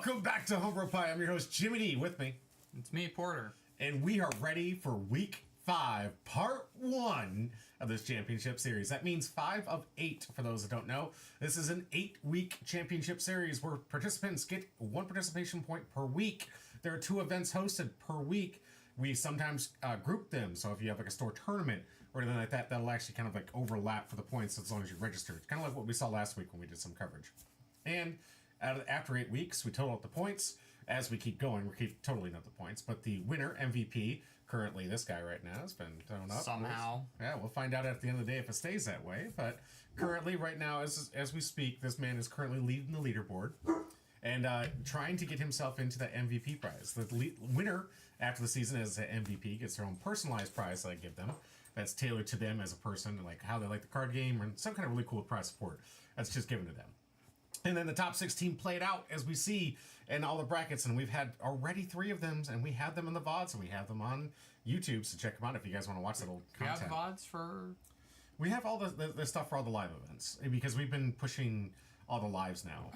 Welcome back to Homebrew Pie. I'm your host, Jimmy D. With me, it's me, Porter. And we are ready for Week 5, Part 1 of this championship series. That means 5 of 8, for those that don't know. This is an 8-week championship series where participants get 1 participation point per week. There are 2 events hosted per week. We sometimes group them, so if you have like a store tournament or anything like that, that'll actually kind of like overlap for the points as long as you register. It's kind of like what we saw last week when we did some coverage. And after 8 weeks, we total up the points. As we keep going, we keep totaling up the points. But the winner, MVP, currently this guy right now, has been thrown up. Somehow. Yeah, we'll find out at the end of the day if it stays that way. But currently, right now, as we speak, this man is currently leading the leaderboard and trying to get himself into the MVP prize. The winner after the season as an MVP gets their own personalized prize that I give them. That's tailored to them as a person, like how they like the card game, or some kind of really cool prize support that's just given to them. And then the top 16 played out, as we see in all the brackets, and we've had already 3 of them, and we have them in the VODs, and we have them on YouTube, so check them out if you guys want to watch that old content. We have VODs for... We have all the stuff for all the live events, because we've been pushing all the lives now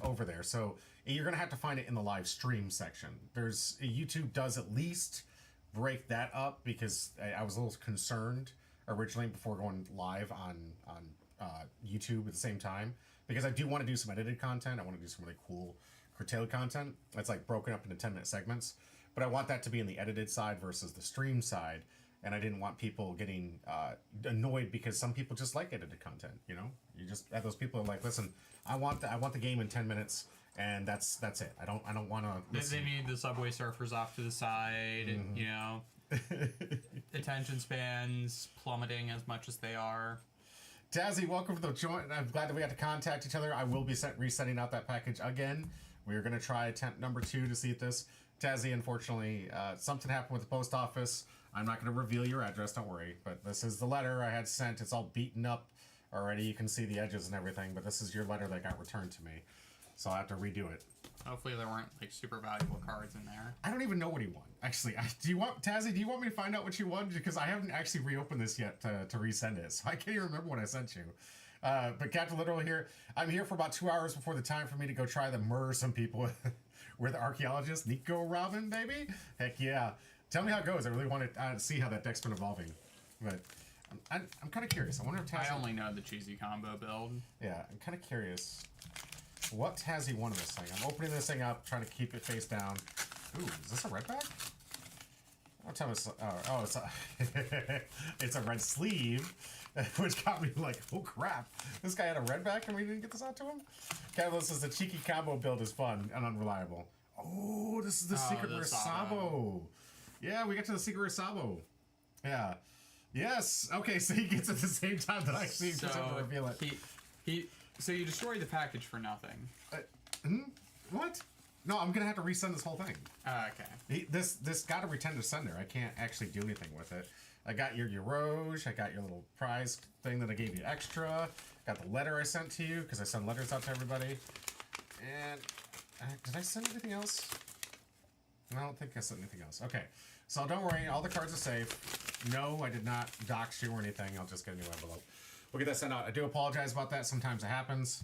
over there. So you're going to have to find it in the live stream section. YouTube does at least break that up, because I was a little concerned originally before going live on YouTube at the same time, because I do want to do some edited content. I want to do some really cool curtailed content that's like broken up into 10-minute segments, but I want that to be in the edited side versus the stream side. And I didn't want people getting annoyed, because some people just like edited content. You know, you just have those people who are like, listen, I want the game in 10 minutes, and that's it. I don't want to. They need the Subway Surfers off to the side, and you know, attention spans plummeting as much as they are. Tazzy, welcome to the joint. I'm glad that we got to contact each other. I will be resetting out that package again. We're going to try attempt number 2 to see if this. Tazzy, unfortunately, something happened with the post office. I'm not going to reveal your address, don't worry. But this is the letter I had sent. It's all beaten up already. You can see the edges and everything. But this is your letter that got returned to me. So I'll have to redo it. Hopefully there weren't like super valuable cards in there. I don't even know what he won. Actually, Tazzy, do you want me to find out what you won? Because I haven't actually reopened this yet to resend it. So I can't even remember what I sent you. But Captain Literal here. I'm here for about 2 hours before the time for me to go try to murder some people with archaeologist Nico Robin, baby. Heck yeah. Tell me how it goes. I really want to see how that deck's been evolving. But I'm kind of curious. I wonder if Tazzy... I only know the cheesy combo build. Yeah, I'm kind of curious what Tazzy won in this thing. I'm opening this thing up, trying to keep it face down. Ooh, is this a red bag? It's it's a red sleeve, which got me like, oh crap, this guy had a red back and we didn't get this out to him? Catalyst says the cheeky combo build is fun and unreliable. Oh, this is the secret Resabo. Yeah, we got to the secret Resabo. Yeah. Yes. Okay, so he gets it at the same time that I see him to reveal it. So you destroyed the package for nothing. What? No, I'm gonna have to resend this whole thing. Okay. This got a return to sender. I can't actually do anything with it. I got your Rouge. I got your little prize thing that I gave you extra. Got the letter I sent to you, because I send letters out to everybody. And did I send anything else? I don't think I sent anything else. Okay, so don't worry. All the cards are safe. No, I did not dox you or anything. I'll just get a new envelope. We'll get that sent out. I do apologize about that. Sometimes it happens.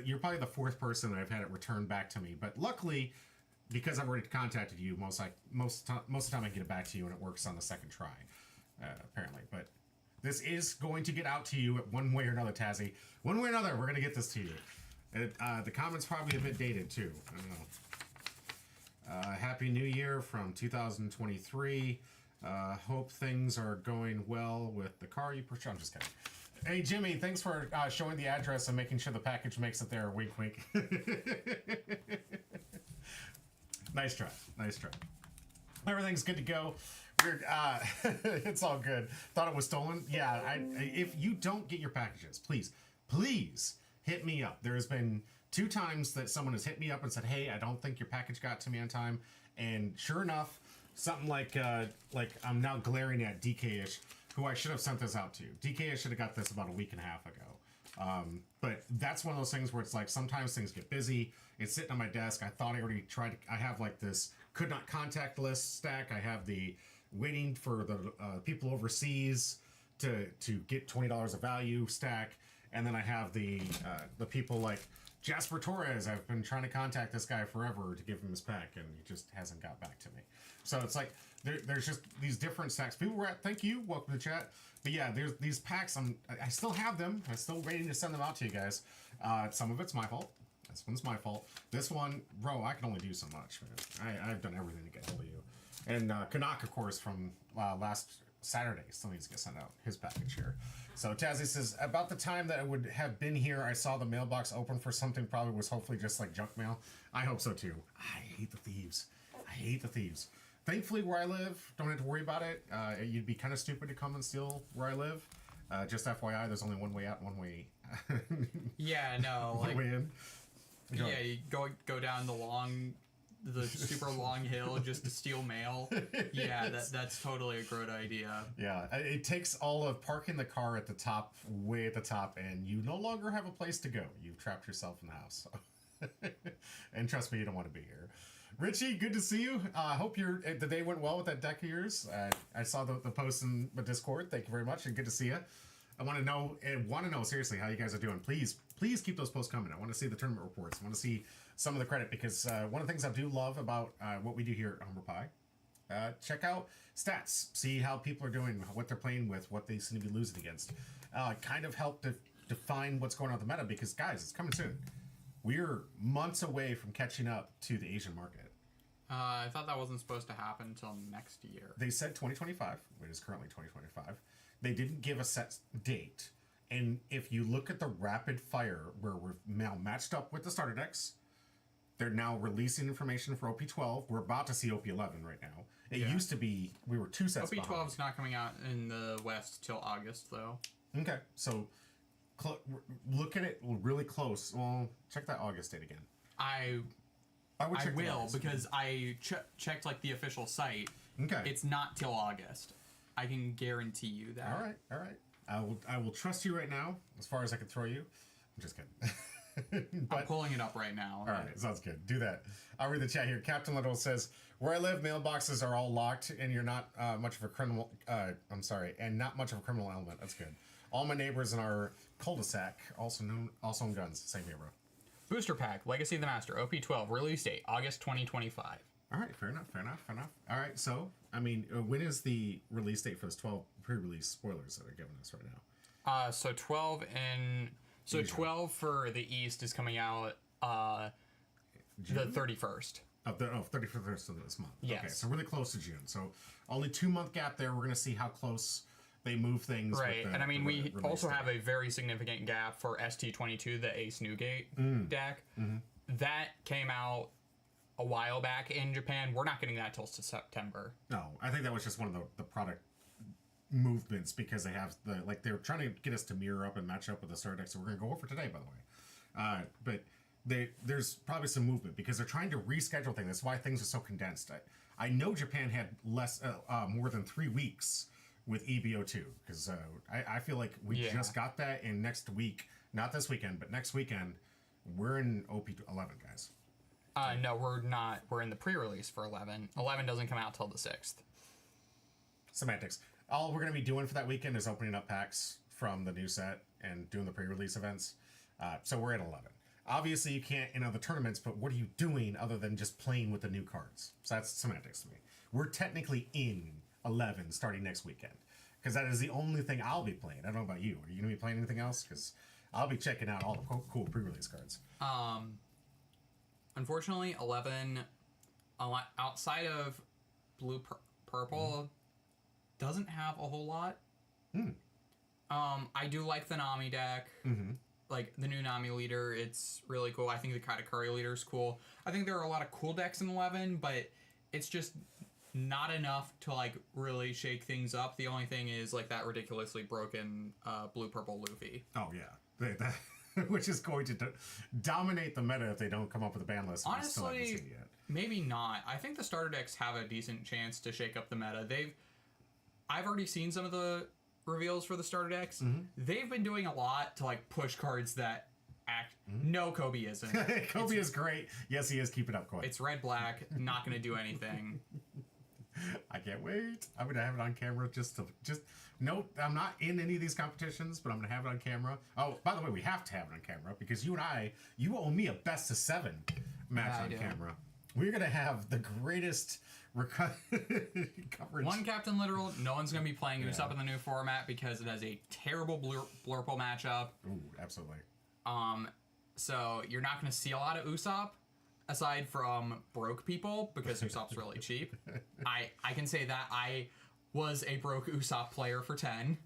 You're probably the 4th person that I've had it returned back to me, but luckily, because I've already contacted you, most of the time I get it back to you, and it works on the 2nd try, apparently. But this is going to get out to you one way or another, Tazzy. One way or another, we're going to get this to you. The comment's probably a bit dated too. I don't know. Happy New Year from 2023. Hope things are going well with the car you purchased. I'm just kidding. Hey, Jimmy, thanks for showing the address and making sure the package makes it there. Wink, wink. Nice try. Nice try. Everything's good to go. It's all good. Thought it was stolen? Yeah, if you don't get your packages, please hit me up. There has been 2 times that someone has hit me up and said, hey, I don't think your package got to me on time. And sure enough, something like I'm now glaring at DK-ish, who I should have sent this out to. DK, I should have got this about a week and a half ago. But that's one of those things where it's like sometimes things get busy. It's sitting on my desk. I thought I already tried. I have like this could not contact list stack. I have the waiting for the people overseas to get $20 of value stack, and then I have the people like Jasper Torres, I've been trying to contact this guy forever to give him his pack, and he just hasn't got back to me. So it's like there's just these different stacks. People were at, thank you, welcome to chat. But yeah, there's these packs. I still have them. I'm still waiting to send them out to you guys. Some of it's my fault. This one's my fault. This one, bro, I can only do so much, man. I've done everything to get hold of you. And Kanak, of course, from last Saturday still needs to get sent out his package here. So Tazzy says, about the time that I would have been here, I saw the mailbox open for something, probably was hopefully just like junk mail. I hope so too. I hate the thieves. I hate the thieves. Thankfully, where I live, don't have to worry about it. You'd be kind of stupid to come and steal where I live. Just FYI, there's only one way out, one way. Yeah, no, one like way in. yeah, you go down the super long hill just to steal mail. Yeah, that's totally a great idea. Yeah, it takes all of parking the car at the top, way at the top, and you no longer have a place to go. You've trapped yourself in the house. So. And trust me, you don't want to be here. Richie, good to see you. I hope the day went well with that deck of yours. I saw the post in the Discord. Thank you very much, and good to see you. I want to know seriously how you guys are doing. Please keep those posts coming. I want to see the tournament reports. I want to see some of the credit, because one of the things I do love about what we do here at Humber Pie, check out stats, see how people are doing, what they're playing with, what they seem to be losing against. Kind of help to define what's going on with the meta, because guys, it's coming soon. We're months away from catching up to the Asian market. I thought that wasn't supposed to happen until next year. They said 2025. It is currently 2025. They didn't give a set date. And if you look at the rapid fire where we're now matched up with the starter decks, they're now releasing information for OP12. We're about to see OP11 right now. It used to be we were 2 sets behind. OP12 is not coming out in the West till August, though. Okay, so look at it really close. Well, check that August date again. I will, because I checked like the official site. Okay. It's not till August. I can guarantee you that. All right. I will trust you right now, as far as I can throw you. I'm just kidding. I'm pulling it up right now. All right, sounds good. Do that. I'll read the chat here. Captain Little says, "Where I live, mailboxes are all locked, and you're not much of a criminal. And not much of a criminal element. That's good. All my neighbors in our cul-de-sac also own guns. Same here, bro." Booster Pack, Legacy of the Master, OP12, release date, August 2025. All right, fair enough. All right, so, I mean, when is the release date for this 12 pre-release spoilers that they're giving us right now? So 12 for the East is coming out the 31st. Of the 31st of this month. Yes. Okay, so really close to June. So only 2 month gap there. We're going to see how close they move things. Right, and I mean, we also have a a very significant gap for ST22, the Ace Newgate deck. Mm-hmm. That came out a while back in Japan. We're not getting that till September. No, I think that was just one of the product movements, because they have they're trying to get us to mirror up and match up with the star deck. So we're going to go over today, by the way. But there's probably some movement because they're trying to reschedule things. That's why things are so condensed. I know Japan had more than 3 weeks with EBO2, because I feel like we just got that, and next week, not this weekend, but next weekend, we're in OP11, guys. No, we're not. We're in the pre-release for 11. 11 doesn't come out till the 6th. Semantics. All we're going to be doing for that weekend is opening up packs from the new set and doing the pre-release events. So we're at 11. Obviously, you can't in other tournaments, but what are you doing other than just playing with the new cards? So that's semantics to me. We're technically in 11 starting next weekend, because that is the only thing I'll be playing. I don't know about you. Are you going to be playing anything else? Because I'll be checking out all the cool pre-release cards. Unfortunately, 11, outside of blue purple, doesn't have a whole lot. I do like the Nami deck. Like the new Nami leader, it's really cool. I think the Katakuri leader is cool. I think there are a lot of cool decks in 11, but it's just not enough to like really shake things up. The only thing is like that ridiculously broken blue purple Luffy. Oh yeah, which is going to dominate the meta if they don't come up with a ban list. Honestly, maybe not. I think the starter decks have a decent chance to shake up the meta. I've already seen some of the reveals for the starter decks. They've been doing a lot to like push cards that act. No, Kobe isn't. Kobe is great. Yes, he is. Keep it up, Kobe. It's red black. Not going to do anything. I can't wait. I'm gonna have it on camera just note I'm not in any of these competitions, but I'm gonna have it on camera. Oh, by the way, we have to have it on camera because you owe me a best of 7 match on camera. We're gonna have the greatest coverage. One Captain Literal. No one's gonna be playing Usopp in the new format because it has a terrible Blurple matchup. Ooh, absolutely. So you're not gonna see a lot of Usopp. Aside from broke people, because Usopp's really cheap. I can say that I was a broke Usopp player for 10.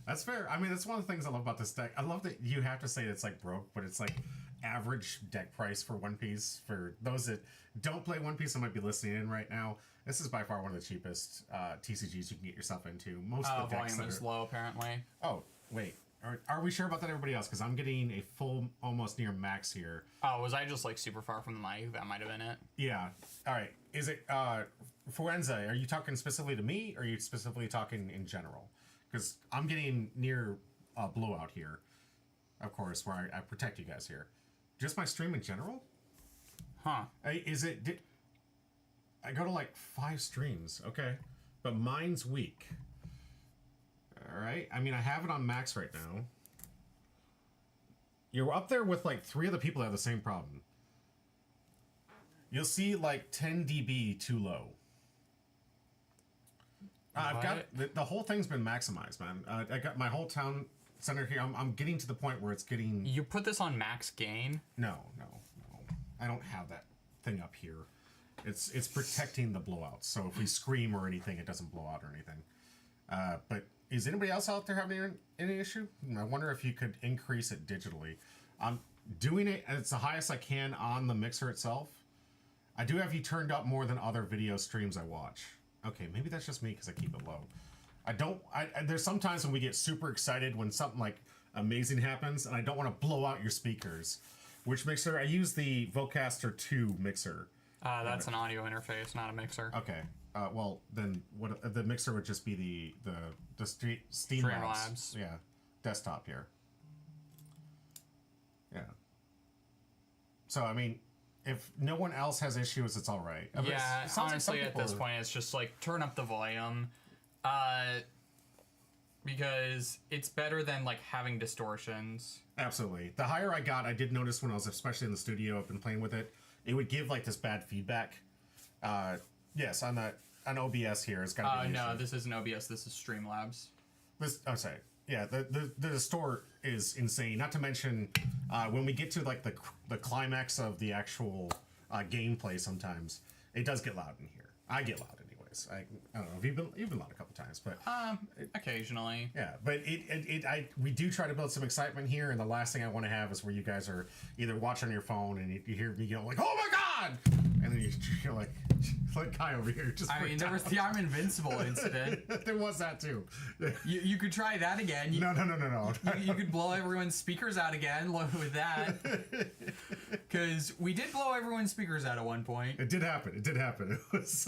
That's fair. I mean, that's one of the things I love about this deck. I love that you have to say it's like broke, but it's like average deck price for One Piece. For those that don't play One Piece and might be listening in right now, this is by far one of the cheapest TCGs you can get yourself into. Most of the decks volume is low, apparently. Oh, wait. Are we sure about that, everybody else? Because I'm getting a full, almost near max here. Oh, was I just like super far from the mic? That might have been it. Yeah. All right. Is it Fuenza? Are you talking specifically to me, or are you specifically talking in general? Because I'm getting near blowout here, of course, where I protect you guys here. Just my stream in general? Huh. Is it? I go to like 5 streams, okay, but mine's weak. All right. I mean, I have it on max right now. You're up there with like 3 other people that have the same problem. You'll see like 10 dB too low. I've got the whole thing's been maximized, man. I got my whole town center here. I'm getting to the point where it's getting. You put this on max gain? No. I don't have that thing up here. It's protecting the blowouts. So if we scream or anything, it doesn't blow out or anything. But is anybody else out there having any issue? I wonder if you could increase it digitally. I'm doing it at the highest I can on the mixer itself. I do have you turned up more than other video streams I watch. Okay, maybe that's just me because I keep it low. There's sometimes when we get super excited when something like amazing happens, and I don't want to blow out your speakers, which mixer? I use the Vocaster 2 mixer. That's an audio interface, not a mixer. Okay. Well, then what? The mixer would just be the Streamlabs. Yeah, desktop here. Yeah. So I mean, if no one else has issues, it's all right. Yeah, honestly, at this point, it's just like turn up the volume, because it's better than like having distortions. Absolutely. The higher I got, I did notice when I was especially in the studio, I've been playing with it, it would give like this bad feedback. Yes, on OBS here, it's got. No, this isn't OBS. This is Streamlabs. Sorry. Yeah, the distort is insane. Not to mention, when we get to like the climax of the actual gameplay, sometimes it does get loud in here. I get loud anyways. I don't know. You've been loud a couple times, but occasionally. Yeah, but we do try to build some excitement here, and the last thing I want to have is where you guys are either watching on your phone and you hear me go like, "Oh my god!" and then you're like Kai over here. Just I mean, there was the I'm invincible incident. There was that too. You could try that again. No. You could blow everyone's speakers out again with that. Because we did blow everyone's speakers out at one point. It did happen. It was.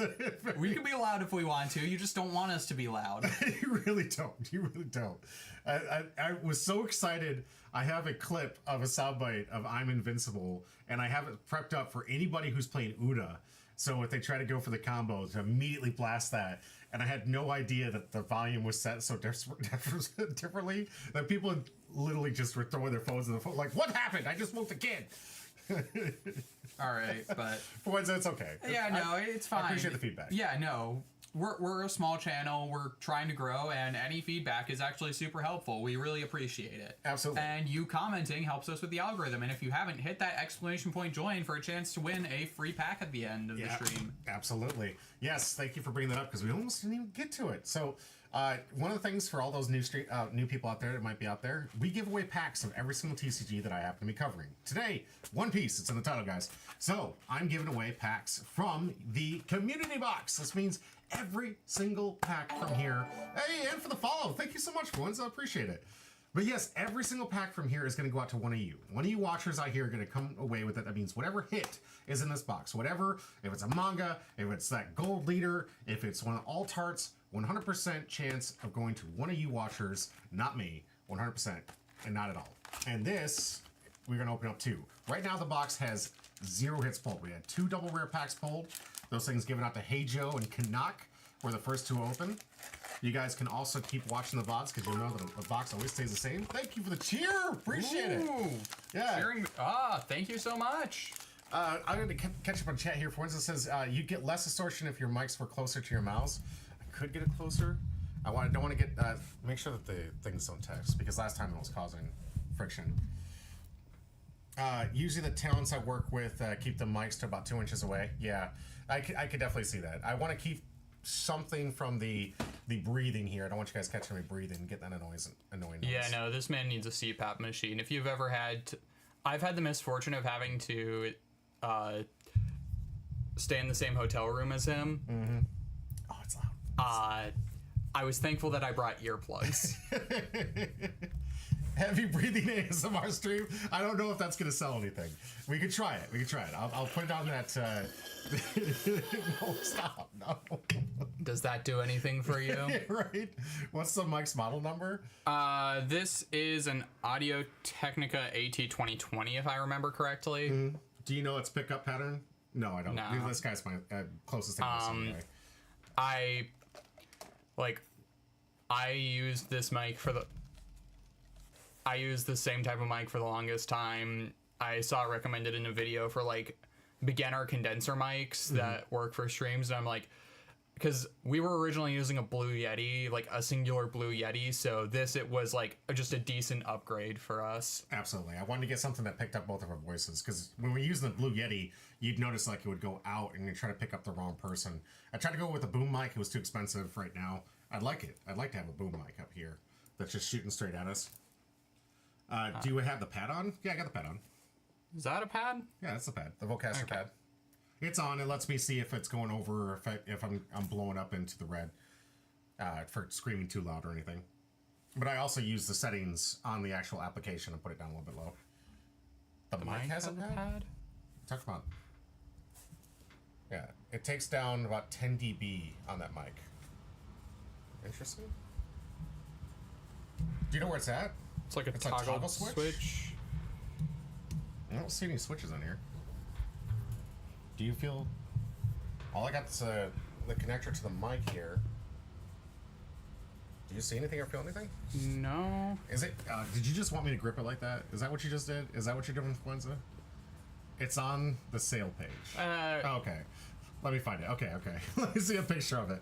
We can be loud if we want to. You just don't want us to be loud. You really don't. I was so excited. I have a clip of a soundbite of I'm Invincible, and I have it prepped up for anybody who's playing Uda. So if they try to go for the combo, to immediately blast that. And I had no idea that the volume was set so differently that people literally just were throwing their phones in the phone. Like, what happened? I just woke the kid. All right, but for once, it's okay. Yeah, no, it's fine. I appreciate the feedback. Yeah, no. We're a small channel. We're trying to grow, and any feedback is actually super helpful. We really appreciate it. Absolutely. And you commenting helps us with the algorithm. And if you haven't, hit that exclamation point join for a chance to win a free pack at the end of the stream. Absolutely. Yes, thank you for bringing that up because we almost didn't even get to it. So one of the things for all those new people out there that might be out there, we give away packs of every single TCG that I happen to be covering. Today, One Piece. It's in the title, guys. So I'm giving away packs from the community box. This means every single pack from here. Hey, and for the follow. Thank you so much, ones. I appreciate it. But yes, every single pack from here is going to go out to one of you. One of you watchers out here are going to come away with it. That means whatever hit is in this box. Whatever, if it's a manga, if it's that gold leader, if it's one of all tarts, 100% chance of going to one of you watchers, not me. 100%, and not at all. And this, we're going to open up 2. Right now, the box has 0 hits pulled. We had 2 double rare packs pulled. Those things given out to Hey Joe and Canuck were the first 2 open. You guys can also keep watching the VODs because you'll know that the box always stays the same. Thank you for the cheer. Appreciate it. Yeah. Cheering. Thank you so much. I'm going to catch up on chat here. For instance, it says you get less distortion if your mics were closer to your mouths. I could get it closer. Don't want to get make sure that the things don't text because last time it was causing friction. Usually the talents I work with keep the mics to about 2 inches away. Yeah, I could definitely see that. I want to keep something from the breathing here. I don't want you guys catching me breathing and getting that annoying noise. Yeah, no, this man needs a CPAP machine. If you've ever had... I've had the misfortune of having to stay in the same hotel room as him. Mm-hmm. Oh, it's loud. I was thankful that I brought earplugs. Heavy breathing ASMR stream. I don't know if that's gonna sell anything. We could try it. I'll put it on that. No, stop. No. Does that do anything for you? Right. What's the mic's model number? This is an Audio Technica AT2020, if I remember correctly. Mm-hmm. Do you know its pickup pattern? No, I don't. No. This guy's my closest thing to this anyway. I used this mic I used the same type of mic for the longest time. I saw it recommended in a video for like beginner condenser mics that work for streams, and I'm like, because we were originally using a Blue Yeti, like a singular Blue Yeti, so it was like just a decent upgrade for us. Absolutely. I wanted to get something that picked up both of our voices, because when we're using the Blue Yeti, you'd notice like it would go out and you try to pick up the wrong person. I tried to go with a boom mic. It was too expensive right now. I'd like it. I'd like to have a boom mic up here that's just shooting straight at us. Do you have the pad on? Yeah, I got the pad on. Is that a pad? Yeah, that's the pad. The Vocaster pad. It's on. It lets me see if it's going over, or if I'm blowing up into the red for screaming too loud or anything. But I also use the settings on the actual application and put it down a little bit low. The mic has a pad? Talk about. Yeah, it takes down about 10 dB on that mic. Interesting. Do you know where it's at? It's like a toggle switch. I don't see any switches on here. Do you feel... All I got is the connector to the mic here. Do you see anything or feel anything? No. Is it... did you just want me to grip it like that? Is that what you just did? Is that what you're doing, Influenza? It's on the sale page. Okay. Let me find it. Okay. Let me see a picture of it.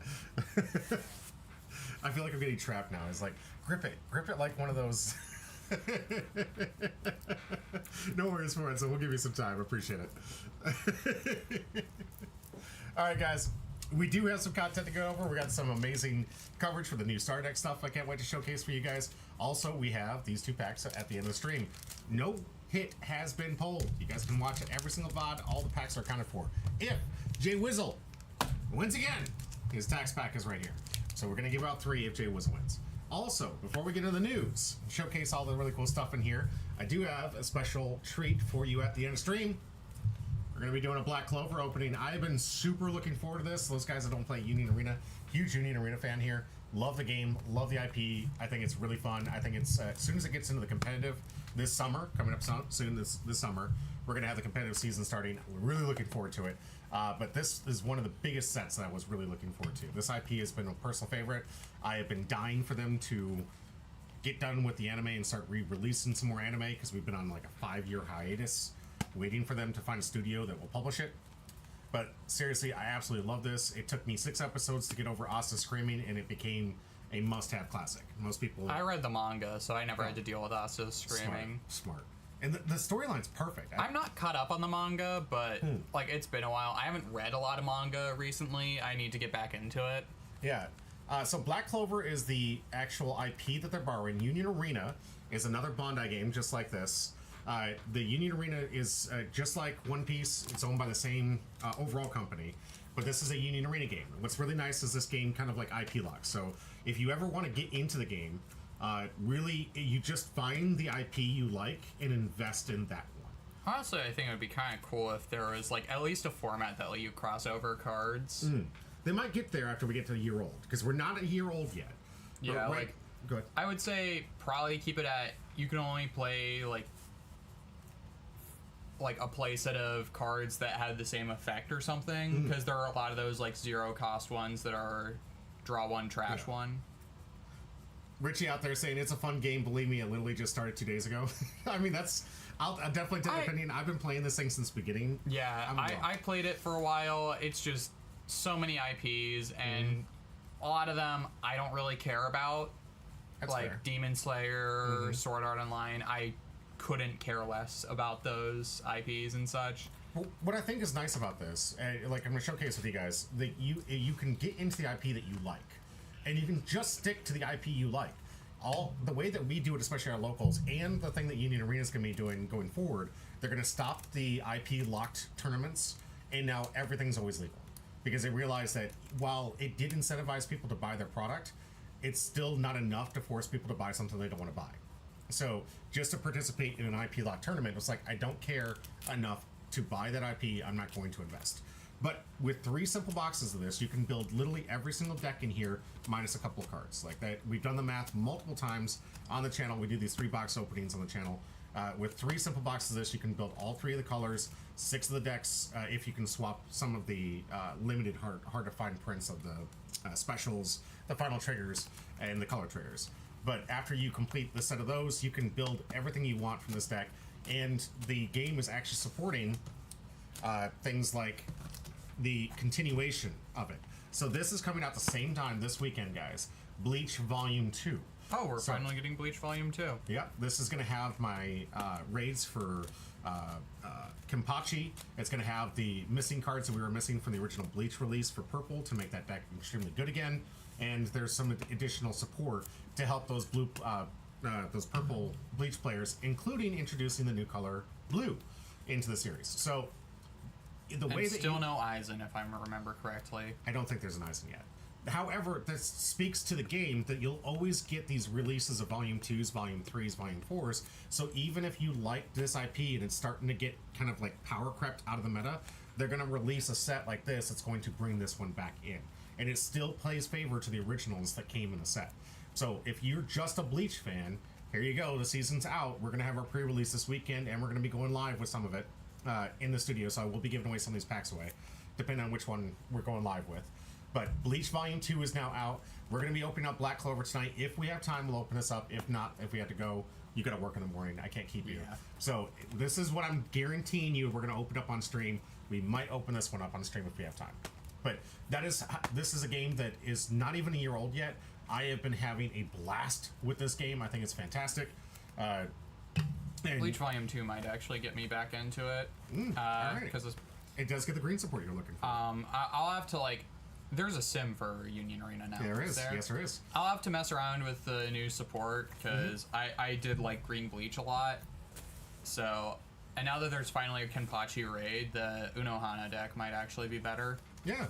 I feel like I'm getting trapped now. It's like, grip it like one of those... No worries for it, so we'll give you some time. Appreciate it. Alright guys, we do have some content to go over. We got some amazing coverage for the new Star Deck stuff I can't wait to showcase for you guys. Also, we have these 2 packs at the end of the stream. No hit has been pulled. You guys can watch it every single VOD. All the packs are accounted for. If Jay Wizzle wins again, his tax pack is right here. So we're going to give out 3 if Jay Wizzle wins. Also, before we get into the news, showcase all the really cool stuff in here, I do have a special treat for you at the end of the stream. We're going to be doing a Black Clover opening. I've been super looking forward to this. Those guys that don't play Union Arena, huge Union Arena fan here. Love the game, love the IP. I think it's really fun. I think it's, as soon as it gets into the competitive this summer, coming up soon this summer, we're going to have the competitive season starting. We're really looking forward to it. But this is one of the biggest sets that I was really looking forward to. This IP has been a personal favorite. I have been dying for them to get done with the anime and start re-releasing some more anime, because we've been on like a 5-year hiatus waiting for them to find a studio that will publish it. But seriously, I absolutely love this. It took me 6 episodes to get over Asta screaming, and it became a must-have classic. Most people... I read the manga, so I never had to deal with Asta screaming. Smart. And the storyline's perfect. I'm not caught up on the manga, but like it's been a while. I haven't read a lot of manga recently. I need to get back into it. Yeah. So Black Clover is the actual IP that they're borrowing. Union Arena is another Bandai game just like this. The Union Arena is just like One Piece. It's owned by the same overall company. But this is a Union Arena game. What's really nice is this game kind of like IP locks. So if you ever want to get into the game, really, you just find the IP you like and invest in that one. Honestly, I think it would be kind of cool if there was like at least a format that let you cross over cards. They might get there after we get to a year old, because we're not a year old yet. Yeah, right. like Go ahead. I would say probably keep it at, you can only play like like a playset of cards that had the same effect or something, because there are a lot of those like 0 cost ones that are draw one, trash one. Richie out there saying it's a fun game. Believe me, it literally just started 2 days ago. I mean, I'll definitely take an opinion. I've been playing this thing since the beginning. Yeah, I played it for a while. It's just so many IPs, and a lot of them I don't really care about. That's like fair. Demon Slayer, Sword Art Online. I couldn't care less about those IPs and such. What I think is nice about this, like I'm gonna showcase with you guys, that you can get into the IP that you like, and you can just stick to the IP you like. All the way that we do it, especially our locals, and the thing that Union Arena is gonna be doing going forward, they're gonna stop the IP locked tournaments, and now everything's always legal, because they realize that while it did incentivize people to buy their product, it's still not enough to force people to buy something they don't want to buy. So just to participate in an IP lock tournament, it's like, I don't care enough to buy that IP, I'm not going to invest. But with 3 simple boxes of this, you can build literally every single deck in here, minus a couple of cards. Like that, we've done the math multiple times on the channel. We do these 3 box openings on the channel. With 3 simple boxes of this, you can build all 3 of the colors, 6 of the decks, if you can swap some of the limited hard to find prints of the specials, the final triggers, and the color triggers. But after you complete the set of those, you can build everything you want from this deck, and the game is actually supporting things like the continuation of it. So this is coming out the same time this weekend, guys. Bleach Volume 2. Oh, we're finally getting Bleach Volume 2. Yeah, this is going to have my raids for Kenpachi. It's going to have the missing cards that we were missing from the original Bleach release for purple to make that deck extremely good again. And there's some additional support to help those those purple Bleach players, including introducing the new color blue into the series. So the way that still no Aizen, if I remember correctly. I don't think there's an Aizen yet. However, this speaks to the game that you'll always get these releases of Volume 2s, Volume 3s, Volume 4s. So even if you like this IP and it's starting to get kind of like power crept out of the meta, they're going to release a set like this that's going to bring this one back in. And it still plays favor to the originals that came in the set. So if you're just a Bleach fan, here you go. The season's out. We're going to have our pre-release this weekend, and we're going to be going live with some of it in the studio. So I will be giving away some of these packs away, depending on which one we're going live with. But Bleach Volume 2 is now out. We're going to be opening up Black Clover tonight. If we have time, we'll open this up. If not, if we have to go, you got to work in the morning. I can't keep you. Yeah. So this is what I'm guaranteeing you. We're going to open up on stream. We might open this one up on stream if we have time. But this is a game that is not even a year old yet. I have been having a blast with this game. I think it's fantastic. Bleach Volume 2 might actually get me back into it. Because it does get the green support you're looking for. I'll have to there's a sim for Union Arena now. There is. Yes, there is. I'll have to mess around with the new support, because I did like Green Bleach a lot. So, and now that there's finally a Kenpachi raid, the Unohana deck might actually be better. Yeah.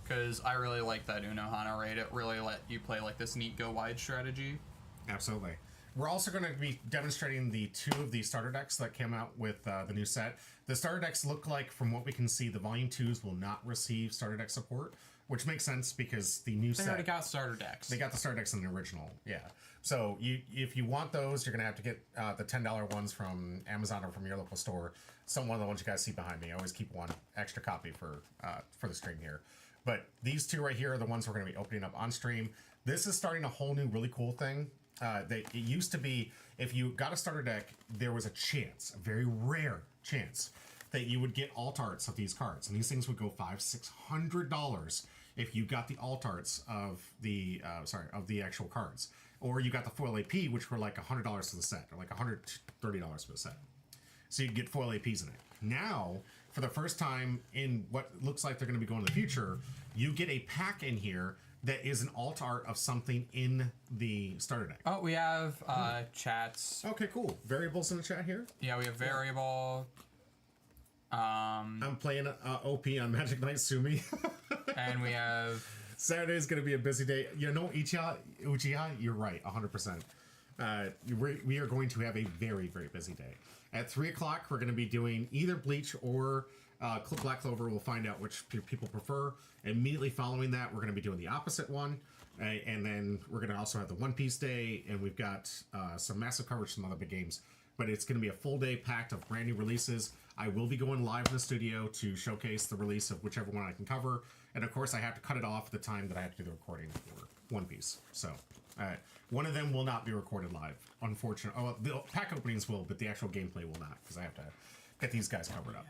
Because I really like that Unohana raid. It really let you play like this neat go wide strategy. Absolutely. We're also going to be demonstrating the 2 of the starter decks that came out with the new set. The starter decks look like, from what we can see, the Volume 2s will not receive starter deck support, which makes sense because the new set... They already got starter decks. They got the starter decks in the original, yeah. So if you want those, you're going to have to get the $10 ones from Amazon or from your local store. One of the ones you guys see behind me. I always keep one extra copy for the stream here. But these 2 right here are the ones we're going to be opening up on stream. This is starting a whole new really cool thing. It used to be, if you got a starter deck, there was a chance, a very rare chance, that you would get alt arts of these cards. And these things would go $500-$600 if you got the alt arts of the actual cards. Or you got the foil AP, which were like $100 for the set, or like $130 for the set. So you get foil APs in it. Now, for the first time in what looks like they're going to be going to the future, you get a pack in here that is an alt art of something in the starter deck. Oh, we have chats. Okay, cool. Variables in the chat here? Yeah, we have variable. I'm playing OP on Magic Knight Sumi. And we have... Saturday's going to be a busy day. You know, Uchiha, you're right, 100%. We are going to have a very, very busy day. At 3 o'clock, we're going to be doing either Bleach or Black Clover. We'll find out which people prefer. Immediately following that, we're going to be doing the opposite one. And then we're going to also have the One Piece Day, and we've got some massive coverage from other big games. But it's going to be a full day packed of brand new releases. I will be going live in the studio to showcase the release of whichever one I can cover. And of course, I have to cut it off the time that I have to do the recording for One Piece. So, one of them will not be recorded live, unfortunately. Oh, well, the pack openings will, but the actual gameplay will not, because I have to get these guys covered up.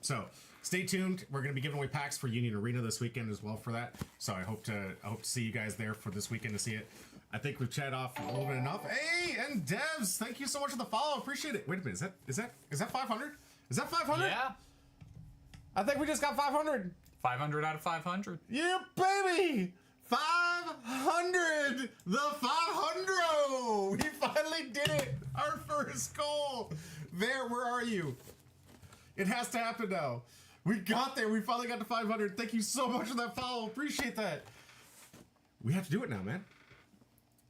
So, stay tuned. We're going to be giving away packs for Union Arena this weekend as well for that. So, I hope to see you guys there for this weekend to see it. I think we've chatted off a little bit enough. Hey, and Devs, thank you so much for the follow. Appreciate it. Wait a minute, is that 500? Is that 500? Yeah. I think we just got 500. 500 out of 500. Yeah, baby! 500! The 500! We finally did it! Our first goal! There, where are you? It has to happen now. We got there. We finally got to 500. Thank you so much for that follow. Appreciate that. We have to do it now, man.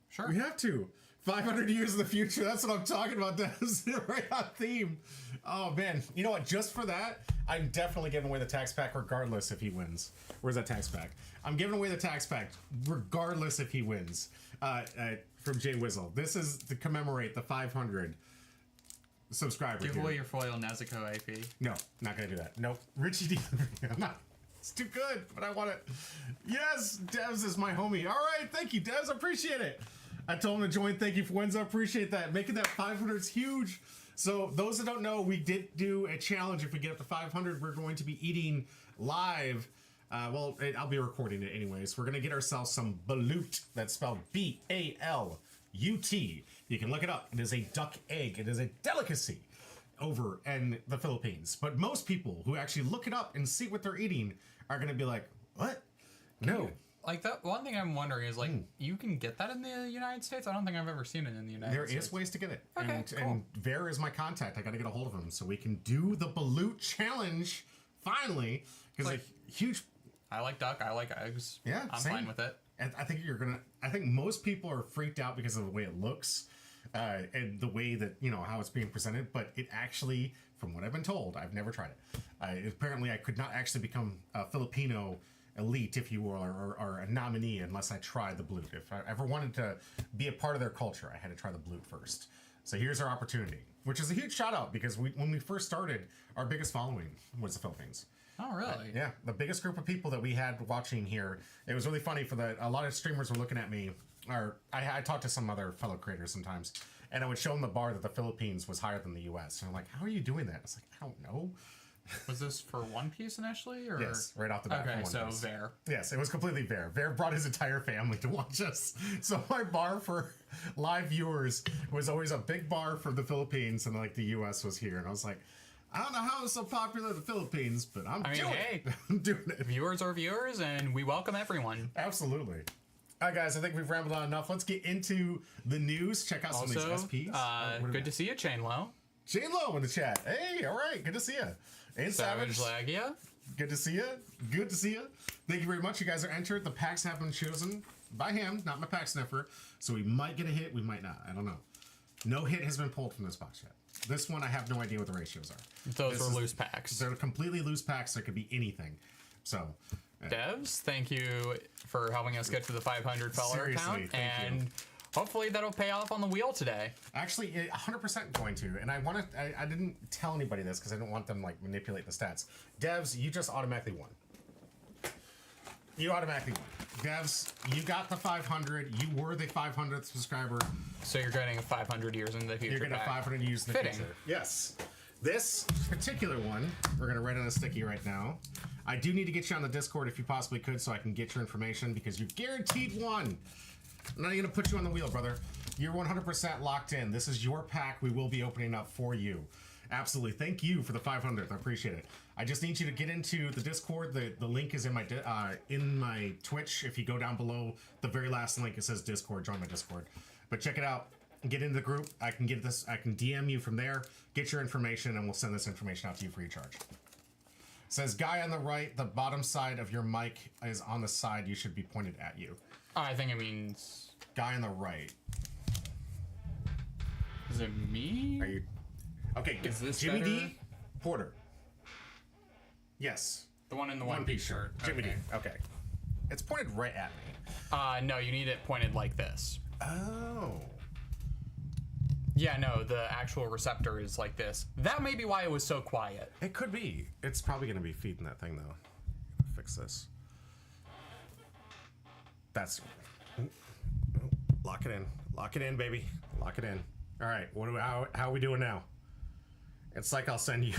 Sure. We have to. 500 years in the future. That's what I'm talking about. That's right on theme. Oh, man. You know what? Just for that, I'm definitely giving away the tax pack regardless if he wins. Where's that tax pack? I'm giving away the tax pack regardless if he wins. From Jay Wizzle. This is to commemorate the 500 subscribers. Give away your foil Nezuko AP. No, not going to do that. Nope. Richie D. I'm not. It's too good, but I want it. Yes, Devs is my homie. All right, thank you, Devs. I appreciate it. I told him to join. Thank you for wins. I appreciate that. Making that 500 is huge. So those that don't know, we did do a challenge. If we get up to 500, we're going to be eating live. I'll be recording it anyways. We're going to get ourselves some balut. That's spelled B-A-L-U-T. You can look it up. It is a duck egg. It is a delicacy over in the Philippines. But most people who actually look it up and see what they're eating are going to be like, what? No. Like, that one thing I'm wondering is, like, you can get that in the United States? I don't think I've ever seen it in the United States. There is ways to get it. Okay, cool. And Ver is my contact. I got to get a hold of him so we can do the balut challenge finally. Because Like, a huge... I like duck. I like eggs. Yeah, I'm same. fine with it. And I think I think most people are freaked out because of the way it looks and the way that, how it's being presented. But it actually, from what I've been told, I've never tried it. Apparently, I could not actually become a Filipino elite, if you will, or a nominee unless I tried the balut. If I ever wanted to be a part of their culture, I had to try the balut first. So here's our opportunity, which is a huge shout out because when we first started, our biggest following was the Philippines. Oh, really? Yeah, the biggest group of people that we had watching here. It was really funny a lot of streamers were looking at me, or I talked to some other fellow creators sometimes, and I would show them the bar that the Philippines was higher than the U.S. And I'm like, how are you doing that? It's like, I don't know. Was this for One Piece initially? Or? Yes, right off the bat. Okay, for so One Piece. Ver. Yes, it was completely Ver. Ver brought his entire family to watch us. So my bar for live viewers was always a big bar for the Philippines, and like the U.S. was here. And I was like, I don't know how it's so popular in the Philippines, but I'm doing it. I'm doing it. Viewers are viewers, and we welcome everyone. Absolutely. All right, guys, I think we've rambled on enough. Let's get into the news. Check out some of these SPs. Good to see you, Chain Low. Chain Low in the chat. Hey, all right. Good to see you. And Savage Savage. Lagia. Good to see you. Good to see you. Thank you very much. You guys are entered. The packs have been chosen by him, not my pack sniffer. So we might get a hit. We might not. I don't know. No hit has been pulled from this box yet. This one, I have no idea what the ratios are. Those were loose packs. They're completely loose packs. There could be anything. So, Devs, thank you for helping us get to the 500 follower Seriously, count, and hopefully that'll pay off on the wheel today. Actually, 100% going to. And I didn't tell anybody this because I didn't want them like manipulate the stats. Devs, you just automatically won. You automatically won. Devs, you got the 500. You were the 500th subscriber. So you're getting 500 years in the future. You're getting 500 years in the future. Yes. This particular one, we're going to write on a sticky right now. I do need to get you on the Discord if you possibly could so I can get your information because you're guaranteed one. I'm not going to put you on the wheel, brother. You're 100% locked in. This is your pack we will be opening up for you. Absolutely. Thank you for the 500th. I appreciate it. I just need you to get into the Discord. The link is in my Twitch. If you go down below the very last link, it says Discord. Join my Discord. But check it out. Get into the group. I can DM you from there. Get your information, and we'll send this information out to you free of charge. It says guy on the right. The bottom side of your mic is on the side. You should be pointed at you. I think it means guy on the right. Is it me? Are you? Okay, Is this Jimmy better? D. Porter. Yes. The one in the One Piece shirt. Jimmy Okay. D. Okay. It's pointed right at me. No, you need it pointed like this. Oh. Yeah, no, the actual receptor is like this. That may be why it was so quiet. It could be. It's probably going to be feeding that thing, though. Fix this. That's... Lock it in. Lock it in, baby. Lock it in. All right, how are we doing now? It's like I'll send you...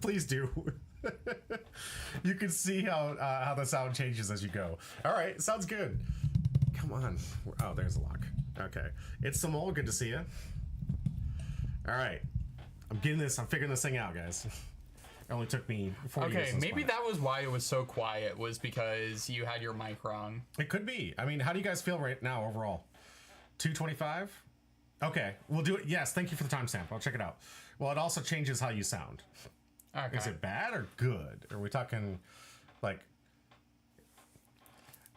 Please do. You can see how the sound changes as you go. All right, sounds good. Come on. Oh, there's a lock. Okay. It's Simone. Good to see you. All right. I'm figuring this thing out, guys. It only took me 40 years. Okay, maybe that was why it was so quiet, was because you had your mic wrong. It could be. I mean, how do you guys feel right now overall? 225? Okay, we'll do it. Yes, thank you for the timestamp. I'll check it out. Well, it also changes how you sound. Okay. Is it bad or good? Are we talking, like...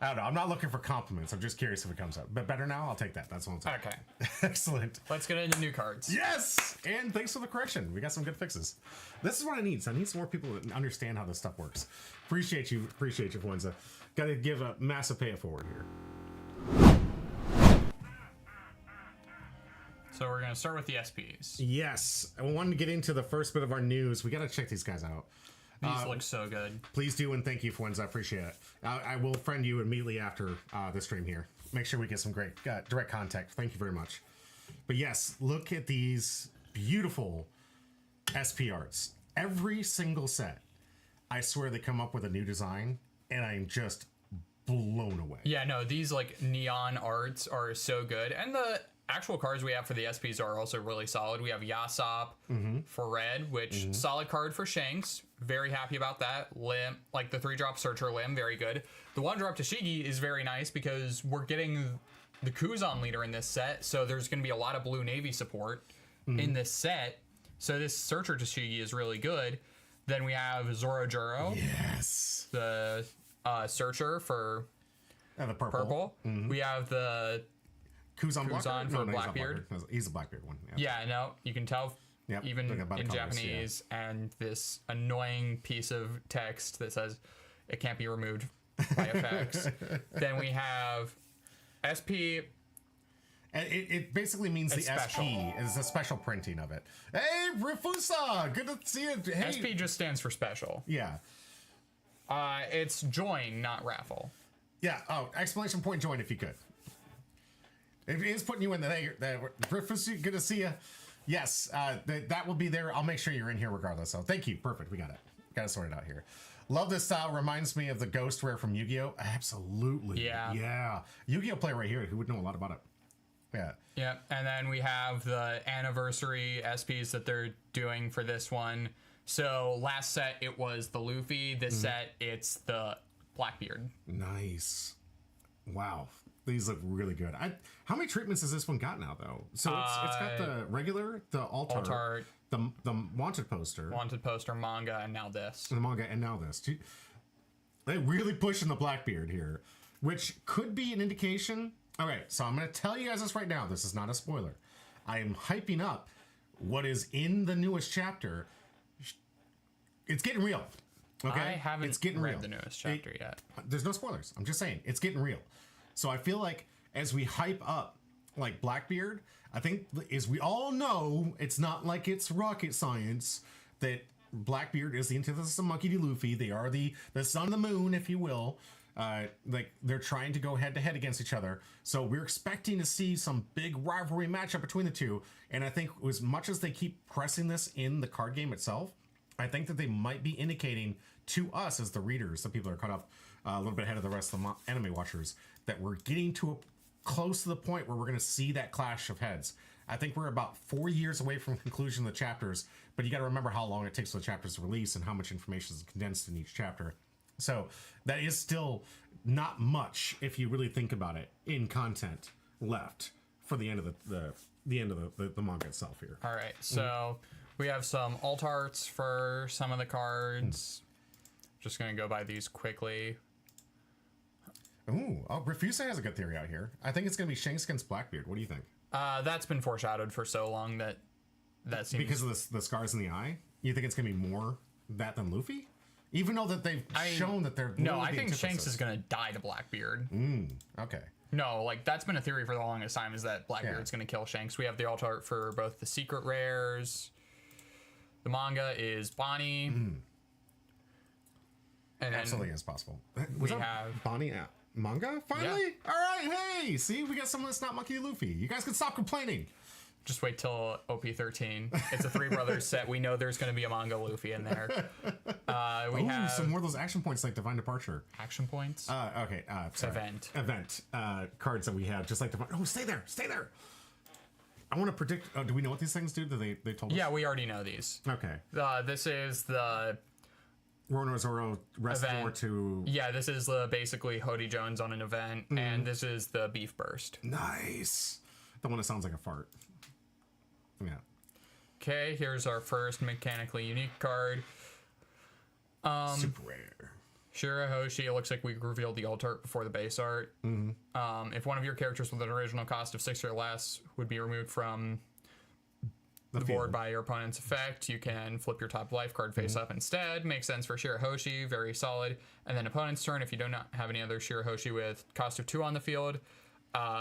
I don't know. I'm not looking for compliments. I'm just curious if it comes up. But better now? I'll take that. That's what I'm saying. Okay. Excellent. Let's get into new cards. Yes! And thanks for the correction. We got some good fixes. This is what I need. So I need some more people that understand how this stuff works. Appreciate you, Fuenza. Got to give a massive pay it forward here. So we're going to start with the SPs. Yes. I wanted to get into the first bit of our news. We got to check these guys out. These look so good. Please do, and thank you, Fuenza. I appreciate it. I will friend you immediately after the stream here. Make sure we get some great direct contact. Thank you very much. But yes, look at these beautiful SP arts. Every single set, I swear they come up with a new design, and I'm just blown away. Yeah, no, these like neon arts are so good. And the actual cards we have for the SPs are also really solid. We have Yasop for red, which solid card for Shanks. Very happy about that. Limb, like the 3-drop Searcher Limb, very good. The 1-drop Tashigi is very nice because we're getting the Kuzan leader in this set, so there's going to be a lot of Blue Navy support in this set. So this Searcher Tashigi is really good. Then we have Zorojuro. Yes. The Searcher for the purple. We have the Kuzan for Blackbeard. He's a Blackbeard one. Yeah, no, you can tell even in colors, Japanese, and this annoying piece of text that says it can't be removed by effects. Then we have SP. It basically means the special. SP is a special printing of it. Hey, Rifusa! Good to see you. Hey. SP just stands for special. Yeah. It's join, not raffle. Yeah. Oh, exclamation point join if you could. It is putting you in the Rifusa, good to see you. Yes, that will be there. I'll make sure you're in here regardless. So thank you. Perfect. We got it. Got it sorted out here. Love this style. Reminds me of the Ghost Rare from Yu-Gi-Oh! Absolutely. Yeah. Yeah. Yu-Gi-Oh! Player right here who would know a lot about it. Yeah. Yeah, and then we have the anniversary SPs that they're doing for this one. So last set it was the Luffy. This set it's the Blackbeard. Nice. Wow. These look really good. How many treatments has this one got now, though? So it's got the regular, the alt-art, the wanted poster, manga, and now this. The manga, and now this. They're really pushing the Blackbeard here, which could be an indication. All right, so I'm going to tell you guys this right now. This is not a spoiler. I am hyping up what is in the newest chapter. It's getting real. Okay, I haven't read the newest chapter yet. There's no spoilers. I'm just saying it's getting real. So I feel like as we hype up like Blackbeard, I think as we all know, it's not like it's rocket science that Blackbeard is the antithesis of Monkey D. Luffy. They are the sun and the moon, if you will. Like they're trying to go head to head against each other. So we're expecting to see some big rivalry matchup between the two. And I think as much as they keep pressing this in the card game itself, I think that they might be indicating to us as the readers, the people that are caught up a little bit ahead of the rest of the anime watchers, that we're getting close to the point where we're going to see that clash of heads. I think we're about 4 years away from conclusion of the chapters, but you got to remember how long it takes for the chapters to release and how much information is condensed in each chapter. So that is still not much if you really think about it in content left for the end of the manga itself here. All right, so we have some alt arts for some of the cards. Just gonna go by these quickly. Ooh, Refuse has a good theory out here. I think it's gonna be Shanks against Blackbeard. What do you think? That's been foreshadowed for so long that seems because of the scars in the eye. You think it's gonna be more that than Luffy? Even though that they've shown that they're no, I think Shanks is gonna die to Blackbeard. Okay. No, like that's been a theory for the longest time is that Blackbeard's gonna kill Shanks. We have the alt art for both the secret rares. The manga is Bonnie. And Absolutely as possible. We have Bonnie manga finally. All right, hey, see, we got someone that's not Monkey Luffy. You guys can stop complaining. Just wait till OP13. It's a Three Brothers set. We know there's going to be a manga Luffy in there. We have some more of those action points like Divine Departure. Action points. Okay. Sorry. Event cards that we have, just like Divine. Oh, stay there. I want to predict. Do we know what these things do? That they told us? Yeah, we already know these. Okay. This is the Roro Zoro Restore to. Yeah, this is basically Hody Jones on an event, and this is the Beef Burst. Nice. The one that sounds like a fart. Yeah. Okay, here's our first mechanically unique card. Super rare. Shirahoshi, it looks like we revealed the alt art before the base art. If one of your characters with an original cost of 6 or less would be removed from the board by your opponent's effect, you can flip your top life card face up instead. Makes sense for Shirahoshi, very solid. And then opponent's turn, if you do not have any other Shirahoshi with cost of 2 on the field,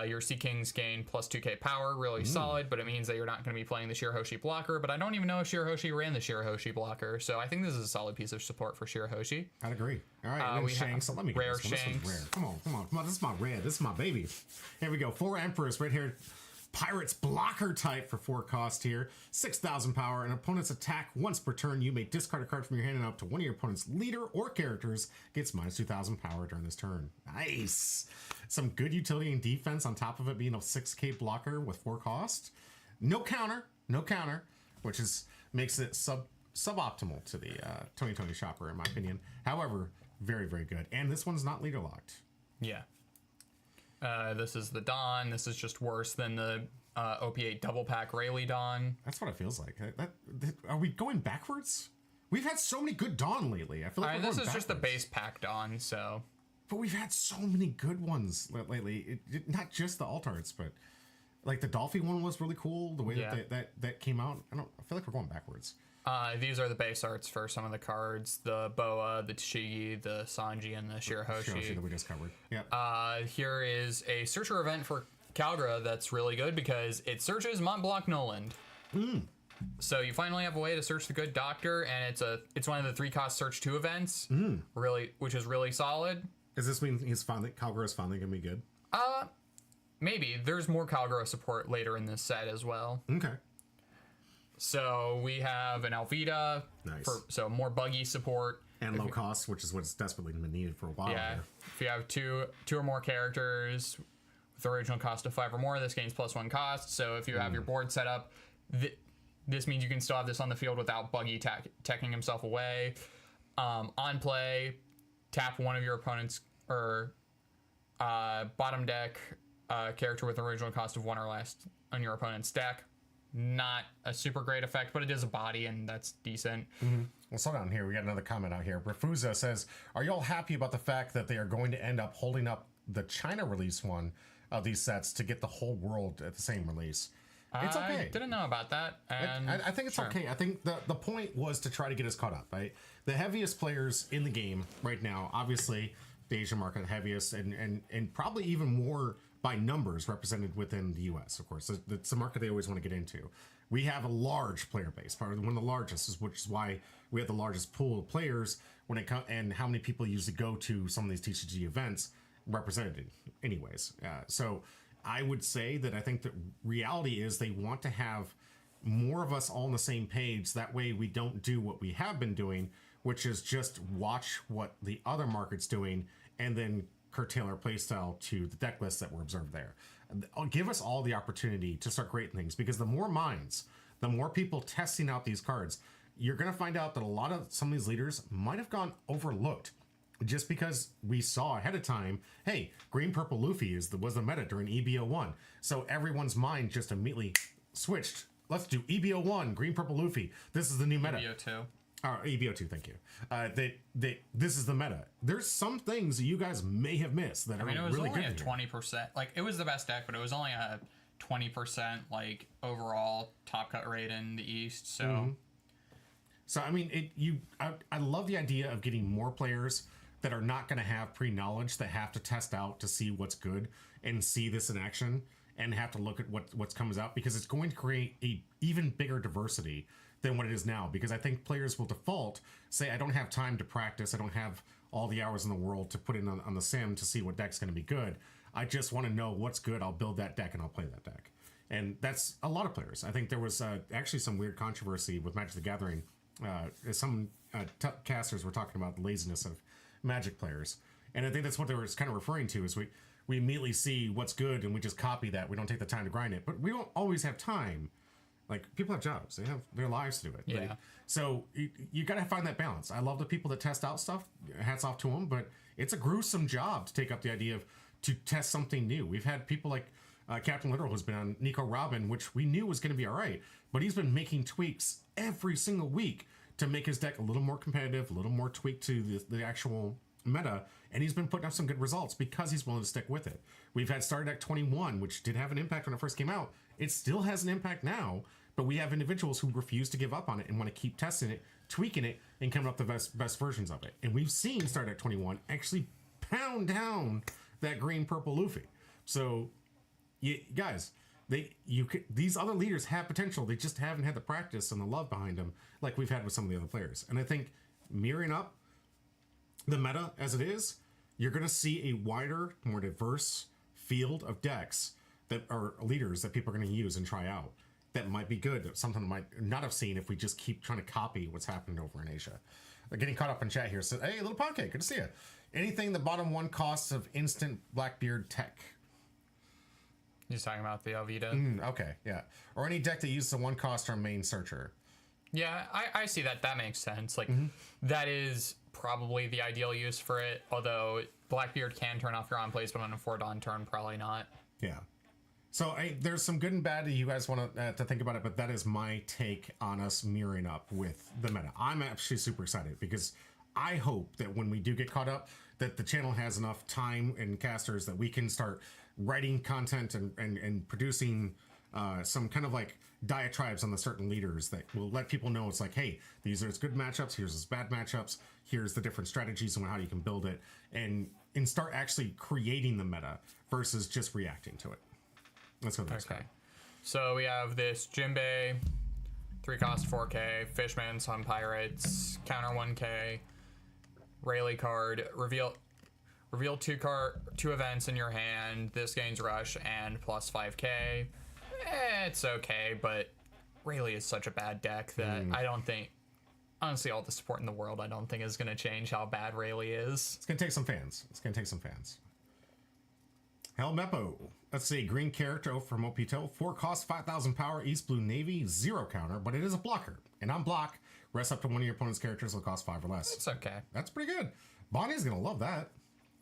your Sea Kings gain plus 2k power, really solid, but it means that you're not going to be playing the Shirahoshi blocker, but I don't even know if Shirahoshi ran the Shirahoshi blocker, so I think this is a solid piece of support for Shirahoshi. I'd agree. All right, we Shanks. Let me get rare this one. Shanks. This one's rare. Come on. This is my red. This is my baby. Here we go. 4 Emperors right here. Pirates blocker type for 4 cost here. 6,000 power. An opponent's attack once per turn. You may discard a card from your hand and up to one of your opponent's leader or characters gets minus 2,000 power during this turn. Nice. Some good utility and defense on top of it being a 6k blocker with 4 cost. No counter, which makes it suboptimal to the Tony shopper in my opinion. However, very, very good. And this one's not leader locked. Yeah. This is the Dawn. This is just worse than the OP8 double pack Rayleigh Dawn. That's what it feels like. Are we going backwards? We've had so many good Dawn lately. I feel like this is just the base pack Dawn, so. But we've had so many good ones lately. Not just the alt arts, but like the Dolphy one was really cool. The way that came out. I feel like we're going backwards. These are the base arts for some of the cards: the Boa, the Tashigi, the Sanji, and the Shirahoshi that we just covered. Yep. Here is a searcher event for Calgra that's really good because it searches Mont Blanc Noland. So you finally have a way to search the Good Doctor, and it's one of the 3 cost search 2 events. Which is really solid. Does this mean Calgra is finally gonna be good? Maybe. There's more Calgra support later in this set as well. Okay. So we have an Alvida, nice. So more buggy support. And low cost, which is what's desperately been needed for a while. Yeah, if you have two or more characters with original cost of 5 or more, this gains +1 cost. So if you have your board set up, this means you can still have this on the field without buggy teching himself away. On play, tap one of your opponent's or bottom deck character with original cost of 1 or less on your opponent's deck. Not a super great effect, but it is a body, and that's decent. Well, slow down here. We got another comment out here. Refusa says, are you all happy about the fact that they are going to end up holding up the China release one of these sets to get the whole world at the same release? It's okay. I didn't know about that. And I think it's okay. I think the point was to try to get us caught up, right? The heaviest players in the game right now, obviously, the Asian market, the heaviest, and probably even more by numbers represented within the U.S., of course. It's a market they always want to get into. We have a large player base, probably one of the largest, which is why we have the largest pool of players when it comes, and how many people usually go to some of these TCG events represented anyways. So I would say that I think that reality is they want to have more of us all on the same page. That way we don't do what we have been doing, which is just watch what the other market's doing and then curtail our playstyle to the deck lists that were observed there. Give us all the opportunity to start creating things, because the more minds, the more people testing out these cards, you're going to find out that a lot of some of these leaders might have gone overlooked just because we saw ahead of time, hey, green purple Luffy was the meta during EBO1. So everyone's mind just immediately switched. Let's do EBO1, green purple Luffy. This is the new meta. EBO2. EBO2, thank you. This is the meta. There's some things that you guys may have missed that are really good. It was only a 20%. Like, it was the best deck, but it was only a 20% like overall top cut rate in the East. So So I mean, I love the idea of getting more players that are not going to have pre-knowledge, that have to test out to see what's good and see this in action and have to look at what's comes out, because it's going to create a even bigger diversity than what it is now. Because I think players will default say, I don't have time to practice, I don't have all the hours in the world to put in on the sim to see what deck's going to be good. I just want to know what's good. I'll build that deck and I'll play that deck. And that's a lot of players. I think there was actually some weird controversy with Magic the Gathering. Some casters were talking about the laziness of Magic players. And I think that's what they were kind of referring to, is we immediately see what's good and we just copy that. We don't take the time to grind it. But we don't always have time. Like, people have jobs. They have their lives to do it. Yeah. So you got to find that balance. I love the people that test out stuff. Hats off to them. But it's a gruesome job to take up the idea of to test something new. We've had people like Captain Literal, who's been on Nico Robin, which we knew was going to be all right. But he's been making tweaks every single week to make his deck a little more competitive, a little more tweaked to the actual meta. And he's been putting up some good results because he's willing to stick with it. We've had Starter Deck 21, which did have an impact when it first came out. It still has an impact now, but we have individuals who refuse to give up on it and want to keep testing it, tweaking it, and coming up with the best versions of it. And we've seen Starter Deck 21 actually pound down that green-purple Luffy. So, guys, these other leaders have potential. They just haven't had the practice and the love behind them like we've had with some of the other players. And I think mirroring up the meta as it is, you're going to see a wider, more diverse field of decks that are leaders that people are going to use and try out. That might be good. Something might not have seen if we just keep trying to copy what's happening over in Asia. Getting caught up in chat here. So, hey, Little Pancake, good to see you. Anything the bottom one costs of instant Blackbeard tech? He's talking about the Alvida. Okay, yeah. Or any deck that uses the one cost or main searcher. Yeah, I see that. That makes sense. Like, that is probably the ideal use for it. Although Blackbeard can turn off your on plays, but on a 4-dawn turn, probably not. Yeah. So there's some good and bad that you guys want to think about it, but that is my take on us mirroring up with the meta. I'm actually super excited because I hope that when we do get caught up, that the channel has enough time and casters that we can start writing content and producing some kind of like diatribes on the certain leaders that will let people know it's like, hey, these are good matchups, here's his bad matchups, here's the different strategies and how you can build it, and start actually creating the meta versus just reacting to it. Let's go next. Okay. So we have this Jinbei, 3-cost 4K, Fishman, Sun Pirates, counter 1K, Rayleigh card, reveal two events in your hand. This gains rush and plus 5K. It's okay, but Rayleigh is such a bad deck that I don't think, honestly, all the support in the world, I don't think is going to change how bad Rayleigh is. It's going to take some fans. Helmeppo. Let's see, green character from Opito. 4 cost, 5,000 power, East Blue Navy, 0 counter, but it is a blocker. And on block, rest up to one of your opponent's characters will cost 5 or less. It's okay. That's pretty good. Bonnie's going to love that.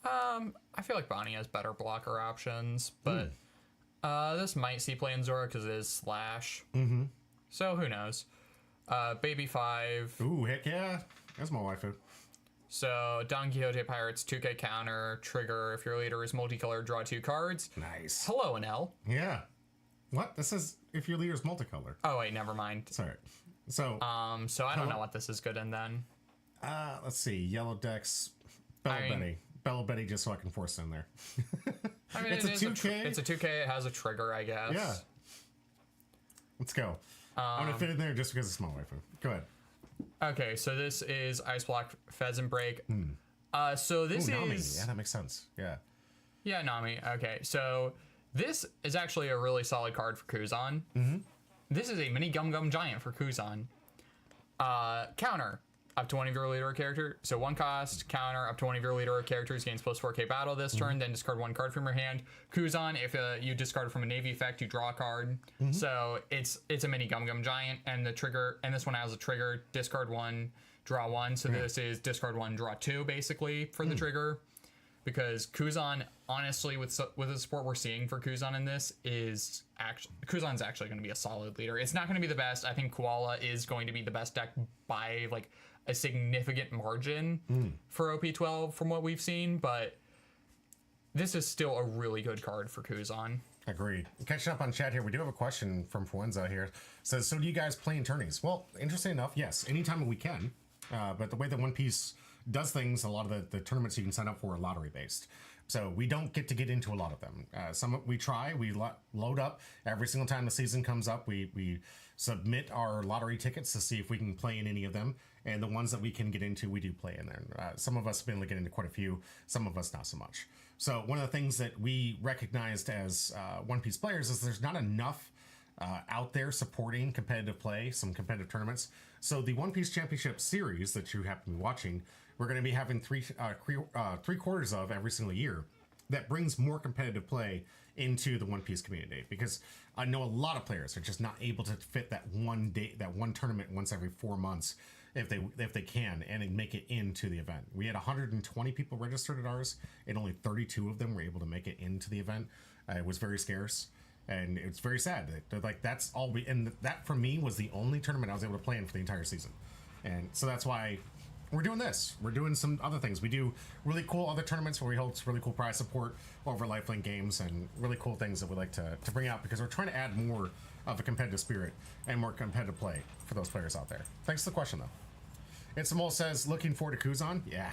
I feel like Bonnie has better blocker options, but this might see play in Zora because it is slash. So who knows? Baby 5. Ooh, heck yeah. That's my waifu. So, Don Quixote Pirates, 2K counter, trigger. If your leader is multicolored, draw 2 cards. Nice. Hello, Anel. Yeah. What? This says if your leader is multicolored. Oh, wait, never mind. Sorry. So, so I don't know what this is good in then. Let's see. Yellow decks. Bella Betty, just so I can force it in there. I mean, it's a 2K. It's a 2K. It has a trigger, I guess. Yeah. Let's go. I'm going to fit in there just because it's my waifu. Go ahead. Okay, so this is Ice Block Pheasant Break. So this Nami. is... Yeah, that makes sense. Yeah. Yeah, Nami. Okay, so this is actually a really solid card for Kuzan. This is a mini Gum Gum Giant for Kuzan. Counter. Up to one of your leader or character. So 1 cost, counter, up to one of your leader or characters gains plus 4K battle this turn, then discard 1 card from your hand. Kuzan, if you discard from a Navy effect, you draw a card. So it's a mini Gum Gum Giant, and the trigger, and this one has a trigger, discard 1, draw 1. So this is discard 1, draw 2, basically, for the trigger. Because Kuzan, honestly, with the support we're seeing for Kuzan in this, is Kuzan's actually going to be a solid leader. It's not going to be the best. I think Koala is going to be the best deck by, like, a significant margin for OP12 from what we've seen, but this is still a really good card for Kuzan. Agreed. Catching up on chat here, we do have a question from Fuenza here. Says, so do you guys play in tourneys? Well, interesting enough, yes, anytime we can. But the way that One Piece does things, a lot of the tournaments you can sign up for are lottery based. So we don't get to get into a lot of them. Some we try, we load up every single time the season comes up. We submit our lottery tickets to see if we can play in any of them. And the ones that we can get into, we do play in there. Some of us have been able to get into quite a few, some of us not so much. So one of the things that we recognized as One Piece players is there's not enough out there supporting competitive play, some competitive tournaments. So the One Piece Championship Series that you happen to be watching, we're going to be having three quarters of every single year. That brings more competitive play into the One Piece community, because I know a lot of players are just not able to fit that one day, that one tournament once every 4 months if they can, and make it into the event. We had 120 people registered at ours, and only 32 of them were able to make it into the event. It was very scarce, and it's very sad that like that's all we, and that for me was the only tournament I was able to play in for the entire season. And so that's why we're doing this. We're doing some other things. We do really cool other tournaments where we hold really cool prize support over Lifelink games, and really cool things that we like to bring out, because we're trying to add more of a competitive spirit and more competitive play for those players out there. Thanks for the question, though. And Samuel says, looking forward to Kuzan? Yeah.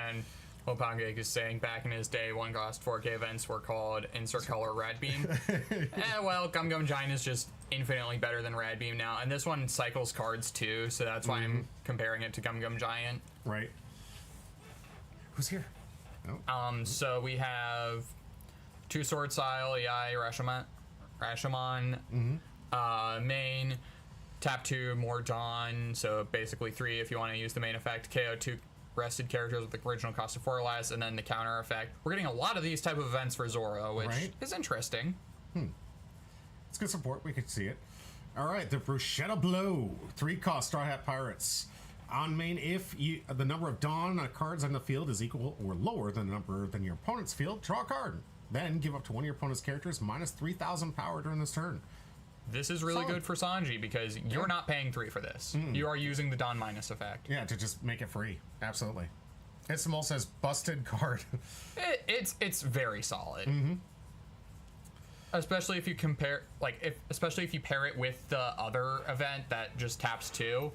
And Opangake is saying back in his day, one cost 4K events were called insert color Rad Beam. Well, Gum Gum Giant is just infinitely better than Rad Beam now. And this one cycles cards too, so that's why I'm comparing it to Gum Gum Giant. Right. Who's here? Oh. So we have 2 Sword Style, EI, Rashomon, main. Tap 2, more Dawn, so basically 3 if you want to use the main effect. KO 2 rested characters with the original cost of 4 less, and then the counter effect. We're getting a lot of these type of events for Zoro, which is interesting. It's good support. We could see it. All right, the Bruschetta Blow. 3 cost Straw Hat Pirates. On main, if the number of Dawn cards on the field is equal or lower than the number than your opponent's field, draw a card. Then give up to one of your opponent's characters minus 3,000 power during this turn. This is really good for Sanji, because you're not paying 3 for this. You are using the Dawn minus effect. Yeah, to just make it free. Absolutely. And Simul says, busted card. It's very solid. Especially if you compare, especially if you pair it with the other event that just taps 2.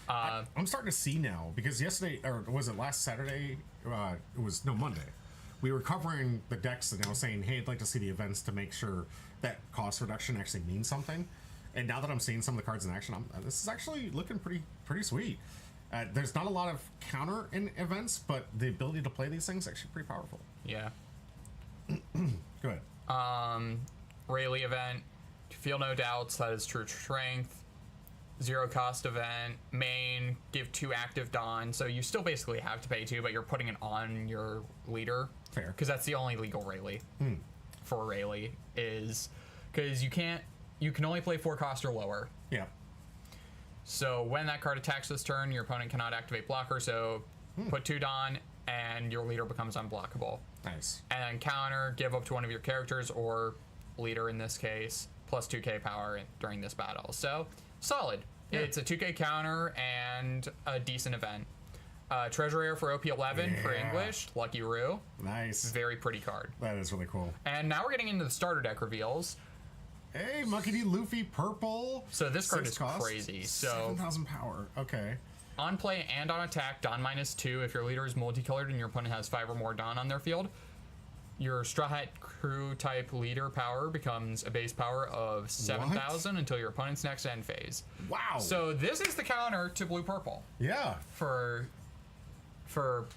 I'm starting to see now, because yesterday, or was it last Saturday? Monday. We were covering the decks, and I was saying, hey, I'd like to see the events to make sure that cost reduction actually means something. And now that I'm seeing some of the cards in action, this is actually looking pretty sweet. There's not a lot of counter in events, but the ability to play these things is actually pretty powerful. Yeah. Go ahead. Rayleigh event, feel no doubts, that is true strength. 0 cost event, main, give 2 active Dawn, so you still basically have to pay 2, but you're putting it on your leader. Fair. Because that's the only legal Rayleigh for Rayleigh, is because you can only play 4 cost or lower. Yeah. So when that card attacks this turn, your opponent cannot activate blocker, so put 2 Dawn, and your leader becomes unblockable. Nice. And then counter, give up to one of your characters, or leader in this case, plus 2k power during this battle. So, solid. Yeah. It's a 2k counter and a decent event. Treasure Air for OP11 for English. Lucky Roo. Nice. Very pretty card. That is really cool. And now we're getting into the starter deck reveals. Hey, Monkey D. Luffy purple. So this card is cost, crazy. So 7,000 power. Okay. On play and on attack, Dawn minus 2 if your leader is multicolored and your opponent has 5 or more Dawn on their field. Your Straw Hat Crew type leader power becomes a base power of 7,000 until your opponent's next end phase. Wow. So this is the counter to blue purple. Yeah. For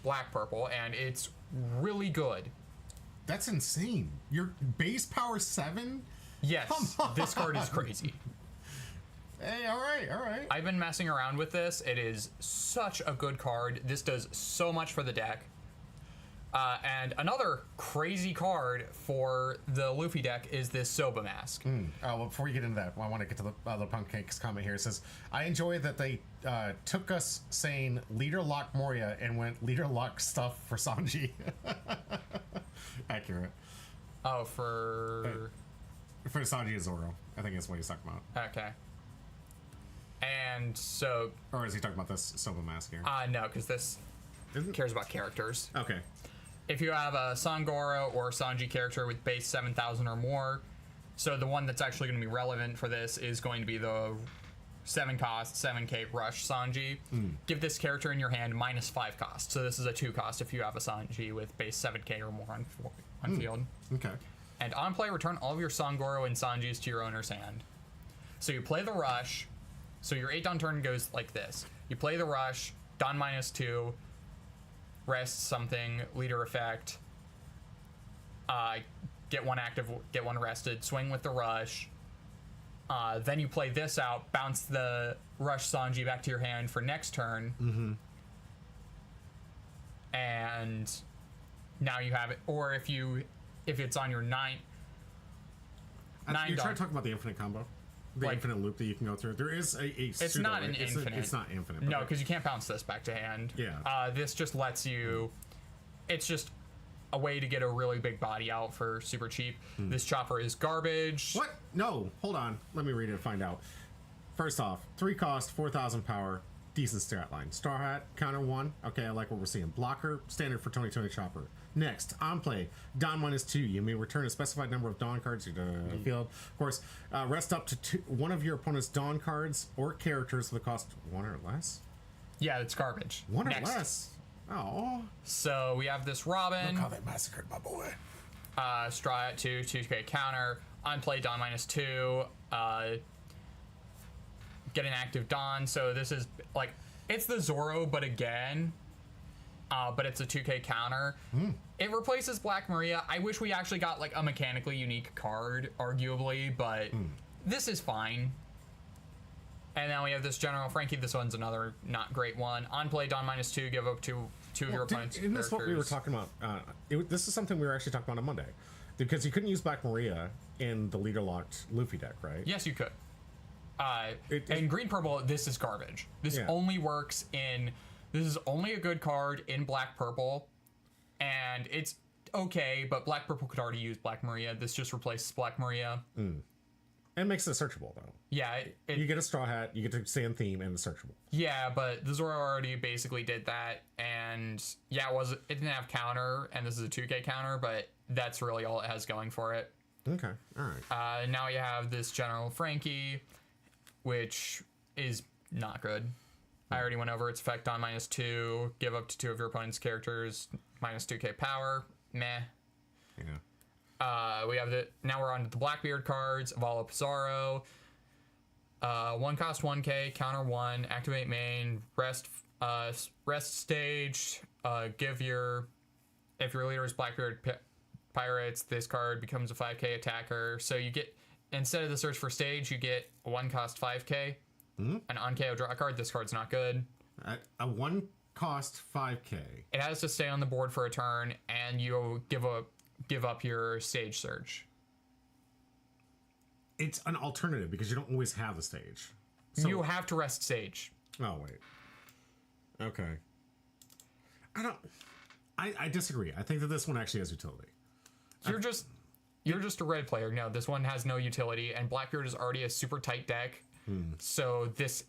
black purple, and it's really good. That's insane. Your base power 7? Yes. This card is crazy. Hey, all right. I've been messing around with this. It is such a good card. This does so much for the deck. And another crazy card for the Luffy deck is this Soba Mask. Well, before you get into that, I want to get to the Punk Cake's comment here. It says, I enjoy that they took us saying leader lock Moria and went leader lock stuff for Sanji. Accurate. Oh, for Sanji and Zoro. I think that's what he's talking about. Okay. And so... Or is he talking about this Soba Mask here? No, because this cares about characters. Okay. if you have a Sangoro or Sanji character with base 7,000 or more, so the one that's actually going to be relevant for this is going to be the 7 cost, 7k rush Sanji. Give this character in your hand -5 cost. So this is a 2 cost if you have a Sanji with base 7k or more on field. Okay. And on play, return all of your Sangoro and Sanjis to your owner's hand. So you play the rush. So your 8 Dawn turn goes like this. You play the rush, Dawn -2, rest something, leader effect, get 1 active, get 1 rested, swing with the rush. Then you play this out, bounce the rush Sanji back to your hand for next turn. And now you have it. Or if it's on your 9. You're trying to talk about the infinite combo? The infinite loop that you can go through. There is a it's not an infinite. It's not infinite. No, because you can't bounce this back to hand. Yeah. This just lets you. It's just a way to get a really big body out for super cheap. This chopper is garbage. What? No. Hold on. Let me read it and find out. First off, 3 cost, 4,000 power, decent stat line. Star Hat, counter 1. Okay, I like what we're seeing. Blocker, standard for 2020 chopper. Next, on play, Dawn -2. You may return a specified number of Dawn cards to the field. Of course, rest up to 1 of your opponent's Dawn cards or characters with a cost 1 or less. Yeah, it's garbage. 1 or less. Oh. So we have this Robin. Look how they massacred my boy. Straw at 2, 2k counter. On play, Dawn -2. Get an active Dawn. So this is like, it's the Zoro, but again. But it's a 2k counter. It replaces Black Maria. I wish we actually got like a mechanically unique card, arguably, but this is fine. And now we have this General Frankie. This one's another not great one. On play, Dawn -2, give up two of your opponent's Isn't this what we were talking about? This is something we were actually talking about on Monday. Because you couldn't use Black Maria in the leader-locked Luffy deck, right? Yes, you could. And green-purple, this is garbage. This only works in... This is only a good card in Black-Purple, and it's okay, but Black-Purple could already use Black Maria. This just replaces Black Maria. It makes it searchable, though. Yeah. You get a Straw Hat, you get to stay in theme, and it's searchable. Yeah, but the Zoro already basically did that, and yeah, it didn't have counter, and this is a 2k counter, but that's really all it has going for it. Okay, all right. Now you have this General Frankie, which is not good. I already went over its effect on -2. Give up to 2 of your opponent's characters, -2k power. Meh. Yeah. We have now we're on to the Blackbeard cards. Avalo Pizarro. 1 cost 1k, counter 1, activate main, rest stage. If your leader is Blackbeard Pirates, this card becomes a 5k attacker. So you get, instead of the search for stage, you get 1 cost 5k. An on KO draw card. This card's not good. A 1 cost 5k. It has to stay on the board for a turn, and you give up your stage surge. It's an alternative because you don't always have the stage. So, you have to rest stage. Oh wait. Okay. I disagree. I think that this one actually has utility. You're just a red player. No, this one has no utility, and Blackbeard is already a super tight deck. So this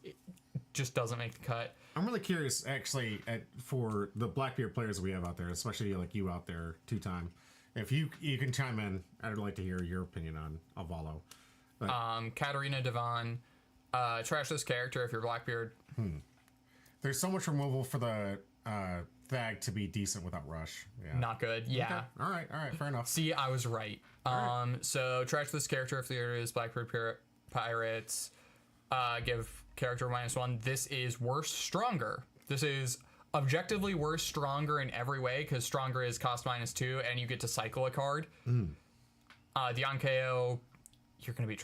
just doesn't make the cut. I'm really curious, actually, for the Blackbeard players we have out there, especially like you out there, 2-time. If you can chime in, I'd like to hear your opinion on Avalo. Katarina Devon, trash this character if you're Blackbeard. There's so much removal for the Thag to be decent without Rush. Yeah. Not good. Yeah. Okay. All right, fair enough. See, I was right. So trash this character if there is Blackbeard Pirates. Give character -1. This is worse, stronger. This is objectively worse, stronger in every way because stronger is cost -2 and you get to cycle a card. The on KO, you're going to be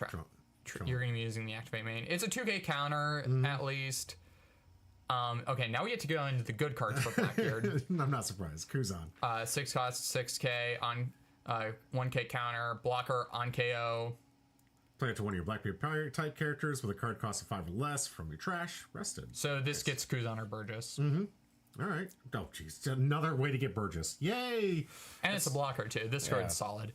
you're going to be using the activate main. It's a 2k counter at least. Okay, now we get to go into the good cards for Blackbeard. I'm not surprised. Kuzan. 6 cost 6k on 1k counter, blocker on KO. Play it to 1 of your Blackbeard Pirate type characters with a card cost of 5 or less from your trash. Rested. So this gets Kuzan or Burgess. All right. Oh, jeez. Another way to get Burgess. Yay! And it's a blocker, too. This card's solid.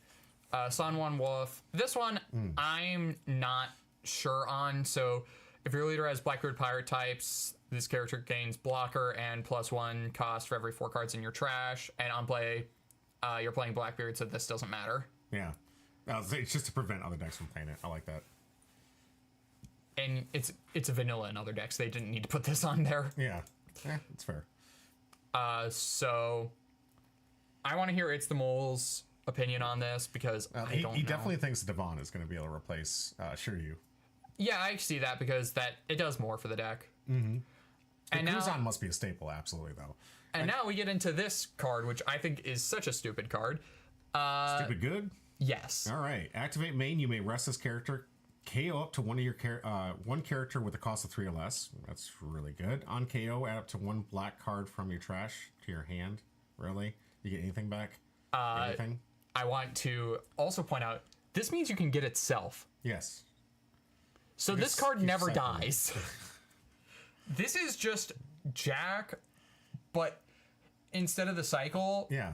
Sun One Wolf. This one, I'm not sure on. So if your leader has Blackbeard Pirate types, this character gains blocker and +1 cost for every 4 cards in your trash. And on play, you're playing Blackbeard, so this doesn't matter. Yeah. It's just to prevent other decks from playing it. I like that. And it's a vanilla in other decks. They didn't need to put this on there. Yeah. It's fair. So I want to hear It's the Mole's opinion on this because I don't know. He definitely thinks Devon is going to be able to replace Shiryu. Yeah, I see that because it does more for the deck. Mm-hmm. And now Cruzon must be a staple, absolutely, though. And now we get into this card, which I think is such a stupid card. Stupid good? Yes. All right. Activate main. You may rest this character. KO up to one of your one character with a cost of 3 or less. That's really good. On KO, add up to 1 black card from your trash to your hand. Really? You get anything back? Anything? I want to also point out, this means you can get itself. Yes. So this card never dies. This is just Jack, but instead of the cycle, yeah,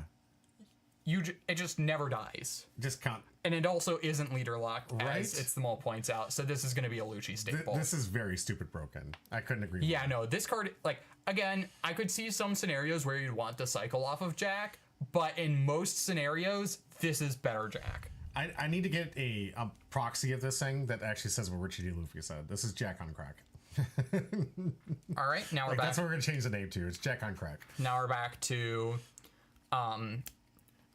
it just never dies. Just count. And it also isn't leader lock, right? as It's the Mole points out. So this is going to be a Lucci staple. This is very stupid broken. I couldn't agree more. Yeah, no, this card, like, again, I could see some scenarios where you'd want the cycle off of Jack, but in most scenarios, this is better Jack. I need to get a proxy of this thing that actually says what Richie D. Luffy said. This is Jack on crack. All right, now we're back. That's what we're going to change the name to. It's Jack on crack. Now we're back to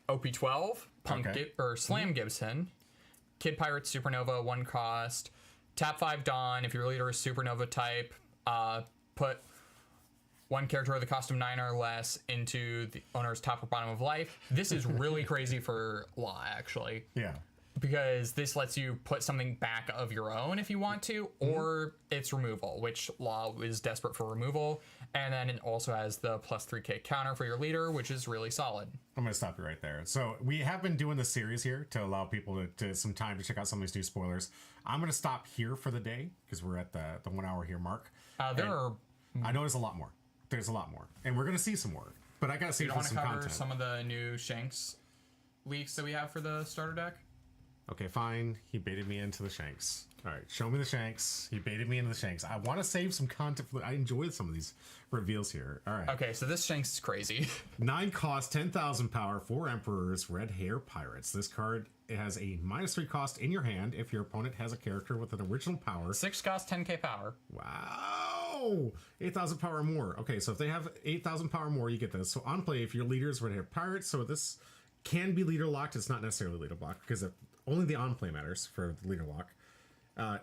OP12, Slam Gibson, Kid Pirate Supernova, 1 cost, tap 5 Dawn. If your leader is Supernova type, put 1 character with a cost of 9 or less into the owner's top or bottom of life. This is really crazy for Law, actually. Yeah. Because this lets you put something back of your own if you want to, or it's removal, which Law is desperate for removal. And then it also has the plus 3k counter for your leader, which is really solid. I'm going to stop you right there. So we have been doing this series here to allow people to some time to check out some of these new spoilers. I'm going to stop here for the day because we're at the 1 hour here mark. I know there's a lot more. There's a lot more. And we're going to see some more. But I got to see some content. You want to cover some of the new Shanks leaks that we have for the starter deck? Okay, fine. He baited me into the Shanks. All right, show me the Shanks. He baited me into the Shanks. I want to save some content. I enjoy some of these reveals here. All right. Okay, so this Shanks is crazy. 9 cost, 10,000 power, 4 Emperors, Red Hair Pirates. This card, it has a -3 cost in your hand if your opponent has a character with an original power. 6 cost, 10k power. Wow! 8,000 power or more. Okay, so if they have 8,000 power or more, you get this. So on play, if your leader is Red Hair Pirates, so this can be leader locked. It's not necessarily leader locked because only the on play matters for the leader lock.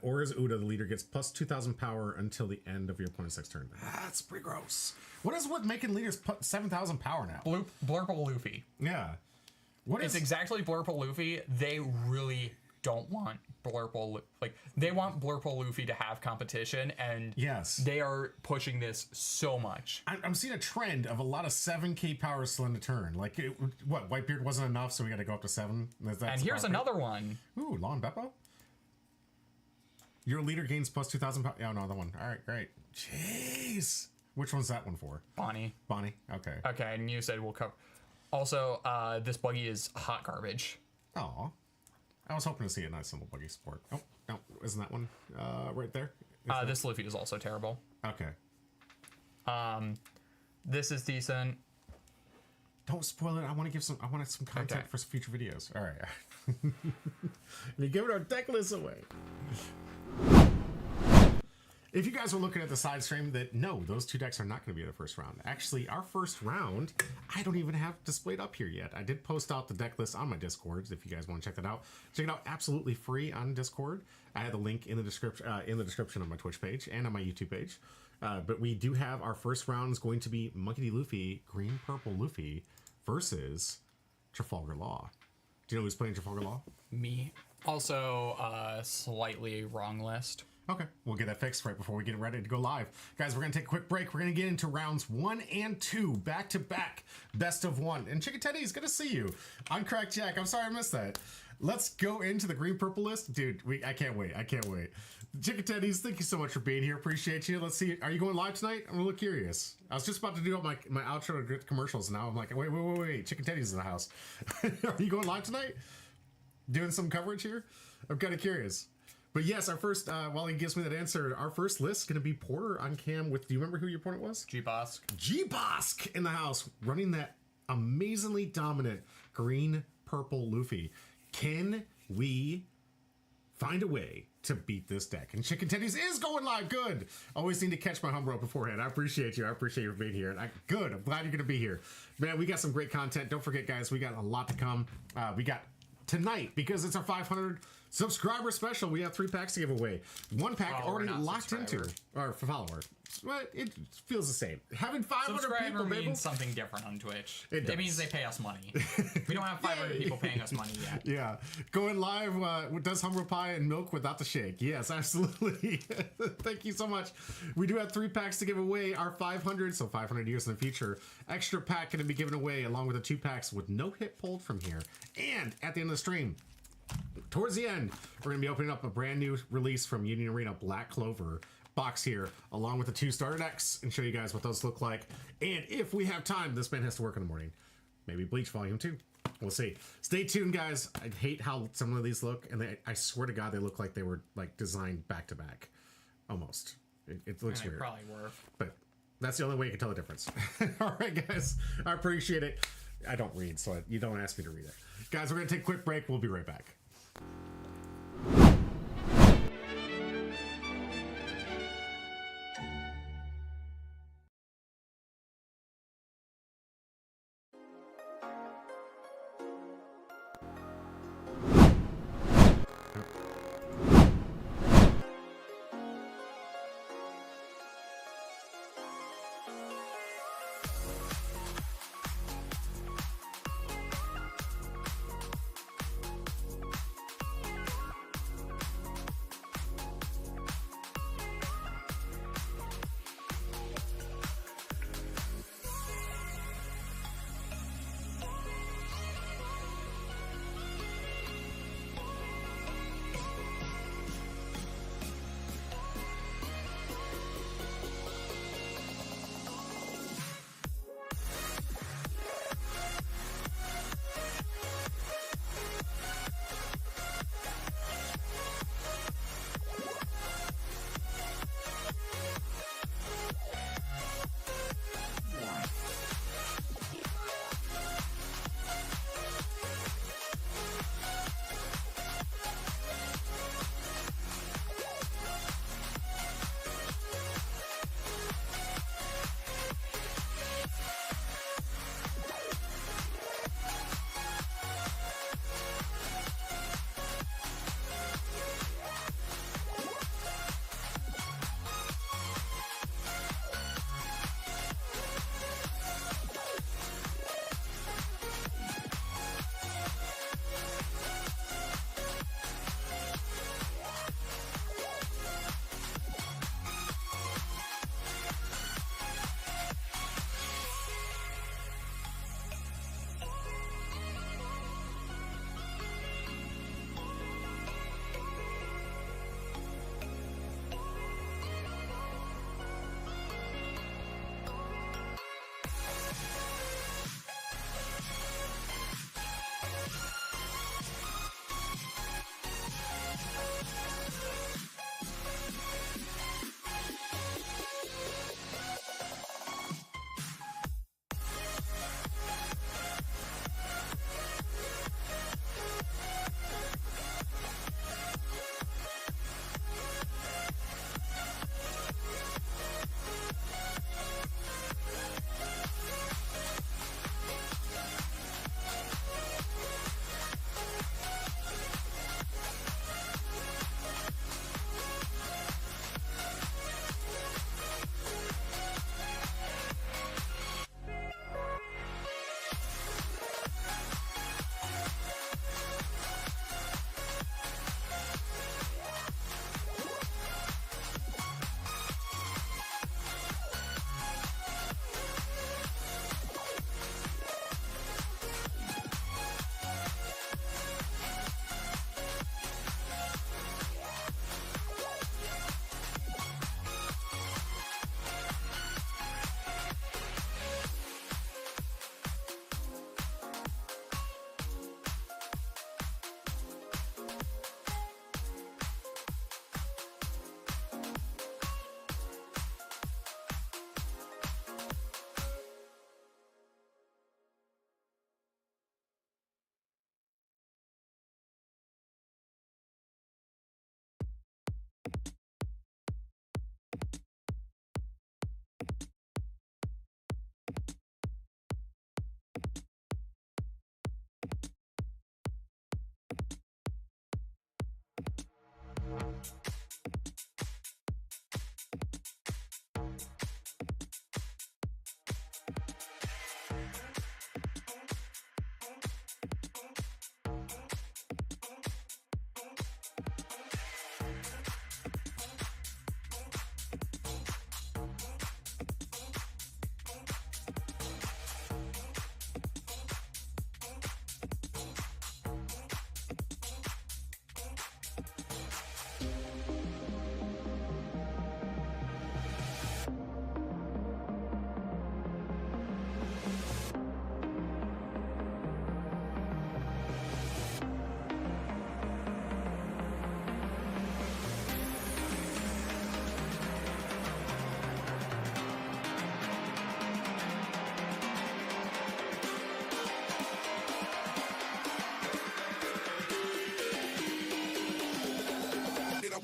Or as Uda, the leader gets plus 2,000 power until the end of your opponent's next turn. That's pretty gross. What is with making leaders put 7,000 power now? Blurple Luffy. Yeah. It's exactly Blurple Luffy. They really don't want Blurple. They want Blurple Luffy to have competition, and yes, they are pushing this so much. I'm seeing a trend of a lot of 7k power still in the turn. Whitebeard wasn't enough, so we got to go up to 7. And here's another one. Ooh, Law and Beppo? Your leader gains plus 2,000 power. Oh, no, other one. All right, great. Jeez. Which one's that one for? Bonnie. Okay. Okay, and you said we'll cover. Also, this buggy is hot garbage. Aw. I was hoping to see a nice simple buggy support. Oh, no, isn't that one right there? This Luffy is also terrible. Okay. This is decent. Don't spoil it. I want some content for some future videos. All right. You're giving our deck list away. If you guys were looking at the side stream, no, those 2 decks are not going to be in the first round. Actually, our first round, I don't even have displayed up here yet. I did post out the deck list on my Discord. If you guys want to check that out, check it out absolutely free on Discord. I have the link in the description on my Twitch page and on my YouTube page. But we do have our first round is going to be Monkey D. Luffy, Green Purple Luffy versus Trafalgar Law. Do you know who's playing Trafalgar Law? Me. Also, slightly wrong list. Okay, we'll get that fixed right before we get ready to go live. Guys, we're going to take a quick break. We're going to get into rounds 1 and 2, back-to-back, best of 1. And Chicken Teddy's good to see you. I'm Crack Jack. I'm sorry I missed that. Let's go into the green-purple list. Dude, I can't wait. Chicken Teddy's, thank you so much for being here. Appreciate you. Let's see. Are you going live tonight? I'm a little curious. I was just about to do my outro to get commercials. Now I'm like, wait. Chicken Teddy's in the house. Are you going live tonight? Doing some coverage here? I'm kind of curious. But yes, our first, while he gives me that answer, our first list is going to be Porter on cam with, do you remember who your opponent was? G-Bosk. G-Bosk in the house, running that amazingly dominant green purple Luffy. Can we find a way to beat this deck? And Chicken Teddies is going live. Good. Always need to catch my home rope beforehand. I appreciate you. I appreciate you being here. Good. I'm glad you're going to be here. Man, we got some great content. Don't forget, guys, we got a lot to come. We got tonight, because it's our 500 subscriber special, we have 3 packs to give away. 1 pack already locked into, or for follower. Well, it feels the same. Having 500 Subscriber people, baby. means something different on Twitch. It It means they pay us money. We don't have 500 people paying us money yet. Yeah, going live does humble pie and milk without the shake. Yes, absolutely. Thank you so much. We do have 3 packs to give away. Our 500, so 500 years in the future. Extra pack going to be given away along with the 2 packs with no hit pulled from here. And at the end of the stream, towards the end, we're going to be opening up a brand new release from Union Arena, Black Clover box here, along with the 2 starter decks, and show you guys what those look like. And if we have time, this man has to work in the morning. Maybe Bleach Volume 2. We'll see. Stay tuned, guys. I hate how some of these look, and I swear to God, they look like they were like designed back to back, almost. It looks And they weird. probably were. But that's the only way you can tell the difference. All right, guys. I appreciate it. I don't read, so you don't ask me to read it. Guys, we're going to take a quick break. We'll be right back.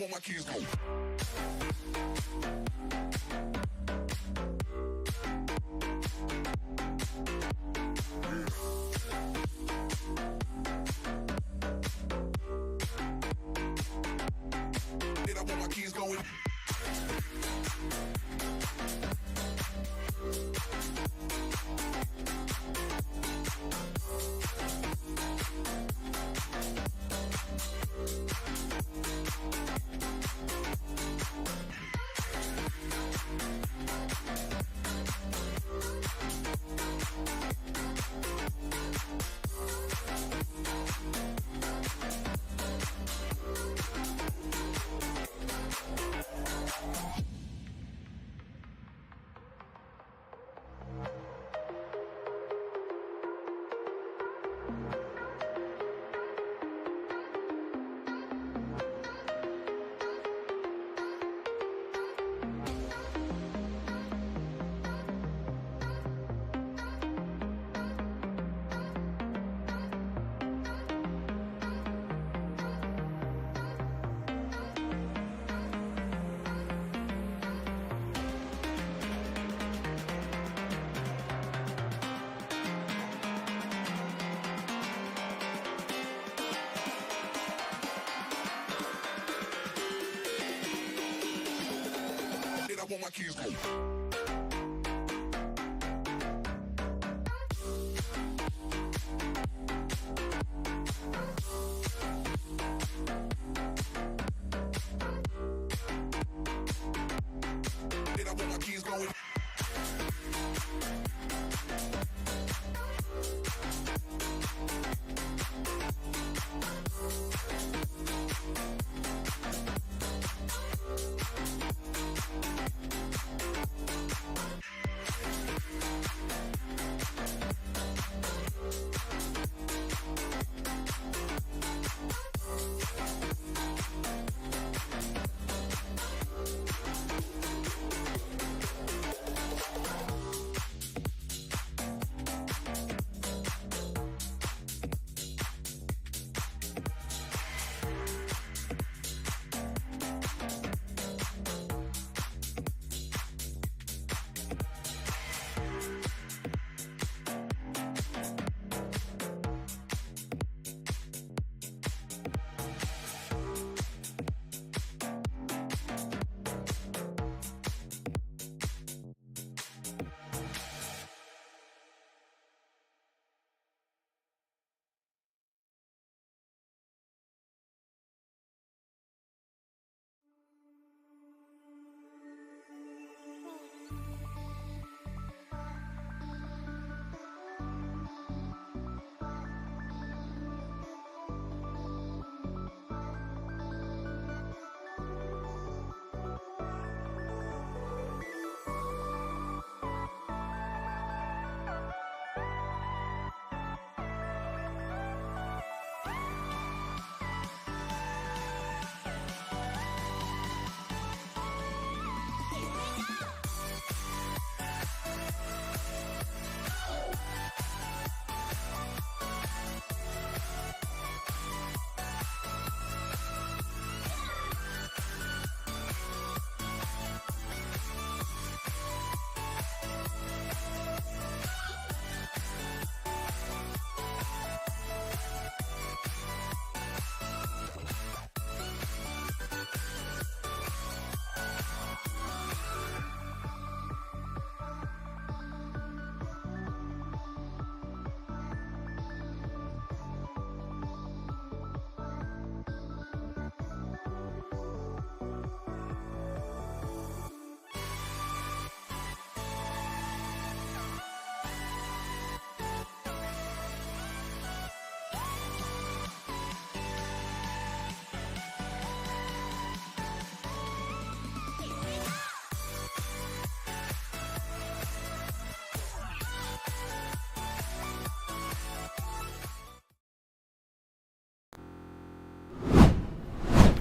want my keys go. Did I want my keys going? Did I want my keys go? Did I want my keys going?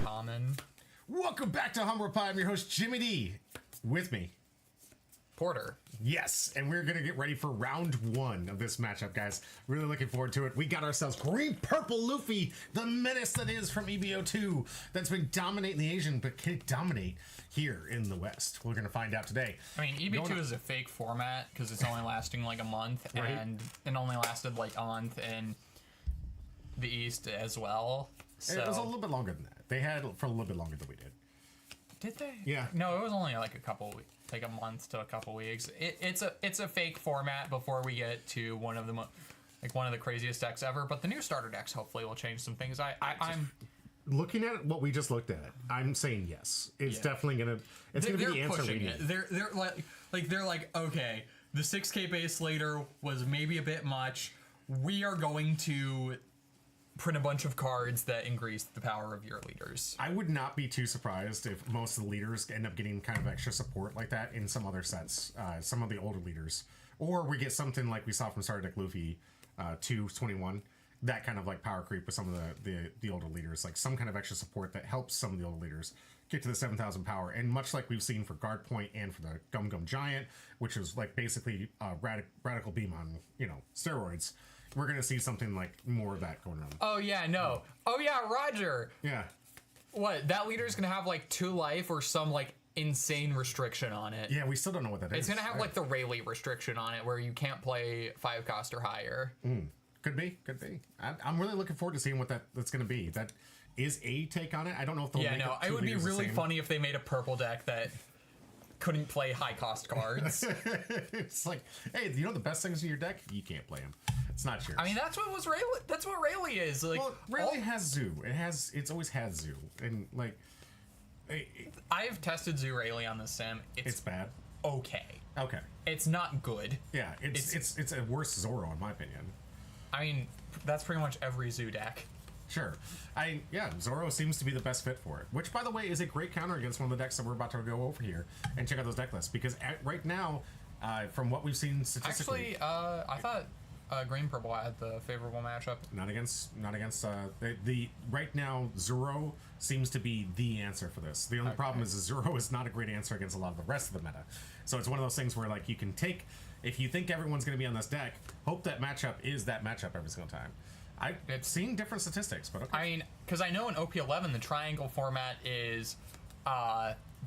Common. Welcome back to Humber Pie. I'm your host, Jimmy D. With me, supporter. Yes, and we're going to get ready for round 1 of this matchup, guys. Really looking forward to it. We got ourselves Green Purple Luffy, the menace that is from EBO2, that's been dominating the Asian, but can it dominate here in the West? We're going to find out today. I mean, EB2 is a fake format because it's only lasting like a month, Right. and it only lasted like a month in the East as well. So. It was a little bit longer than that. They had it for a little bit longer than we did. Did they? Yeah. No, it was only like a couple weeks, like a month to a couple weeks. It's a fake format before we get to one of the craziest decks ever. But the new starter decks hopefully will change some things. I'm Looking at what we just looked at, I'm saying yes. It's definitely gonna. It's gonna be the answer we pushing need. it. They're like okay, the 6K base later was maybe a bit much. We are going to print a bunch of cards that increase the power of your leaders. I would not be too surprised if most of the leaders end up getting kind of extra support like that in some other sets. Some of the older leaders, or we get something like we saw from Starter Deck Luffy 221. That kind of like power creep with some of the older leaders, like some kind of extra support that helps some of the older leaders get to the 7,000 power. And much like we've seen for Guard Point and for the Gum Gum Giant, which is like basically radical beam on steroids, we're gonna see something like more of that going on. Oh yeah, no. Oh yeah, Roger. Yeah. What, that leader's gonna have like 2 life or some like insane restriction on it. Yeah, we still don't know what that is. It's gonna have right? like the Rayleigh restriction on it where you can't play 5 cost or higher. Could be. I'm really looking forward to seeing what that's going to be. That is a take on it. I don't know if they'll Yeah, make no, it it would be leaders the really same. funny if they made a purple deck that couldn't play high cost cards. It's like, hey, the best things in your deck? You can't play them. It's not yours. I mean, that's what Rayleigh is. Like, well, Rayleigh has Zoo. It's always had Zoo, and like, I've tested Zoo Rayleigh on the sim. it's bad. Okay. Okay. It's not good. Yeah, it's a worse Zoro in my opinion. I mean, that's pretty much every Zoo deck. Sure. Zoro seems to be the best fit for it. Which, by the way, is a great counter against one of the decks that we're about to go over here and check out those deck lists. Because right now, from what we've seen statistically, Actually, I thought Green Purple had the favorable matchup. not against the right now. Zoro seems to be the answer for this. The only problem is Zoro is not a great answer against a lot of the rest of the meta. So it's one of those things where like you can take. If you think everyone's going to be on this deck, hope that matchup is that matchup every single time. I've seen different statistics, but okay. I mean, because I know in OP11 the triangle format is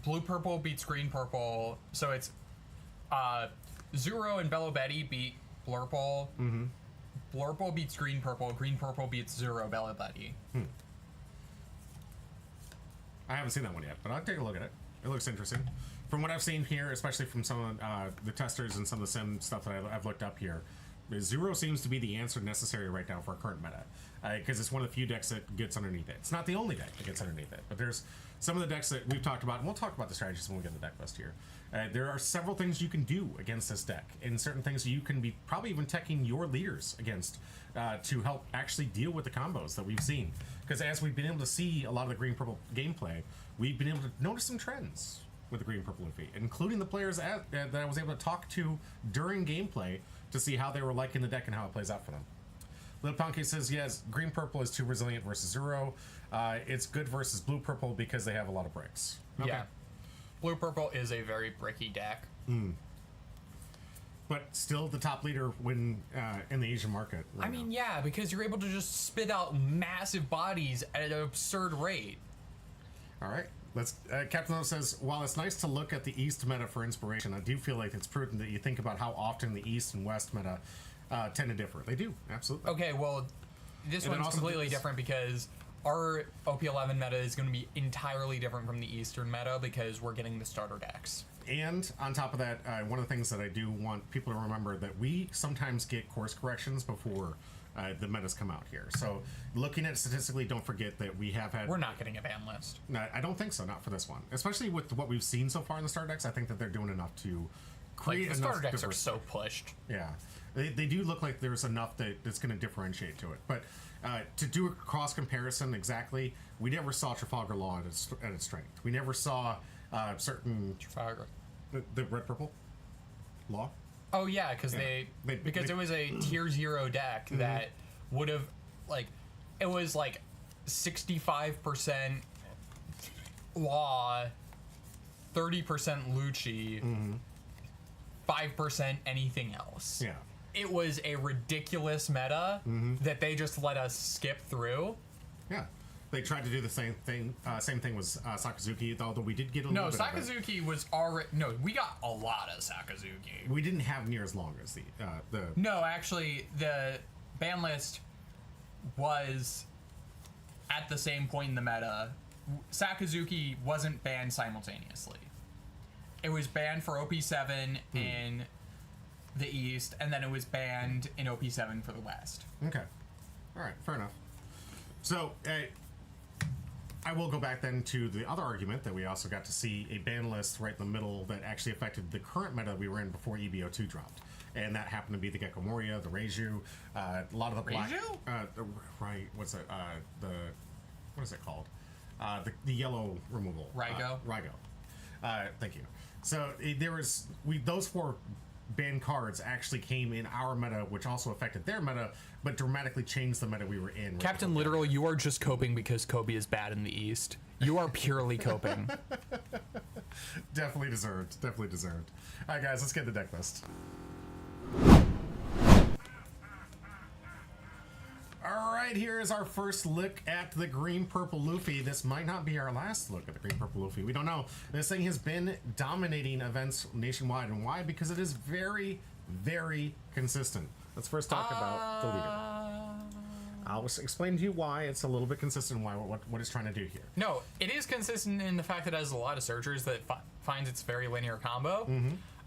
blue purple beats green purple, so it's Zero and Bello Betty beat Blurple. Mm-hmm. Blurple beats green purple beats Zero Bello Betty. I haven't seen that one yet, but I'll take a look at it. It looks interesting. From what I've seen here, especially from some of the testers and some of the sim stuff that I've looked up here, Zero seems to be the answer necessary right now for our current meta. Because it's one of the few decks that gets underneath it. It's not the only deck that gets underneath it, but there's some of the decks that we've talked about, and we'll talk about the strategies when we get the deck list here. There are several things you can do against this deck, and certain things you can be probably even teching your leaders against to help actually deal with the combos that we've seen. Because as we've been able to see a lot of the green-purple gameplay, we've been able to notice some trends with the green-purple Luffy, including the players that I was able to talk to during gameplay to see how they were liking the deck and how it plays out for them. Little Ponke says, yes, green-purple is too resilient versus Zero. It's good versus blue-purple because they have a lot of bricks. Okay. Yeah. Blue purple is a very bricky deck. But still the top leader when in the Asian market. Right I mean, yeah, because you're able to just spit out massive bodies at an absurd rate. All right. Let's. Captain O says, while it's nice to look at the East meta for inspiration, I do feel like it's prudent that you think about how often the East and West meta tend to differ. They do, absolutely. Okay, well, this And then one's also completely this- different because our OP11 meta is going to be entirely different from the Eastern meta because we're getting the starter decks. And on top of that, one of the things that I do want people to remember that we sometimes get course corrections before the metas come out here. So looking at it statistically, don't forget that we have had... We're not getting a ban list. No, I don't think so, not for this one. Especially with what we've seen so far in the starter decks, I think that they're doing enough to create Like, the enough starter decks are diversity. so pushed. Yeah, they do look like there's enough that's going to differentiate to it. But to do a cross comparison exactly, we never saw Trafalgar Law at its strength. We never saw certain Trafalgar. the red purple law. Oh yeah, because because it was a tier 0 deck that would have it was like 65% law, 30% Lucci, 5% anything else. Yeah. It was a ridiculous meta that they just let us skip through. Yeah. They tried to do the same thing. Same thing was Sakazuki, although we did get a little bit of it. Sakazuki was already... No, we got a lot of Sakazuki. We didn't have near as long as the No, actually, the ban list was at the same point in the meta. Sakazuki wasn't banned simultaneously. It was banned for OP7 in the East, and then it was banned in OP7 for the West. Okay. All right. Fair enough. So, I will go back then to the other argument that we also got to see a ban list right in the middle that actually affected the current meta we were in before EBO2 dropped. And that happened to be the Gecko Moria, the Reiju, a lot of the black... Reiju? Right, what's it? What is it called? The yellow removal. Raigo. Raigo. Thank you. So those 4 banned cards actually came in our meta, which also affected their meta, but dramatically changed the meta we were in. Captain Literal, you are just coping because Kobe is bad in the East. You are purely coping. Definitely deserved. Definitely deserved. All right, guys, let's get the deck list. All right, here is our first look at the Green Purple Luffy. This might not be our last look at the Green Purple Luffy. We don't know. This thing has been dominating events nationwide. And why? Because it is very, very consistent. Let's first talk about the leader. I'll explain to you why it's a little bit consistent, why what it's trying to do here. No, it is consistent in the fact that it has a lot of searchers that finds its very linear combo.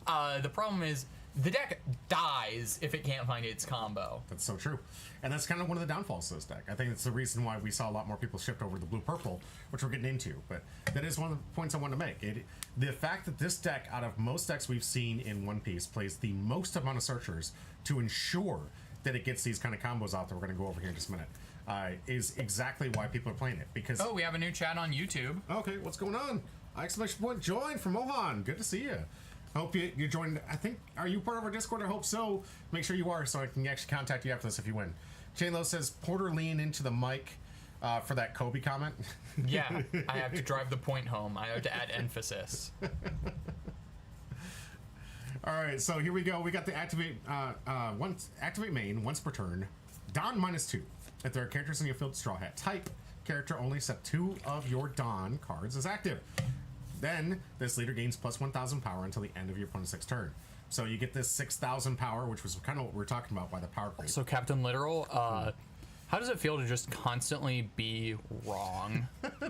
The problem is the deck dies if it can't find its combo. That's so true. And that's kind of one of the downfalls of this deck. I think it's the reason why we saw a lot more people shift over to blue-purple, which we're getting into. But that is one of the points I want to make. The fact that this deck, out of most decks we've seen in One Piece, plays the most amount of searchers to ensure that it gets these kind of combos out that we're going to go over here in just a minute, is exactly why people are playing it. Because we have a new chat on YouTube. Okay, what's going on? Exclamation point join from Mohan. Good to see you. Hope you joined. I think, are you part of our Discord? I hope so. Make sure you are so I can actually contact you after this if you win. Chainlow says, Porter lean into the mic for that Kobe comment. Yeah, I have to drive the point home. I have to add emphasis. All right, so here we go. We got the activate main once per turn. Don -2. If there are characters in your field, Straw Hat type character only set 2 of your Don cards is active. Then this leader gains plus 1,000 power until the end of your opponent's next turn. So you get this 6,000 power, which was kind of what we were talking about by the power creep. So Captain Literal, how does it feel to just constantly be wrong?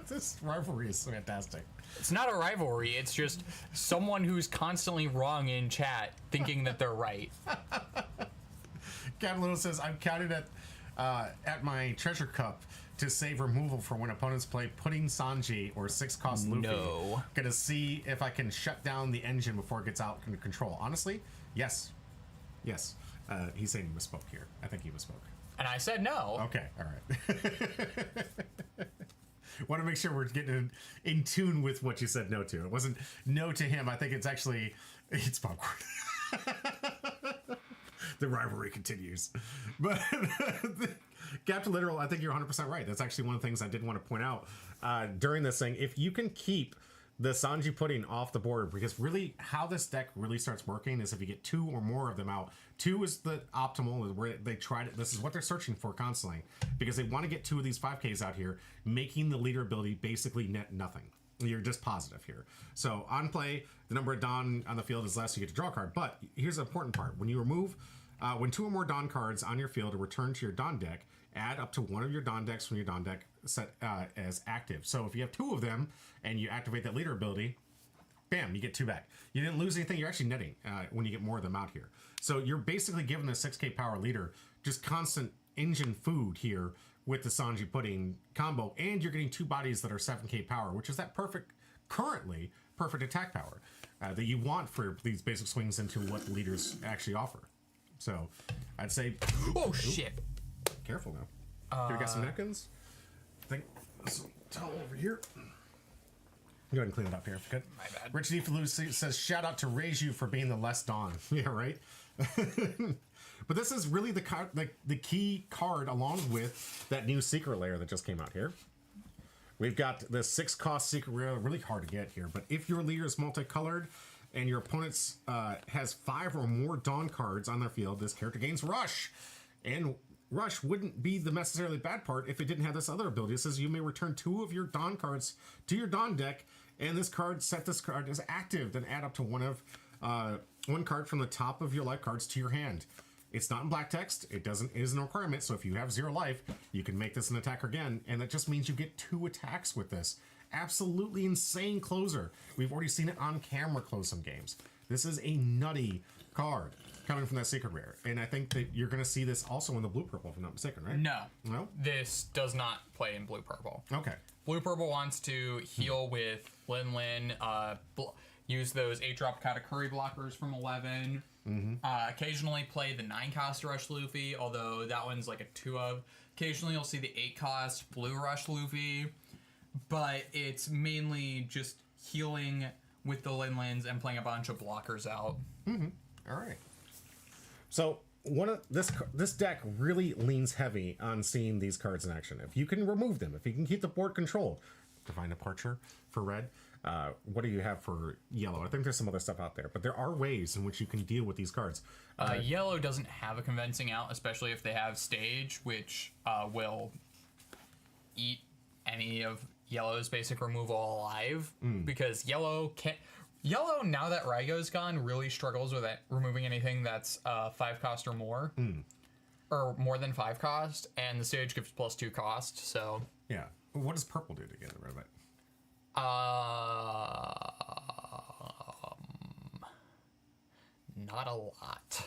This rivalry is fantastic. It's not a rivalry. It's just someone who's constantly wrong in chat thinking that they're right. Captain Little says, I'm counted at my treasure cup to save removal for when opponents play Pudding Sanji or 6-cost Luffy. No. Gonna see if I can shut down the engine before it gets out of control. Honestly, yes. Yes. He's saying he misspoke here. I think he misspoke. And I said no. Okay, all right. Want to make sure we're getting in tune with what you said no to. It wasn't no to him. I think it's actually, it's popcorn. The rivalry continues. But Captain Literal, I think you're 100% right. That's actually one of the things I did want to point out during this thing. If you can keep the Sanji Pudding off the board, because really how this deck really starts working is if you get 2 or more of them out. 2 is the optimal, where they tried it. This is what they're searching for constantly, because they want to get 2 of these 5Ks out here, making the leader ability basically net nothing. You're just positive here. So on play, the number of Dawn on the field is less, you get to draw a card. But here's the important part. When you remove, when 2 or more Dawn cards on your field are returned to your Dawn deck, add up to 1 of your Dawn decks from your Dawn deck set as active. So if you have 2 of them and you activate that leader ability, bam, you get 2 back. You didn't lose anything. You're actually netting when you get more of them out here. So you're basically giving a 6K power leader just constant engine food here with the Sanji Pudding combo, and you're getting 2 bodies that are 7K power, which is that currently perfect attack power that you want for these basic swings into what the leaders actually offer. So I'd say, oh shit! Careful now. Here we got some napkins. I think this towel over here. Go ahead and clean it up here if you could. My bad. Rich D. Falusi says, shout out to Reiju for being the less Dawn. Yeah, right? But this is really the key card along with that new secret layer that just came out here. We've got the 6-cost secret layer, really hard to get here. But if your leader is multicolored, and your opponent's has 5 or more Dawn cards on their field, this character gains Rush. And Rush wouldn't be the necessarily bad part if it didn't have this other ability. It says you may return 2 of your Dawn cards to your Dawn deck, and this card, set this card as active, then add up to one card from the top of your life cards to your hand. It's not in black text. It isn't a requirement. So if you have 0 life, you can make this an attacker again, and that just means you get 2 attacks with this. Absolutely insane closer. We've already seen it on camera close some games. This is a nutty card coming from that secret rare, and I think that you're going to see this also in the blue purple, if I'm not mistaken, right? No, this does not play in blue purple. Okay. Blue purple wants to heal with Lin, use those 8-drop Katakuri blockers from 11. Occasionally play the 9-cost Rush Luffy, although that one's like a 2 of. Occasionally you'll see the 8-cost Blue Rush Luffy, but it's mainly just healing with the Lins and playing a bunch of blockers out. All right. So this deck really leans heavy on seeing these cards in action. If you can remove them, if you can keep the board controlled, Divine Departure for red. What do you have for yellow? I think there's some other stuff out there, but there are ways in which you can deal with these cards. Yellow doesn't have a convincing out, especially if they have stage, which will eat any of yellow's basic removal alive, because yellow, now that Raigo's gone, really struggles with removing anything that's 5-cost or more, or more than 5 cost, and the stage gives +2 cost, so... Yeah. What does purple do to get rid of it? Not a lot.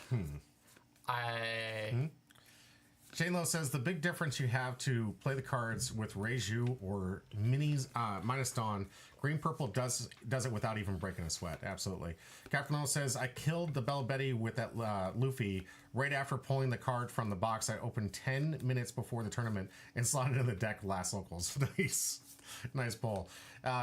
Shane Lowe says the big difference you have to play the cards with Reiju or minis minus Dawn. Green purple does it without even breaking a sweat. Absolutely. Captain O says I killed the Bella Betty with that Luffy right after pulling the card from the box. I opened 10 minutes before the tournament and slotted in the deck last locals. Nice. Nice pull.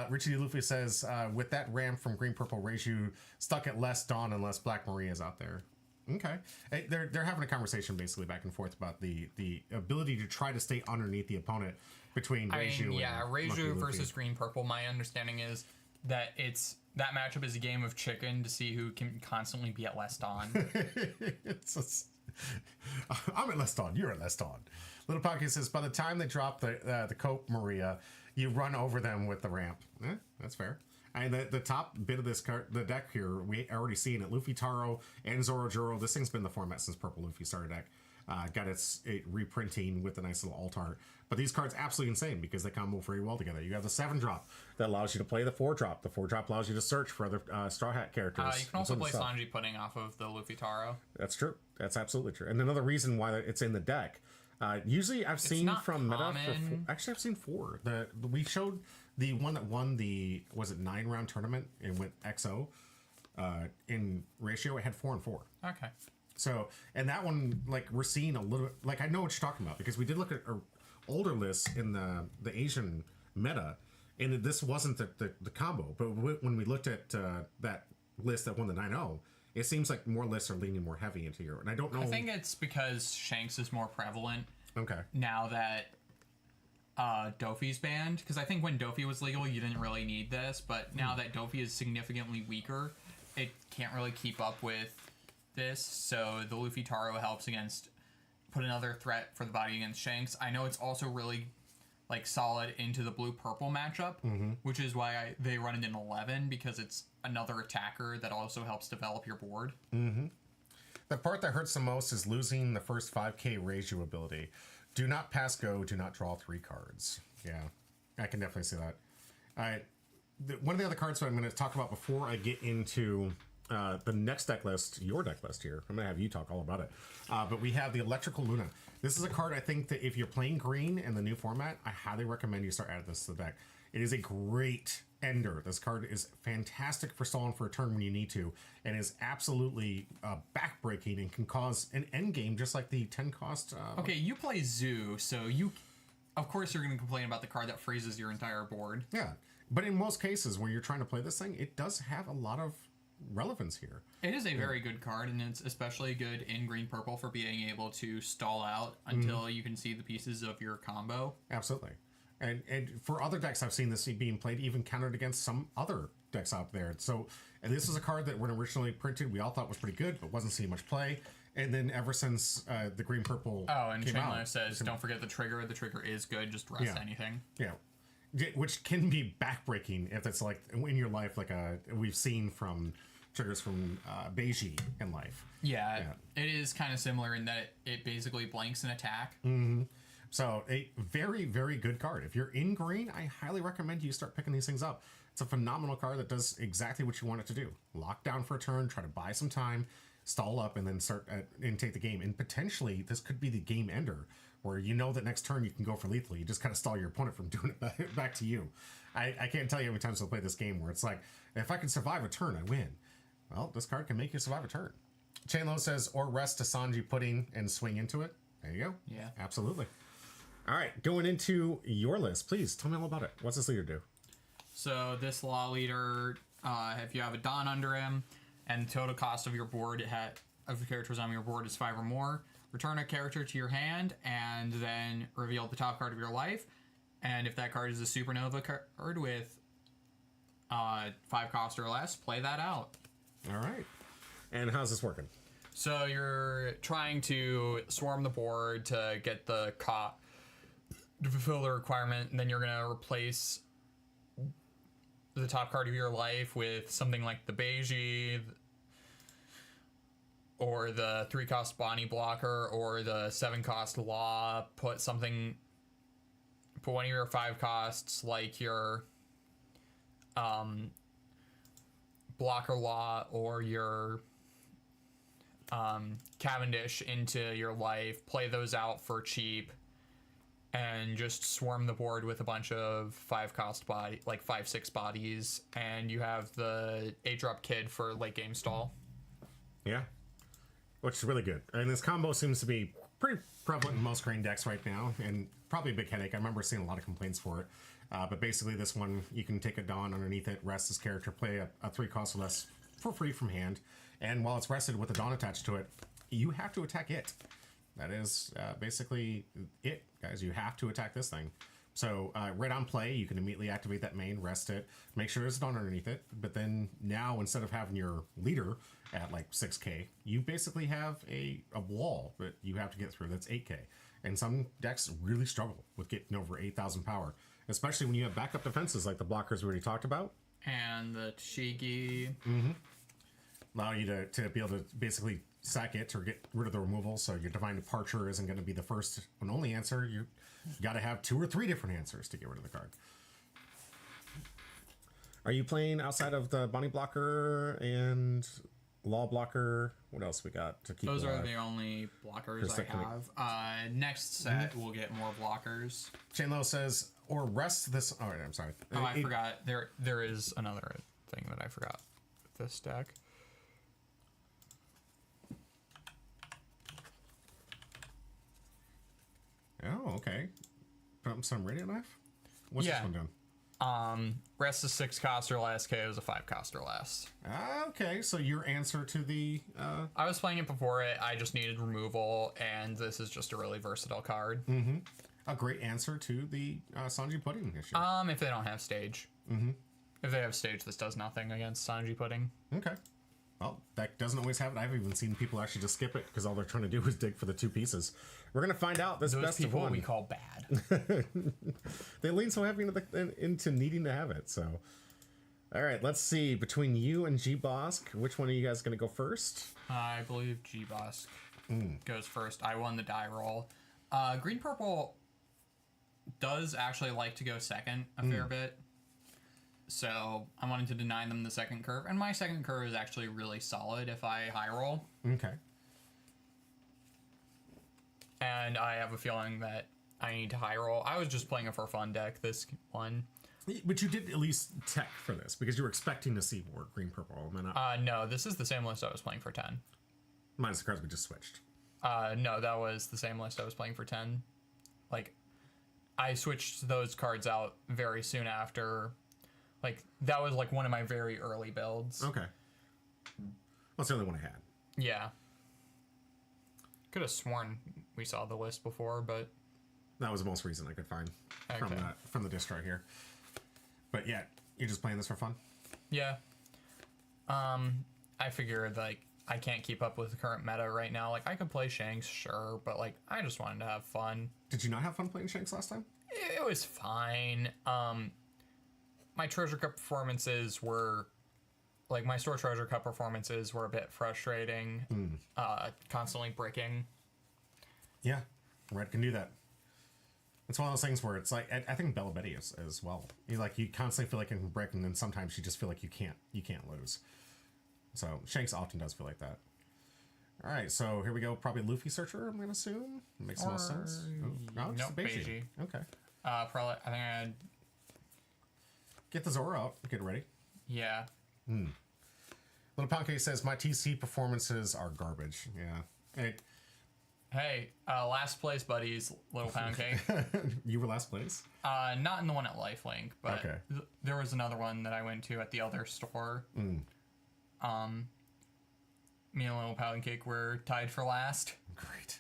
Richie Luffy says, with that ram from Green Purple Reiju stuck at less Dawn unless Black Maria's out there. Okay. Hey, they're having a conversation basically back and forth about the ability to try to stay underneath the opponent between Reiju and Reiju versus Green Purple. My understanding is that that matchup is a game of chicken to see who can constantly be at less Dawn. I'm at less Dawn. You're at less Dawn. Little Pocket says, by the time they drop the Cope Maria, you run over them with the ramp. That's fair. And the top bit of the deck here, we already seen it. Luffy Taro and Zorojuro. This thing's been the format since Purple Luffy started deck. Got its reprinting with a nice little alt art. But these cards absolutely insane because they combo very well together. You have the 7-drop that allows you to play the 4-drop. The 4-drop allows you to search for other Straw Hat characters. You can also play Sanji Pudding off of the Luffy Taro. That's true. That's absolutely true. And another reason why it's in the deck. Usually I've seen from meta. Actually, I've seen 4. We showed the one that won the 9-round tournament and went XO in ratio. It had 4 and 4. Okay. So, and that one, like, we're seeing a little, like, I know what you're talking about because we did look at older lists in the Asian meta, and this wasn't the combo. But when we looked at that list that won the 9-0, it seems like more lists are leaning more heavy into Euro. And I don't know. I think it's because Shanks is more prevalent. Okay. Now that Dofi's banned, because I think when Dofi was legal, you didn't really need this, but now that Dofi is significantly weaker, it can't really keep up with this. So the Luffy Taro helps put another threat for the body against Shanks. I know it's also really like solid into the blue purple matchup, which is why they run it in 11, because it's another attacker that also helps develop your board. The part that hurts the most is losing the first 5k Reiju ability. Do not pass go, do not draw 3 cards. Yeah, I can definitely see that. All right, one of the other cards that I'm going to talk about before I get into the next deck list, your deck list here. I'm going to have you talk all about it. But we have the Electrical Luna. This is a card I think that if you're playing green in the new format, I highly recommend you start adding this to the deck. It is a great ender. This card is fantastic for stalling for a turn when you need to, and is absolutely backbreaking and can cause an end game just like the 10 cost. Okay, you play Zoo, so of course you're going to complain about the card that freezes your entire board. Yeah, but in most cases where you're trying to play this thing, it does have a lot of relevance here. It is a very good card, and it's especially good in green purple for being able to stall out until you can see the pieces of your combo. Absolutely. And for other decks, I've seen this being played even countered against some other decks out there. So And this was a card that when originally printed, we all thought was pretty good, but wasn't seeing much play. And then ever since the green purple and came Chandler out, says, don't forget the trigger. The trigger is good. Just rest anything. Yeah. Which can be backbreaking if it's like in your life, like we've seen from triggers from Beiji in life. Yeah, it is kind of similar in that it basically blanks an attack. So a very, very good card. If you're in green, I highly recommend you start picking these things up. It's a phenomenal card that does exactly what you want it to do. Lock down for a turn, try to buy some time, stall up, and then start and take the game. And potentially, this could be the game ender, where you know that next turn you can go for lethal. You just kind of stall your opponent from doing it back to you. I can't tell you how many times I've played this game where it's like, if I can survive a turn, I win. Well, this card can make you survive a turn. Chainlow says, or rest to Sanji Pudding and swing into it. There you go. Yeah. Absolutely. All right, going into your list, please tell me all about it. What's this leader do? So this law leader, if you have a Don under him, and the total cost of your board of the characters on your board is 5 or more, return a character to your hand, and then reveal the top card of your life. And if that card is a supernova card with 5 cost or less, play that out. All right. And how's this working? So you're trying to swarm the board to get the to fulfill the requirement, and then you're gonna replace the top card of your life with something like the Beiji, or the 3-cost Bonnie blocker, or the 7-cost Law. Put one of your 5 costs, like your blocker Law or your Cavendish, into your life. Play those out for cheap, and just swarm the board with a bunch of 5-cost body, like 5-6 bodies, and you have the 8-drop kid for late game stall. Yeah. Which is really good. And this combo seems to be pretty prevalent in most green decks right now, and probably a big headache. I remember seeing a lot of complaints for it. But basically this one, you can take a Dawn underneath it, rest this character, play a 3-cost or less for free from hand, and while it's rested with a Dawn attached to it, you have to attack it. That is basically it, guys. You have to attack this thing. So right on play, you can immediately activate that main, rest it, make sure there's a Dawn underneath it. But then now, instead of having your leader at like 6k, you basically have a wall that you have to get through that's 8k. And some decks really struggle with getting over 8,000 power, especially when you have backup defenses like the blockers we already talked about. And the Shigi. Allow you to be able to basically sack it or get rid of the removal, so your Divine Departure isn't going to be the first and only answer. You got to have 2 or 3 different answers to get rid of the card. Are you playing outside of the Bonnie blocker and Law blocker? What else we got to keep Those alive? are the only blockers I have. Next set, we'll get more blockers. Chainlow says, or rest this... All right, I'm sorry. Oh, I forgot. There is another thing that I forgot with this deck. Oh, okay. Put up some Radiant Knife? What's this one doing? Rest is 6 cost or less, KO is a 5 cost or less. Okay, so your answer to the... I was playing it before it, I just needed removal, and this is just a really versatile card. a great answer to the Sanji Pudding issue. If they don't have stage. If they have stage, this does nothing against Sanji Pudding. Okay. Well, that doesn't always happen. I've even seen people actually just skip it because all they're trying to do is dig for the 2 pieces. We're going to find out this Those best of people one. we call bad. They lean so heavy into needing to have it. So, all right, let's see. Between you and G-Bosk, which one are you guys going to go first? I believe G-Bosk goes first. I won the die roll. Green-purple does actually like to go second a fair bit. So I wanted to deny them the second curve. And my second curve is actually really solid if I high roll. Okay. And I have a feeling that I need to high roll. I was just playing a for fun deck, this one. But you did at least tech for this because you were expecting to see more green-purple. No, this is the same list I was playing for 10. Minus the cards we just switched. No, that was the same list I was playing for 10. Like, I switched those cards out very soon after. Like, that was like one of my very early builds. Okay. That's the only one I had. Yeah. Could have sworn we saw the list before, but... That was the most recent I could find Okay. from the distro here. But yeah, you're just playing this for fun? Yeah. I figured like I can't keep up with the current meta right now. Like I could play Shanks, sure, but like I just wanted to have fun. Did you not have fun playing Shanks last time? It was fine. My Treasure Cup performances were like my Store Treasure Cup performances were a bit frustrating. Constantly bricking. Yeah, Red can do that. It's one of those things where it's like I think Bella Betty is as well. You constantly feel like you can brick, and then sometimes you just feel like you can't lose. So Shanks often does feel like that. All right, so here we go. Probably Luffy Searcher, I'm gonna assume. Makes the most sense. Oh, no, nope, Beiji. Okay. Probably. I think I'd. Get the Zoro out. Get ready. Yeah. Little Pound Cake says my TC performances are garbage. Yeah. Hey, last place, buddies. Little Pound Cake. You were last place. Not in the one at Lifelink, but Okay. There was another one that I went to at the other store. Me and Little Pound Cake were tied for last. Great.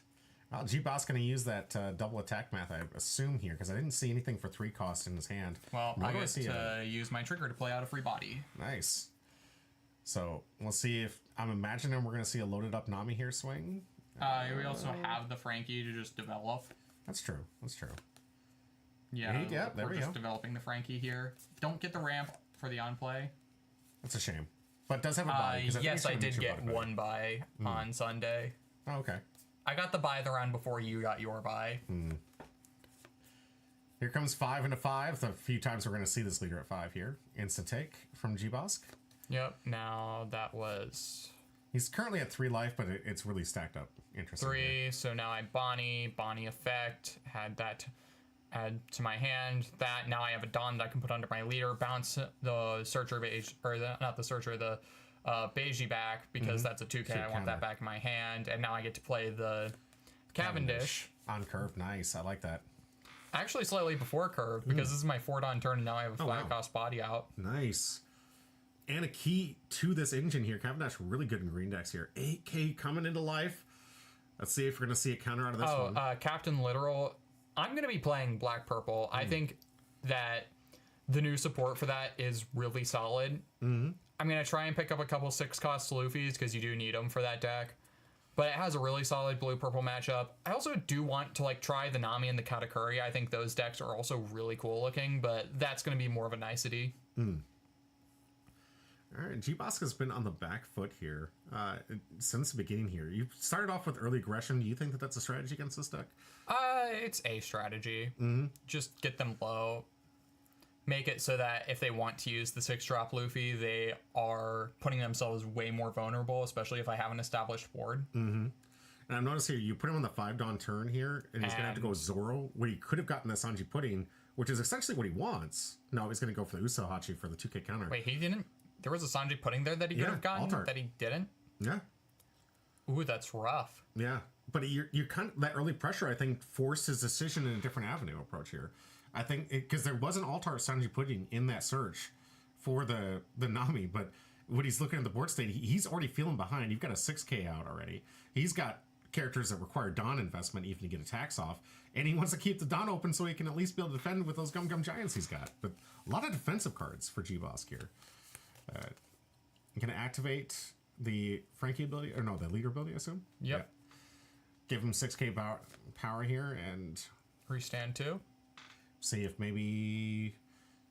Well, G-Boss going to use that double attack math, I assume, here, because I didn't see anything for 3 cost in his hand. Well, Nor I do get see to use my trigger to play out a free body. Nice. So, we'll see if... I'm imagining we're going to see a loaded up Nami here swing. We also have the Frankie to just develop. That's true. That's true. Yeah, there we're we just go. developing the Frankie here. Don't get the ramp for the on play. That's a shame. But does have a buy. 'cause Yes, I think did it's get your one buy on Sunday. Oh, okay. I got the buy the round before you got your buy. Here comes 5 into 5. The few times we're going to see this leader at 5 here. Instant take from G-Bosk. Yep, now that was He's currently at 3 life, but it's really stacked up. Interesting. 3, so now I Bonnie effect, had that add to my hand. That, now I have a Dawn that I can put under my leader, bounce the Searcher Beige, or not the Searcher, the Beige back, because that's a 2K, I want that back in my hand, and now I get to play the Cavendish. On curve, nice. I like that. Actually slightly before curve, because this is my 4 Dawn turn, and now I have a 5 cost body out. Nice. And a key to this engine here. Cavendish really good in green decks here. 8K coming into life. Let's see if we're going to see a counter out of this one. Captain Literal. I'm going to be playing Black Purple. I think that the new support for that is really solid. I'm going to try and pick up a couple 6 cost Luffy's because you do need them for that deck. But it has a really solid blue-purple matchup. I also do want to try the Nami and the Katakuri. I think those decks are also really cool looking, but that's going to be more of a nicety. All right, G-Bosk has been on the back foot here since the beginning here. You started off with early aggression. Do you think that that's a strategy against this deck? It's a strategy. Just get them low. Make it so that if they want to use the 6-drop Luffy, they are putting themselves way more vulnerable, especially if I have an established board. And I've noticed here, you put him on the 5 Dawn turn here, and he's going to have to go Zoro, where he could have gotten the Sanji Pudding, which is essentially what he wants. No, he's going to go for the Usohachi for the 2K counter. Wait, he didn't? There was a Sanji Pudding there that he could have gotten Altart. that he didn't? Yeah. Ooh, that's rough. Yeah. But you're kind of, that early pressure, I think, forced his decision in a different avenue approach here. I think, because there was an Altart Sanji Pudding in that search for the Nami, but when he's looking at the board state, he's already feeling behind. You've got a 6K out already. He's got characters that require Dawn investment even to get attacks off, and he wants to keep the Dawn open so he can at least be able to defend with those Gum Gum Giants he's got. But a lot of defensive cards for G-Bosk here. I'm going to activate the Frankie ability, or no, the leader ability, I assume? Yep. Yeah. Give him 6K power here, and Restand 2? see if maybe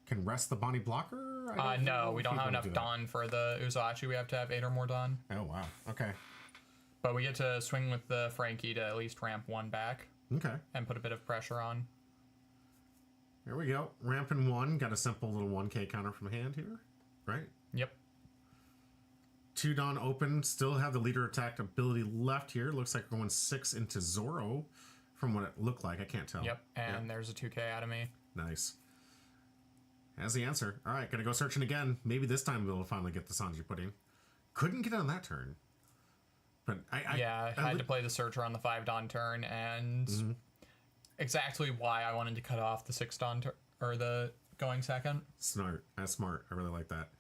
can rest the Bonnie blocker? No, we don't have enough Dawn for the Usohachi. We have to have 8 or more Dawn. Oh, wow. Okay. But we get to swing with the Frankie to at least ramp 1 back. Okay. And put a bit of pressure on. There we go. Ramping 1. Got a simple little 1K counter from hand here. Right? Yep. 2 Dawn open. Still have the leader attack ability left here. Looks like we're going 6 into Zoro from what it looked like. I can't tell. Yep. And there's a 2K out of me. Nice. Has the answer. All right, gonna go searching again. Maybe this time we'll finally get the Sanji Pudding. Couldn't get it on that turn. But I had to play the Searcher on the 5 Dawn turn, and exactly why I wanted to cut off the 6 Dawn or the going second. Smart. That's smart. I really like that.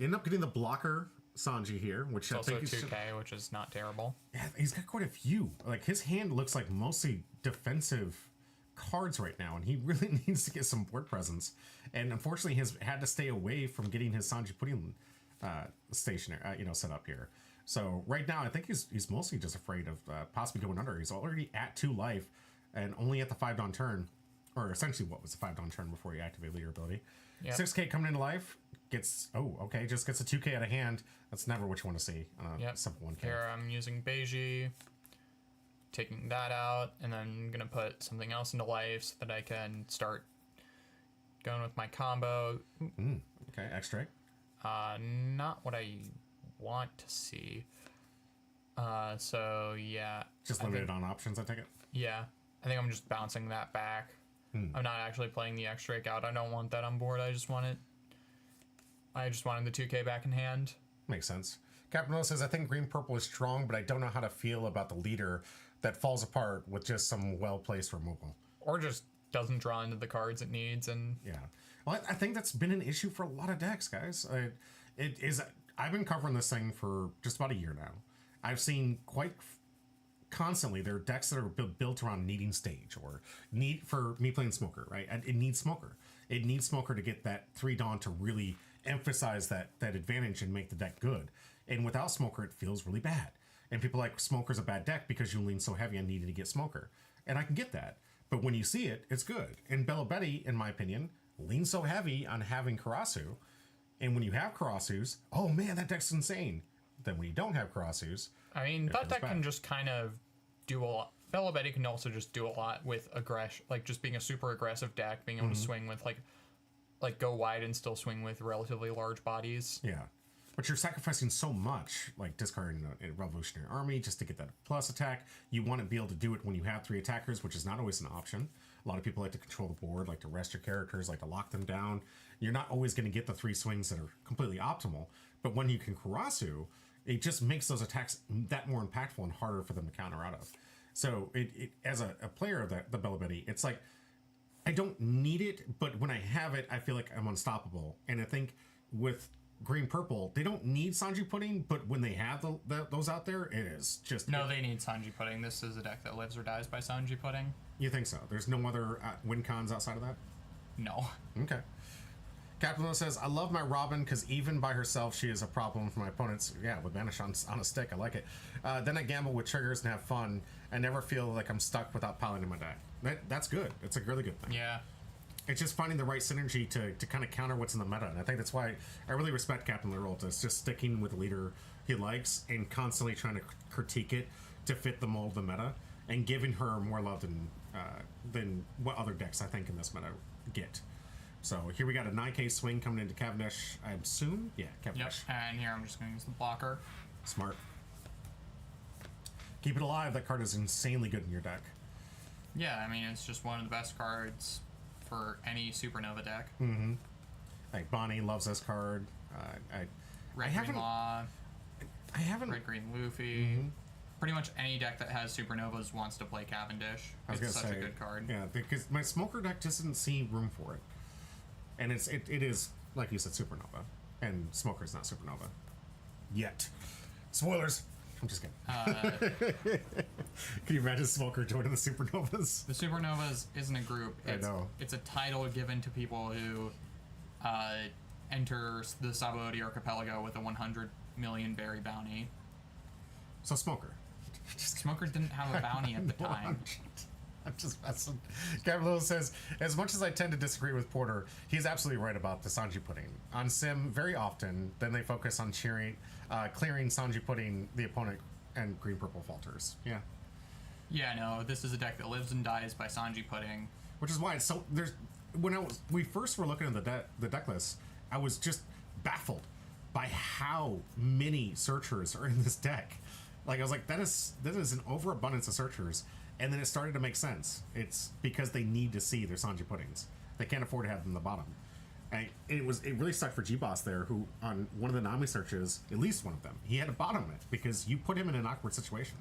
End up getting the blocker Sanji here, which It's I also think is 2K, which is not terrible. Yeah, he's got quite a few. Like, his hand looks like mostly defensive cards right now, and he really needs to get some board presence. And unfortunately, has had to stay away from getting his Sanji Pudding stationary, set up here. So right now, I think he's mostly just afraid of possibly going under. He's already at 2 life, and only at the 5 Dawn turn, or essentially what was the 5 Dawn turn before you activate leader ability. Yep. 6k coming into life just gets a 2k out of hand. That's never what you want to see on a simple 1k. Here I'm using Beiji, taking that out, and then gonna put something else into life so that I can start going with my combo. Okay, X-Drake. Not what I want to see. So yeah. Just limited on options, I take it. Yeah, I think I'm just bouncing that back. I'm not actually playing the X-Drake out. I don't want that on board. I just wanted the 2k back in hand. Makes sense. Captain Miller says, I think green purple is strong, but I don't know how to feel about the leader that falls apart with just some well-placed removal. Or just doesn't draw into the cards it needs. And Yeah. Well, I think that's been an issue for a lot of decks, guys. It is. I've been covering this thing for just about a year now. I've seen quite constantly there are decks that are built around needing stage or need for me playing Smoker, right? It needs Smoker. It needs Smoker to get that 3 Dawn to really emphasize that advantage and make the deck good. And without Smoker, it feels really bad. And people are like, Smoker's a bad deck because you lean so heavy on needing to get Smoker. And I can get that. But when you see it, it's good. And Bella Betty, in my opinion, leans so heavy on having Karasu. And when you have Karasu's, oh man, that deck's insane. Then when you don't have Karasu's, I mean, that deck can just kind of do a lot. Bella Betty can also just do a lot with aggression, like just being a super aggressive deck, being able to swing with like go wide and still swing with relatively large bodies. yeah. But you're sacrificing so much, like discarding a Revolutionary Army just to get that plus attack. You want to be able to do it when you have 3 attackers, which is not always an option. A lot of people like to control the board, like to rest your characters, like to lock them down. You're not always going to get the 3 swings that are completely optimal. But when you can Karasu, it just makes those attacks that more impactful and harder for them to counter out of. So it as a player of the Bella Betty, it's like, I don't need it, but when I have it, I feel like I'm unstoppable. And I think with green purple, they don't need Sanji Pudding, but when they have those out there, it is just... No, they need Sanji Pudding. This is a deck that lives or dies by Sanji Pudding. You think so? There's no other win cons outside of that? No. Okay. Captain Lo says, I love my Robin because even by herself, she is a problem for my opponents. Yeah, with Vanish on a stick, I like it. Then I gamble with triggers and have fun. I never feel like I'm stuck without piling in my deck. That's good. It's a really good thing. Yeah. It's just finding the right synergy to kind of counter what's in the meta. And I think that's why I really respect Captain Lerolt. It's just sticking with the leader he likes and constantly trying to critique it to fit the mold of the meta and giving her more love than what other decks I think in this meta get. So here we got a 9k swing coming into Cavendish, I assume? Yeah, Cavendish. Yep. And here I'm just going to use the blocker. Smart. Keep it alive. That card is insanely good in your deck. Yeah, I mean, it's just one of the best cards for any Supernova deck. Mm-hmm. Like, Bonnie loves this card. Red Green Law. I haven't... Red Green Luffy. Pretty much any deck that has Supernovas wants to play Cavendish. It's such a good card. Yeah, because my Smoker deck just didn't see room for it. And it is, like you said, Supernova. And Smoker's not Supernova. Yet. Spoilers! I'm just kidding. Can you imagine Smoker joining the Supernovas? The Supernovas isn't a group. I know. It's a title given to people who enter the Sabaody Archipelago with a 100 million berry bounty. So Smoker. Smoker didn't have a bounty at the time. I'm just messing. Gabriel says, as much as I tend to disagree with Porter, he's absolutely right about the Sanji Pudding. On Sim, very often, then they focus on clearing Sanji Pudding, the opponent, and green-purple falters. Yeah. Yeah, no, this is a deck that lives and dies by Sanji Pudding. Which is why it's so... we first were looking at the deck list, I was just baffled by how many searchers are in this deck. Like, I was like, that is an overabundance of searchers. And then it started to make sense. It's because they need to see their Sanji Puddings. They can't afford to have them in the bottom. And it really sucked for G-Boss there, who on one of the Nami searches, at least one of them, he had to bottom it because you put him in an awkward situation.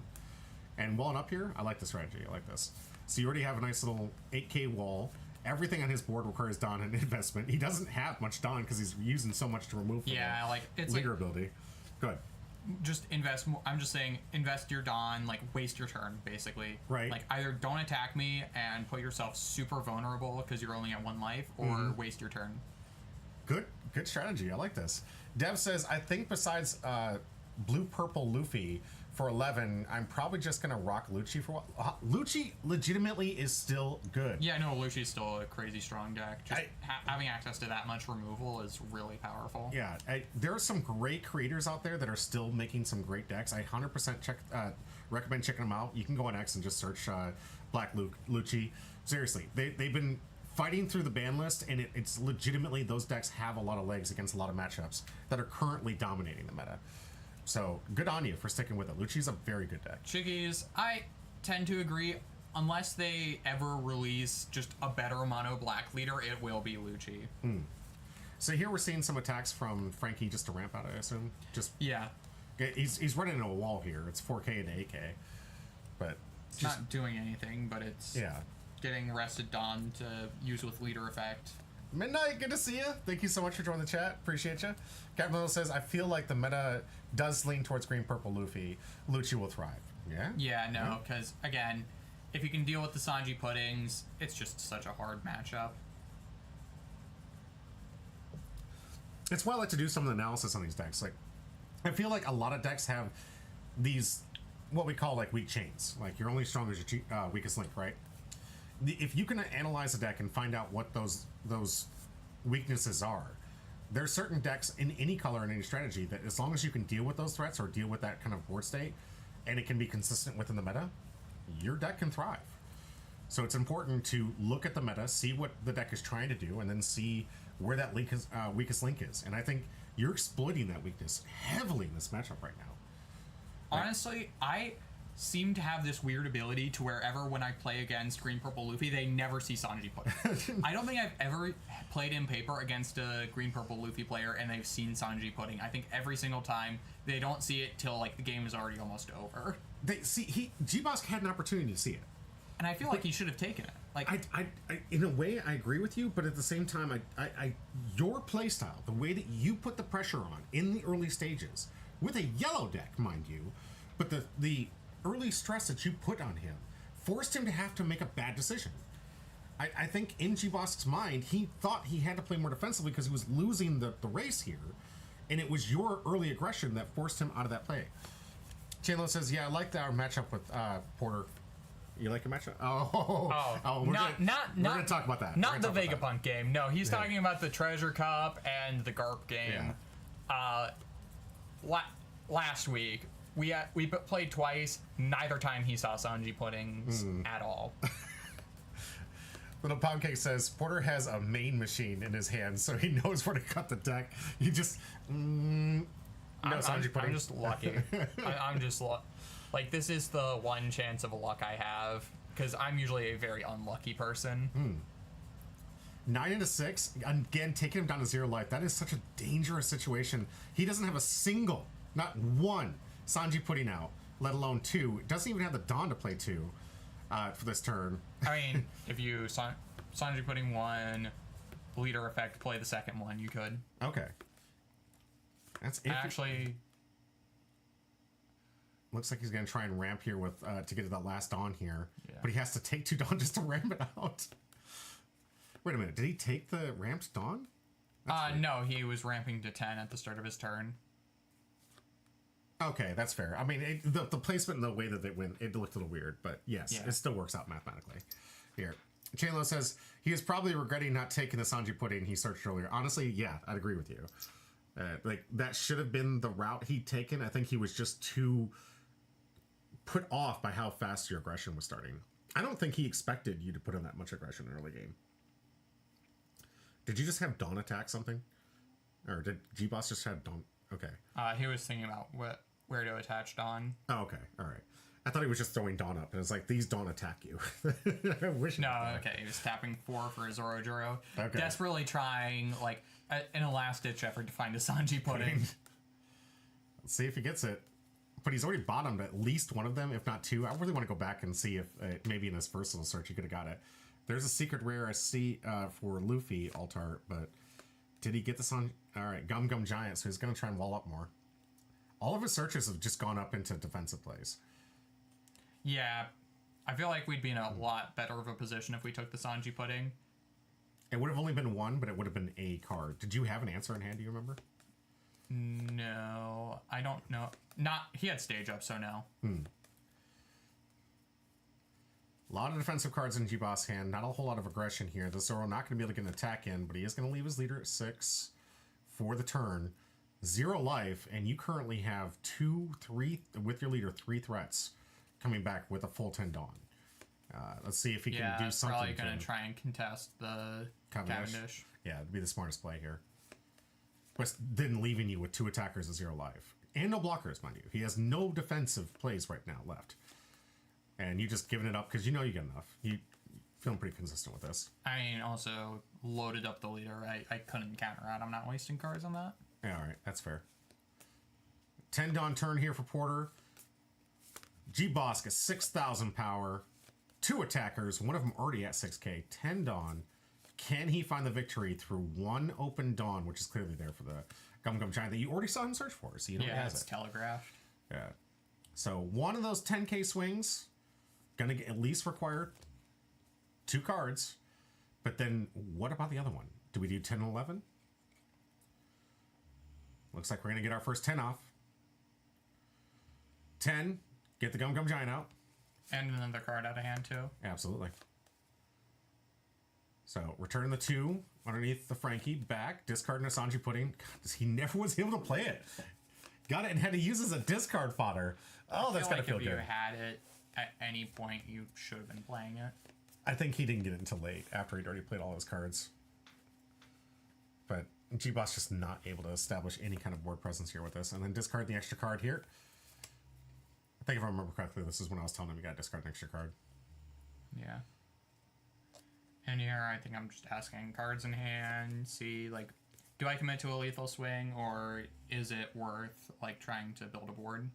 And walling up here, I like the strategy. I like this. So you already have a nice little 8k wall. Everything on his board requires Dawn and investment. He doesn't have much Dawn because he's using so much to remove from it's leader ability. Go ahead. Just invest more. I'm just saying, invest your Dawn, like, waste your turn, basically. Right. Like, either don't attack me and put yourself super vulnerable because you're only at 1 life, or waste your turn. Good strategy. I like this. Dev says, I think besides blue-purple Luffy for 11, I'm probably just going to rock Lucci for a while. Lucci legitimately is still good. Yeah, no, Luci's still a crazy strong deck. Just having access to that much removal is really powerful. Yeah, there are some great creators out there that are still making some great decks. I 100% recommend checking them out. You can go on X and just search Black Lucci. Seriously, they've been fighting through the ban list, and it's legitimately, those decks have a lot of legs against a lot of matchups that are currently dominating the meta. So good on you for sticking with it. Lucci's a very good deck. Chickies, I tend to agree. Unless they ever release just a better mono black leader, it will be Lucci. So here we're seeing some attacks from Frankie just to ramp out, I assume. Yeah. He's running into a wall here. It's 4K and 8K, but It's not doing anything, but it's getting Rested Dawn to use with leader effect. Midnight, good to see you. Thank you so much for joining the chat. Appreciate you. Captain Little says, I feel like the meta does lean towards green-purple Luffy. Lucci will thrive. Yeah? Yeah, no, because, again, if you can deal with the Sanji puddings, it's just such a hard matchup. It's why I like to do some of the analysis on these decks. Like, I feel like a lot of decks have these, what we call, like, weak chains. Like, you're only strong as your weakest link, right? If you can analyze a deck and find out what those weaknesses are, there's certain decks in any color and any strategy that as long as you can deal with those threats or deal with that kind of board state and it can be consistent within the meta, your deck can thrive. So it's important to look at the meta, see what the deck is trying to do, and then see where that weakest link is. And I think you're exploiting that weakness heavily in this matchup right now. Honestly, I seem to have this weird ability to wherever when I play against green purple Luffy, they never see Sanji pudding. I don't think I've ever played in paper against a green purple Luffy player and they've seen Sanji pudding. I think every single time they don't see it till like the game is already almost over. They see G-Boss had an opportunity to see it, and I feel like he should have taken it. Like I in a way I agree with you, but at the same time your playstyle, the way that you put the pressure on in the early stages with a yellow deck, mind you, but the early stress that you put on him forced him to have to make a bad decision. I think in G-Boss's mind, he thought he had to play more defensively because he was losing the race here, and it was your early aggression that forced him out of that play. Chandler says, yeah, I like our matchup with Porter. You like a matchup? We're going to talk about that. Not the Vegapunk game. No, he's talking about the Treasure Cup and the Garp game. Yeah. Last week, we played twice. Neither time he saw Sanji puddings at all. Little Poundcake says Porter has a main machine in his hand, so he knows where to cut the deck. He just Sanji pudding. I'm just lucky. I'm just like, this is the one chance of luck I have because I'm usually a very unlucky person. 9 into 6 again, taking him down to 0 life. That is such a dangerous situation. He doesn't have a single, not one Sanji pudding out, let alone 2. Doesn't even have the Dawn to play 2 for this turn. I mean, if you Sanji pudding 1, leader effect, play the second one, you could. Okay. That's actually. Looks like he's gonna try and ramp here with to get to that last Dawn here, Yeah. but he has to take 2 Dawn just to ramp it out. Wait a minute, did he take the ramped Dawn? No, he was ramping to 10 at the start of his turn. Okay, that's fair. I mean, the placement and the way that they went, it looked a little weird, but yes, it still works out mathematically. Here, Chandler says he is probably regretting not taking the Sanji pudding he searched earlier. Honestly, yeah, I'd agree with you. Like, that should have been the route he'd taken. I think he was just too put off by how fast your aggression was starting. I don't think he expected you to put in that much aggression in early game. Did you just have Dawn attack something? Or did G-Boss just have Dawn? Okay. He was thinking about where to attach Dawn. Oh, okay. All right. I thought he was just throwing Dawn up, and it's like, these Dawn attack you. I wish. No, okay. He was tapping 4 for his Zoro. Okay. Desperately trying, like, an last-ditch effort to find a Sanji pudding. Let's see if he gets it. But he's already bottomed at least one of them, if not 2. I really want to go back and see if maybe in his first little search he could have got it. There's a secret rare I see for Luffy Altar, but did he get this on? All right, Gum Gum Giant, so he's going to try and wall up more. All of his searches have just gone up into defensive plays. Yeah, I feel like we'd be in a lot better of a position if we took the Sanji pudding. It would have only been one, but it would have been a card. Did you have an answer in hand? Do you remember? No, I don't know. He had stage up, so no. A lot of defensive cards in G-Boss hand. Not a whole lot of aggression here. The Zoro not going to be able to get an attack in, but he is going to leave his leader at 6 for the turn. 0 life, and you currently have 2, 3, with your leader, 3 threats coming back with a full 10 Dawn. Let's see if he can do something. Probably going to try and contest the Cavendish. Yeah, it'd be the smartest play here. But then leaving you with 2 attackers at 0 life. And no blockers, mind you. He has no defensive plays right now left. And you just giving it up because you know you get enough. You feeling pretty consistent with this. I mean, also loaded up the leader. I couldn't counter out. I'm not wasting cards on that. Yeah, all right. That's fair. 10 Dawn turn here for Porter. G-Boss gets 6,000 power. 2 attackers. One of them already at 6k. 10 Dawn. Can he find the victory through 1 open Dawn, which is clearly there for the Gum Gum Giant that you already saw him search for, so you know he has it's it. telegraphed. Yeah. So one of those 10k swings gonna get at least require 2 cards. But then what about the other one? Do we do 10 and 11? Looks like we're gonna get our first 10 off. 10, get the Gum Gum Giant out. And another card out of hand, too. Absolutely. So, return the 2 underneath the Frankie, back, discard an Asanji Pudding. God, he never was able to play it. Got it and had to use as a discard fodder. Oh, that's gotta feel good. good. If you had it at any point, you should have been playing it. I think he didn't get it until late, after he'd already played all his cards. But G-Boss just not able to establish any kind of board presence here with this. And then discard the extra card here. I think if I remember correctly, this is when I was telling him you gotta discard an extra card. Yeah. And here, I think I'm just asking cards in hand, see, like, do I commit to a lethal swing, or is it worth, like, trying to build a board?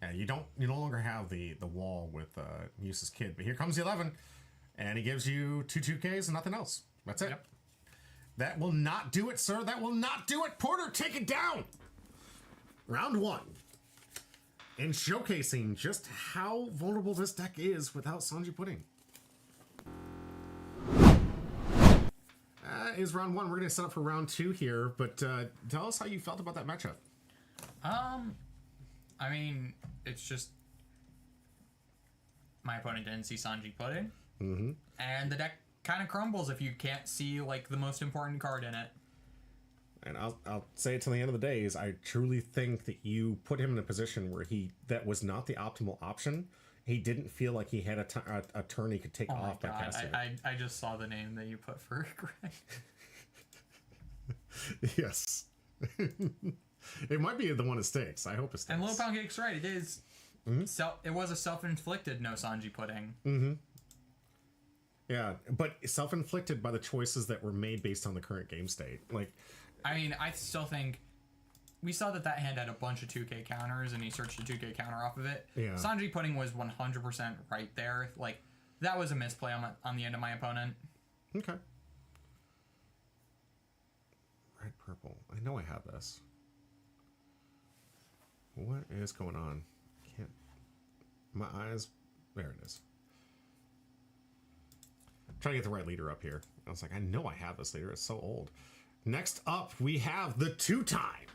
Yeah, you no longer have the wall with Musa's Kid, but here comes the 11, and he gives you 2 2Ks and nothing else. That's it. Yep. That will not do it, sir. That will not do it. Porter, take it down. Round 1. And showcasing just how vulnerable this deck is without Sanji Pudding. Is round 1. We're going to set up for round 2 here, but tell us how you felt about that matchup. I mean, it's just my opponent didn't see Sanji Pudding, and the deck kind of crumbles if you can't see like the most important card in it. And I'll say it till the end of the day is I truly think that you put him in a position where that was not the optimal option. He didn't feel like he had a turn he could take off by casting. I just saw the name that you put for Greg. Yes. It might be the one that sticks. I hope it sticks. And Low Pound Cake's right. It is. It was a self-inflicted no Sanji Pudding. Yeah, but self-inflicted by the choices that were made based on the current game state. Like, I mean, I still think we saw that hand had a bunch of 2K counters, and he searched a 2K counter off of it. Yeah. Sanji Pudding was 100% right there. Like, that was a misplay on the end of my opponent. okay. Red, purple. I know I have this. What is going on? Can't. My eyes. There it is. Trying to get the right leader up here. I was like, I know I have this leader. It's so old. Next up, we have the 2-time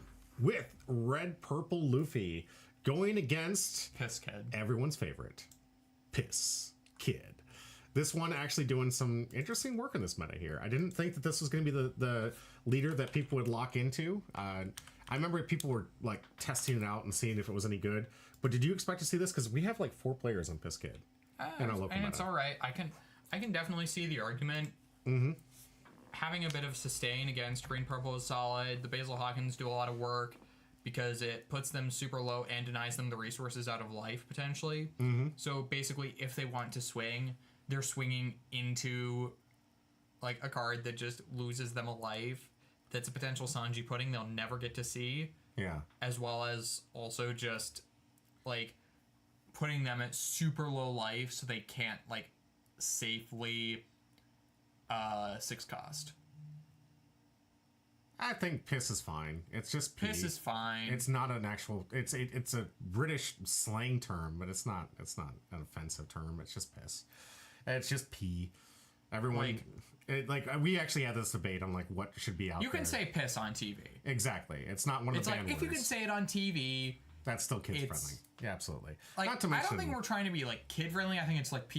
with Red Purple Luffy going against Piss Kid. everyone's favorite, Piss Kid. This one actually doing some interesting work in this meta here. I didn't think that this was going to be the leader that people would lock into. I remember people were like testing it out and seeing if it was any good. But did you expect to see this? Because we have like 4 players on Piss Kid in our local And meta. it's all right. I can definitely see the argument. Having a bit of sustain against Green Purple is solid. The Basil Hawkins do a lot of work because it puts them super low and denies them the resources out of life, potentially. So basically, if they want to swing, they're swinging into like a card that just loses them a life. That's a potential Sanji Pudding they'll never get to see. Yeah. As well as also just like putting them at super low life so they can't like safely 6 cost. I think piss is fine. It's just pee. Piss is fine. It's not an actual. It's a British slang term, but it's not an offensive term. It's just piss. It's just pee. Everyone, we actually had this debate on like what should be out. You can there. say piss on TV. Exactly. It's not one of It's the like bad if you words. can say it on TV, That's still kids it's- friendly. Yeah, absolutely. like Not to I mention, don't think we're trying to be like kid friendly. I think it's like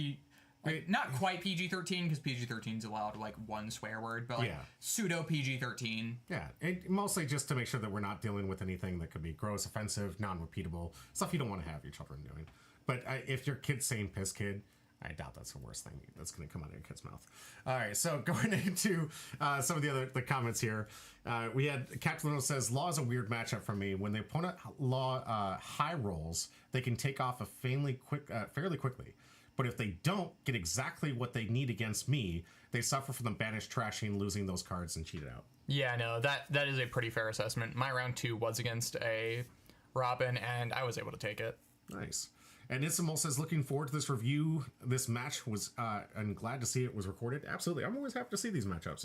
not quite PG-13 because PG-13 is allowed like one swear word, but like Yeah. pseudo PG-13. Yeah, mostly just to make sure that we're not dealing with anything that could be gross, offensive, non-repeatable stuff you don't want to have your children doing. But if your kid's saying "piss kid," I doubt that's the worst thing that's going to come out of your kid's mouth. All right, so going into some of the comments here, we had Captain Little says, "Law is a weird matchup for me. When the opponent law high rolls, they can take off fairly quickly. But if they don't get exactly what they need against me, they suffer from the banished trashing, losing those cards, and cheated out." Yeah, no, that is a pretty fair assessment. My round 2 was against a Robin, and I was able to take it. Nice. And Isimal says, "Looking forward to this review. This match was, I'm glad to see it was recorded." Absolutely. I'm always happy to see these matchups.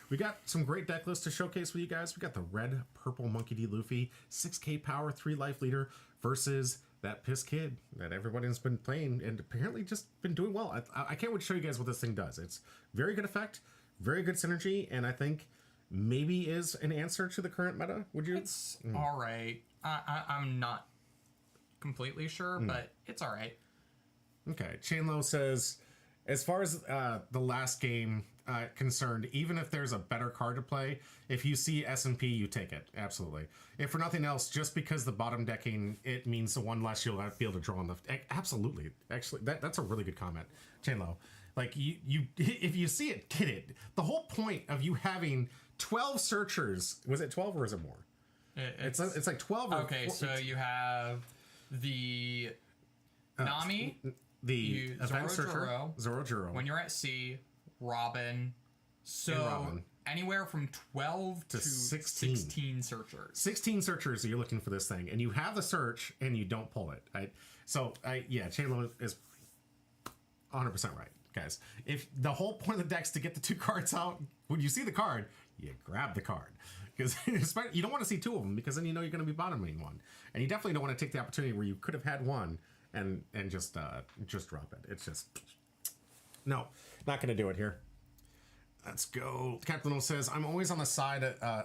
We got some great deck lists to showcase with you guys. We got the red, purple Monkey D. Luffy, 6k power, 3 life leader versus that piss kid that everybody's been playing and apparently just been doing well. I can't wait to show you guys what this thing does. It's very good effect, very good synergy, and I think maybe is an answer to the current meta. Would you? It's all right. I'm not completely sure, but it's all right. Okay. Chainlow says, as far as the last game concerned, even if there's a better card to play, if you see S&P, you take it. Absolutely. If for nothing else, just because the bottom decking, it means the one less you'll be able to draw on the... Absolutely. Actually, that's a really good comment, Chainlow. Like, you if you see it, get it. The whole point of you having 12 searchers... Was it 12 or is it more? It's like 12 or... Okay, so you have the Nami, the event searcher, Zoro. when you're at C, Robin. So Robin. anywhere from 12 to 16 searchers. 16 searchers that you're looking for this thing, and you have the search and you don't pull it. Right? So Chandler is 100% right, guys. If the whole point of the deck's to get the 2 cards out, when you see the card, you grab the card. Because you don't want to see 2 of them, because then you know you're going to be bottoming one, and you definitely don't want to take the opportunity where you could have had one and just drop it. It's just no, not going to do it here. Let's go. Captain Little says, "I'm always on the side.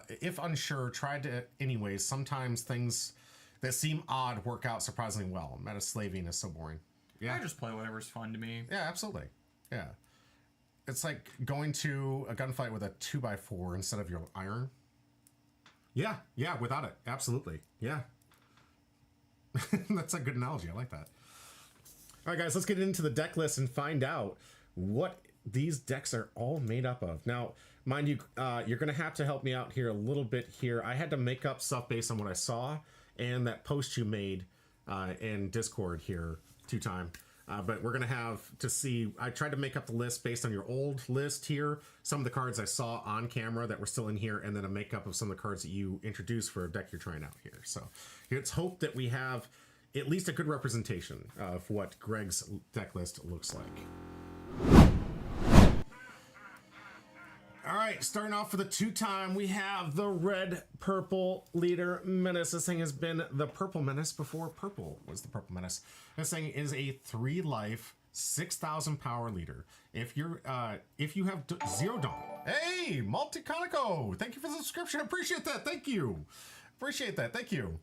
If unsure, try to anyways. Sometimes things that seem odd work out surprisingly well. Meta slaving is so boring." Yeah, I just play whatever's fun to me. Yeah, absolutely. Yeah, it's like going to a gunfight with a 2x4 instead of your iron. Yeah, without it. Absolutely. Yeah. That's a good analogy. I like that. All right, guys, let's get into the deck list and find out what these decks are all made up of. Now, mind you, you're going to have to help me out here a little bit here. I had to make up stuff based on what I saw and that post you made in Discord here 2 times. But we're going to have to see. I tried to make up the list based on your old list here. Some of the cards I saw on camera that were still in here, and then a makeup of some of the cards that you introduced for a deck you're trying out here. So let's hope that we have at least a good representation of what Greg's deck list looks like. All right, starting off for the 2-time, we have the red purple leader menace. This thing has been the purple menace before purple was the purple menace. This thing is a 3 life, 6,000 power leader. If you have 0 dawn, hey, Multiconico, thank you for the subscription. I appreciate that. Thank you. Appreciate that. Thank you.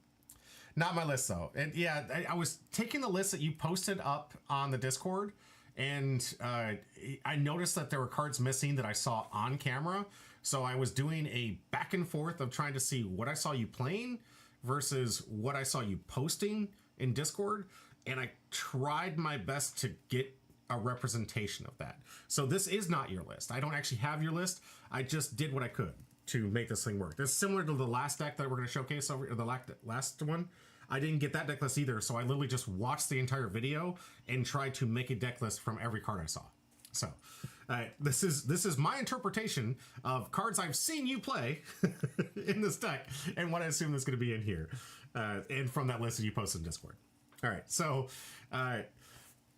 Not my list though, and yeah, I was taking the list that you posted up on the Discord. And I noticed that there were cards missing that I saw on camera. So I was doing a back and forth of trying to see what I saw you playing versus what I saw you posting in Discord. And I tried my best to get a representation of that. So this is not your list. I don't actually have your list. I just did what I could to make this thing work. This is similar to the last deck that we're going to showcase over, or the last one. I didn't get that deck list either, so I literally just watched the entire video and tried to make a deck list from every card I saw. So, this is my interpretation of cards I've seen you play in this deck and what I assume is going to be in here, and from that list that you posted in Discord. All right, so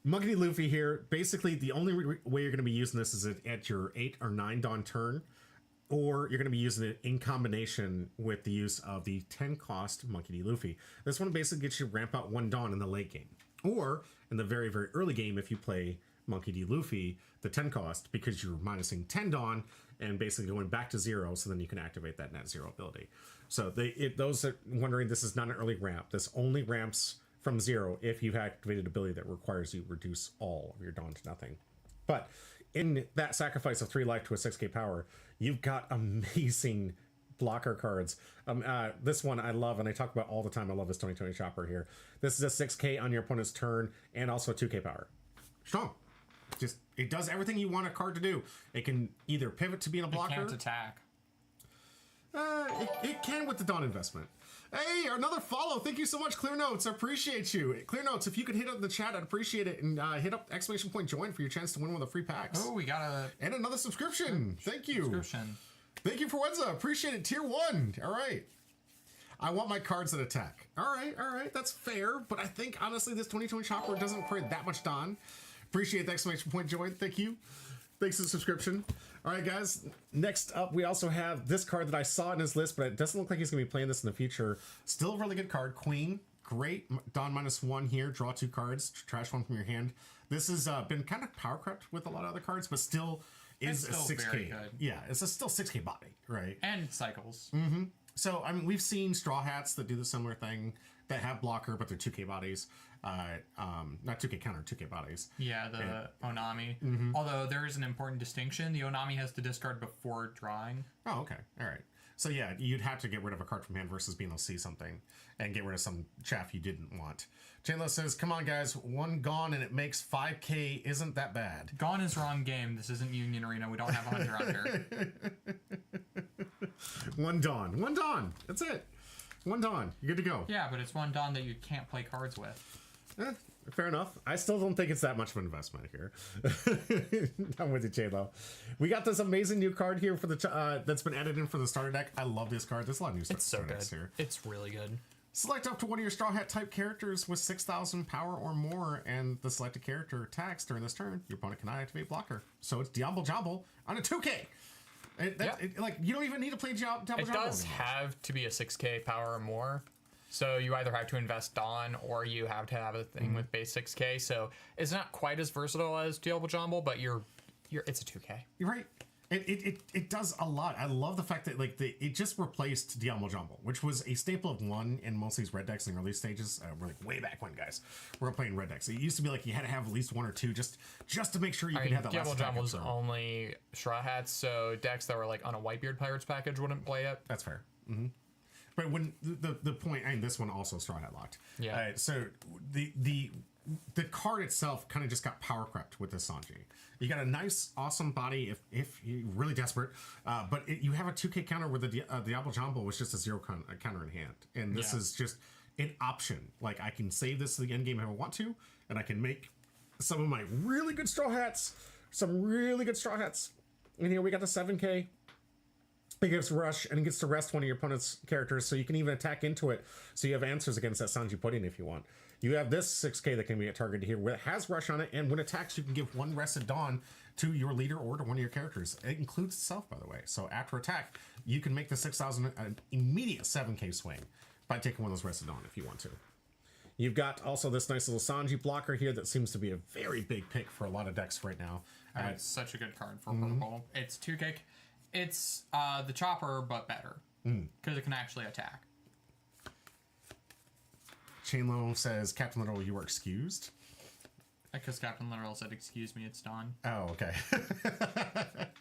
Monkey D. Luffy here. Basically, the only way you're going to be using this is at your 8 or 9 dawn turn. Or you're going to be using it in combination with the use of the 10 cost Monkey D. Luffy. This one basically gets you ramp out 1 dawn in the late game. Or in the very, very early game if you play Monkey D. Luffy, the 10 cost, because you're minusing 10 Dawn and basically going back to 0, so then you can activate that net 0 ability. So those are wondering, this is not an early ramp. This only ramps from 0 if you've activated an ability that requires you reduce all of your Dawn to nothing. But in that sacrifice of 3 life to a 6k power, you've got amazing blocker cards. This one I love, and I talk about all the time. I love this 2020 Chopper here. This is a 6k on your opponent's turn and also a 2k power. Strong. Just, it does everything you want a card to do. It can either pivot to being a blocker. It can't attack. It can with the Dawn investment. Hey, another follow. Thank you so much, Clear Notes. I appreciate you. Clear Notes, if you could hit up the chat, I'd appreciate it. And hit up ! join for your chance to win one of the free packs. Oh, we got a... And another subscription. Thank you. Subscription. Thank you for Wedza. Appreciate it. Tier 1. All right. I want my cards that attack. All right. That's fair. But I think, honestly, this 2020 Chopper doesn't require that much Dawn. Appreciate the ! join. Thank you. Thanks for the subscription. All right, guys. Next up, we also have this card that I saw in his list, but it doesn't look like he's going to be playing this in the future. Still a really good card. Queen. Great. Dawn -1 here. Draw 2 cards. Trash 1 from your hand. This has been kind of power crept with a lot of other cards, but still is It's a still 6k. very good. Yeah, it's a still 6k body, right? And it cycles. So, I mean, we've seen Straw Hats that do the similar thing, that have blocker, but they're 2k bodies. Not 2k counter, 2k bodies. Yeah, the Onami. Although there is an important distinction. The Onami has to discard before drawing. Oh, okay. All right. So, yeah, you'd have to get rid of a card from hand versus being able to see something and get rid of some chaff you didn't want. Chainless says, come on, guys. 1 gone and it makes 5k. Isn't that bad? Gone is wrong game. This isn't Union Arena. We don't have a hunter. 1 Dawn. 1 Dawn. That's it. 1 Dawn. You're good to go. Yeah, but it's one Dawn that you can't play cards with. Fair enough. I still don't think it's that much of an investment here. I'm with you, J-Lo. We got this amazing new card here for the that's been added in for the starter deck. I love this card. There's a lot of new stuff. It's so good. Here. It's really good. Select up to one of your Straw Hat type characters with 6,000 power or more, and the selected character attacks during this turn. Your opponent cannot activate blocker. So it's Diablo Jumble on a 2K. Like, you don't even need to play Diablo Jumble. It does have to be a 6k power or more. So you either have to invest Dawn or you have to have a thing with base 6k. So it's not quite as versatile as Diablo Jumble, but it's a 2k. You're right. It does a lot. I love the fact that it just replaced Diablo Jumble, which was a staple of 1 in most of these red decks in the early stages. We're like way back when, guys. We're playing red decks. It used to be like you had to have at least 1 or 2 just to make sure you could have that Diablo last attack. Jumble was only Straw Hats, so decks that were like on a Whitebeard Pirates package wouldn't play it. That's fair. But when the point, I mean, this one also Straw Hat locked. Yeah. So the card itself kind of just got power crept with this Sanji. You got a nice, awesome body if you're really desperate, but you have a 2k counter where the Diablo Jumble was just a 0 counter in hand, and this is just an option. Like, I can save this to the end game if I want to, and I can make some of my really good Straw Hats, And here we got the 7k. It gives rush and it gets to rest one of your opponent's characters, so you can even attack into it. So you have answers against that Sanji Pudding if you want. You have this 6k that can be targeted here, where it has rush on it, and when it attacks, you can give 1 rested Dawn to your leader or to one of your characters. It includes itself, by the way. So after attack, you can make the 6,000 an immediate 7k swing by taking one of those rested Dawn if you want to. You've got also this nice little Sanji blocker here that seems to be a very big pick for a lot of decks right now. It's such a good card for purple. It's 2k. It's the Chopper, but better. Because it can actually attack. Chainlow says, Captain Literal, you are excused. Because Captain Literal said, excuse me, it's Dawn. Oh, okay.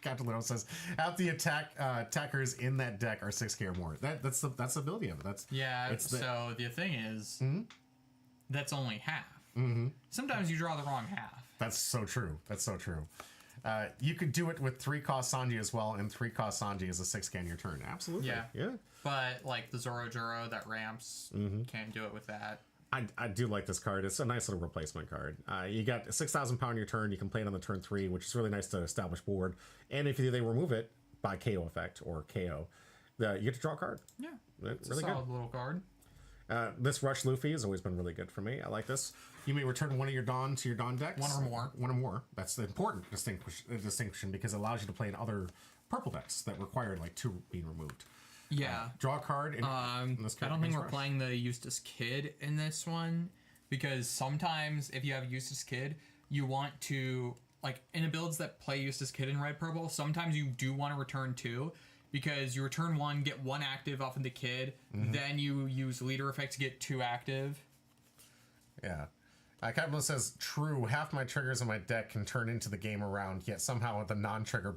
Captain Literal says, out the attackers in that deck are 6k or more. That's the ability of it. So the thing is, that's only half. Sometimes you draw the wrong half. That's so true. You could do it with 3-cost Sanji as well, and 3-cost Sanji is a 6k on your turn. Absolutely. Yeah. But like the Zoro Juro that ramps, can't do it with that. I do like this card. It's a nice little replacement card. You got 6,000 power on your turn. You can play it on the turn 3, which is really nice to establish board. And if they remove it by KO effect or KO, you get to draw a card. Yeah. It's really really solid little card. This Rush Luffy has always been really good for me. I like this. You may return one of your Dawn to your Dawn decks. One or more. That's the important distinction because it allows you to play in other purple decks that require like 2 being removed. Yeah. Draw a card. I don't think we're playing the Eustace Kid in this one because sometimes if you have Eustace Kid, you want to, like, in builds that play Eustace Kid in red purple, sometimes you do want to return 2, because you return 1, get 1 active off of the Kid, then you use leader effect to get 2 active. Yeah. Capital says, true, half my triggers in my deck can turn into the game around, yet somehow the non-trigger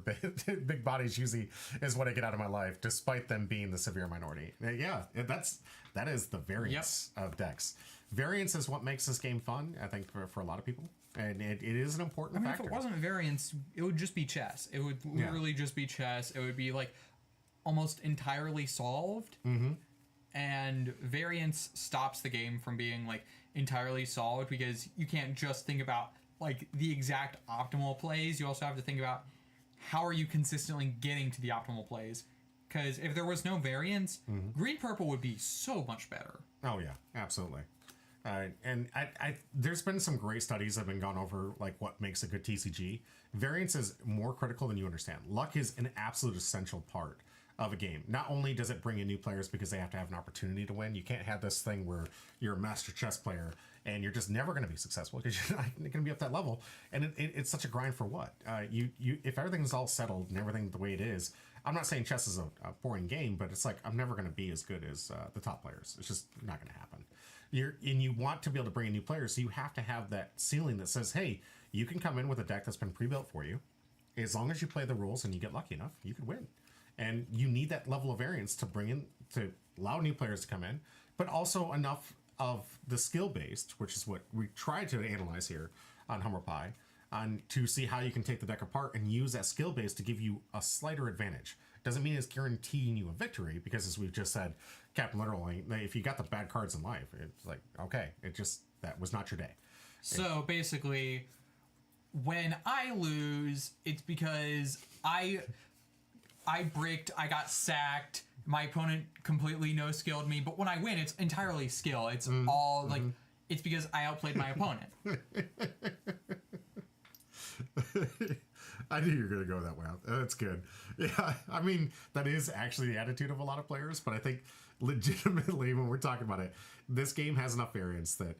big bodies usually is what I get out of my life, despite them being the severe minority. Yeah, that is the variance of decks. Variance is what makes this game fun, I think, for a lot of people. And it is an important factor. If it wasn't variance, it would just be chess. It would literally just be chess. It would be, like, almost entirely solved. And variance stops the game from being, like, entirely solved, because you can't just think about, like, the exact optimal plays. You also have to think about how are you consistently getting to the optimal plays. Because if there was no variance, green purple would be so much better. Oh yeah, absolutely. And I there's been some great studies that have been gone over, like, what makes a good TCG. Variance is more critical than you understand. Luck is an absolute essential part of a game. Not only does it bring in new players because they have to have an opportunity to win, you can't have this thing where you're a master chess player and you're just never going to be successful because you're not going to be up that level. And it's such a grind for what? You if everything's all settled and everything the way it is, I'm not saying chess is a boring game, but it's like, I'm never going to be as good as the top players. It's just not going to happen. And you want to be able to bring in new players, so you have to have that ceiling that says, hey, you can come in with a deck that's been pre-built for you. As long as you play the rules and you get lucky enough, you can win. And you need that level of variance to bring in, to allow new players to come in, but also enough of the skill-based, which is what we try to analyze here on Hummer Pie, to see how you can take the deck apart and use that skill base to give you a slighter advantage. Doesn't mean it's guaranteeing you a victory, because as we've just said, Captain Literally, if you got the bad cards in life, it's like, okay, that was not your day. So basically, when I lose, it's because I bricked, I got sacked, my opponent completely no-skilled me, but when I win, it's entirely skill. It's all, like, it's because I outplayed my opponent. I knew you were going to go that way. That's good. Yeah, I mean, that is actually the attitude of a lot of players, but I think legitimately when we're talking about it, this game has enough variance that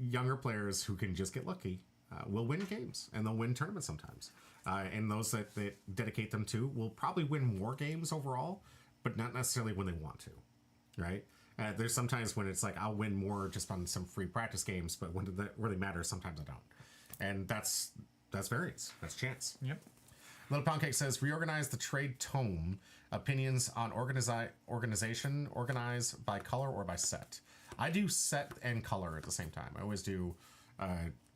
younger players who can just get lucky will win games, and they'll win tournaments sometimes. And those that dedicate them to will probably win more games overall, but not necessarily when they want to, right? There's sometimes when it's like, I'll win more just on some free practice games, but when that really matters, sometimes I don't. And that's variance. That's chance. Yep. Little Pound Cake says, reorganize the trade tome. Opinions on organization, organize by color or by set. I do set and color at the same time. I always do,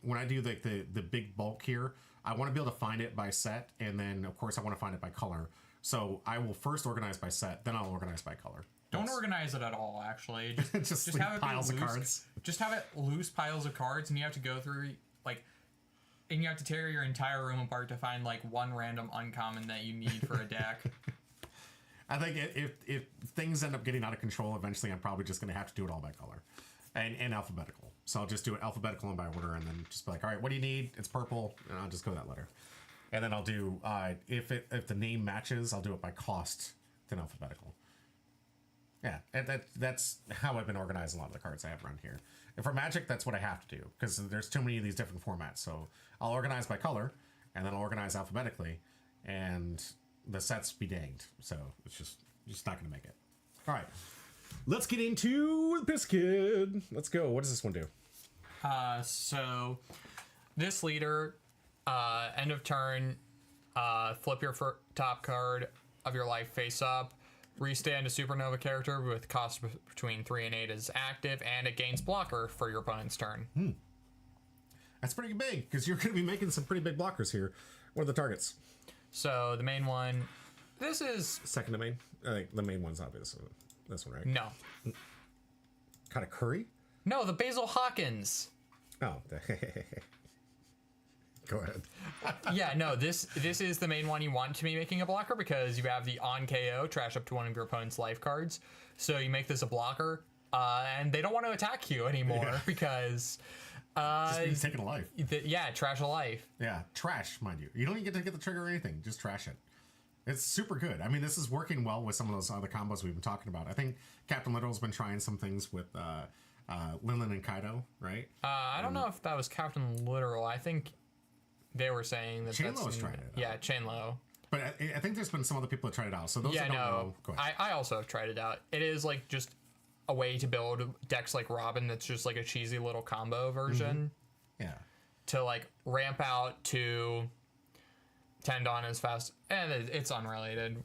when I do the big bulk here, I want to be able to find it by set, and then of course I want to find it by color. So I will first organize by set, then I'll organize by color. Don't organize it at all, actually. Just have it piles be of loose, cards. Just have it loose piles of cards, and you have to go through, like, and you have to tear your entire room apart to find, like, one random uncommon that you need for a deck. I think if things end up getting out of control, eventually I'm probably just going to have to do it all by color and alphabetical. So I'll just do it alphabetical and by order, and then just be like, all right, what do you need? It's purple, and I'll just go that letter. And then I'll do, if the name matches, I'll do it by cost, then alphabetical. Yeah, and that's how I've been organizing a lot of the cards I have around here. And for Magic, that's what I have to do, because there's too many of these different formats. So I'll organize by color, and then I'll organize alphabetically, and the sets be danged. So it's just not going to make it. All right, let's get into this kid. Let's go. What does this one do? So this leader, end of turn, flip your top card of your life face up. Restand a supernova character with cost between 3 and 8 is active, and it gains blocker for your opponent's turn. That's pretty big, because you're going to be making some pretty big blockers here. What are the targets? So the main one, this is... Second to main? I think the main one's obvious. This one, right? No. Kind of Curry? No, the Basil Hawkins. Oh. Go ahead. Yeah, no, this is the main one you want to be making a blocker, because you have the on KO, trash up to one of your opponent's life cards. So you make this a blocker, and they don't want to attack you anymore because... just means taking a life. Yeah, trash a life. Yeah, trash, mind you. You don't even get to get the trigger or anything. Just trash it. It's super good. I mean, this is working well with some of those other combos we've been talking about. I think Captain Literal's been trying some things with Linlin and Kaido, right? I don't know if that was Captain Literal. I think they were saying that Chainlow has tried it. Yeah, Chainlow. But I think there's been some other people that tried it out. So those Yeah, that don't no. know, go ahead. I also have tried it out. It is like just a way to build decks like Robin that's just like a cheesy little combo version Yeah. to like ramp out to Tendon as fast. And it's unrelated.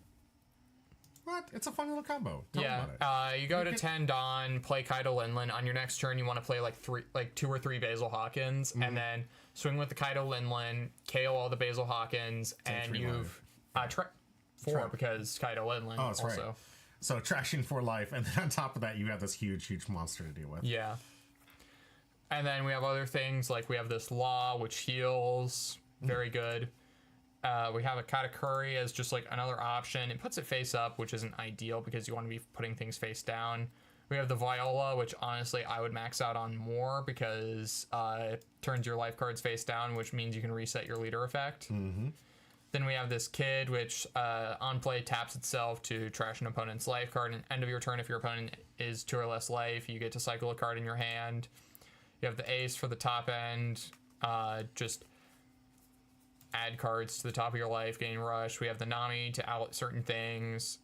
What? It's a fun little combo. Tell me Yeah, about it. you go to Tendon, play Kaido Linlin. On your next turn, you want to play like 2 or 3 Basil Hawkins, and then swing with the Kaido Linlin, KO all the Basil Hawkins, and 3 you've 4 because Kaido Linlin. Oh, that's also. right. So trashing for life, and then on top of that, you have this huge monster to deal with. Yeah. And then we have other things like we have this Law, which heals, very good. We have a Katakuri as just like another option. It puts it face up, which isn't ideal because you want to be putting things face down. We have the Viola, which honestly I would max out on more because it turns your life cards face down, which means you can reset your leader effect. Mm-hmm. Then we have this Kid, which on play taps itself to trash an opponent's life card. And end of your turn, if your opponent is 2 or less life, you get to cycle a card in your hand. You have the Ace for the top end, just add cards to the top of your life, gain rush. We have the Nami to out certain things.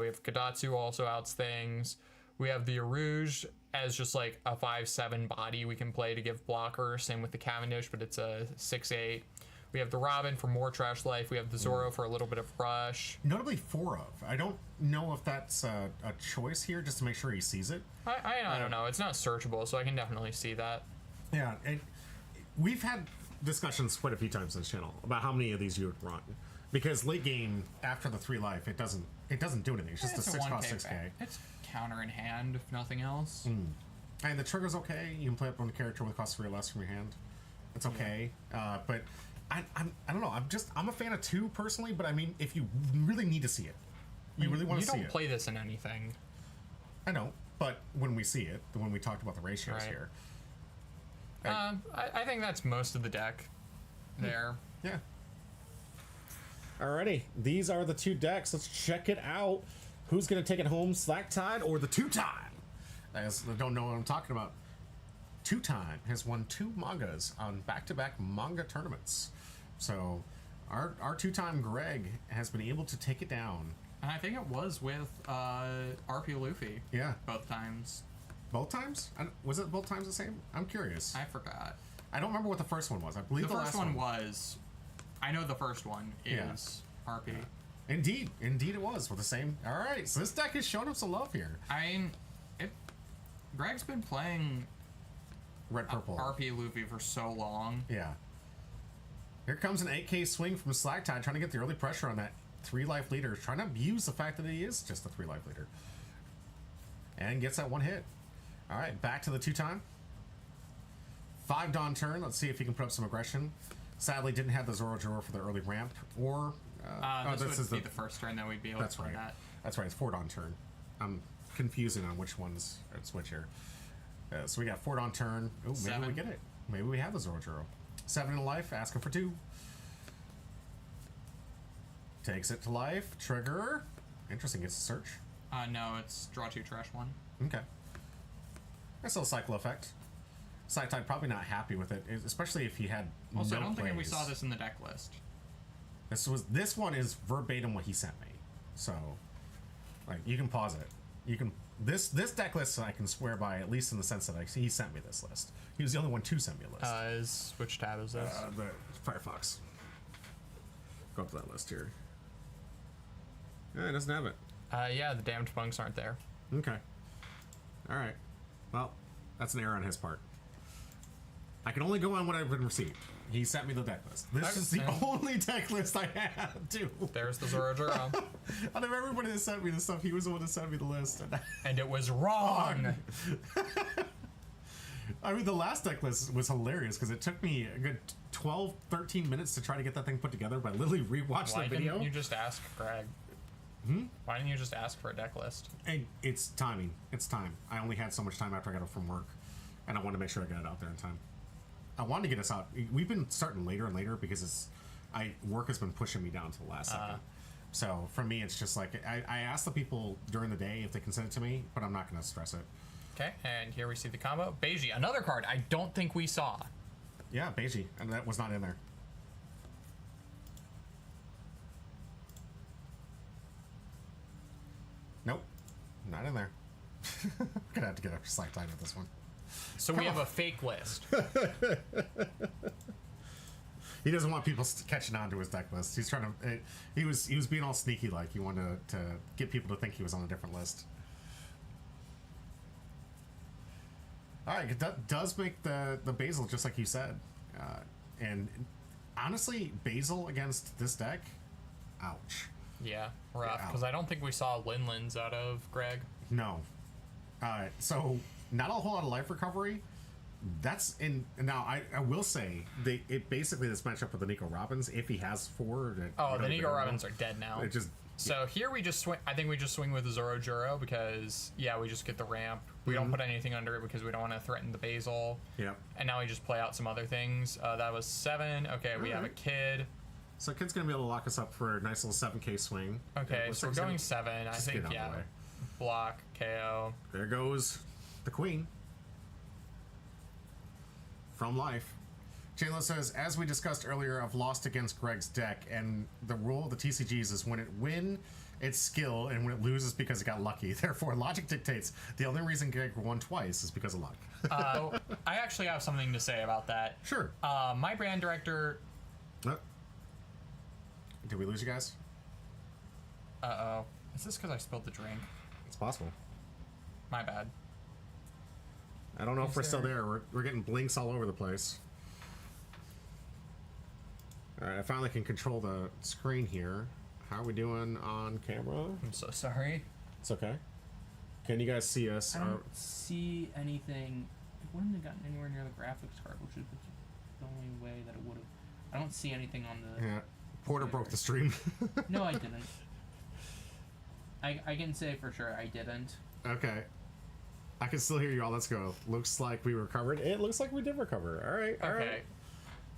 We have Kadatsu also outs things. We have the Arouge as just like a 5/7 body we can play to give blocker. Same with the Cavendish, but it's a 6/8. We have the Robin for more trash life. We have the Zoro for a little bit of rush. Notably 4 of. I don't know if that's a choice here, just to make sure he sees it. I don't know. It's not searchable, so I can definitely see that. Yeah, we've had discussions quite a few times on this channel about how many of these you would run, because late game after the 3 life, it doesn't do anything. It's just a 6 cost 6K. It's counter in hand, if nothing else. And the trigger's okay. You can play up on a character with cost 3 or less from your hand. It's okay, but I don't know. I'm a fan of 2 personally, but I mean, if you really need to see it, you really want to see You it. don't play this in anything. I know, but when we see it, when we talked about the ratios Right. here, I think that's most of the deck there. yeah. Alrighty, these are the 2 decks. Let's check it out. Who's gonna take it home, Slack Tide or the 2-Time? As I don't know what I'm talking about. 2-Time has won 2 mangas on back-to-back manga tournaments. So our 2-Time Greg has been able to take it down. And I think it was with RP Luffy. Yeah. Both times. Both times? Was it both times the same? I'm curious. I forgot. I don't remember what the first one was. I believe The the first last one was. I know the first one is RP. Indeed it was with the same. All right, so this deck is showing up some love here. I mean, Greg's been playing Red purple. RP Luffy for so long. Yeah. Here comes an 8K swing from Slacktide, trying to get the early pressure on that 3 life leader, trying to abuse the fact that he is just a 3 life leader, and gets that 1 hit. All right, back to the 2-Time. 5 Dawn turn. Let's see if he can put up some aggression. Sadly, didn't have the Zoro for the early ramp, or This would be the first turn that we'd be able that's to play right. that. That's right. It's 4 Dawn turn. I'm confusing on which ones it's which here. So we got 4 Dawn turn. Oh, maybe 7. we get it. Maybe we have the Zoro. 7 in life. Asking for 2. Takes it to life. Trigger. Interesting. Gets a search. No, it's draw 2, trash 1. Okay. That's a little cycle effect. Side probably not happy with it, especially if he had Also, no I don't think we plays. saw this in the deck list. This one is verbatim what he sent me. So, like, you can pause it. You can this deck list I can swear by, at least in the sense that he sent me this list. He was the only one to send me a list. Which tab is this? The Firefox. Go up to that list here. Yeah, it doesn't have it. Yeah, the damned monks aren't there. Okay. All right. Well, that's an error on his part. I can only go on what I've been received. He sent me the deck list. This is the only deck list I have, too. There's the Zoro. Out of everybody that sent me the stuff, he was the one that sent me the list. And it was wrong. I mean, the last deck list was hilarious because it took me a good 12, 13 minutes to try to get that thing put together, but I literally rewatched Why the video. didn't you just ask Greg? Why didn't you just ask for a deck list? And it's timing. It's time. I only had so much time after I got up from work, and I wanted to make sure I got it out there in time. I wanted to get us out. We've been starting later and later because work has been pushing me down to the last second. So for me, it's just like I ask the people during the day if they can send it to me, but I'm not going to stress it. Okay, and here we see the combo. Beiji, another card I don't think we saw. Yeah, Beiji, and that was not in there. Nope, not in there. Gonna have to get a slack time with this one. So we have a fake list. He doesn't want people catching on to his deck list. He's trying to. He was being all sneaky, like he wanted to get people to think he was on a different list. All right, it does make the Basil just like you said, and honestly, Basil against this deck, ouch. Yeah, rough. Yeah. Because I don't think we saw Linlands out of Greg. No. So not a whole lot of life recovery. That's in now. I will say it basically this matchup with the Nico Robbins. If he has 4, The Nico Robbins are dead now. It just So here we just swing. I think we just swing with the Zoro Juro because we just get the ramp. We don't put anything under it because we don't want to threaten the Basil. yeah. And now we just play out some other things. That was 7. Okay, we have a Alright. kid. So Kid's gonna be able to lock us up for a nice little 7K swing. Okay, Looks so like we're he's going gonna 7. I just think get out of the way. Block KO. There goes the queen from life. Chandler says, as we discussed earlier, I've lost against Greg's deck, and the rule of the TCGs is when it win, it's skill, and when it loses because it got lucky. Therefore, logic dictates the only reason Greg won twice is because of luck. I actually have something to say about that. Sure. My brand director. Did we lose you guys? Uh-oh. Is this because I spilled the drink? It's possible. My bad. I don't know if we're still there. We're getting blinks all over the place. All right, I finally can control the screen here. How are we doing on camera? I'm so sorry. It's okay. Can you guys see us? I don't see anything. It wouldn't have gotten anywhere near the graphics card, which is the only way that it would have. I don't see anything on the. Yeah. Porter broke the stream. No, I didn't. I can say for sure I didn't. Okay. I can still hear you all. Let's go. Looks like we recovered. It looks like we did recover. All right. All Okay.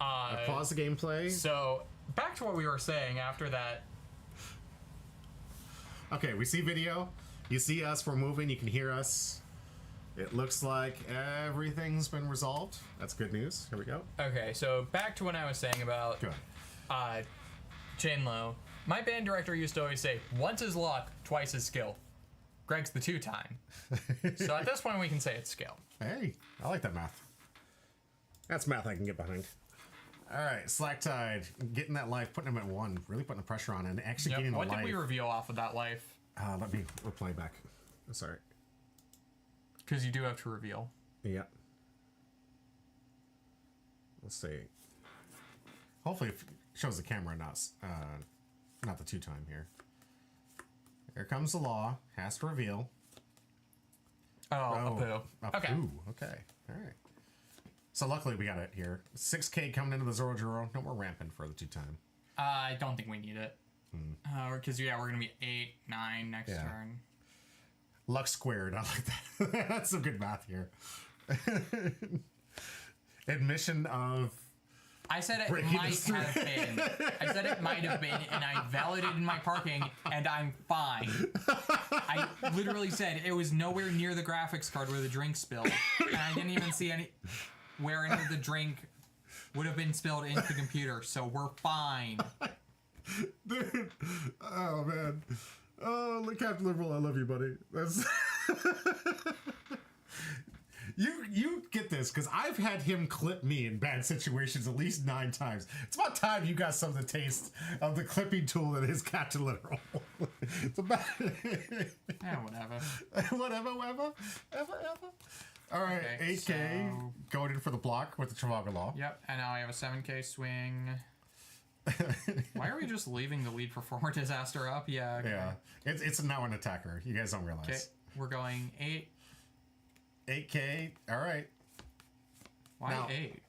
right. Pause the gameplay. So, back to what we were saying after that. Okay, we see video. You see us. We're moving. You can hear us. It looks like everything's been resolved. That's good news. Here we go. Okay, so back to what I was saying about Good. Chainlow. My band director used to always say, once is luck, twice is skill. Greg's the 2-time. So at this point, we can say it's skill. Hey, I like that math. That's math I can get behind. All right, Slack Tide, getting that life, putting him at 1, really putting the pressure on, and actually getting the What life. did we reveal off of that life? Let me reply back. I'm sorry. Because you do have to reveal. Yeah. Let's see. Hopefully, it shows the camera, not the 2-time here. Here comes the law. Has to reveal. Oh, a poo. A Okay. poo. Okay. All right. So luckily we got it here. 6K coming into the Zoro Juro. No more ramping for the 2-time. I don't think we need it. Because, we're going to be 8, 9 next Yeah. turn. Luck squared. I like that. That's some good math here. Admission of. I said it Breaking might the have been. I said it might have been, and I validated my parking, and I'm fine. I literally said it was nowhere near the graphics card where the drink spilled, and I didn't even see where any of the drink would have been spilled into the computer, so we're fine. Dude. Oh, man. Oh, look, Captain Liberal, I love you, buddy. That's. You get this, because I've had him clip me in bad situations at least 9 times. It's about time you got some of the taste of the clipping tool that is Captain Literal. It's about... Yeah, whatever. whatever. All right, Okay, 8K, so- going in for the block with the Trafalgar Law. Yep, and now I have a 7K swing. Why are we just leaving the lead performer disaster up? Yeah. Okay. Yeah, it's now an attacker. You guys don't realize. Okay, we're going 8. 8K, all right. Why Now- 8?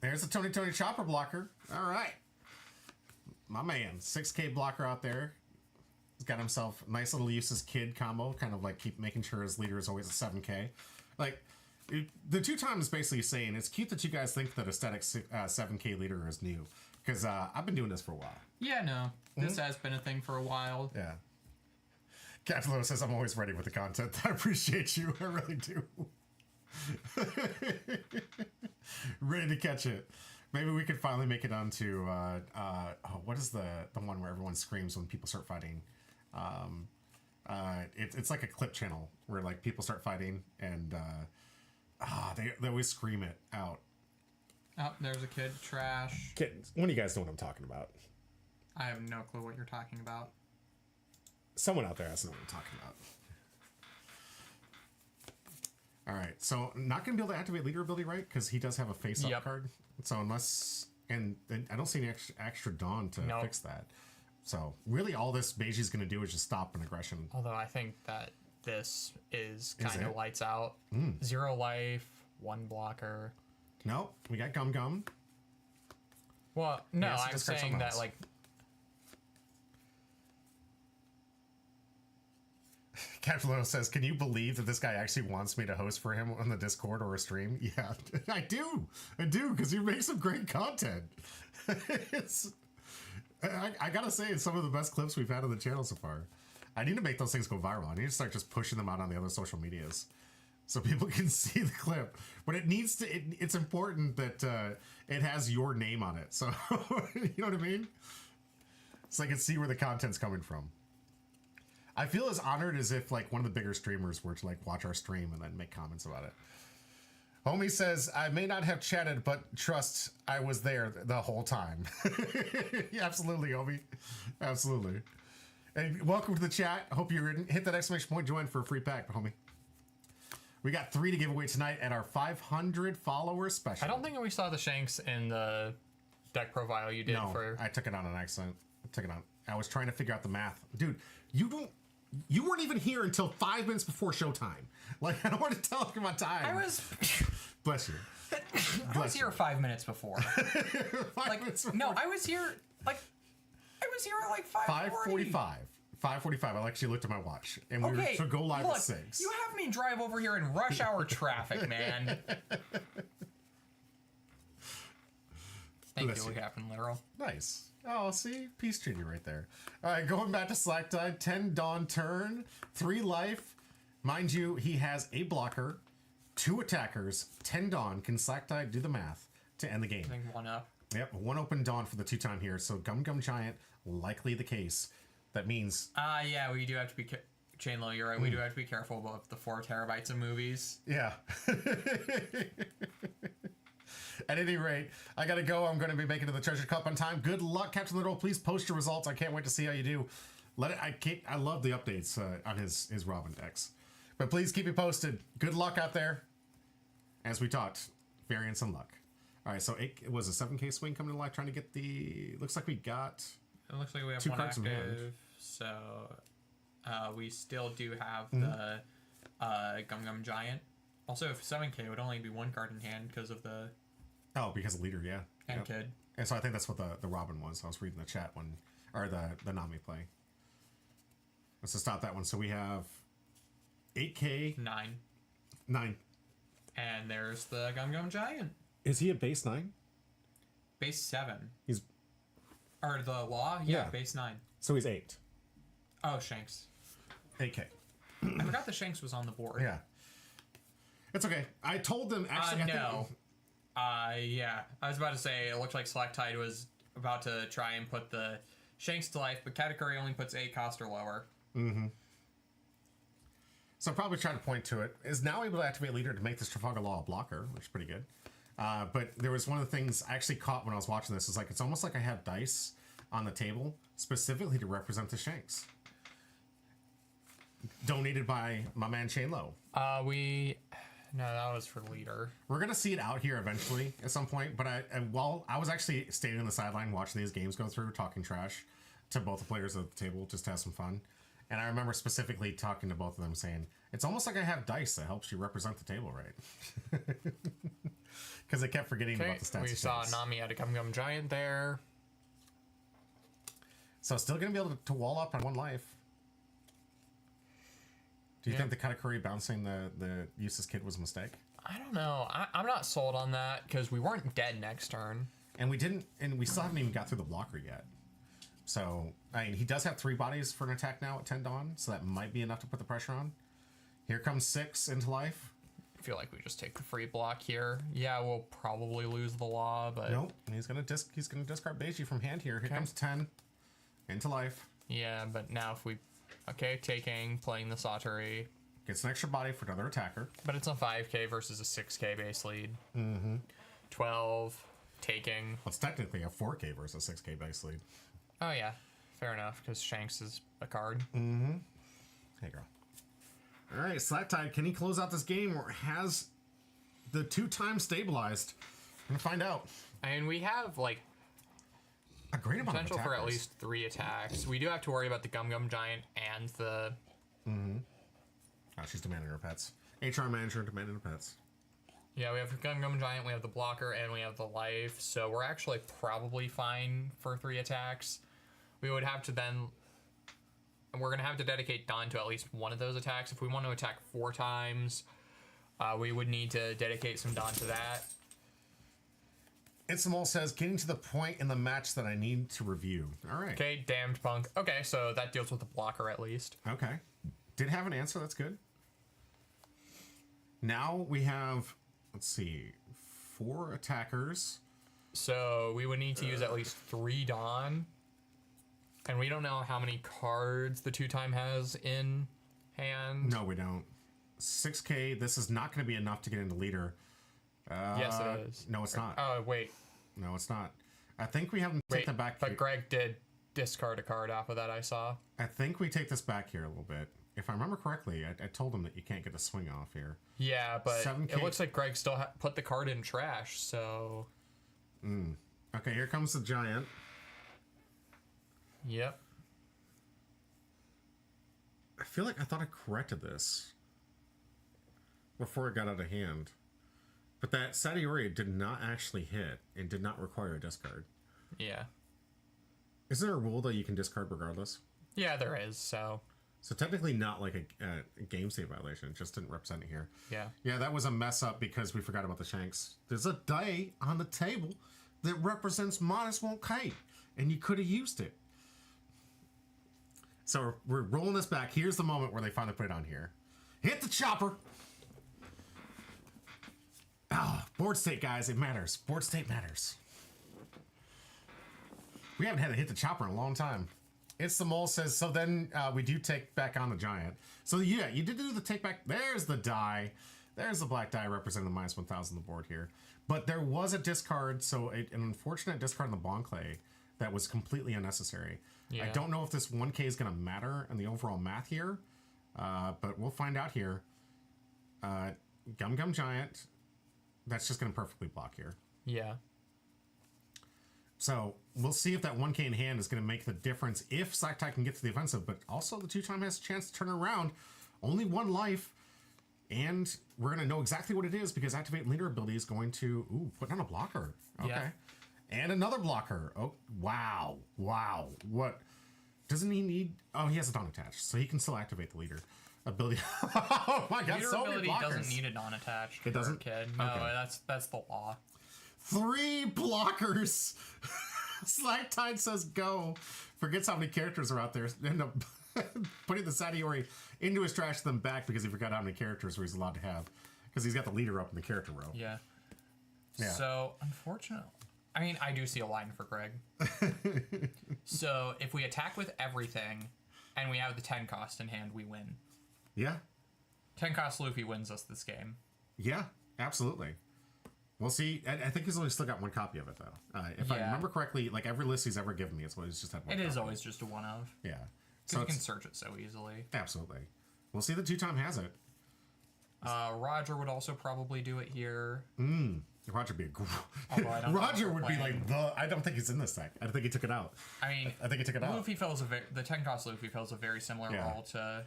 There's a Tony Chopper blocker. All right. My man, 6K blocker out there. He's got himself a nice little uses kid combo, kind of like keep making sure his leader is always a 7K. Like, the 2-time is basically saying it's cute that you guys think that a static 7K leader is new. Because I've been doing this for a while. Yeah, no. This has been a thing for a while. Yeah. Captain Lowe says, I'm always ready with the content. I appreciate you. I really do. Ready to catch it. Maybe we could finally make it onto, what is the one where everyone screams when people start fighting? It's like a clip channel where like people start fighting and they always scream it out. Oh, there's a kid. Trash. Kittens. One of you guys know what I'm talking about. I have no clue what you're talking about. Someone out there has to know what I'm talking about. All right, so not going to be able to activate leader ability, right? Because he does have a face-up Yep. card. So unless... And I don't see any extra Dawn to Nope. fix that. So really all this Beiji's going to do is just stop an aggression. Although I think that this is Is kind it? of lights out. 0 life, 1 blocker. Nope, we got Gum Gum. Well, no, Yes, it I'm just got saying someone that else. like Captain Little says, can you believe that this guy actually wants me to host for him on the Discord or a stream? Yeah, I do, because you make some great content. I gotta say, it's some of the best clips we've had on the channel so far. I need to make those things go viral. I need to start just pushing them out on the other social medias so people can see the clip. But it needs to, it's important that it has your name on it. So, you know what I mean? So I can see where the content's coming from. I feel as honored as if like one of the bigger streamers were to like watch our stream and then make comments about it. Homie says, I may not have chatted, but trust I was there the whole time. Yeah, absolutely, homie. Absolutely. And welcome to the chat. Hope you're in. Hit that exclamation point, join for a free pack, homie. We got 3 to give away tonight at our 500 follower special. I don't think we saw the Shanks in the deck profile you did No, for. I took it on an accident. I took it on. I was trying to figure out the math. Dude, you weren't even here until 5 minutes before showtime. Like, I don't want to tell you my time. I was Bless you. I was here 5 minutes before. 5 minutes before. No, I was here at like 5:40. 5:45. 5:45. I actually looked at my watch, and we were Okay, to go live look, at 6. you have me drive over here in rush hour traffic, man. Thank Bless you, you. Captain Literal. Nice. Oh, see? Peace treaty right there. All right, going back to Slack Tide. 10 Dawn turn, 3 life. Mind you, he has a blocker, 2 attackers, 10 Dawn. Can Slack Tide do the math to end the game? I think 1 up. Yep, 1 open Dawn for the 2-time here. So Gum Gum Giant, likely the case. That means... Yeah, we do have to be... Chainlow, you're right. We do have to be careful about the 4 terabytes of movies. Yeah. At any rate, I gotta go. I'm gonna be making it to the Treasure Cup on time. Good luck, Captain Little. Please post your results. I can't wait to see how you do. I love the updates on his Robin decks. But please keep me posted. Good luck out there. As we talked, variance and luck. All right, so it was a 7K swing coming to life, trying to get the... Looks like we got... It looks like we have 2 1 cards in hand. active, so we still do have the Gum Gum Giant. Also, if 7K would only be 1 card in hand because of the... Oh, because of leader, yeah. And Yep. Kid. And so I think that's what the Robin was. I was reading the chat one, or the Nami play. Let's just stop that one. So we have 8K 9. 9. And there's the Gum Gum Giant. Is he a base 9? Base 7. He's Or the Law? Yeah. Base 9. so he's 8. Oh, Shanks. 8K. I forgot the Shanks was on the board. Yeah. It's okay. I told them actually. I think- No. Yeah. I was about to say, it looked like Slack Tide was about to try and put the Shanks to life, but Katakuri only puts 8 cost or lower. So probably trying to point to it. Is now able to activate leader to make this Trafalgar Law a blocker, which is pretty good. But there was one of the things I actually caught when I was watching this. Is like it's almost like I have dice on the table specifically to represent the Shanks. Donated by my man Shane Lowe. No, that was for leader. We're gonna see it out here eventually at some point. But while I was actually standing on the sideline watching these games go through, talking trash to both the players at the table just to have some fun. And I remember specifically talking to both of them saying, it's almost like I have dice that helps you represent the table right. Because I kept forgetting Okay, about the stats. we of saw things. Nami had a Gum Gum Giant there. So still going to be able to wall up on 1 life. Do you Yeah. think the Katakuri bouncing the useless kid was a mistake? I don't know. I'm not sold on that because we weren't dead next turn. And we didn't, and we still haven't even got through the blocker yet. So, I mean, he does have 3 bodies for an attack now at 10 Dawn, so that might be enough to put the pressure on. Here comes 6 into life. I feel like we just take the free block here. Yeah, we'll probably lose the law, but Nope, he's gonna discard Beiji from hand here. Here comes 10 into life. yeah, but now if we taking, playing the Sautery, Gets an extra body for another attacker. but it's a 5k versus a 6k base lead. 12 taking. Well, it's technically a 4K versus 6K base lead. Oh yeah, fair enough, because Shanks is a card. Hey, girl. All right, Slacktide, can he close out this game, or has the 2-time stabilized? We're gonna find out. I mean, we have like A great amount potential of for attackers. at least 3 attacks. We do have to worry about the Gum Gum Giant and the. Oh, she's demanding her pets. HR manager demanding her pets. Yeah, we have the Gum Gum Giant, we have the blocker, and we have the life. So we're actually probably fine for 3 attacks. We would have to then. And we're gonna have to dedicate Dawn to at least one of those attacks. If we want to attack 4 times, we would need to dedicate some Dawn to that. Itzamol says, getting to the point in the match that I need to review. All right. Okay, damned punk. Okay, so that deals with the blocker at least. Okay. Did have an answer. That's good. Now we have, let's see, 4 attackers. So we would need to use at least 3 Dawn. And we don't know how many cards the 2-time has in hand. No, we don't. 6K. This is not going to be enough to get into leader. Yes, it is. No, it's not. Oh, wait. No, it's not. I think we have them take Wait, them back. but Greg did discard a card off of that, I saw. I think we take this back here a little bit. If I remember correctly, I told him that you can't get a swing off here. Yeah, but 7K. it looks like Greg still put the card in trash, so... Okay, here comes the giant. Yep. I feel like I thought I corrected this before it got out of hand. But that Sadiori did not actually hit and did not require a discard. Yeah. Is there a rule that you can discard regardless? Yeah, there is, so... So technically not like a game save violation. It just didn't represent it here. Yeah. Yeah, that was a mess up because we forgot about the Shanks. There's a die on the table that represents -1K, and you could have used it. So we're rolling this back. Here's the moment where they finally put it on here. Hit the chopper! Ah, board state, guys. It matters. Board state matters. We haven't had to hit the chopper in a long time. It's the Mole says, so then we do take back on the giant. So yeah, you did do the take back. There's the die. There's the black die representing the -1,000 on the board here. But there was a discard, so an unfortunate discard in the Bon Clay that was completely unnecessary. I Yeah. don't know if this 1K is going to matter in the overall math here, but we'll find out here. Gum Gum Giant, that's just going to perfectly block here. Yeah. So we'll see if that 1K in hand is going to make the difference if Slacktide can get to the offensive, but also the 2-time has a chance to turn it around. Only 1 life, and we're going to know exactly what it is because Activate Leader ability is going to, put down a blocker. Okay. Yeah. And another blocker. Oh, wow. Wow. What? Doesn't he need, he has a Dawn attached, so he can still activate the leader ability. Oh my god, Leader so many ability blockers. doesn't need a non-attached. It doesn't? Kid. No, Okay. that's the law. 3 blockers. Slacktide says go. Forgets how many characters are out there. End up putting the Sadiori into his trash, then back because he forgot how many characters he's allowed to have. Because he's got the leader up in the character row. Yeah. Yeah. So, unfortunately, I mean, I do see a line for Greg. So, if we attack with everything, and we have the 10 cost in hand, we win. Yeah. 10 cost Luffy wins us this game. Yeah, absolutely. We'll see. I think he's only still got 1 copy of it, though. If I Yeah. remember correctly, like every list he's ever given me, it's always just had 1 It copy. is always just a one of. Yeah. So you it's- can search it so easily. Absolutely. We'll see the 2-time has it. Roger would also probably do it here. Roger would be a Although I don't Roger think would we're be playing. like I don't think he's in this deck. I think he took it out. I mean, I think he took it out. Luffy fills the 10 cost Luffy fills a very similar Yeah. role to.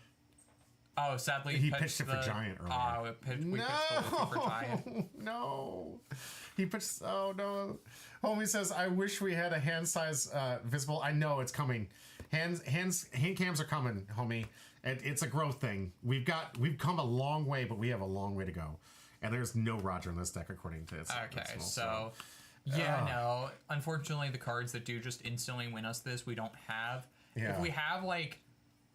Oh, sadly, He pitched it for Giant earlier. Oh, we pitched the Luffy for Giant. No. He pitched. Oh no. Homie says, "I wish we had a hand size visible." I know it's coming. Hand cams are coming, homie. It's a growth thing. We've come a long way, but we have a long way to go. And there's no Roger in this deck according to this. Okay, so Yeah, no. Unfortunately, the cards that do just instantly win us this, we don't have. Yeah. If we have like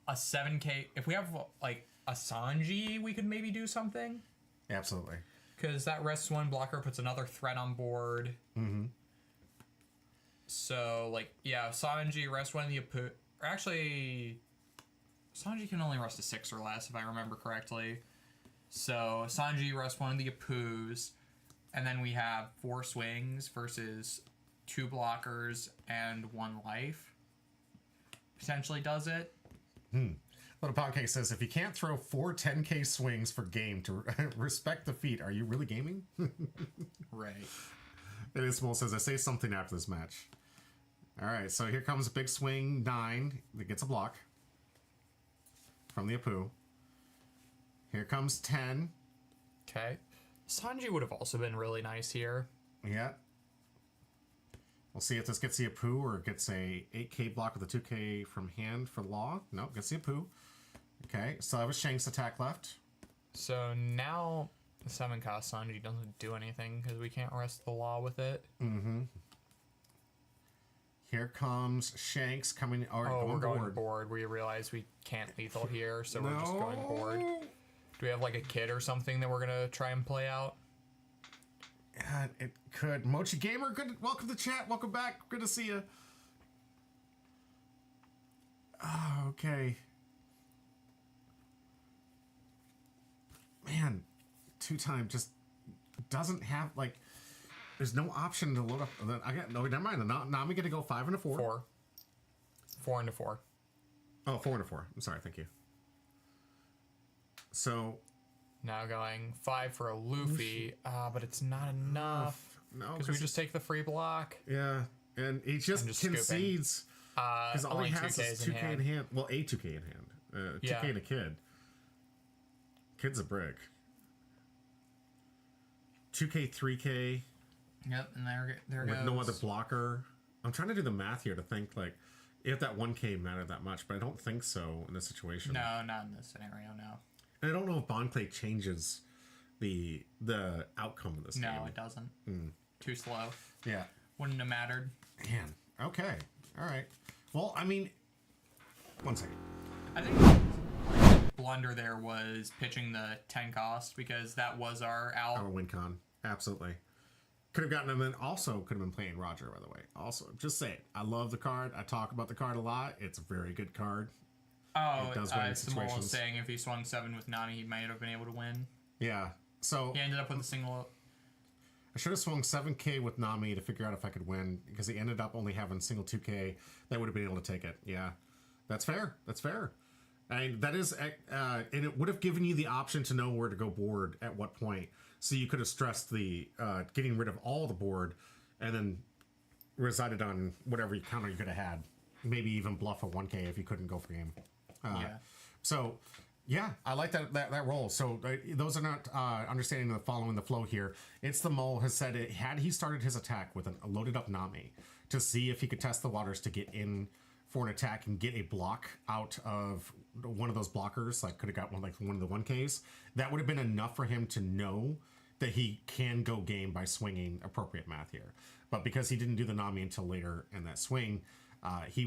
a 7K, if we have like a Sanji, we could maybe do something. Absolutely. Because that rests one blocker, puts another threat on board. Mm-hmm. So, like, yeah, Sanji, rest one of the Apu. Or actually, Sanji can only rest a 6 or less, if I remember correctly. So, Sanji, rest one of the Apus. And then we have 4 swings versus 2 blockers and 1 life. Potentially does it. Little Poundcake says, if you can't throw 4 10K swings for game to respect the feat, are you really gaming? Right. And Ismail says, I say something after this match. All right, so here comes a big swing 9 that gets a block from the Apu. Here comes 10. Okay. Sanji would have also been really nice here. Yeah. We'll see if this gets the Apu or it gets a 8K block with a 2K from hand for law. Nope, gets the Apu. Okay, so I have a Shanks attack left. So now the 7 cost Sanji doesn't do anything because we can't rest the law with it. Mm-hmm. Here comes Shanks coming. Oh, we're going board. board. We realize we can't lethal here, so we're just No. going board. Do we have like a kid or something that we're gonna try and play out? It could. Mochi Gamer, good. Welcome to chat. Welcome back. Good to see you. Oh, okay. Man, 2-time just doesn't have like. There's no option to load up. I got no. Never mind. Now I'm gonna go 5 and a 4. 4. 4 into 4. Oh, 4 and a 4. I'm sorry. Thank you. So Now going 5 for a Luffy, but it's not enough. no, Because we just take the free block. yeah, and he just just scooping. concedes because all Only he has 2Ks is in 2K in hand. Well, a 2K in hand. 2K Yeah. in a kid. Kid's a brick. 2K, 3K Yep, and there with goes. no other blocker. I'm trying to do the math here to think like if that 1K mattered that much, but I don't think so in this situation. No, not in this scenario, no. And I don't know if bond play changes the outcome of this game. No, it doesn't. Too slow. Yeah. Wouldn't have mattered. Man. Okay. All right. Well, I mean, one second. I think the blunder there was pitching the 10 cost because that was our out. Our win con. Absolutely. Could have gotten him in. Also, could have been playing Roger, by the way. Also, just say it. I love the card. I talk about the card a lot. It's a very good card. Oh, It does win in Samuel was situations. saying if he swung 7 with Nami, he might have been able to win. Yeah. So He ended up with a single. I should have swung 7K with Nami to figure out if I could win because he ended up only having single 2K. That would have been able to take it. Yeah. That's fair. That's fair. And that is, and it would have given you the option to know where to go board at what point. So you could have stressed the getting rid of all the board and then resided on whatever counter you could have had. Maybe even bluff a 1K if you couldn't go for game. Yeah. So, yeah, I like that roll. So those are not understanding the following the flow here. It's the mole has said it had he started his attack with a loaded up Nami to see if he could test the waters to get in for an attack and get a block out of one of those blockers. Like could have got one of the 1Ks. That would have been enough for him to know that he can go game by swinging appropriate math here. But because he didn't do the Nami until later in that swing, he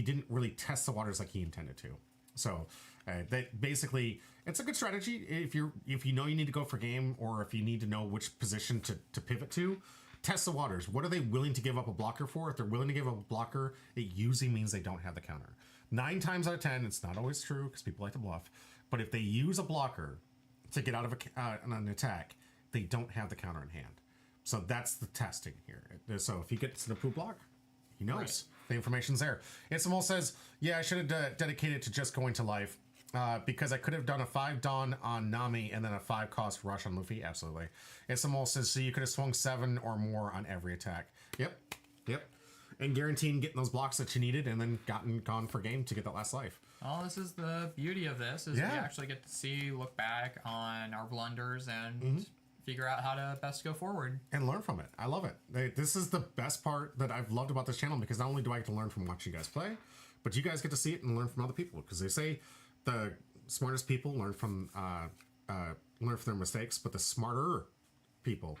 didn't really test the waters like he intended to. So that basically, it's a good strategy if you know you need to go for game or if you need to know which position to pivot to. Test the waters. What are they willing to give up a blocker for? If they're willing to give up a blocker, it usually means they don't have the counter. 9 times out of 10, it's not always true because people like to bluff. But if they use a blocker to get out of an attack, they don't have the counter in hand. So that's the testing here. So if he gets an approved block, he knows. Right. The information's there. Itsumal says, yeah, I should have dedicated to just going to life because I could have done a 5 Dawn on Nami and then a 5 cost rush on Luffy. Absolutely. Itsumal says, so you could have swung 7 or more on every attack. Yep. And guaranteeing getting those blocks that you needed and then gone for game to get that last life. Well, this is the beauty of this, is we actually get to look back on our blunders and figure out how to best go forward. And learn from it. I love it. This is the best part that I've loved about this channel because not only do I get to learn from watching you guys play, but you guys get to see it and learn from other people because they say the smartest people learn from their mistakes, but the smarter people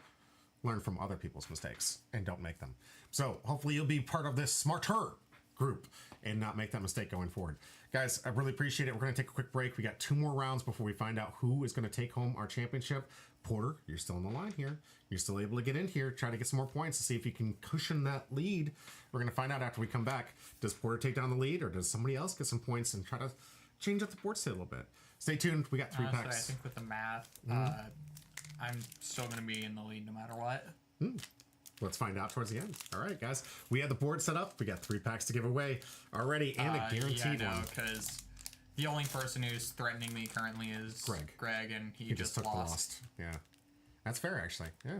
learn from other people's mistakes and don't make them. So hopefully you'll be part of this smarter group and not make that mistake going forward. Guys, I really appreciate it. We're going to take a quick break. We got 2 more rounds before we find out who is going to take home our championship. Porter, you're still on the line here. You're still able to get in here, try to get some more points to see if you can cushion that lead. We're going to find out after we come back. Does Porter take down the lead, or does somebody else get some points and try to change up the board state a little bit? Stay tuned. We got 3 Honestly, packs. I think with the math, I'm still going to be in the lead no matter what. Let's find out towards the end. All right, guys. We had the board set up. We got 3 packs to give away already, and a guaranteed yeah, no, one. because the only person who's threatening me currently is Greg, and he just took lost. the lost. Yeah. That's fair, actually. Yeah.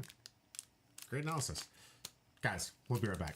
Great analysis. Guys, we'll be right back.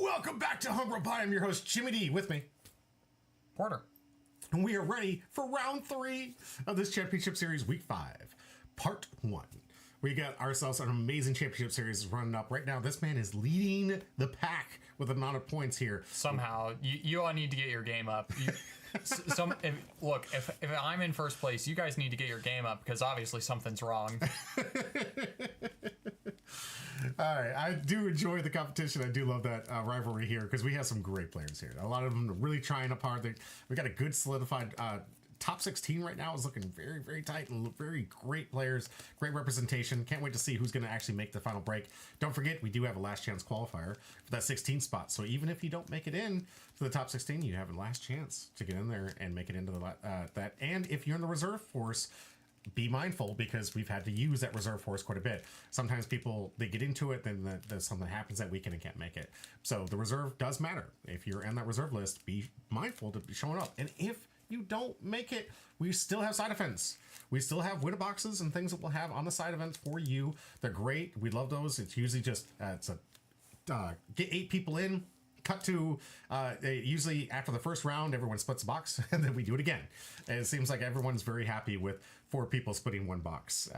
Welcome back to Humble Pie. I'm your host, Jimmy D. With me, Porter. and we are ready for round 3 of this championship series, week 5, part 1. We got ourselves an amazing championship series running up right now. This man is leading the pack with the amount of points here. Somehow, you all need to get your game up. If I'm in first place, you guys need to get your game up because obviously something's wrong. All right, I do enjoy the competition. I do love that rivalry here because we have some great players here. A lot of them are really trying up hard. We got a good solidified top 16 right now. Is looking very, very tight and very great players, great representation. Can't wait to see who's going to actually make the final break. Don't forget, we do have a last chance qualifier for that 16 spot. So even if you don't make it in to the top 16, you have a last chance to get in there and make it into that. And if you're in the reserve force, be mindful because we've had to use that reserve force quite a bit. Sometimes people, they get into it, then something happens that weekend and can't make it. So the reserve does matter. If you're in that reserve list, be mindful to be showing up. And if you don't make it, we still have side events. We still have winner boxes and things that we'll have on the side events for you. They're great. We love those. It's usually just get 8 people in. Cut to usually after the first round, everyone splits a box, and then we do it again. And it seems like everyone's very happy with 4 people splitting 1 box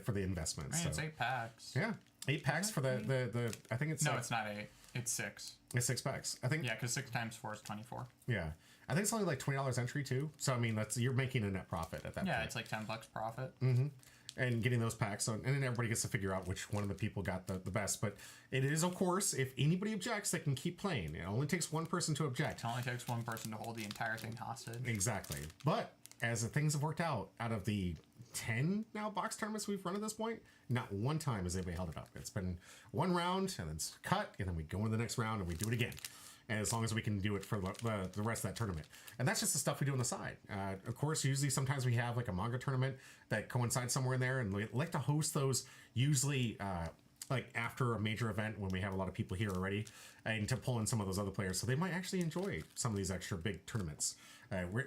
for the investment. I mean, so. it's 8 packs. Yeah, 8 packs for the I think it's No, it's not 8. It's 6. It's 6 packs. I think. Yeah, because 6 times 4 is 24. Yeah, I think it's only like $20 entry too. So I mean, you're making a net profit at that. Yeah, point. it's like $10 profit. And getting those packs. So, and then everybody gets to figure out which one of the people got the best. But it is, of course, if anybody objects, they can keep playing. It only takes one person to object. It only takes one person to hold the entire thing hostage. Exactly. But as the things have worked out of the 10 now box tournaments we've run at this point, not one time has anybody held it up. It's been one round and then it's cut, and then we go into the next round and we do it again. And as long as we can do it for the rest of that tournament. And that's just the stuff we do on the side. Of course, usually sometimes we have like a manga tournament that coincides somewhere in there, and we like to host those usually like after a major event when we have a lot of people here already, and to pull in some of those other players so they might actually enjoy some of these extra big tournaments.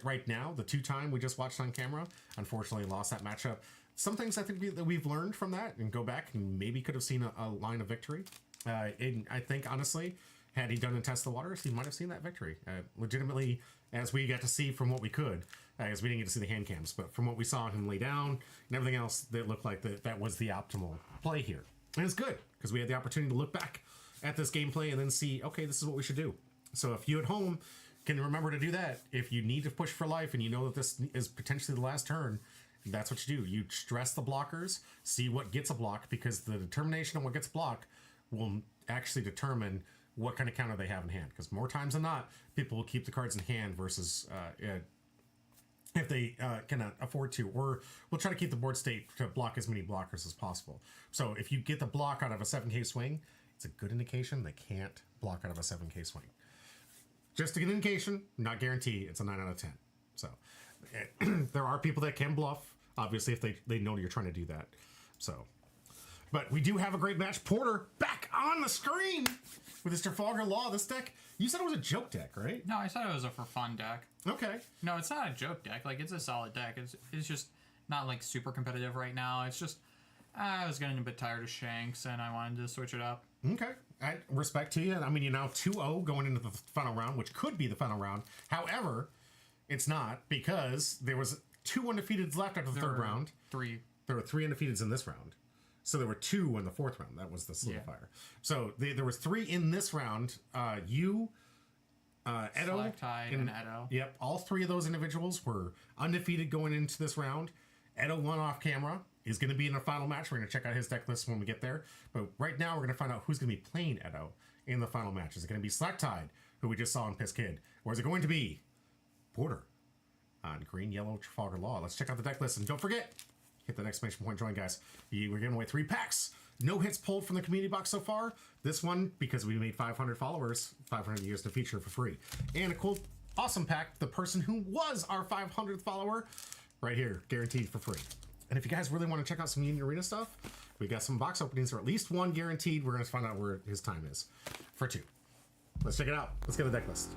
Right now, the 2-time we just watched on camera, unfortunately lost that matchup. Some things I think that we've learned from that and go back and maybe could have seen a line of victory. And I think honestly, had he done and test the waters, he might have seen that victory. Legitimately, as we got to see from what we could, as we didn't get to see the hand cams, but from what we saw him lay down and everything else, that looked like that was the optimal play here. And it's good, because we had the opportunity to look back at this gameplay and then see, okay, this is what we should do. So if you at home can remember to do that, if you need to push for life and you know that this is potentially the last turn, that's what you do. You stress the blockers, see what gets a block, because the determination of what gets blocked will actually determine what kind of counter they have in hand. Because more times than not, people will keep the cards in hand versus if they cannot afford to, or we'll try to keep the board state to block as many blockers as possible. So if you get the block out of a 7k swing, it's a good indication they can't block out of a 7k swing. Just an indication, not guarantee. It's a 9 out of 10. So there are people that can bluff, obviously, if they know you're trying to do that. So, but we do have a great match. Porter back on the screen with his Trafalgar Law. This deck, you said it was a joke deck, right? No, I said it was a for fun deck. Okay. No, it's not a joke deck. Like, it's a solid deck. It's just not, like, super competitive right now. It's just, I was getting a bit tired of Shanks, and I wanted to switch it up. Okay. I respect to you. I mean, you're now 2-0 going into the final round, which could be the final round. However, it's not, because there was 2 undefeateds left after the third round. 3. There were 3 undefeateds in this round. So there were 2 in the 4th round. That was the solidifier. Yeah. So there was 3 in this round. You, Edo, Selectide, and Edo. Yep. All 3 of those individuals were undefeated going into this round. Edo won off camera. Is going to be in the final match. We're going to check out his deck list when we get there. But right now, we're going to find out who's going to be playing Edo in the final match. Is it going to be Selectide, who we just saw in Piss Kid? Or is it going to be Porter on Green, Yellow, Trafalgar Law? Let's check out the deck list. And don't forget, hit that exclamation point join, guys. We're giving away 3 packs. No hits pulled from the community box so far. This one, because we made 500 followers, 500 years to feature for free. And a cool, awesome pack, the person who was our 500th follower, right here, guaranteed for free. And if you guys really want to check out some Union Arena stuff, we got some box openings, or at least 1 guaranteed. We're going to find out where his time is for 2. Let's check it out. Let's get a deck list.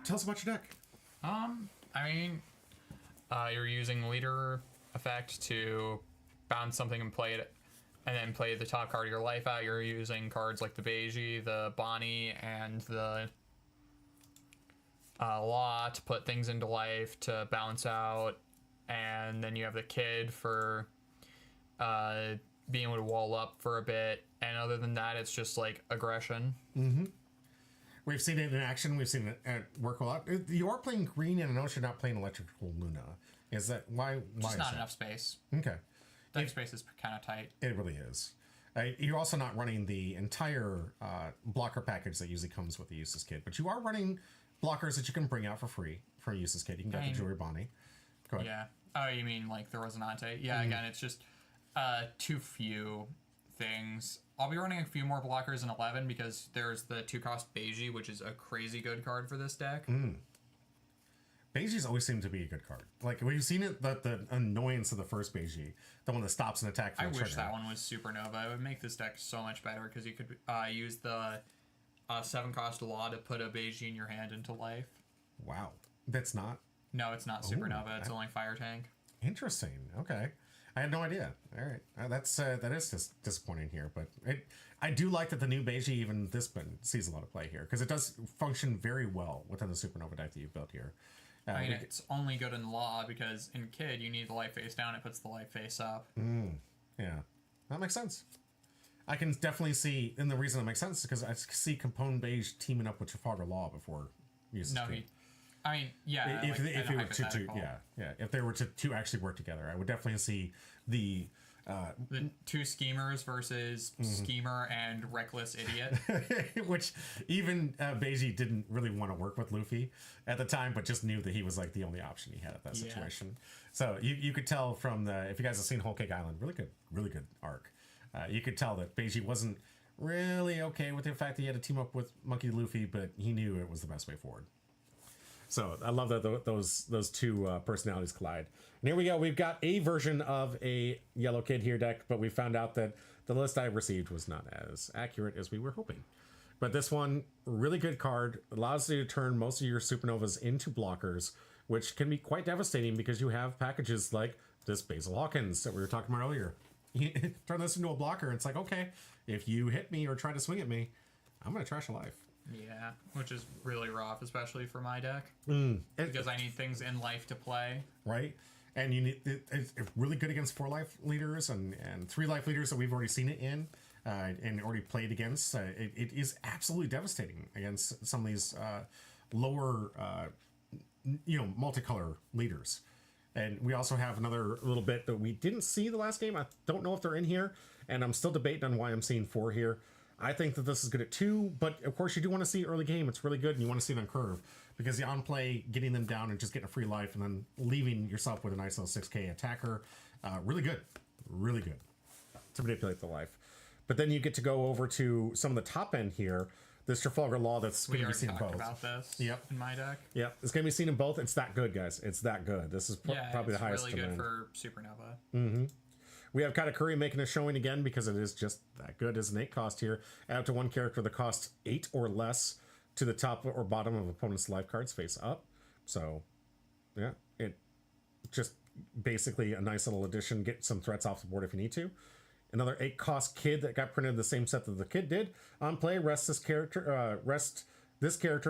Tell us about your deck. I mean, you're using leader effect to bounce something and play it and then play the top card of your life out, you're using cards like the Beiji, the Bonnie, and the Law to put things into life to balance out, and then you have the Kid for being able to wall up for a bit, and other than that, it's just like aggression. We've seen it in action. We've seen it work a lot. You are playing green, and I know you're not playing Electrical Luna. Is that why? Just is not that? enough space. Okay, Deck space is kind of tight. it really is. You're also not running the entire blocker package that usually comes with the Useless Kid, but you are running blockers that you can bring out for free from Useless Kid. You can get the Jewelry Bonnie. Go ahead. Yeah. Oh, you mean like the Resonante? Yeah. Again, it's just too few things. I'll be running a few more blockers in 11 because there's the 2-cost Beiji, which is a crazy good card for this deck. Beiji's always seemed to be a good card. Like, we've seen it, the annoyance of the first Beiji, the one that stops an attack for I a wish trigger. that one was Supernova. It would make this deck so much better because you could use the 7-cost Law to put a Beiji in your hand into life. Wow. That's not... No, it's not Supernova. It's only Fire Tank. Interesting. Okay. I had no idea. All right. That is just disappointing here, but I do like that the new Beiji, even this bin, sees a lot of play here because it does function very well within the Supernova deck that you built here. I mean, it's only good in Law because in Kid, you need the life face down. It puts the life face up. Yeah, that makes sense. I can definitely see, and the reason it makes sense is because I see Capone Beige teaming up with Trafalgar Law before uses No, Kid. I mean, yeah. If like, it in a were to hypothetical. if they were to actually work together, I would definitely see the The two schemers versus schemer and reckless idiot. which even Beiji didn't really want to work with Luffy at the time, but just knew that he was like the only option he had at that Yeah. situation. So you could tell from if you guys have seen Whole Cake Island, really good arc. You could tell that Beiji wasn't really okay with the fact that he had to team up with Monkey Luffy, but he knew it was the best way forward. So I love that those two personalities collide. And here we go. We've got a version of a Yellow Kid here deck, but we found out that the list I received was not as accurate as we were hoping. But this one, really good card, allows you to turn most of your Supernovas into blockers, which can be quite devastating because you have packages like this Basil Hawkins that we were talking about earlier. You turn this into a blocker, and it's like, okay, if you hit me or try to swing at me, I'm going to trash a life. Yeah, which is really rough, especially for my deck. Because I need things in life to play. Right? And you need it's really good against 4 life leaders and 3 life leaders that we've already seen it in and already played against. It is absolutely devastating against some of these lower, multicolor leaders. And we also have another little bit that we didn't see the last game. I don't know if they're in here, and I'm still debating on why I'm seeing 4 here. I think that this is good at 2, but of course you do want to see early game. It's really good, and you want to see it on curve because the on play, getting them down and just getting a free life, and then leaving yourself with a nice little 6K attacker, really good, to manipulate the life. But then you get to go over to some of the top end here. This Trafalgar Law that's going to be seen in both. About this. Yep. In my deck. Yep, it's going to be seen in both. It's that good, guys. It's that good. This is probably the highest really good demand. for Supernova. We have Katakuri making a showing again because it is just that good as an 8 cost here. Add up to 1 character that costs 8 or less to the top or bottom of opponent's life cards face up. So, yeah, it just basically a nice little addition. Get some threats off the board if you need to. Another 8 cost Kid that got printed in the same set that the Kid did. On play, rest this character,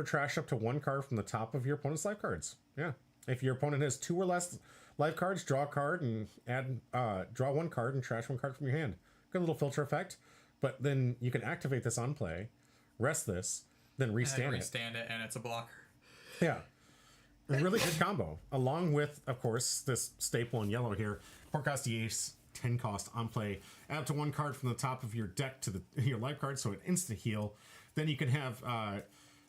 trash up to 1 card from the top of your opponent's life cards. Yeah. If your opponent has 2 or less life cards, draw a card and draw 1 card and trash 1 card from your hand. Good little filter effect. But then you can activate this on play, rest this, then restand it. Restand it, and it's a blocker. Yeah. A really good combo. Along with, of course, this staple in yellow here. Forecast the Ace, 10 cost on play. Add up to 1 card from the top of your deck to your life card, so an instant heal. Then you can have,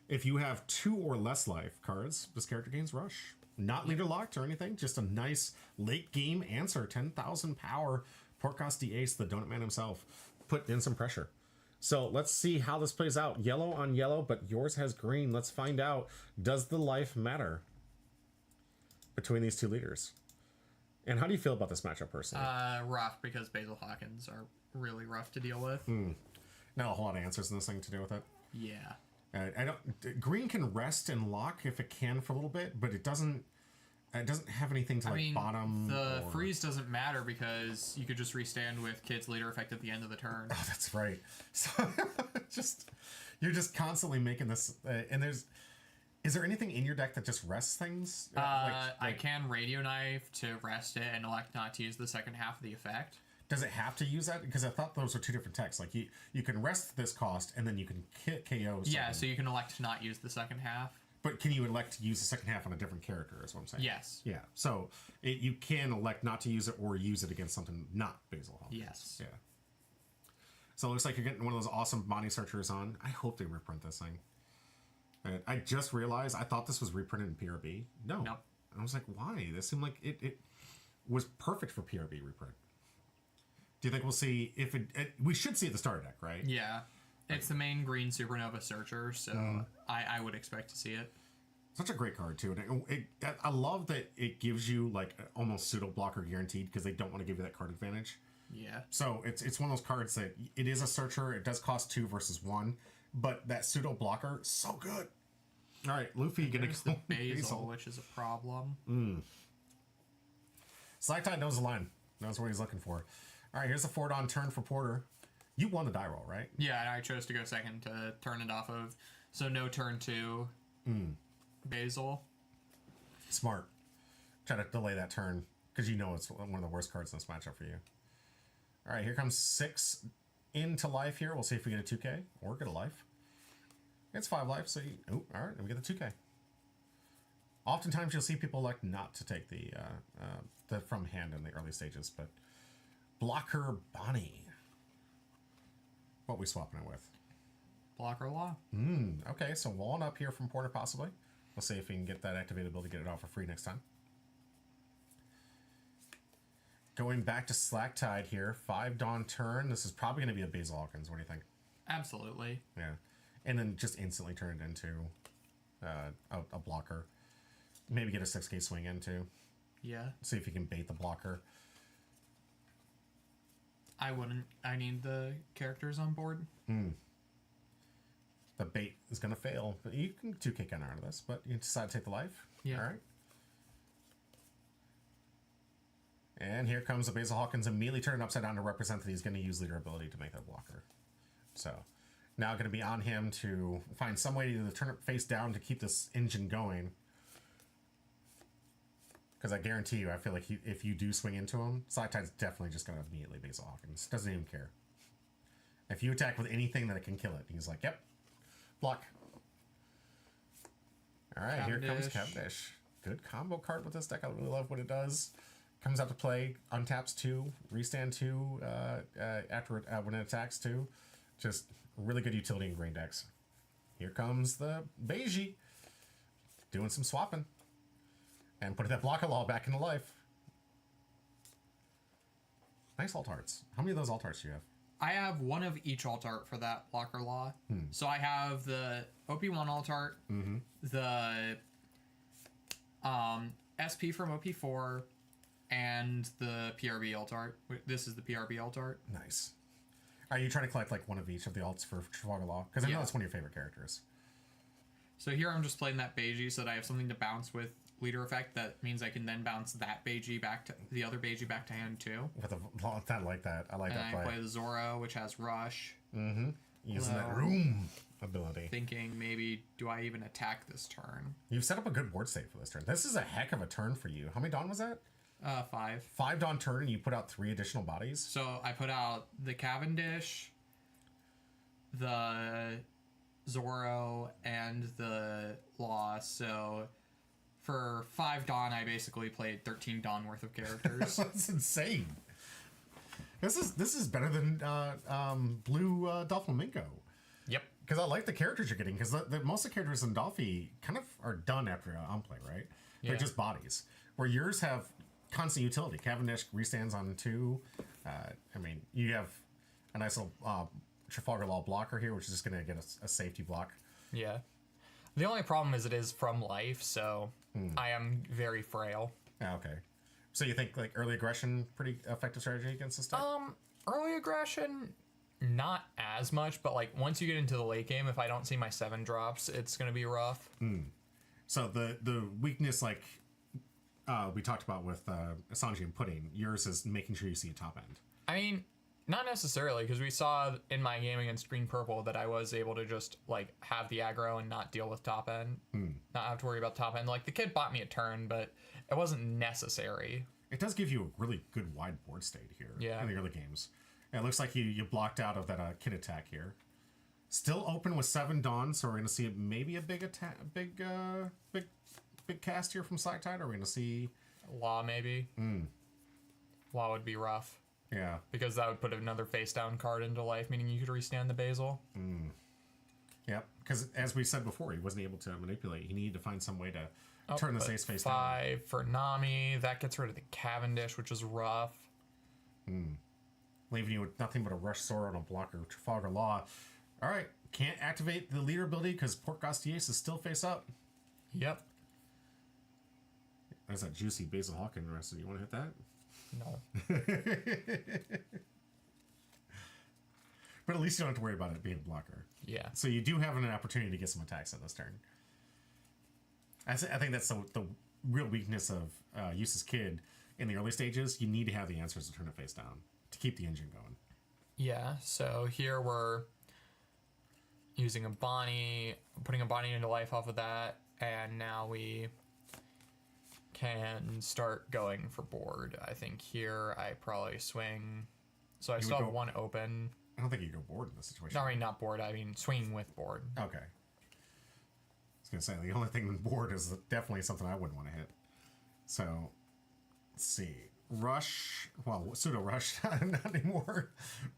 if you have 2 or less life cards, this character gains Rush. Not leader locked or anything, just a nice late game answer. 10,000 power. Forecast the Ace, the Donut Man himself, put in some pressure. So let's see how this plays out. Yellow on yellow, but yours has green. Let's find out. Does the life matter between these two leaders? And how do you feel about this matchup personally? Rough, because Basil Hawkins are really rough to deal with. Not a whole lot of answers in this thing to do with it. Yeah. I don't. Green can rest and lock if it can for a little bit, but it doesn't It doesn't have anything to I like mean, bottom. the or... freeze doesn't matter because you could just restand with Kid's leader effect at the end of the turn. Oh, that's right. So you're just constantly making this, and there's. Is there anything in your deck that just rests things? I can Radio Knife to rest it and elect not to use the second half of the effect. Does it have to use that? Because I thought those were two different texts. Like you can rest this cost and then you can KO something. Yeah, so you can elect to not use the second half. But can you elect to use the second half on a different character? Is what I'm saying. Yes. Yeah. So you can elect not to use it or use it against something not Basil Hawkins. Yes. Yeah. So it looks like you're getting one of those awesome body searchers on. I hope they reprint this thing. I just realized I thought this was reprinted in PRB. No. Nope. I was like, why? This seemed like it was perfect for PRB reprint. Do you think we'll see if we should see the starter deck, right? Yeah. It's the main green Supernova Searcher, so I would expect to see it. Such a great card, too. And I love that it gives you, like, almost pseudo-blocker guaranteed because they don't want to give you that card advantage. Yeah. So it's one of those cards that it is a searcher. It does cost 2 versus 1. But that pseudo-blocker, so good. All right, Luffy going to go the Basil, which is a problem. Slacktide knows the line. Knows what he's looking for. All right, here's the 4-Dawn turn for Porter. You won the die roll, right? Yeah, and I chose to go second to turn it off of. So no turn 2. Basil. Smart. Try to delay that turn because you know it's one of the worst cards in this matchup for you. All right, here comes 6 into life here. We'll see if we get a 2K or get a life. It's 5 life, so you... Oh, all right, and we get the 2K. Oftentimes you'll see people elect not to take the from hand in the early stages, but Blocker Bonnie. What we swapping it with? Blocker Law. Okay, so walling up here from Porter possibly. We'll see if we can get that activated ability to get it off for free next time. Going back to Slacktide here, 5-Dawn turn. This is probably going to be a Basil Hawkins. What do you think? Absolutely. Yeah. And then just instantly turn it into a blocker. Maybe get a 6K swing into. Yeah. See if you can bait the blocker. I wouldn't. I need the characters on board. The bait is going to fail. But you can 2K counter out of this, but you decide to take the life. Yeah. All right. And here comes the Basil Hawkins immediately turning upside down to represent that he's going to use leader ability to make that blocker. So now going to be on him to find some way to turn it face down to keep this engine going. Because I guarantee you, I feel like if you do swing into him, Slacktide is definitely just going to immediately Basil Hawkins. Doesn't even care. If you attack with anything that it can kill it, he's like, yep, block. All right, here comes Cavendish. Good combo card with this deck. I really love what it does. Comes out to play, untaps 2, restand 2 after when it attacks 2. Just really good utility in green decks. Here comes the Beiji. Doing some swapping. And putting that blocker law back into life. Nice alt arts. How many of those alt arts do you have? I have one of each alt art for that blocker law. So I have the OP1 alt art, the SP from OP4, and the PRB alt art. This is the PRB alt art. Nice. Are you trying to collect like one of each of the alts for Trafalgar Law? Because I know that's one of your favorite characters. So here I'm just playing that Beiji so that I have something to bounce with leader effect. That means I can then bounce that Beiji back to the other Beiji back to hand too. With I like that. I like and that I play. play the Zoro, which has rush. Using that room ability. Thinking maybe, do I even attack this turn? You've set up a good board state for this turn. This is a heck of a turn for you. How many Dawn was that? 5. 5-Dawn turn and you put out 3 additional bodies? So I put out the Cavendish, the Zoro, and the Law. So for 5 Dawn, I basically played 13 Dawn worth of characters. That's insane. This is better than Blue Doflamingo. Yep. Because I like the characters you're getting. Because most of the characters in Dolphy kind of are done after on play, right? They're just bodies. Where yours have constant utility. Cavendish restands on 2. I mean, you have a nice little Trafalgar Law blocker here, which is just going to get a safety block. Yeah. The only problem is it is from life, so I am very frail. Yeah, okay. So you think like early aggression pretty effective strategy against this deck? Early aggression, not as much, but like once you get into the late game, if I don't see my 7 drops, it's gonna be rough. So the weakness, like we talked about with Sanji and Pudding. Yours is making sure you see a top end. I mean, not necessarily, because we saw in my game against Green Purple that I was able to just like have the aggro and not deal with top end, not have to worry about top end. Like the kid bought me a turn, but it wasn't necessary. It does give you a really good wide board state here Yeah. in the early games. And it looks like you blocked out of that kid attack here. Still open with 7 Dawn, so we're going to see maybe a big attack, big cast here from Slack Tide. Or we're going to see Law maybe. Law would be rough. Yeah. Because that would put another face down card into life, meaning you could restand the Basil. Yep. Because as we said before, he wasn't able to manipulate. He needed to find some way to turn this But ace face down. 5 for Nami. That gets rid of the Cavendish, which is rough. Leaving you with nothing but a Rush Sword and a blocker, Trafalgar Law. All right. Can't activate the leader ability because Port Gastiers is still face up. Yep. There's that juicy Basil Hawk interested. You want to hit that? No. But at least you don't have to worry about it being a blocker. Yeah. So you do have an opportunity to get some attacks on this turn. I think that's the real weakness of Eustace Kid in the early stages. You need to have the answers to turn it face down to keep the engine going. Yeah, so here we're using a Bonnie, putting a Bonnie into life off of that, and now we can start going for board. I think here I probably swing. So I You still would have go- one open. I don't think you go board in this situation. No, I mean, not board, I mean swinging with board. Okay. I was going to say, the only thing with board is definitely something I wouldn't want to hit. So, let's see. Rush, well, pseudo Rush, not anymore.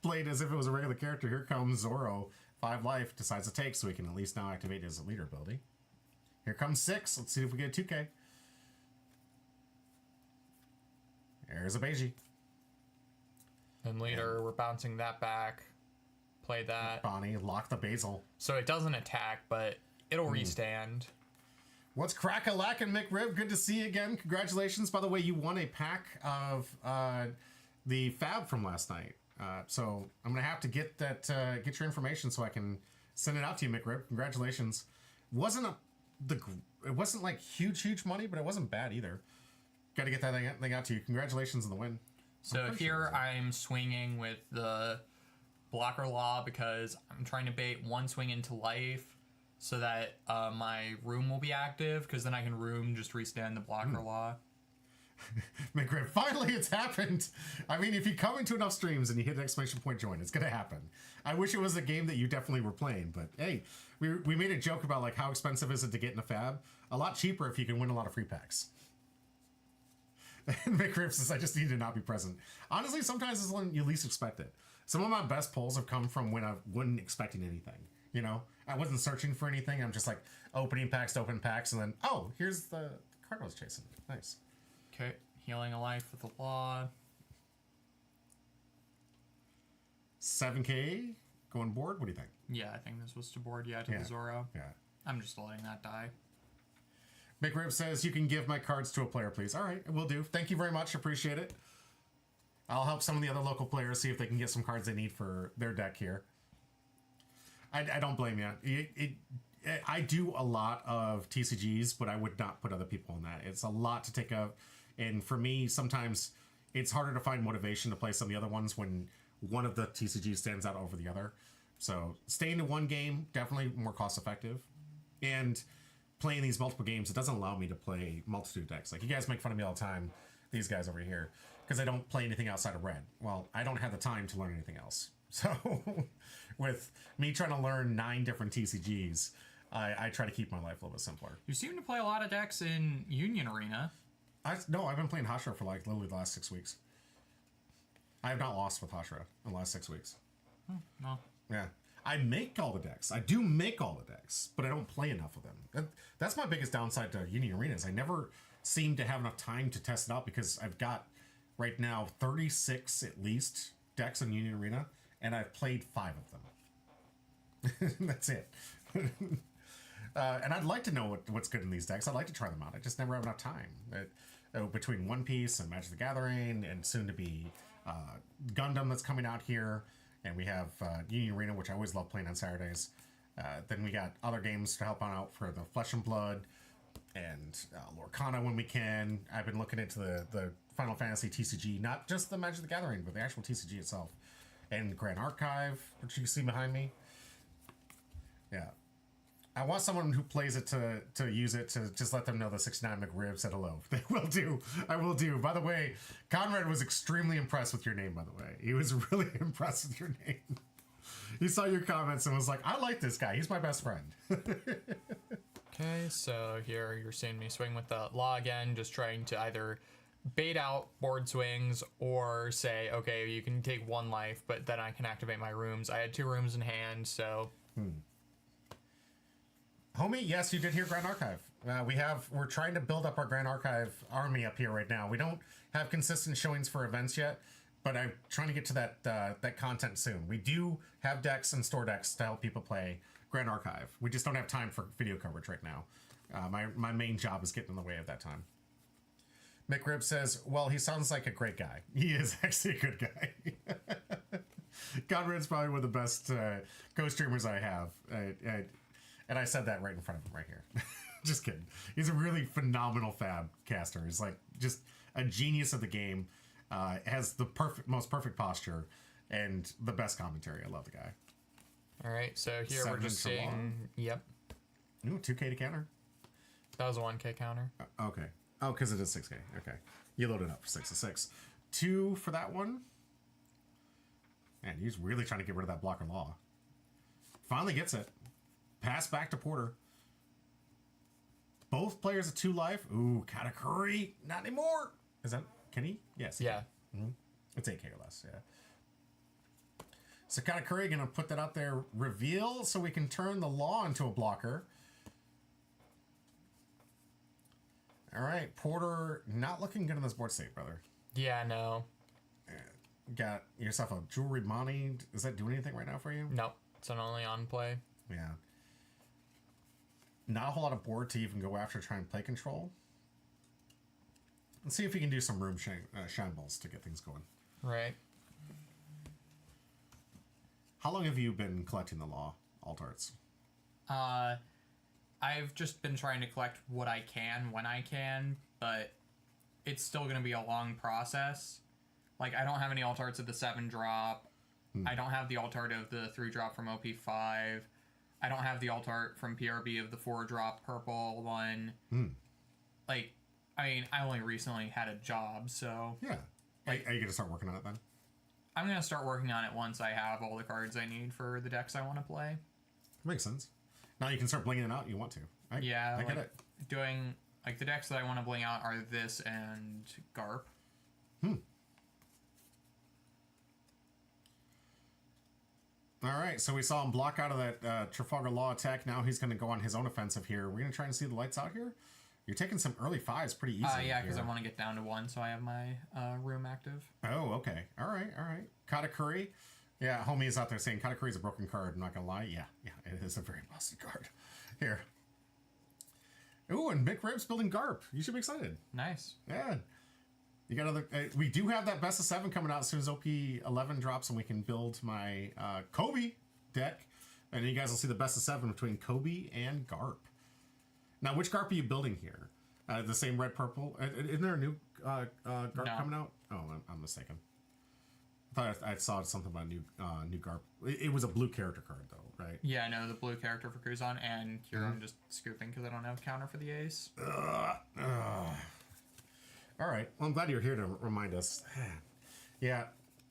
Played as if it was a regular character. Here comes Zoro, 5 life, decides to take, so he can at least now activate his leader ability. Here comes 6. Let's see if we get a 2K. There's a Beiji. And later we're bouncing that back. Play that. Bonnie, lock the Basil. So it doesn't attack, but it'll restand. What's crack-a-lackin', McRib? Good to see you again. Congratulations. By the way, you won a pack of the Fab from last night. So I'm going to have to get that, get your information so I can send it out to you, McRib. Congratulations. It wasn't like huge money, but it wasn't bad either. Got to get that thing out to you. Congratulations on the win. So here I'm swinging with the blocker law because I'm trying to bait one swing into life so that my room will be active, because then I can room just restand the blocker law. McRib, finally it's happened. I mean, if you come into enough streams and you hit an exclamation point join, it's going to happen. I wish it was a game that you definitely were playing, but hey, we made a joke about like how expensive is it to get in a Fab. A lot cheaper if you can win a lot of free packs. And McRib says, I just need to not be present. Honestly, sometimes it's when you least expect it. Some of my best pulls have come from when I wasn't expecting anything. You know, I wasn't searching for anything. I'm just like opening packs to open packs, and then, oh, here's the card I was chasing. Nice. Okay, healing a life with the law. 7K going board. What do you think? Yeah, I think this was to board, to Yeah. the Zoro. Yeah. I'm just letting that die. McRib says, you can give my cards to a player, please. All right, will do. Thank you very much. Appreciate it. I'll help some of the other local players see if they can get some cards they need for their deck here. I don't blame you. I do a lot of TCGs, but I would not put other people in that. It's a lot to take up. And for me, sometimes it's harder to find motivation to play some of the other ones when one of the TCGs stands out over the other. So staying to one game, definitely more cost effective. And playing these multiple games, it doesn't allow me to play multitude decks. Like, you guys make fun of me all the time, these guys over here, because I don't play anything outside of red. Well, I don't have the time to learn anything else. So with me trying to learn 9 different TCGs, I try to keep my life a little bit simpler. You seem to play a lot of decks in Union Arena. I've been playing Hashira for like literally the last 6 weeks. I have not lost with Hashira in the last 6 weeks. No. Yeah. I make all the decks. I do make all the decks, but I don't play enough of them. That's my biggest downside to Union Arena is I never seem to have enough time to test it out, because I've got right now 36 at least decks in Union Arena, and I've played 5 of them. That's it. And I'd like to know what's good in these decks. I'd like to try them out. I just never have enough time. Between One Piece and Magic the Gathering and soon to be Gundam that's coming out here, and we have Union Arena, which I always love playing on Saturdays. Then we got other games to help out for the Flesh and Blood. and Lorcana when we can. I've been looking into the Final Fantasy TCG, not just the Magic the Gathering, but the actual TCG itself. And Grand Archive, which you can see behind me. Yeah. I want someone who plays it to use it to just let them know the 69 McRib said hello. They will do. I will do. By the way, Conrad was extremely impressed with your name, by the way. He was really impressed with your name. He saw your comments and was like, I like this guy. He's my best friend. Okay, so here you're seeing me swing with the law again, just trying to either bait out board swings or say, okay, you can take 1 life, but then I can activate my rooms. I had 2 rooms in hand, so... Homie, yes, you did hear Grand Archive. We're trying to build up our Grand Archive army up here right now. We don't have consistent showings for events yet, but I'm trying to get to that content soon. We do have decks and store decks to help people play Grand Archive. We just don't have time for video coverage right now. My main job is getting in the way of that time. McRib says, well, he sounds like a great guy. He is actually a good guy. Conrad's probably one of the best co-streamers I have. And I said that right in front of him right here. Just kidding. He's a really phenomenal fab caster. He's like just a genius of the game. Has the most perfect posture and the best commentary. I love the guy. All right, so here 7 we're just inch long. seeing... Yep, Ooh, 2K to counter? that was a 1K counter. Okay. Oh, because it is 6K. Okay. You loaded up for 6 to 6. 2 for that one. Man, he's really trying to get rid of that blocker law. Finally gets it. Pass back to Porter. Both players at 2 life. Ooh, Katakuri. Not anymore. Is that... Can he? Yes. Yeah. It's 8K or less, yeah. So Katakuri gonna put that out there. Reveal so we can turn the law into a blocker. Alright, Porter not looking good in this board state, brother. Yeah, no. Got yourself a jewelry money. Does that do anything right now for you? Nope, it's an only on play. Yeah. Not a whole lot of board to even go after try and play control. Let's see if we can do some room shambles to get things going. Right. How long have you been collecting the law, alt arts? I've just been trying to collect what I can when I can, but it's still going to be a long process. Like, I don't have any alt arts of the 7 drop. I don't have the alt art of the 3 drop from OP5. I don't have the alt art from PRB of the 4 drop purple one. Like, I mean, I only recently had a job, so... Yeah. Are you going to start working on it then? I'm going to start working on it once I have all the cards I need for the decks I want to play. Makes sense. Now you can start blinging it out. You want to? I get it. Doing like the decks that I want to bling out are this and Garp. All right, so we saw him block out of that Trafalgar Law attack. Now he's going to go on his own offensive here. We're going to try and see the lights out here. You're taking some early 5s pretty easy. Yeah, because I want to get down to 1, so I have my room active. Oh, okay. All right. Katakuri. Yeah, homie is out there saying Katakuri is a broken card. I'm not going to lie. Yeah, it is a very busted card. Here. Ooh, and Mick Ribs building Garp. You should be excited. Nice. Yeah. You got other. We do have that best of 7 coming out as soon as OP11 drops, and we can build my Kobe deck. And you guys will see the best of 7 between Kobe and Garp. Now, which Garp are you building here? The same red purple? Isn't there a new Garp coming out? Oh, I'm mistaken. I thought I saw something about new Garp. It was a blue character card though, right? Yeah, no, the blue character for Kuzan, and here I'm just scooping because I don't have counter for the ace. All right. Well, I'm glad you're here to remind us. Yeah,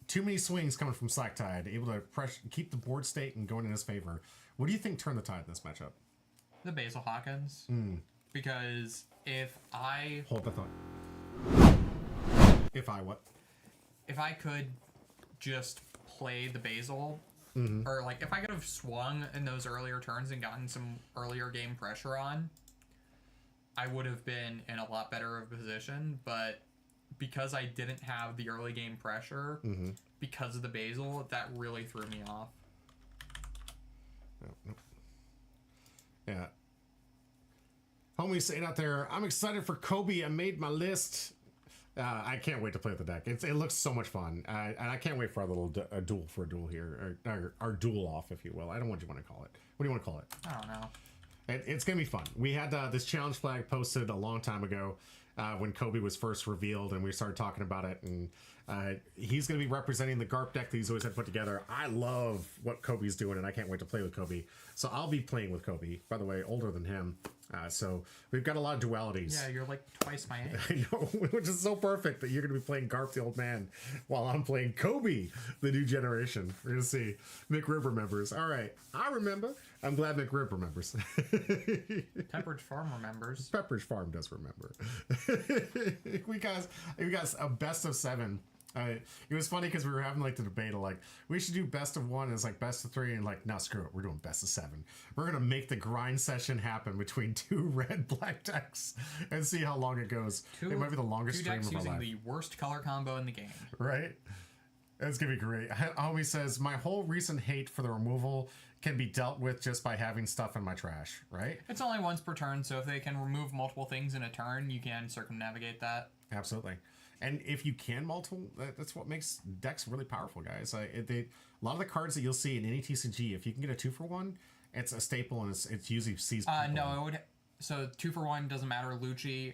too many swings coming from Slack Tide. Able to keep the board state and going in his favor. What do you think turned the tide in this matchup? The Basil Hawkins. Because if I... Hold that thought. If I what? If I could just play the Basil, or like if I could have swung in those earlier turns and gotten some earlier game pressure on, I would have been in a lot better of a position. But because I didn't have the early game pressure, because of the Basil, that really threw me off. Yeah. Homie's saying out there, I'm excited for Kobe. I made my list. I can't wait to play with the deck. It looks so much fun. And I can't wait for our little duel here. Or our duel off, if you will. I don't know what you want to call it. What do you want to call it? I don't know. It's gonna be fun. We had this challenge flag posted a long time ago when Kobe was first revealed, and we started talking about it. And he's gonna be representing the GARP deck that he's always had put together. I love what Kobe's doing, and I can't wait to play with Kobe. So I'll be playing with Kobe. By the way, older than him. So we've got a lot of dualities. Yeah, you're like twice my age. I know, which is so perfect that you're going to be playing Garp the old man while I'm playing Kobe, the new generation. We're going to see. McRib remembers. All right, I remember. I'm glad McRib remembers. Pepperidge Farm remembers. Pepperidge Farm does remember. we got a best of 7. It was funny because we were having like the debate of like we should do best of 1 as like best of 3 and like no, screw it, we're doing best of 7. We're gonna make the grind session happen between 2 red black decks and see how long it goes. It might be the longest stream of our life. Two decks using the worst color combo in the game. Right? That's gonna be great. Homie says my whole recent hate for the removal can be dealt with just by having stuff in my trash. Right? It's only once per turn, so if they can remove multiple things in a turn, you can circumnavigate that. Absolutely. And if you can multiple, that's what makes decks really powerful, guys. A lot of the cards that you'll see in any TCG, if you can get a 2-for-1, it's a staple, and it's usually sees people. No, it would. So 2-for-1 doesn't matter. Lucci,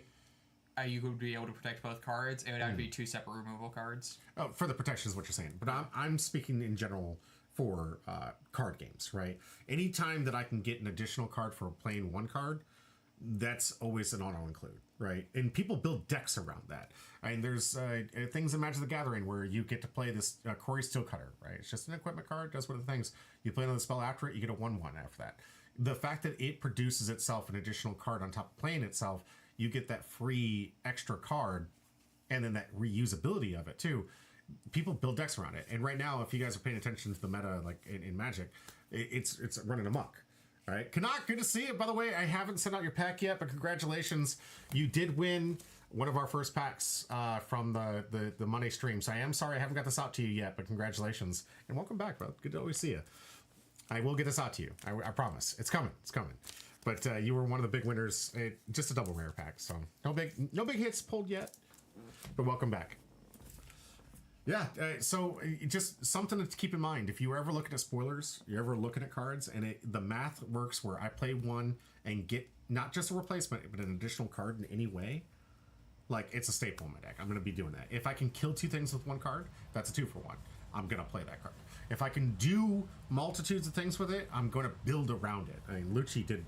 you would be able to protect both cards. It would have to be 2 separate removal cards. Oh, for the protection is what you're saying. But I'm speaking in general for card games, right? Anytime that I can get an additional card for playing 1 card, that's always an auto include, right? And people build decks around that. I mean, there's things in Magic the Gathering where you get to play this Corey Steelcutter, right? It's just an equipment card, does one of the things. You play another spell after it, you get a 1/1 after that. The fact that it produces itself an additional card on top of playing itself, you get that free extra card, and then that reusability of it too. People build decks around it, and right now, if you guys are paying attention to the meta, like in Magic, it's running amok. All right, Canuck, good to see you. By the way, I haven't sent out your pack yet, but congratulations. You did win one of our first packs from the Monday stream. So I am sorry I haven't got this out to you yet, but congratulations. And welcome back, bro. Good to always see you. I will get this out to you. I promise. It's coming. It's coming. But you were one of the big winners. Just a double rare pack. So no big hits pulled yet, but welcome back. Yeah, so just something to keep in mind. If you're ever looking at spoilers, you're ever looking at cards, and the math works where I play 1 and get not just a replacement, but an additional card in any way, like it's a staple in my deck. I'm going to be doing that. If I can kill 2 things with 1 card, that's a 2-for-1. I'm going to play that card. If I can do multitudes of things with it, I'm going to build around it. I mean, Lucci did...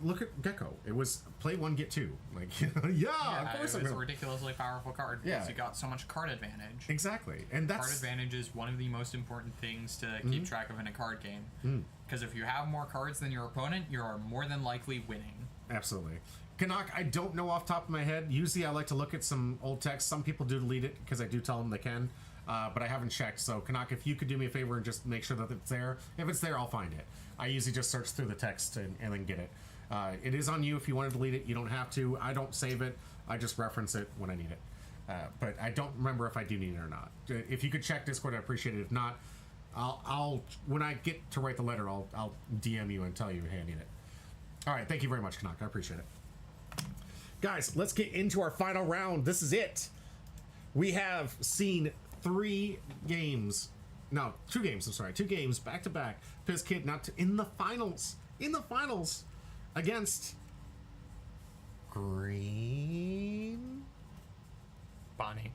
look at Gecko. It was play 1, get 2. Like, yeah, of course. It was a ridiculously powerful card because you got so much card advantage. Exactly, and that's card advantage is one of the most important things to keep track of in a card game. Because if you have more cards than your opponent, you are more than likely winning. Absolutely. Canuck, I don't know off the top of my head. Usually, I like to look at some old text. Some people do delete it because I do tell them they can, but I haven't checked. So, Canuck, if you could do me a favor and just make sure that it's there. If it's there, I'll find it. I usually just search through the text and then get it. It is on you if you want to delete it. You don't have to. I don't save it. I just reference it when I need it. But I don't remember if I do need it or not. If you could check Discord, I appreciate it. If not, I'll when I get to write the letter, I'll DM you and tell you, hey, I need it. All right, thank you very much, Canuck. I appreciate it. Guys, let's get into our final round. This is it. We have seen 3 games. No, 2 games. I'm sorry, 2 games back to back. Piss Kid in the finals. In the finals. Against Green Bonnie.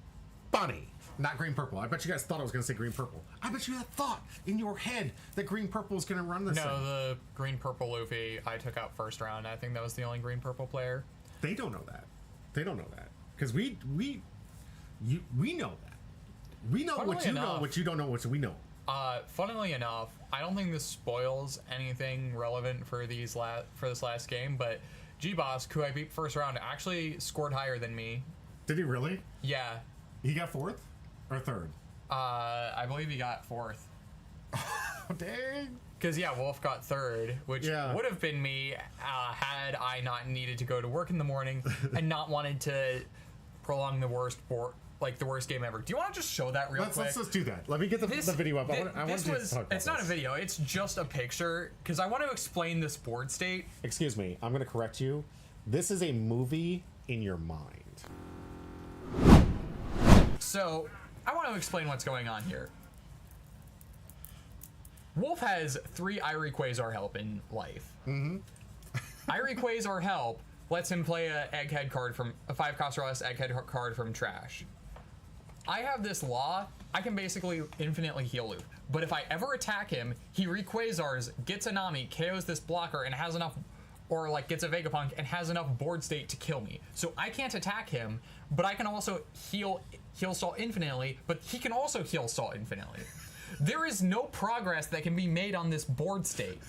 Not green purple. I bet you guys thought I was going to say green purple. I bet you had thought in your head that green purple was going to run this thing. No, the green purple Luffy I took out first round. I think that was the only green purple player. They don't know that. They don't know that because we know that. We know what you know, what you don't know, what we know. Funnily enough, I don't think this spoils anything relevant for this last game, but G-Boss, who I beat first round, actually scored higher than me. Did he really? Yeah. He got 4th or 3rd? I believe he got 4th. Oh, dang. Because, yeah, Wolf got 3rd, which would have been me had I not needed to go to work in the morning and not wanted to prolong the worst game ever. Do you want to just show that real quick? Let's do that. Let me get the video up. I want to talk about It's not a video. It's just a picture because I want to explain this board state. Excuse me. I'm going to correct you. This is a movie in your mind. So, I want to explain what's going on here. Wolf has 3 Irie Quasar Help in life. Irie Quasar Help lets him play a Egghead card from a 5-cost or less Egghead card from trash. I have this law. I can basically infinitely heal loop. But if I ever attack him, he Requasars, gets a Nami, KOs this blocker, and has enough, or like gets a Vegapunk and has enough board state to kill me. So I can't attack him, but I can also heal Salt infinitely, but he can also heal Salt infinitely. There is no progress that can be made on this board state.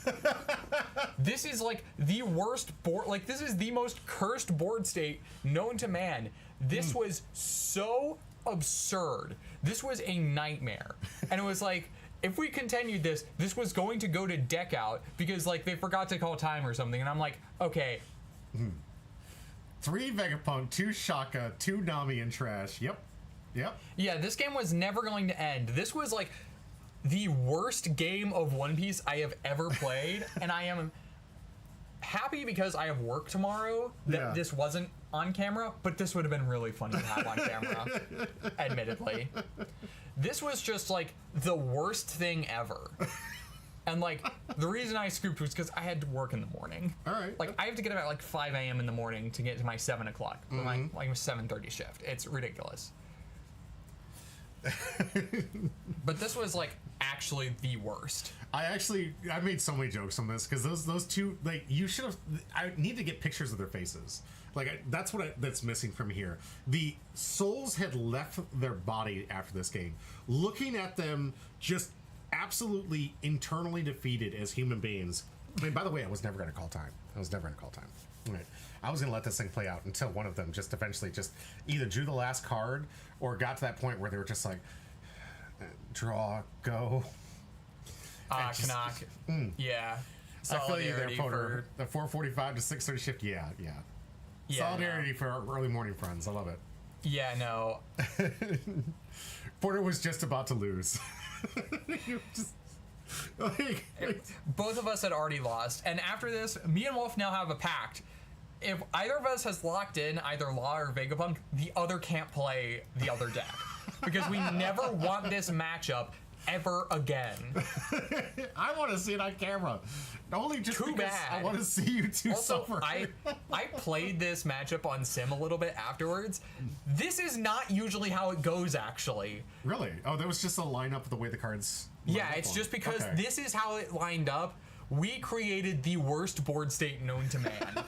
This is like the worst board, like this is the most cursed board state known to man. This was so absurd. This was a nightmare. And it was like, if we continued this, this was going to go to deck out because like they forgot to call time or something. And I'm like, okay. 3 Vegapunk, 2 Shaka, 2 Nami in trash. Yep. Yeah, this game was never going to end. This was like the worst game of One Piece I have ever played. And I am happy because I have work tomorrow that this wasn't on camera, but this would have been really funny to have on camera, admittedly. This was just like the worst thing ever. And like the reason I scooped was because I had to work in the morning. All right. Like I have to get up at like 5 a.m. in the morning to get to my 7 o'clock, my 7:30 shift. It's ridiculous. But this was like actually the worst. I made so many jokes on this because those two, like, you should have. I need to get pictures of their faces. Like that's that's missing from here. The souls had left their body after this game. Looking at them just absolutely internally defeated as human beings. I mean, by the way, I was never going to call time. Right. I was going to let this thing play out until one of them just eventually just either drew the last card or got to that point where they were just like, draw, go. Canuck. Yeah. I feel you there, Solidarity Potter. The 4:45 to 6:30 shift. Yeah. Solidarity for our early morning friends. I love it. Yeah, no. Porter was just about to lose. Both of us had already lost, and after this, me and Wolf now have a pact. If either of us has locked in either Law or Vegapunk, the other can't play the other deck. Because we never want this matchup ever again. I want to see it on camera. Only just Too because bad. I want to see you two Also, suffer. I played this matchup on Sim a little bit afterwards. This is not usually how it goes, actually. Really? Oh, that was just a lineup of the way the cards. Yeah, it's just because this is how it lined up. We created the worst board state known to man.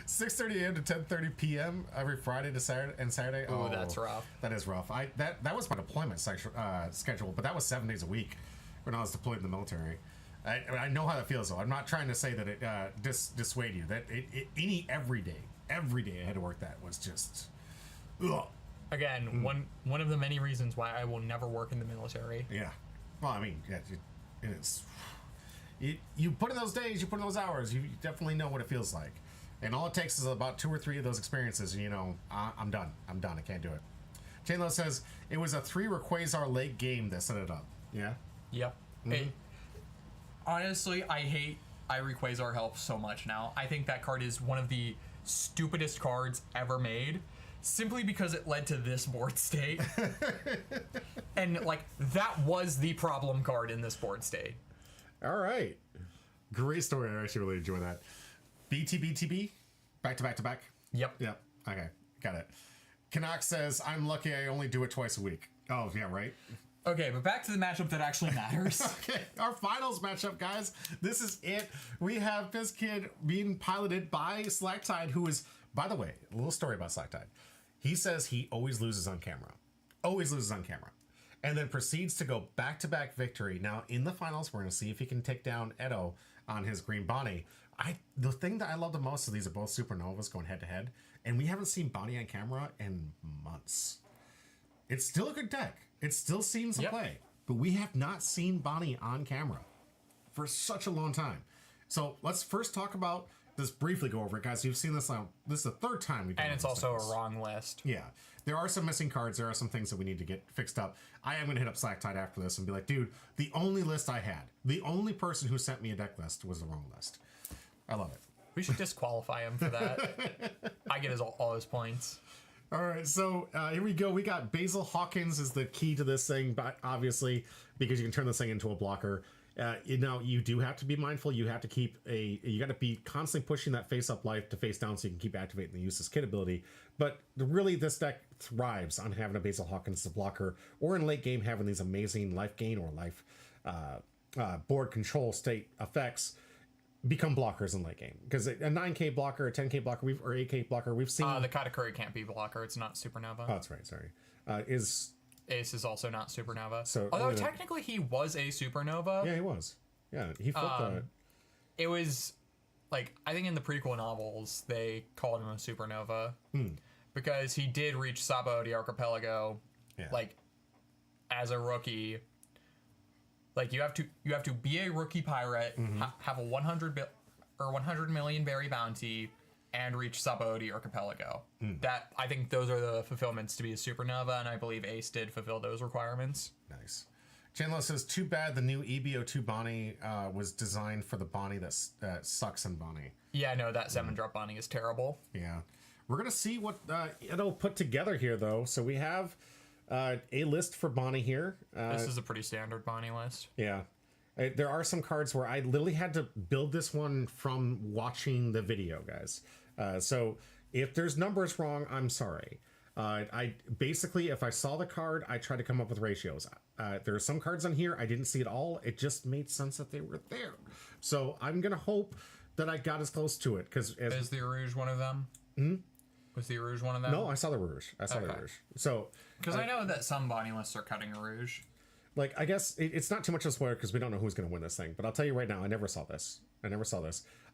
6:30 a.m. to 10:30 p.m. every Friday to Saturday and Saturday. Ooh, that's rough. That is rough. That was my deployment schedule, but that was 7 days a week when I was deployed in the military. I know how that feels, though. I'm not trying to say that it dissuade you. That every day I had to work. That was just. Ugh. Again, one of the many reasons why I will never work in the military. Yeah. Well, I mean, yeah, it is. You put in those days, you put in those hours, you definitely know what it feels like. And all it takes is about 2 or 3 of those experiences, and I'm done. I can't do it. Chainlow says it was a 3 Rayquaza late game that set it up. Yeah? Yep. Honestly, I hate Irie Quasar Help so much now. I think that card is one of the stupidest cards ever made, simply because it led to this board state. And, like, that was the problem card in this board state. All right. Great story. I actually really enjoy that. BTBTB? Back to back to back? Yep. Okay. Got it. Canuck says, I'm lucky I only do it twice a week. Oh, yeah, right? Okay, but back to the matchup that actually matters. Okay, our finals matchup, guys. This is it. We have Fizz-Kid being piloted by Slacktide, who is, by the way, a little story about Slacktide. He says he always loses on camera. Always loses on camera. And then proceeds to go back-to-back victory. Now, in the finals, we're going to see if he can take down Edo on his Green Bonnie. The thing that I love the most of these are both Supernovas going head-to-head. And we haven't seen Bonnie on camera in months. It's still a good deck. It still seems to play. But we have not seen Bonnie on camera for such a long time. So let's first talk about this, briefly go over it, guys. You've seen this now. This is the 3rd time we've done And it's also a wrong list. Yeah. There are some missing cards. There are some things that we need to get fixed up. I am going to hit up Slacktide after this and be like, dude, the only list I had, the only person who sent me a deck list was the wrong list. I love it. We should disqualify him for that. I get all his points. All right, so here we go. We got Basil Hawkins is the key to this thing, but obviously, because you can turn this thing into a blocker. You know, you do have to be mindful. You have to keep you got to be constantly pushing that face up life to face down so you can keep activating the useless kid ability. But really, this deck thrives on having a Basil Hawkins as a blocker, or in late game having these amazing life gain or life board control state effects become blockers in late game. Because a 9k blocker, a 10k blocker, or 8k blocker, we've seen. The Katakuri can't be blocker. It's not Supernova. Oh, that's right. Sorry. Is Ace is also not Supernova. So, although technically he was a Supernova. Yeah, he was. Yeah, he flipped the. It was like, I think in the prequel novels they called him a Supernova because he did reach Sabaody Archipelago like as a rookie. Like you have to be a rookie pirate, have a 100 million berry bounty, and reach Sabaody Archipelago. That, I think those are the fulfillments to be a Supernova, and I believe Ace did fulfill those requirements. Nice. Chandler says, too bad the new EBO2 Bonnie was designed for the Bonnie that sucks in Bonnie. Yeah, no, that 7-drop Bonnie is terrible. Yeah. We're going to see what it'll put together here, though. So we have a list for Bonnie here. This is a pretty standard Bonnie list. Yeah. There are some cards where I literally had to build this one from watching the video, guys. So if there's numbers wrong, I'm sorry. I basically, if I saw the card, I try to come up with ratios. There are some cards on here I didn't see at all. It just made sense that they were there. So I'm gonna hope that I got as close to it. Because is the Rouge one of them? Was the Rouge one of them? No, I saw the Rouge. The Rouge. So because I know that some Bonnie lists are cutting a Rouge. Like, I guess it's not too much of a spoiler because we don't know who's going to win this thing. But I'll tell you right now, I never saw this.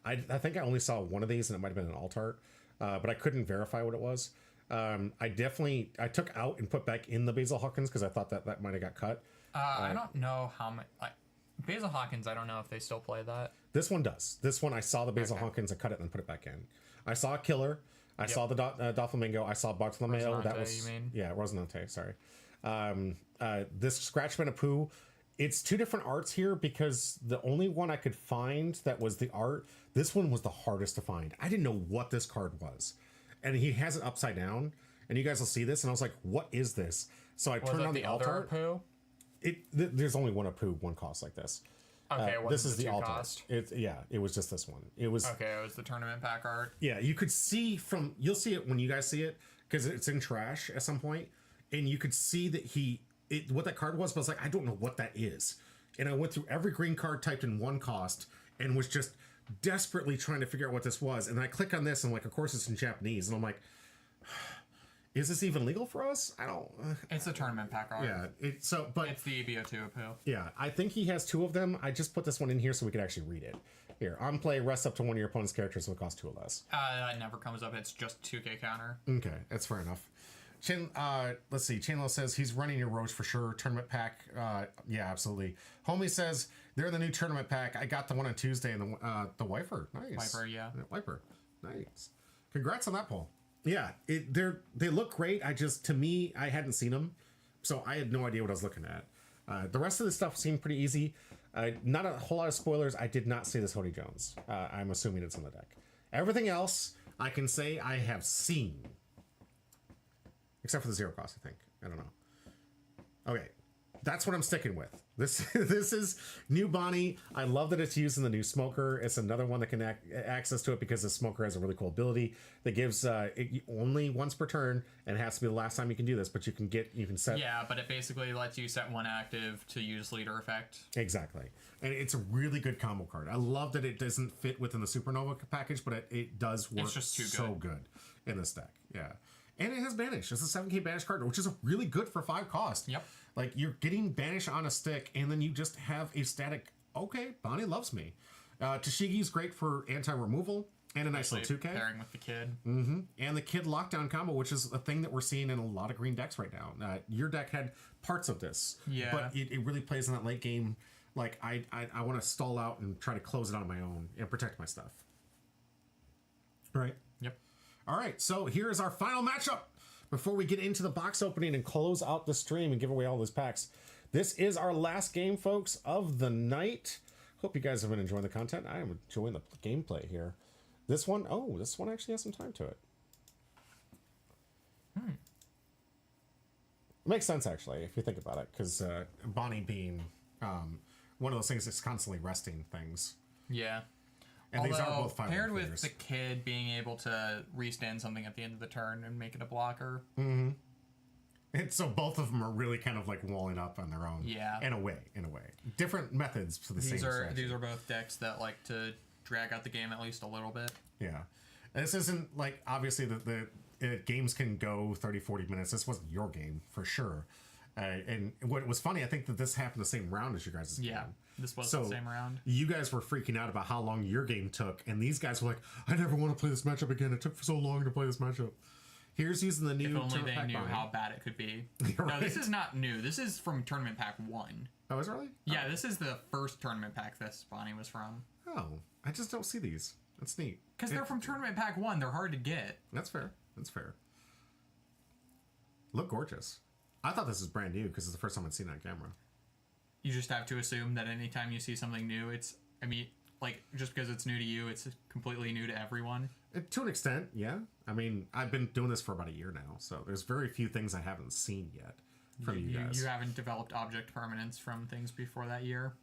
I think I only saw one of these, and it might have been an alt art. But I couldn't verify what it was. I took out and put back in the Basil Hawkins because I thought that might have got cut. I don't know how much. Basil Hawkins, I don't know if they still play that. This one does. This one, I saw the Basil Hawkins, I cut it and put it back in. I saw a Killer. I saw the Doflamingo. I saw Bartolomeo. That was, you mean? Yeah, Rosinante, sorry. This Scratchman of Pooh, it's two different arts here because the only one I could find that was the art, this one was the hardest to find. I didn't know what this card was. And he has it upside down, and you guys will see this, and I was like, what is this? So I turned on the alt art. Pooh? There's only one of Pooh, one cost like this. Okay, this is the alt cost. art. It was just this one. It was okay. It was the tournament pack art. Yeah, you could see you'll see it when you guys see it because it's in trash at some point, and you could see that what that card was. But I was like, I don't know what that is, and I went through every green card typed in one cost and was just desperately trying to figure out what this was. And I click on this and like, of course it's in Japanese, and I'm like, is this even legal for us? I don't. It's a tournament pack art. Yeah, it's the EBO2 Pooh. Yeah, I think he has two of them. I just put this one in here so we could actually read it. Here, on play, rest up to one of your opponent's characters, so it costs 2 or less. That never comes up. It's just 2k counter. Okay, that's fair enough. Let's see. Chanlo says he's running your Roach for sure. Tournament pack. Yeah, absolutely. Homie says they're the new tournament pack. I got the one on Tuesday and the Wiper. Nice. Wiper, yeah. Wiper. Nice. Congrats on that poll. Yeah, they look great. To me, I hadn't seen them, so I had no idea what I was looking at. The rest of the stuff seemed pretty easy. Not a whole lot of spoilers. I did not see this Hody Jones. I'm assuming it's on the deck. Everything else, I can say I have seen. Except for the 0 cost, I think. I don't know. Okay. That's what I'm sticking with. This is new Bonnie. I love that it's using the new Smoker. It's another one that can access to it because the Smoker has a really cool ability that gives it only once per turn, and it has to be the last time you can do this. But you can set. Yeah, but it basically lets you set one active to use leader effect. Exactly, and it's a really good combo card. I love that it doesn't fit within the Supernova package, but it does work. It's just too so good in this deck. Yeah. And it has Banish. It's a 7k Banish card, which is really good for 5 cost. Yep. Like, you're getting Banish on a stick, and then you just have a static, okay, Bonnie loves me. Tashigi's great for anti-removal, and a nice little 2k. Pairing with the kid. Mm-hmm. And the kid lockdown combo, which is a thing that we're seeing in a lot of green decks right now. Your deck had parts of this. Yeah. But it really plays in that late game. Like, I want to stall out and try to close it on my own and protect my stuff. Right? Yep. All right, so here's our final matchup before we get into the box opening and close out the stream and give away all those packs. This is our last game, folks, of the night. Hope you guys have been enjoying the content. I am enjoying the gameplay here. This one actually has some time to it. Makes sense, actually, if you think about it, because Bonnie being one of those things that's constantly resting things. Yeah. And these are both 5 paired with players. the kid being able to restand something at the end of the turn and make it a blocker. And so both of them are really kind of like walling up on their own. Yeah. In a way. Different methods for the same strategy. These are both decks that like to drag out the game at least a little bit. Yeah. And this isn't like, obviously, the games can go 30, 40 minutes. This wasn't your game, for sure. And what was funny, I think that this happened the same round as your guys' Yeah. game. This was So the same round. you guys were freaking out about how long your game took, and these guys were like, I never want to play this matchup again. It took so long to play this matchup. Here's using the new If only tournament they pack knew Bonnie. how bad it could be. You're No, this right. is not new. This is from Tournament Pack 1. Oh, is it really? Yeah, this is the first Tournament Pack this Bonnie was from. Oh, I just don't see these. That's neat. Because they're from Tournament Pack 1. They're hard to get. That's fair. That's fair. Look gorgeous. I thought this was brand new because it's the first time I'd seen it on camera. You just have to assume that anytime you see something new, just because it's new to you, it's completely new to everyone. To an extent, yeah. I mean, I've been doing this for about a year now, so there's very few things I haven't seen yet from you guys. You haven't developed object permanence from things before that year.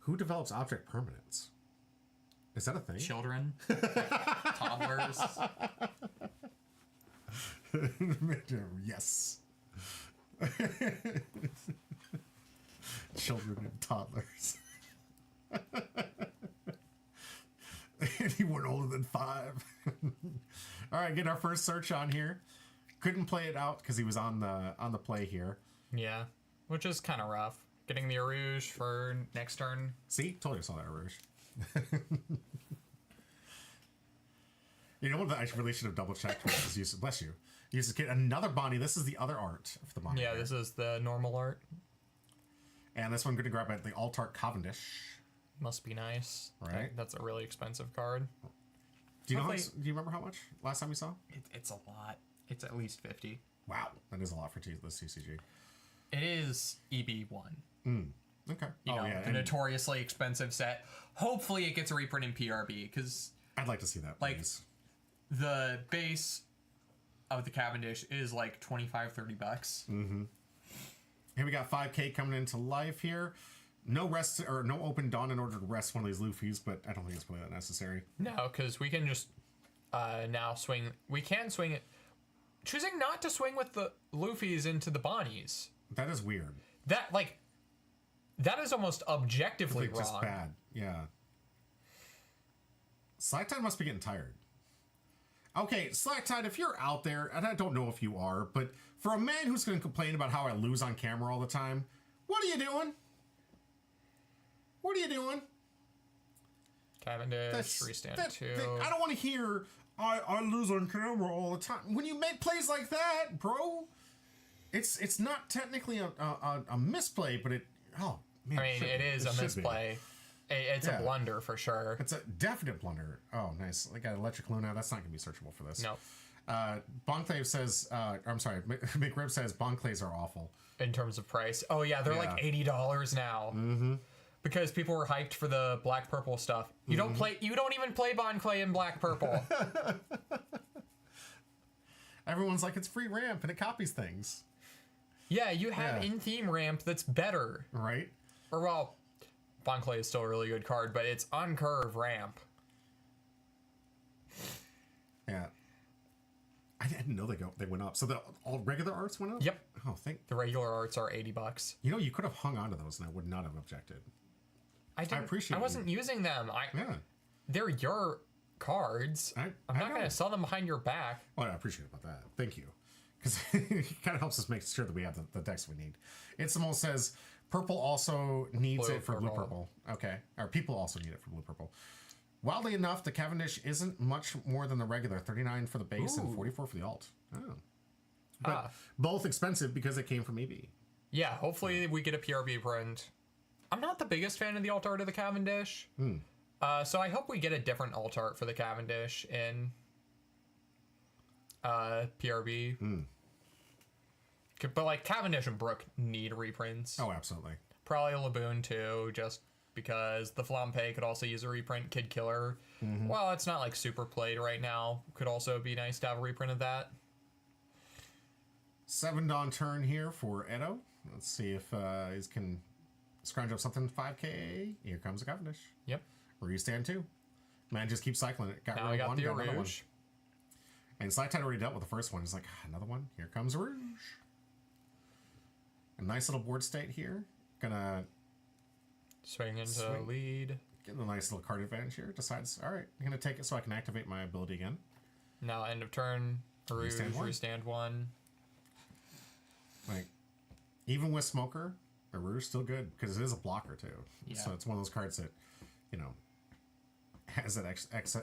Who develops object permanence? Is that a thing? Children, like toddlers. Yes. Children and toddlers. Anyone older than 5. All right, get our first search on here. Couldn't play it out because he was on the play here. Yeah, which is kind of rough. Getting the Arouge for next turn. See, told you I saw that Rouge. You know what? I really should have double checked. Bless you. Use get another Bonnie. This is the other art of the Bonnie. Yeah, here. this is the normal art. And this one I'm going to grab at the Alt Art Cavendish. Must be nice. Right. That's a really expensive card. Do you know? Hopefully- Do you remember how much last time we saw? It's a lot. It's at least 50. Wow, that is a lot for this CCG. It is EB1. Okay. You know, the and notoriously expensive set. Hopefully it gets a reprint in PRB, because I'd like to see that. like, Please. the base of the Cavendish is like $25-$30. Here we got 5K coming into life here. No rest or no open dawn in order to rest one of these Luffy's, but I don't think it's really that necessary. No, because we can just now swing. We can swing it. Choosing not to swing with the Luffy's into the Bonnies. That is weird. That is almost objectively wrong. Just bad. Yeah. Slacktide must be getting tired. Okay, Slacktide, if you're out there, and I don't know if you are, but for a man who's going to complain about how I lose on camera all the time, what are you doing? What are you doing? Cavendish, restand 2. I don't want to hear I lose on camera all the time. When you make plays like that, bro, it's not technically a misplay, but it man. I mean, it is a should be. misplay. It's Yeah. a blunder for sure. It's a definite blunder. Oh, nice. I got Electric Luna. That's not going to be searchable for this. No. Bonclave says, I'm sorry, McRib says Bonclaves are awful. In terms of price. Oh, yeah, they're like Yeah. $80 now. Mm-hmm. Because people were hyped for the black purple stuff. You don't even play Bonclave in black purple. Everyone's like, it's free ramp and it copies things. Yeah, you have Yeah. in-theme ramp that's better. Right? Or, well, Bonclave is still a really good card, but it's on curve ramp. Yeah. I didn't know they went up. So all regular arts went up? Yep. Oh, thank. The regular arts are $80. You know, you could have hung on to those and I would not have objected. appreciate I wasn't using them. Yeah. They're your cards. I I'm not know. going to sell them behind your back. Well, I appreciate about that. Thank you. Because it kind of helps us make sure that we have the decks we need. Itsimul says, purple also needs Blue it for blue purple. purple. Okay. Or people also need it for blue purple. Wildly enough, the Cavendish isn't much more than the regular. 39 for the base and 44 for the alt. Oh. But both expensive because they came from EB. Yeah, hopefully we get a PRB print. I'm not the biggest fan of the alt art of the Cavendish. So I hope we get a different alt art for the Cavendish in PRB. But like Cavendish and Brook need reprints. Oh, absolutely. Probably Laboon too, just because the Flampe could also use a reprint. Kid Killer, well, it's not like super played right now. Could also be nice to have a reprint of that. 7 Dawn turn here for Edo. Let's see if he can scrounge up something 5k. Here comes a Cavendish. Yep. Where you stand too. Man, just keep cycling it. Got Now rid I of got one, the got another one. Rouge. And Slacktide already dealt with the first one. He's like, another one. Here comes Rouge. A nice little board state here. Gonna Swing into Swing. lead. get a nice little card advantage here. Decides, all right, I'm gonna take it so I can activate my ability again. Now end of turn. Rouge, Restand one. restand one. Like, even with Smoker, a Rouge still good because it is a blocker too. Yeah. So it's one of those cards that, has that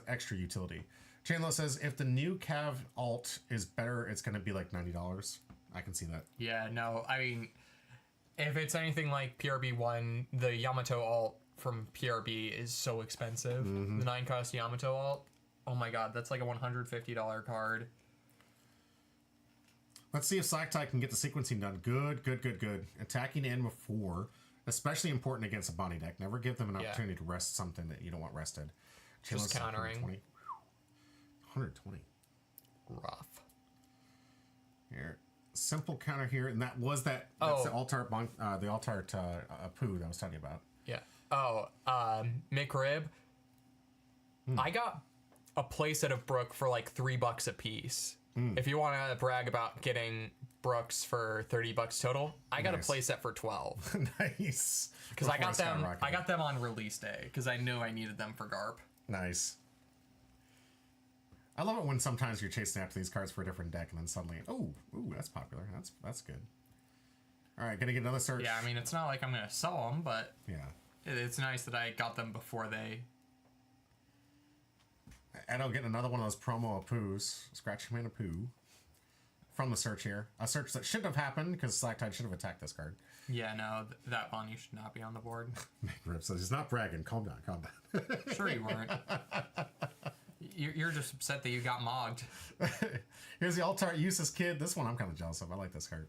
extra utility. Chandler says if the new Cav alt is better, it's gonna be like $90. I can see that. Yeah, no, I mean, if it's anything like PRB1, the Yamato alt from PRB is so expensive. The 9-cost Yamato alt, oh my god, that's like a $150 card. Let's see if Slacktide can get the sequencing done. Good. Attacking in with 4, especially important against a Bonnie deck. Never give them an Yeah. opportunity to rest something that you don't want rested. Just Chandler's countering. 120. Rough. Here. Simple counter here, and that's the Altart poo that I was telling you about. Yeah. Oh, McRib. I got a playset of Brook for like $3 a piece. If you want to brag about getting Brooks for $30 total, I got Nice. a playset for 12 Nice. because I Before got them. skyrocketed. I got them on release day because I knew I needed them for Garp. Nice. I love it when sometimes you're chasing after these cards for a different deck, and then suddenly, that's popular. That's good. All right, gonna get another search. Yeah, I mean, it's not like I'm gonna sell them, but Yeah. it's nice that I got them before they. And I'll get another one of those promo poos, Scratch Command of Poo, from the search here. A search that shouldn't have happened because Slacktide should have attacked this card. Yeah, no, that Bonnie should not be on the board. Rip says he's not bragging. Calm down. Sure you weren't. You're just upset that you got mogged. Here's the Altart Useless Kid. This one I'm kind of jealous of. I like this card.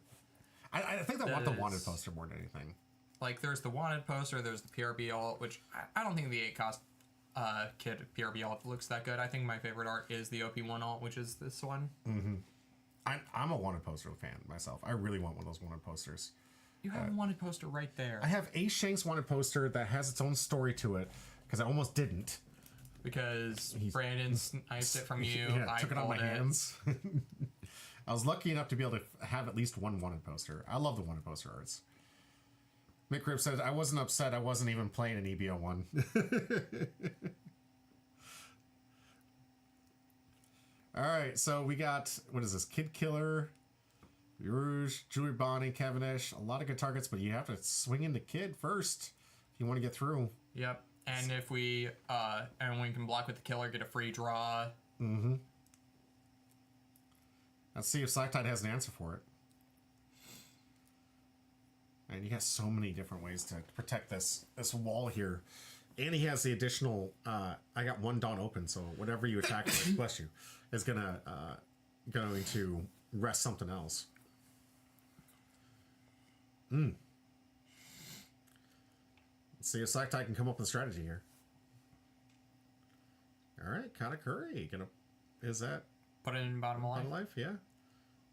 I think I want the wanted poster more than anything. Like, there's the wanted poster, there's the PRB alt, which I don't think the 8-cost kid PRB alt looks that good. I think my favorite art is the OP1 alt, which is this one. I'm a wanted poster fan myself. I really want one of those wanted posters. You have a wanted poster right there. I have Ace Shank's wanted poster that has its own story to it because I almost didn't. Because Brandon sniped it from you. Yeah, I took it out of my pulled hands. I was lucky enough to be able to have at least one wanted poster. I love the wanted poster arts. Mick Rip said, I wasn't upset. I wasn't even playing an EBO1. All right, so we got, what is this? Kid Killer, Rouge, Jewelry Bonnie, Cavendish. A lot of good targets, but you have to swing into Kid first if you want to get through. Yep. And if we can block with the killer, get a free draw. Let's see if Slacktide has an answer for it. And he has so many different ways to protect this wall here. And he has the additional, I got one Dawn open, so whatever you attack with, bless you, is going to rest something else. Let's see if Slacktide can come up with a strategy here. All right, Katakuri. Is that Put it in bottom line. on life? Yeah.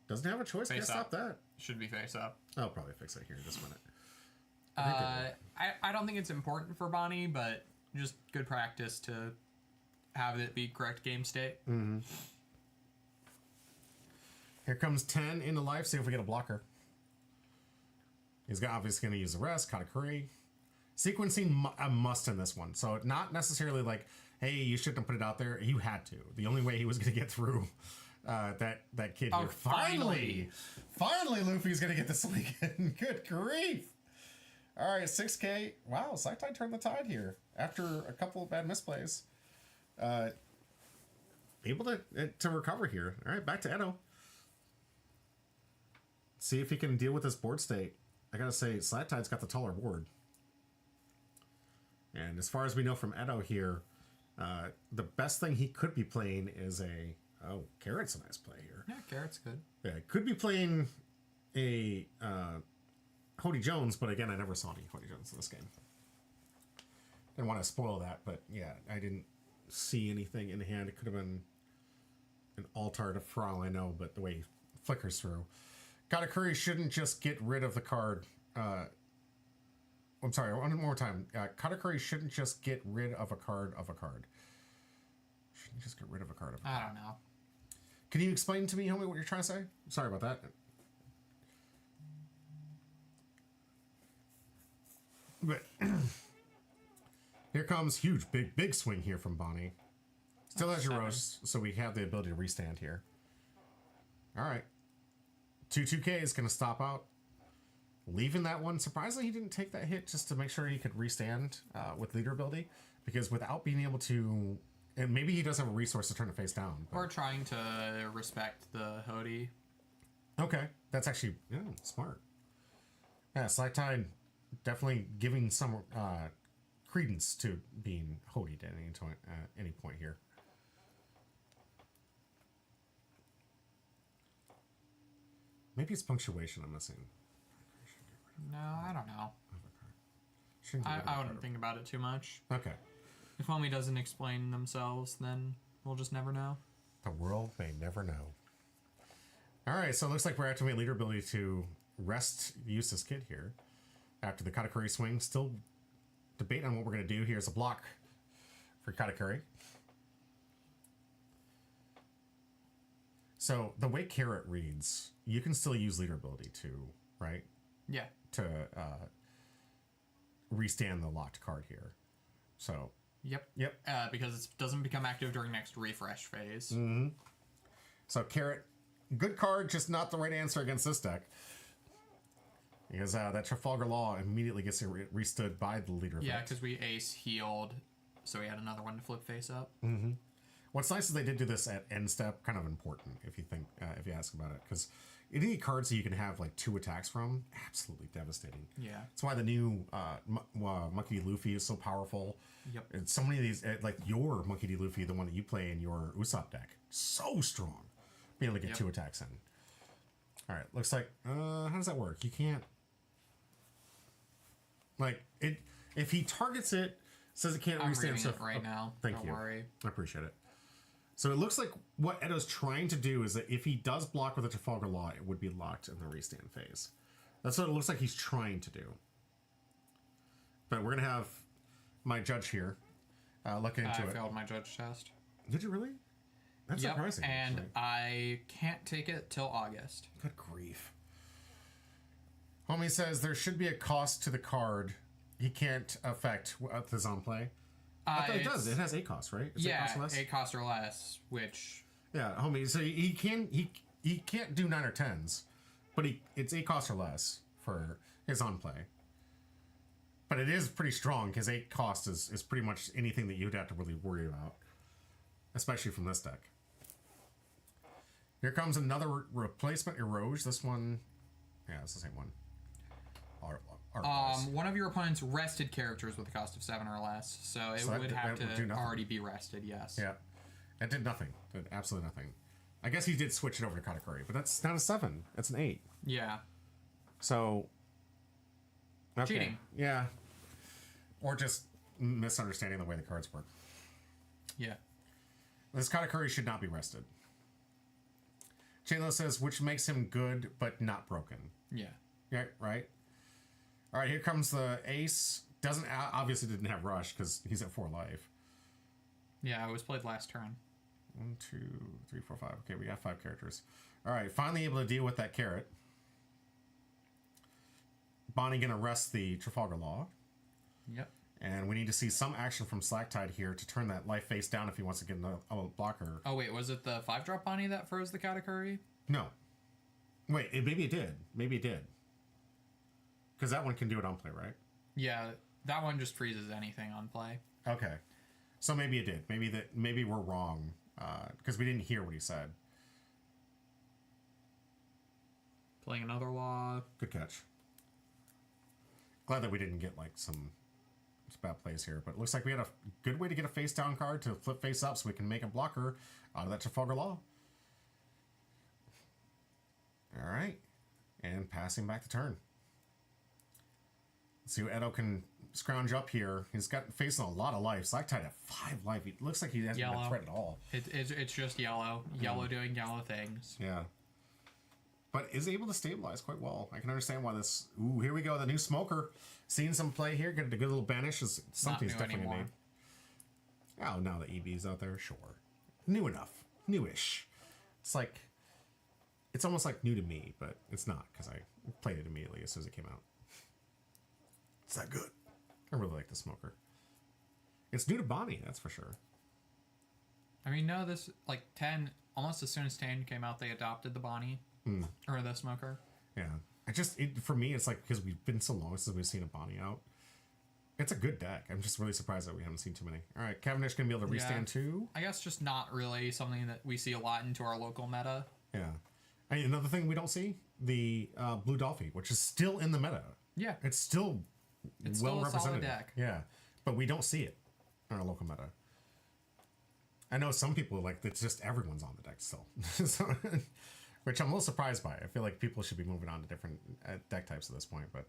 Doesn't have a choice. Can't Face stop up. that. Should be face up. I'll probably fix it here in just a minute. I don't think it's important for Bonnie, but just good practice to have it be correct game state. Here comes 10 into life. See if we get a blocker. He's obviously going to use the rest. Katakuri. Sequencing a must in this one. So not necessarily like, hey, you shouldn't have put it out there. You had to. The only way he was going to get through that kid here. Finally, Luffy's going to get this weekend. Good grief. All right, 6K. Wow, Slacktide turned the tide here after a couple of bad misplays. Able to recover here. All right, back to Edo. See if he can deal with this board state. I gotta say, Slacktide's got the taller board. And as far as we know from Edo here, the best thing he could be playing is Carrot's a nice play here. Yeah, Carrot's good. Yeah, could be playing a Hody Jones, but again, I never saw any Hody Jones in this game. Didn't want to spoil that, but yeah, I didn't see anything in hand. It could have been an Altart for all I know, but the way he flickers through. Katakuri shouldn't just get rid of the card I'm sorry, one more time. Katakuri shouldn't just get rid of a card of a card. Shouldn't just get rid of a card of a card. I don't know. Can you explain to me, homie, what you're trying to say? Sorry about that. But here comes huge, big swing here from Bonnie. Still has your roast, so we have the ability to restand here. All right. 2K is going to stop out. Leaving that one. Surprisingly, he didn't take that hit just to make sure he could restand with leader ability. Because without being able to... And maybe he does have a resource to turn it face down. But... Or trying to respect the Hody. Okay. That's actually smart. Yeah, Slack Tide definitely giving some credence to being Hodied at any point here. Maybe it's punctuation I'm missing. No, I don't know. Shouldn't get rid of I a wouldn't card. think about it too much. Okay. If Homie doesn't explain themselves, then we'll just never know. The world may never know. All right, so it looks like we're activating leader ability to rest Eustace Kid here. After the Katakuri swing, still debate on what we're going to do. Here's a block for Katakuri. So the way Carrot reads, you can still use leader ability to, right? Yeah. To restand the locked card here. So. Yep. Because it doesn't become active during next refresh phase. Mm-hmm. So Carrot, good card, just not the right answer against this deck. Because that Trafalgar Law immediately gets restood by the leader. Yeah, effect. because we ace healed, so we had another one to flip face up. Mm-hmm. What's nice is they did do this at end step, kind of important if you think, if you ask about it, because any cards that you can have like 2 attacks from, absolutely devastating. Yeah. That's why the new Monkey D. Luffy is so powerful. Yep. And so many of these, like your Monkey D. Luffy, the one that you play in your Usopp deck, so strong, being able to get 2 attacks in. All right, looks like how does that work? You can't like it if he targets it. Says it can't I'm restand reading stuff it right now. Thank Don't you. worry. I appreciate it. So it looks like what Edo's trying to do is that if he does block with a Trafalgar Law, it would be locked in the restand phase. That's what it looks like he's trying to do. But we're gonna have my judge here look into I it. failed my judge test. Did you really? That's Yep, surprising. and actually. I can't take it till August. Good grief. Homie says there should be a cost to the card. He can't affect with his on play. I thought it does. It has a cost, right? Is it Yeah, cost less? 8 cost or less, which... Yeah, homie. So he can't do 9 or 10s, but it's 8 cost or less for his on play. But it is pretty strong because 8 cost is pretty much anything that you'd have to really worry about, especially from this deck. Here comes another replacement Eroge. This one, yeah, it's the same one. One of your opponent's rested characters with a cost of 7 or less, so it would have that would do to nothing. already be rested, yes. Yeah, it did nothing. Did absolutely nothing. I guess he did switch it over to Katakuri, but that's not a 7. That's an 8. Yeah. So, okay. Cheating. Yeah. Or just misunderstanding the way the cards work. Yeah. This Katakuri should not be rested. Chelo says, which makes him good, but not broken. Yeah. Yeah, right? All right, here comes the ace. Obviously didn't have rush because he's at 4 life. Yeah, it was played last turn. 1, 2, 3, 4, 5. Okay, we got 5 characters. All right, finally able to deal with that carrot. Bonnie gonna rest the Trafalgar Law. Yep. And we need to see some action from Slacktide here to turn that life face down if he wants to get a blocker. Oh, wait, was it the 5-drop Bonnie that froze the Katakuri? No. Wait, maybe it did. Maybe it did. Because that one can do it on play, right? Yeah, that one just freezes anything on play. Okay. So maybe it did. Maybe we're wrong. Because we didn't hear what he said. Playing another law. Good catch. Glad that we didn't get like some bad plays here. But it looks like we had a good way to get a face down card to flip face up so we can make a blocker out of that Trafalgar Law. Alright. And passing back the turn. Let's see what Edo can scrounge up here. He's got facing a lot of life. Slacktide at 5 life. It looks like he hasn't been a threat at all. It's just yellow. Yellow doing yellow things. Yeah. but is able to stabilize quite well. I can understand why this. Ooh, here we go. The new smoker. Seeing some play here. Get a good little banish is something's new definitely anymore. a name. Oh, now the EB's out there. Sure, new enough, newish. It's like, it's almost like new to me, but it's not because I played it immediately as soon as it came out. It's that good. I really like the smoker. It's new to Bonnie, that's for sure. I mean, no, this like 10. Almost as soon as 10 came out, they adopted the Bonnie or the smoker. Yeah, for me, it's like because we've been so long since we've seen a Bonnie out. It's a good deck. I'm just really surprised that we haven't seen too many. All right, Cavendish gonna be able to restand too. I guess just not really something that we see a lot into our local meta. Yeah. Another thing we don't see, the Blue Dolphy, which is still in the meta. Yeah. It's still well still a solid represented. deck. Yeah, but we don't see it in our local meta. I know some people like it's just everyone's on the deck still, so, which I'm a little surprised by. I feel like people should be moving on to different deck types at this point. But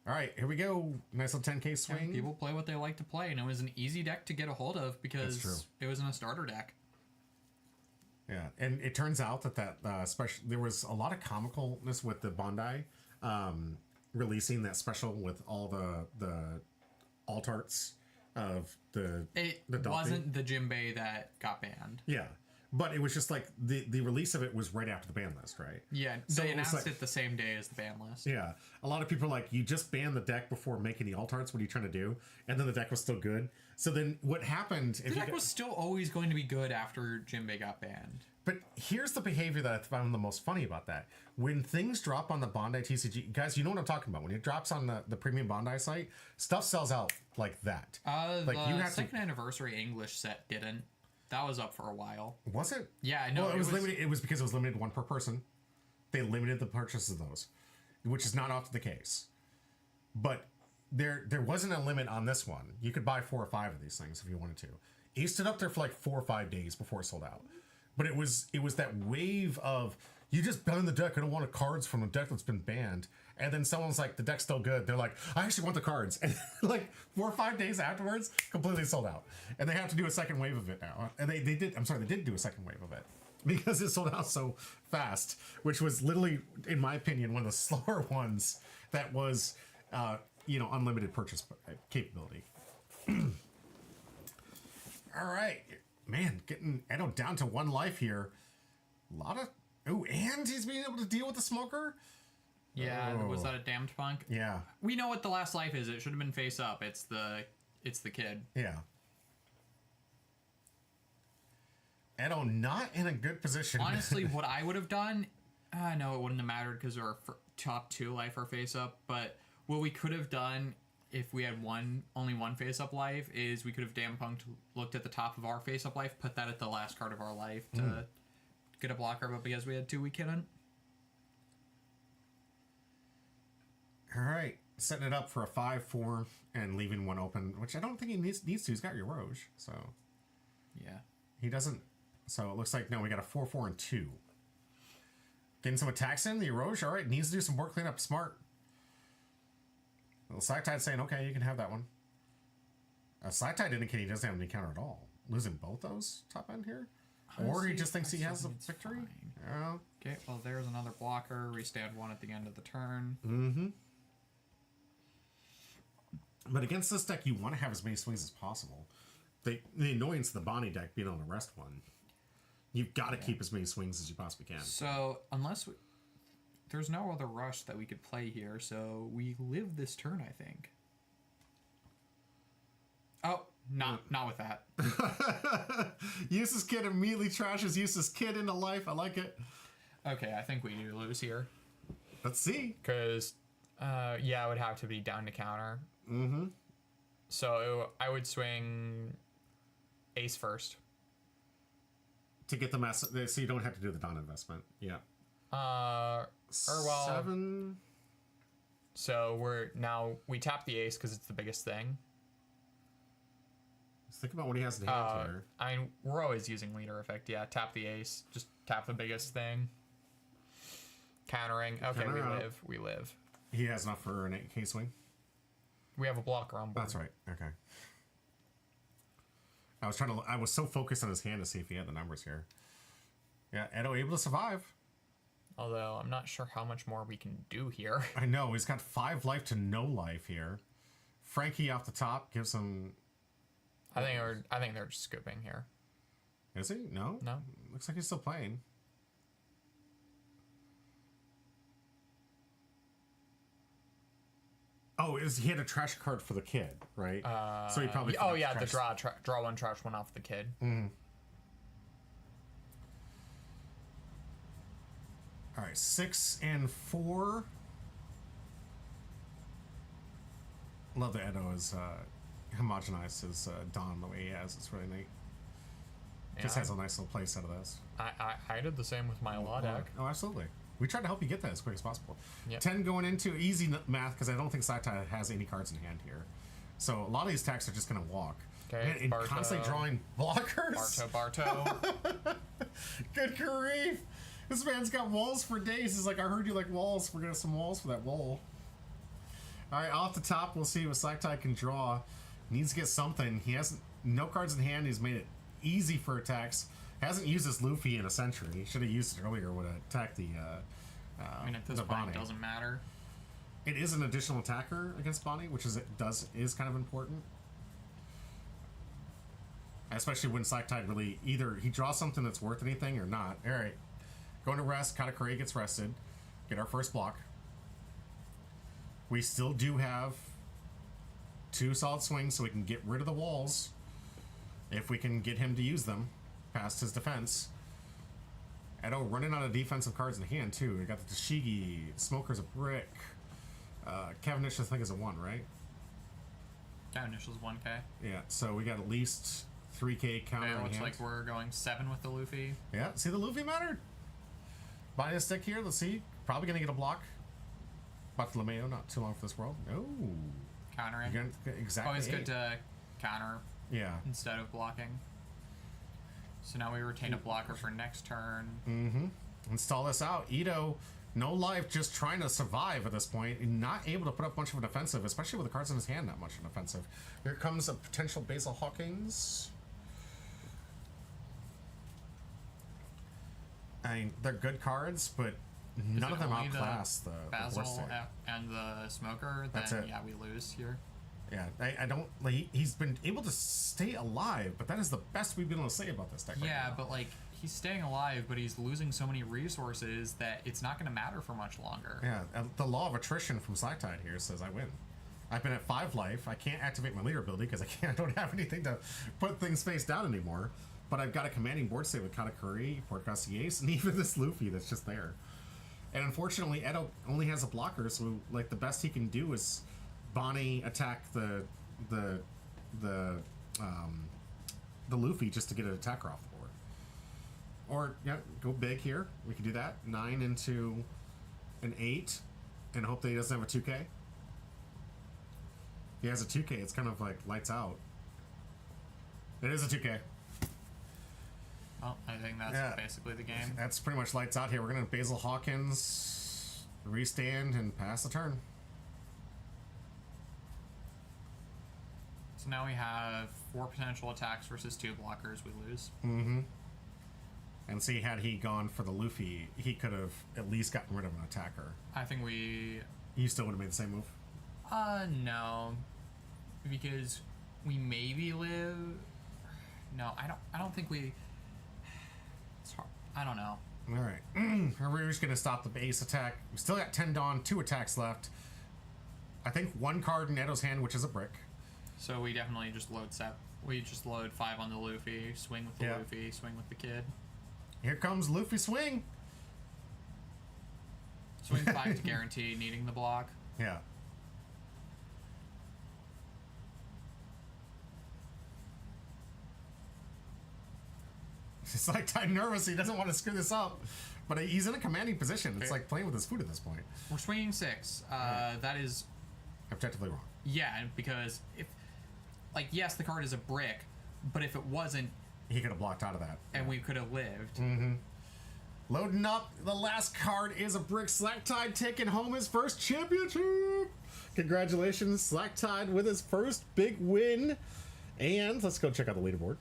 all right, here we go. Nice little 10K swing. Yeah, people play what they like to play, and it was an easy deck to get a hold of because it was in a starter deck. Yeah, and it turns out that special, there was a lot of comicalness with the Bondi releasing that special with all the alt arts of the Dolphin. Wasn't the Jimbei that got banned. Yeah, but it was just like the release of it was right after the ban list, right? Yeah, So they it was announced like- it the same day as the ban list. Yeah, a lot of people are like, you just banned the deck before making the alt arts. What are you trying to do? And then the deck was still good. So then what happened? The deck was still always going to be good after Jimbei got banned. But here's the behavior that I found the most funny about that. When things drop on the Bondi TCG, guys, you know what I'm talking about. When it drops on the premium Bondi site, stuff sells out like that. Like you the have second anniversary English set didn't. That was up for a while. Was it? Yeah, no. Well, it was limited. It was because it was limited one per person. They limited the purchase of those, which is not often the case. But there wasn't a limit on this one. You could buy 4 or 5 of these things if you wanted to. It stood up there for like 4 or 5 days before it sold out. But it was that wave of, you just banned the deck. I don't want the cards from a deck that's been banned. And then someone's like, the deck's still good. They're like, I actually want the cards. And like 4 or 5 days afterwards, completely sold out. And they have to do a second wave of it now. And they did do a second wave of it because it sold out so fast, which was literally, in my opinion, one of the slower ones that was, unlimited purchase capability. All right. Man, getting Edo down to 1 life here. A lot of... Oh, and he's being able to deal with the smoker? Yeah, Oh. was that a damned punk? Yeah. We know what the last life is. It should have been face up. It's the kid. Yeah. Edo not in a good position. Honestly, what I would have done, no, it wouldn't have mattered because our top 2 life are face up. But what we could have done if we had only one face up life is we could have damn punked, looked at the top of our face up life, put that at the last card of our life to get a blocker. But because we had 2, we couldn't. All right. Setting it up for a 5/4 and leaving 1 open, which I don't think he needs to. He's got your Roge, so Yeah. he doesn't. So it looks like, no, we got a 4/4 and 2. Getting some attacks in, the Eroge, all right, needs to do some board cleanup. Smart. Well, Sacktide saying, okay, you can have that one. Sacktide indicating he doesn't have any counter at all. Losing both those top end here? Or he Honestly, just thinks I he has still the think it's victory? fine. Yeah. Okay, well, there's another blocker. Restand 1 at the end of the turn. Mm-hmm. But against this deck, you want to have as many swings as possible. The annoyance of the Bonnie deck being on the rest one, you've got to keep as many swings as you possibly can. So, there's no other rush that we could play here, so we live this turn, I think. Oh, not with that. Useless Kid immediately trashes Useless Kid into life. I like it. Okay, I think we do lose here. Let's see. Because, it would have to be down to counter. Mm-hmm. So I would swing ace first. To get the mass, so you don't have to do the Dawn investment. Yeah. 7. So we tap the ace because it's the biggest thing. Let's think about what he has in hand here. We're always using leader effect. Yeah, tap the ace. Just tap the biggest thing. Countering. Okay, Counter out. we live. He has enough for an 8K swing. We have a blocker on board. That's right. Okay. I was so focused on his hand to see if he had the numbers here. Yeah, Edo able to survive. Although I'm not sure how much more we can do here. I know, he's got 5 life to no life here. Frankie off the top gives him... I think they're just scooping here. Is he? No? No. Looks like he's still playing. Oh, he had a trash card for the kid, right? So he probably... Oh yeah, the draw one trash one off the kid. Mm-hmm. All right, 6 and 4. Love that Edo is homogenized his Dawn the way he has. It's really neat. Just has a nice little place out of this. I did the same with my law deck. Oh, absolutely. We tried to help you get that as quick as possible. Yep. 10 going into easy math because I don't think Saita has any cards in hand here. So a lot of these attacks are just going to walk. Okay, Man, and constantly drawing blockers. Barto. Good grief. This man's got walls for days. He's like, I heard you like walls. We're going to have some walls for that wall. All right, off the top, we'll see what Saita can draw. Needs to get something. He has no cards in hand. He's made it easy for attacks. Hasn't used his Luffy in a century. He should have used it earlier. Would have attacked the. I mean, at this point, Bonnie. it doesn't matter. It is an additional attacker against Bonnie, which is kind of important. Especially when Saitide really either he draws something that's worth anything or not. All right, going to rest. Katakuri gets rested. Get our first block. We still do have 2 solid swings, so we can get rid of the walls if we can get him to use them past his defense. Edo running out of defensive cards in hand too. We got the Tashigi, Smoker's a brick. Cavendish I think is a 1, right? Cavendish is 1K. Yeah, so we got at least 3K counter Okay, in looks hand. like we're going 7 with the Luffy. Yeah, see the Luffy mattered? Buying a stick here, let's see. Probably gonna get a block. Bartolomeo, not too long for this world. No. Countering. Exactly. Always good to counter Yeah. instead of blocking. So now we retain a blocker for next turn. Mm-hmm. Install this out. Ito, no life, just trying to survive at this point. And not able to put up much of an offensive, especially with the cards in his hand, not much of an offensive. Here comes a potential Basil Hawkins. I mean, they're good cards, but none of them outclass the Basil worst thing. and the Smoker. Then That's it. yeah, we lose here. Yeah, I don't like. He's been able to stay alive, but that is the best we've been able to say about this deck. Right Yeah, now. but like he's staying alive, but he's losing so many resources that it's not going to matter for much longer. Yeah, the law of attrition from Saitide here says I win. I've been at 5 life. I can't activate my leader ability because I don't have anything to put things face down anymore. But I've got a commanding board state with Katakuri, Portcasty Ace, and even this Luffy that's just there. And unfortunately, Edo only has a blocker, so like the best he can do is Bonnie attack the Luffy just to get an attacker off the board. Or yeah, go big here. We can do that. 9 into an 8, and hope that he doesn't have a 2K. If he has a 2K, it's kind of like lights out. It is a 2K. Well, I think that's basically the game. That's pretty much lights out here. We're gonna Basil Hawkins, restand, and pass the turn. So now we have 4 potential attacks versus 2 blockers. We lose. Mm-hmm. And see, had he gone for the Luffy, he could have at least gotten rid of an attacker. I think we. You still would have made the same move. No, because we maybe live. No, I don't think we. It's hard. I don't know. All right, we're just gonna stop the base attack. We still got 10 Dawn, 2 attacks left. I think 1 card in Edo's hand, which is a brick. So we definitely just load set. We just load 5 on the Luffy, swing with the Luffy, swing with the kid. Here comes Luffy swing. Swing 5 to guarantee needing the block. Yeah. It's like I'm nervous. He doesn't want to screw this up, but he's in a commanding position. It's like playing with his food at this point. We're swinging 6. That is Objectively wrong. yeah, because if like yes, the card is a brick, but if it wasn't, He could have blocked out of that. and we could have lived. Mm-hmm. Loading up. The last card is a brick. Slacktide taking home his first championship. Congratulations, Slacktide, with his first big win. And let's go check out the leaderboard.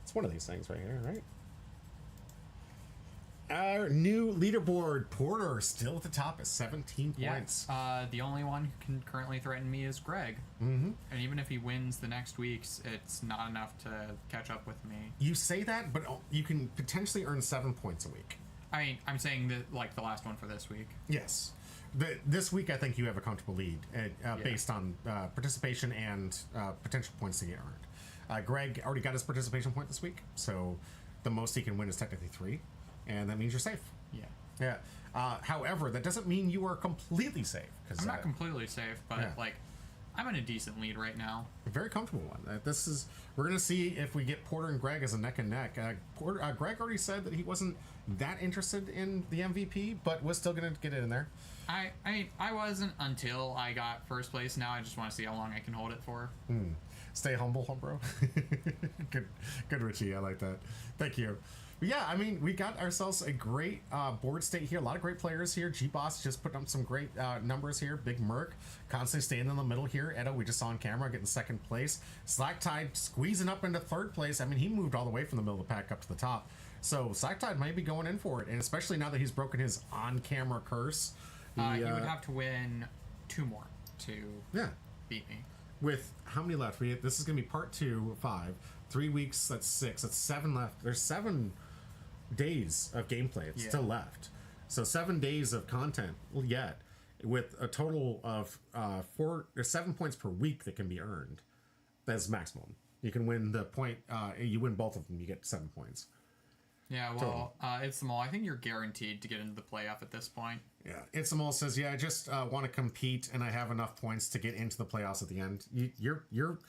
It's one of these things right here, right? Our new leaderboard, Porter, still at the top at 17 points. The only one who can currently threaten me is Greg. Mm-hmm. And even if he wins the next weeks, it's not enough to catch up with me. You say that, but you can potentially earn 7 points a week. I mean, I'm saying that like the last one for this week. Yes. This week, I think you have a comfortable lead based on participation and potential points to get earned. Greg already got his participation point this week, so the most he can win is technically 3, and that means you're safe. Yeah. However, that doesn't mean you are completely safe. I'm not completely safe, but like I'm in a decent lead right now. A very comfortable one. We're gonna see if we get Porter and Greg as a neck and neck. Greg already said that he wasn't that interested in the MVP, but was still gonna get it in there. I wasn't until I got first place. Now I just want to see how long I can hold it for. Stay humble, bro. Good, Richie. I like that. Thank you. But yeah, I mean, we got ourselves a great board state here. A lot of great players here. G-Boss just putting up some great numbers here. Big Merc constantly staying in the middle here. Edo, we just saw on camera, getting second place. Slacktide squeezing up into third place. I mean, he moved all the way from the middle of the pack up to the top. So Slacktide might be going in for it, and especially now that he's broken his on-camera curse. He would have to win 2 more to beat me. With how many left? This is going to be part 2, 5. 3 weeks, that's 6. That's 7 left. There's 7 days of gameplay still left. So 7 days of content yet, with a total of 7 points per week that can be earned. That's maximum. You can win the point. You win both of them, you get 7 points. Yeah, well, It's the Mole. I think you're guaranteed to get into the playoff at this point. Yeah, It's the Mole says, I just want to compete, and I have enough points to get into the playoffs at the end. You're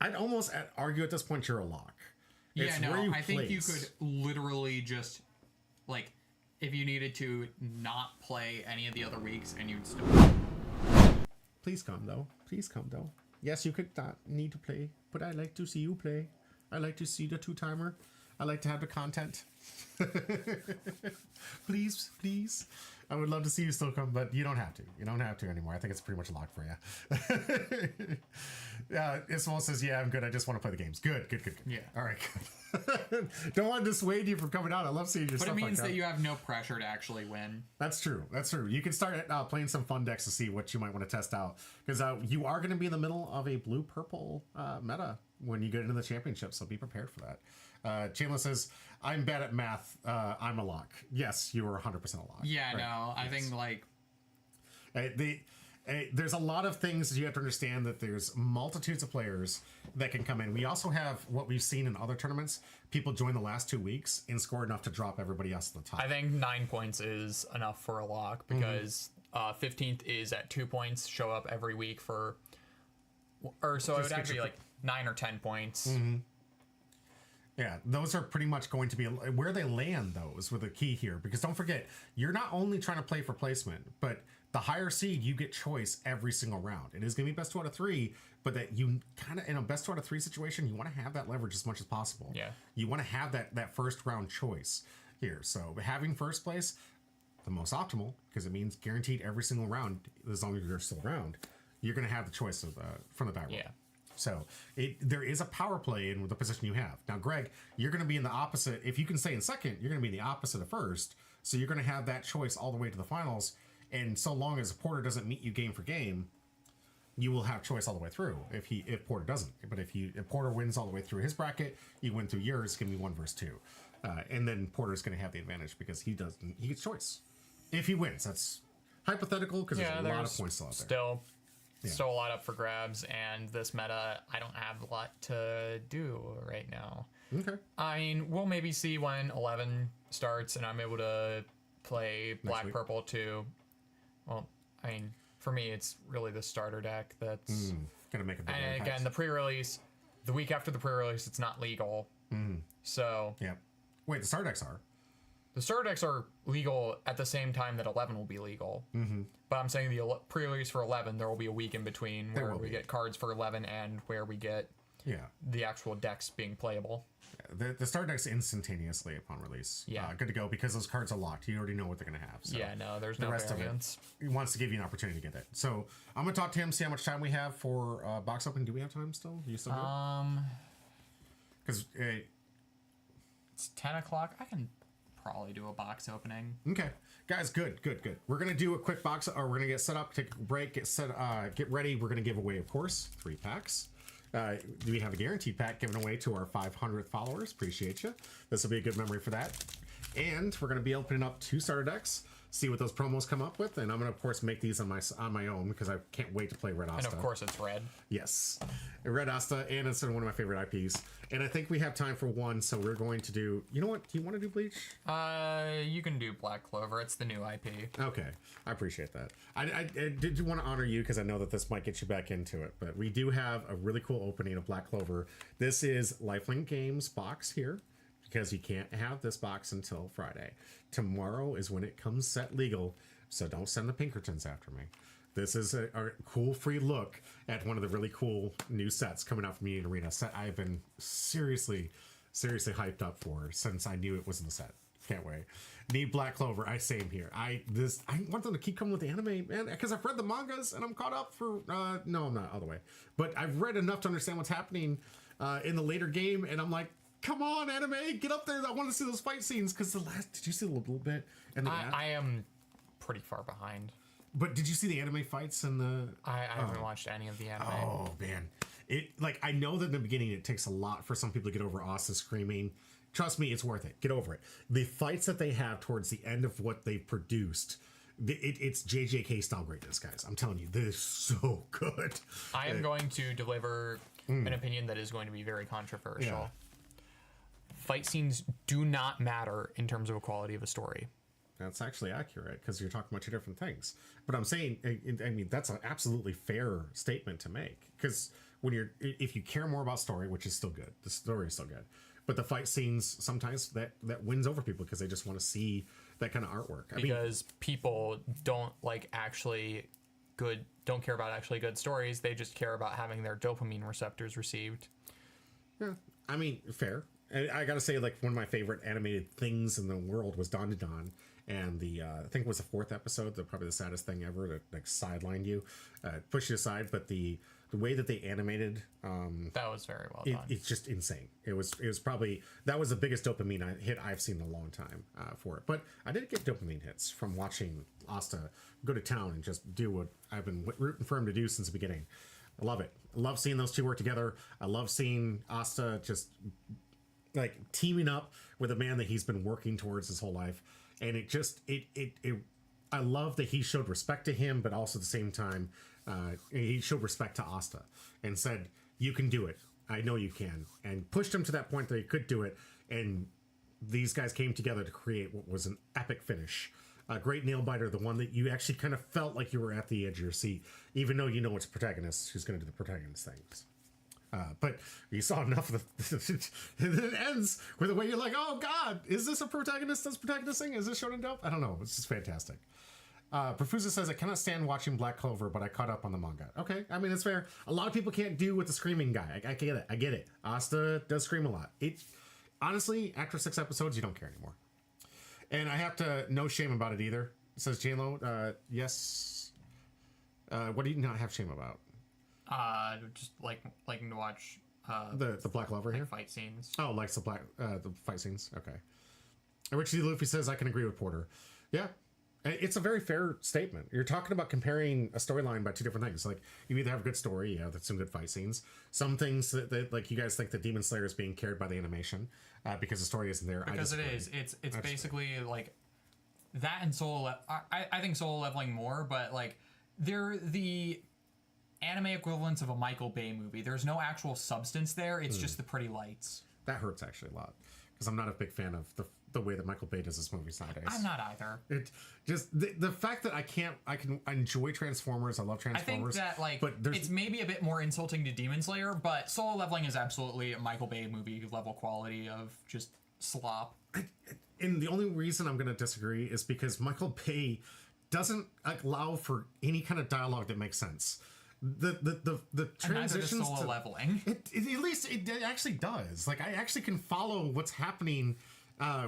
I'd almost argue at this point you're a lock. Yeah, I think you could literally just, like, if you needed to not play any of the other weeks, and you'd still. Please come though. Yes, you could not need to play, but I like to see you play. I like to see the 2-timer. I like to have the content. Please. I would love to see you still come, but you don't have to. You don't have to anymore. I think it's pretty much locked for you. Ismail says, I'm good. I just want to play the games. Good. Yeah. All right, good. Don't want to dissuade you from coming out. I love seeing your stuff. But it means like that you have no pressure to actually win. That's true. You can start playing some fun decks to see what you might want to test out. Because you are going to be in the middle of a blue-purple meta when you get into the championship, so be prepared for that. Chandler says, I'm bad at math. I'm a lock. Yes, you are 100% a lock. Yeah, right. No, I think, like... there's a lot of things that you have to understand, that there's multitudes of players that can come in. We also have what we've seen in other tournaments. People join the last 2 weeks and score enough to drop everybody else at the top. I think 9 points is enough for a lock, because 15th is at 2 points, show up every week for... Or so it would actually be like 9 or 10 points. Mm-hmm. Yeah, those are pretty much going to be where they land. Those were the key here, because don't forget, you're not only trying to play for placement, but the higher seed, you get choice every single round. It is going to be best 2 out of 3, but that you kind of, in a best 2 out of 3 situation, you want to have that leverage as much as possible. Yeah, you want to have that first round choice here. So having first place, the most optimal, because it means guaranteed every single round, as long as you're still around, you're going to have the choice of from the back row. Yeah. So there is a power play in the position you have. Now, Greg, you're going to be in the opposite. If you can stay in second, you're going to be in the opposite of first. So you're going to have that choice all the way to the finals. And so long as Porter doesn't meet you game for game, you will have choice all the way through. If Porter doesn't, but if Porter wins all the way through his bracket, you win through yours. It's going to be 1 versus 2, and then Porter's going to have the advantage because he gets choice if he wins. That's hypothetical because there's a lot of points still out there. Still a lot up for grabs, and this meta, I don't have a lot to do right now. Okay. I mean, we'll maybe see when 11 starts and I'm able to play Black Purple too. Well, I mean, for me, it's really the starter deck that's gonna make a big And impact. again, the pre-release, the week after the pre-release, it's not legal. So yeah. Wait, the starter decks are. The starter decks are legal at the same time that 11 will be legal. But I'm saying the pre-release for 11, there will be a week in between where we get cards for 11 and where we get the actual decks being playable. The starter decks instantaneously upon release. Yeah. Good to go because those cards are locked. You already know what they're going to have. So yeah, no, there's the no rest variance. of it, he wants to give you an opportunity to get it. So I'm going to talk to him, see how much time we have for box opening. Do we have time still? You still do? Because it's 10 o'clock. I can probably do a box opening. Okay, guys, good. We're gonna do a quick box, or we're gonna get set up, take a break, get ready. We're gonna give away, of course, 3 packs. We have a guaranteed pack given away to our 500th followers. Appreciate you. This will be a good memory for that. And we're gonna be opening up 2 starter decks. See what those promos come up with, and I'm gonna of course make these on my own because I can't wait to play Red Asta. And of course it's red. Yes, Red Asta, and it's one of my favorite IPs. And I think we have time for one, so we're going to do. You know what? Do you want to do Bleach? You can do Black Clover. It's the new IP. Okay, I appreciate that. I did want to honor you because I know that this might get you back into it. But we do have a really cool opening of Black Clover. This is Lifelink Games box here, because you can't have this box until Friday. Tomorrow is when it comes set legal, so don't send the Pinkertons after me. This is a cool free look at one of the really cool new sets coming out from Union Arena. Set I've been seriously hyped up for since I knew it was in the set. Can't wait. Need Black Clover. Same here. I want them to keep coming with the anime, man, because I've read the mangas and I'm caught up for. No, I'm not all the way, but I've read enough to understand what's happening in the later game, and I'm like, come on, anime, get up there. I want to see those fight scenes because did you see a little bit? And I am pretty far behind. But did you see the anime fights and the? I haven't watched any of the anime. Oh man, I know that in the beginning it takes a lot for some people to get over Asta screaming. Trust me, it's worth it. Get over it. The fights that they have towards the end of what they've produced, it's JJK style greatness, guys. I'm telling you, this is so good. I am going to deliver an opinion that is going to be very controversial. Yeah. Fight scenes do not matter in terms of a quality of a story. That's actually accurate because you're talking about 2 different things. But I'm saying, I mean, that's an absolutely fair statement to make because if you care more about story, which is still good, the story is still good. But the fight scenes sometimes that wins over people because they just want to see that kind of artwork. Because people don't don't care about actually good stories. They just care about having their dopamine receptors received. Yeah, I mean, fair. I gotta say, like, one of my favorite animated things in the world was Dawn to Dawn, and I think it was the 4th episode, probably the saddest thing ever to like sideline you, push you aside. But the way that they animated, that was very well done. It's just insane. It was probably that was the biggest dopamine hit I've seen in a long time for it. But I did get dopamine hits from watching Asta go to town and just do what I've been rooting for him to do since the beginning. I love it. I love seeing those 2 work together. I love seeing Asta just like teaming up with a man that he's been working towards his whole life, and I love that he showed respect to him, but also at the same time he showed respect to Asta and said, you can do it, I know you can, and pushed him to that point that he could do it. And these guys came together to create what was an epic finish, a great nail biter, the one that you actually kind of felt like you were at the edge of your seat, even though you know it's protagonist who's going to do the protagonist things. But you saw enough of it ends with a way you're like, oh god, is this a protagonist that's protagonisting? Is this shonen dope? I don't know. It's just fantastic. Profusa says, I cannot stand watching Black Clover, but I caught up on the manga. Okay, I mean, it's fair. A lot of people can't do with the screaming guy. I get it. Asta does scream a lot. Honestly, after 6 episodes, you don't care anymore. And I have to, no shame about it either. Says J-Lo, yes. What do you not have shame about? Just liking to watch the Black Clover here? fight scenes. Oh, likes the fight scenes. Okay. Richie Luffy says, I can agree with Porter. Yeah. It's a very fair statement. You're talking about comparing a storyline by 2 different things. Like, you either have a good story, that's some good fight scenes. Some things that like you guys think that Demon Slayer is being carried by the animation because the story isn't there. Because it is. It's basically like that and solo. I think solo leveling more, but like they're the anime equivalents of a Michael Bay movie. There's no actual substance there. It's just the pretty lights. That hurts actually a lot because I'm not a big fan of the way that Michael Bay does his movies nowadays. I'm not either. It just the fact that I can enjoy Transformers. I love Transformers. I think that it's maybe a bit more insulting to Demon Slayer, but Solo Leveling is absolutely a Michael Bay movie level quality of just slop. And the only reason I'm going to disagree is because Michael Bay doesn't allow for any kind of dialogue that makes sense. The transitions to leveling. At least it actually does. Like, I actually can follow what's happening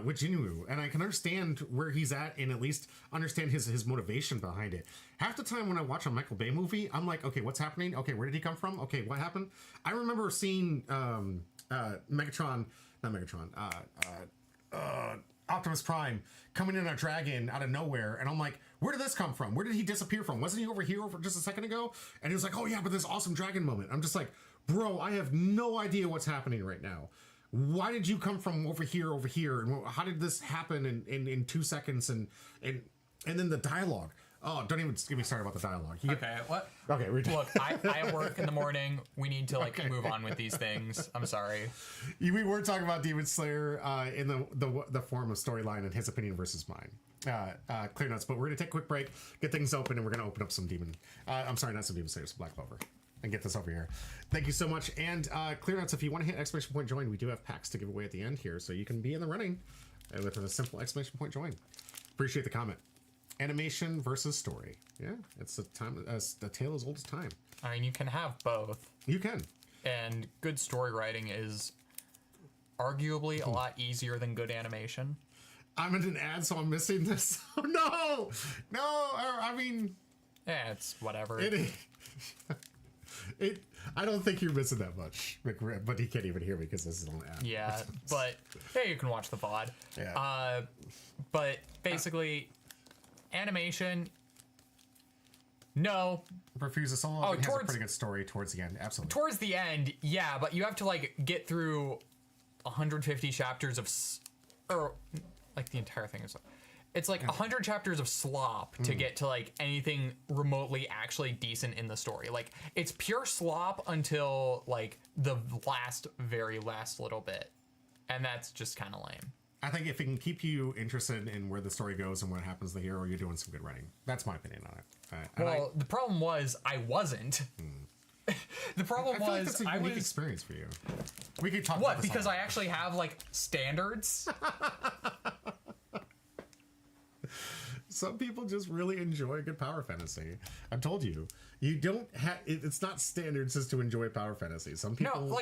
with Jinwoo, and I can understand where he's at, and at least understand his motivation behind it. Half the time when I watch a Michael Bay movie, I'm like, okay, what's happening? Okay, where did he come from? Okay, what happened? I remember seeing Optimus Prime coming in a dragon out of nowhere, and I'm like, where did this come from? Where did he disappear from? Wasn't he over here for just a second ago? And he was like, oh yeah, but this awesome dragon moment. I'm just like, bro, I have no idea what's happening right now. Why did you come from over here, and how did this happen in 2 seconds? And then the dialogue. Oh, don't even get me started about the dialogue. Okay, what? Okay, Look, I have work in the morning. We need to move on with these things. I'm sorry. We were talking about Demon Slayer in the form of storyline and his opinion versus mine. Clear notes, but we're gonna take a quick break, get things open, and we're gonna open up some Demon. I'm sorry, not some Demon Slayer, some Black Clover, and get this over here. Thank you so much. And clear notes, if you want to hit exclamation point join, we do have packs to give away at the end here, so you can be in the running with a simple exclamation point join. Appreciate the comment. Animation versus story. Yeah, it's a tale as old as time. I mean, you can have both. You can. And good story writing is arguably a lot easier than good animation. I'm in an ad, so I'm missing this. Oh, no! I mean... Yeah, it's whatever. I don't think you're missing that much, but he can't even hear me because this is an ad. Yeah, but hey, you can watch the VOD. Yeah. But basically... animation, no. Refuse Solo has a pretty good story towards the end, absolutely. Towards the end, yeah, but you have to get through 150 chapters of, or the entire thing is, it's 100 chapters of slop to get to anything remotely actually decent in the story. It's pure slop until the very last little bit, and that's just kind of lame. I think if it can keep you interested in where the story goes and what happens to the hero, you're doing some good writing. That's my opinion on it. The problem was I wasn't. The problem was that's a unique experience for you. We could talk about this because I actually have standards. Some people just really enjoy good power fantasy. I've told you, you don't have. It's not standards just to enjoy power fantasy. Some people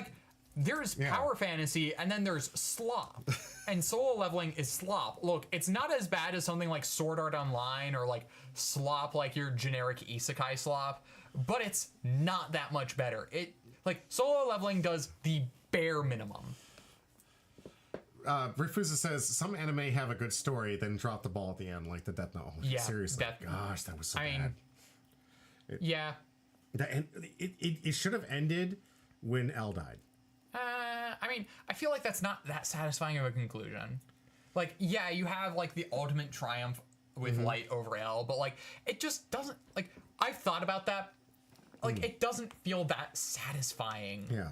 There's power fantasy, and then there's slop. And solo leveling is slop. Look, it's not as bad as something like Sword Art Online or slop like your generic isekai slop, but it's not that much better. It solo leveling does the bare minimum. Refusa says some anime have a good story, then drop the ball at the end, like the Death Note. Yeah, seriously, gosh, that was so bad. Yeah. It should have ended when L died. I mean, I feel like that's not that satisfying of a conclusion. Yeah, you have the ultimate triumph with Light over L, but it just doesn't I've thought about that. It doesn't feel that satisfying. Yeah.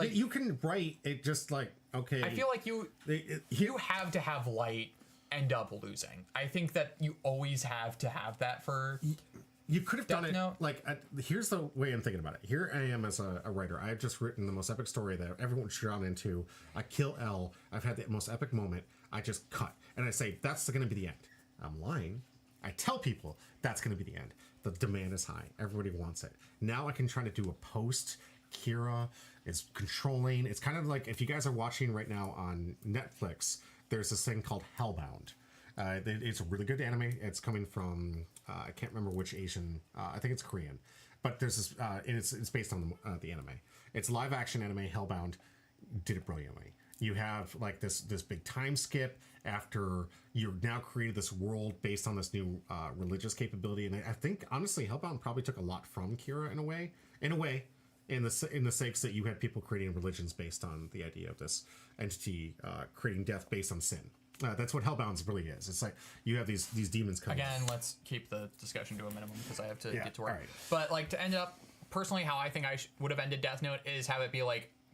You can write it just okay. I feel like you have to have Light end up losing. I think that you always have to have that for. You could have done it Note. Here's the way I'm thinking about it. Here I am as a writer. I've just written the most epic story that everyone's drawn into. I kill L. I've had the most epic moment. I just cut. And I say, that's going to be the end. I'm lying. I tell people that's going to be the end. The demand is high. Everybody wants it. Now I can try to do a post. Kira is controlling. It's kind of like if you guys are watching right now on Netflix, there's this thing called Hellbound. It's a really good anime. It's coming from I can't remember which Asian. I think it's Korean, but there's this and it's based on the anime. It's live action anime. Hellbound did it brilliantly. You have this big time skip after you've now created this world based on this new religious capability, and I think honestly Hellbound probably took a lot from Kira in a way. In the sakes that you had people creating religions based on the idea of this entity creating death based on sin. That's what Hellbound really is. It's you have these demons coming. Again, let's keep the discussion to a minimum because I have to get to work. Right. But to end up, personally, how I think I would have ended Death Note is have it be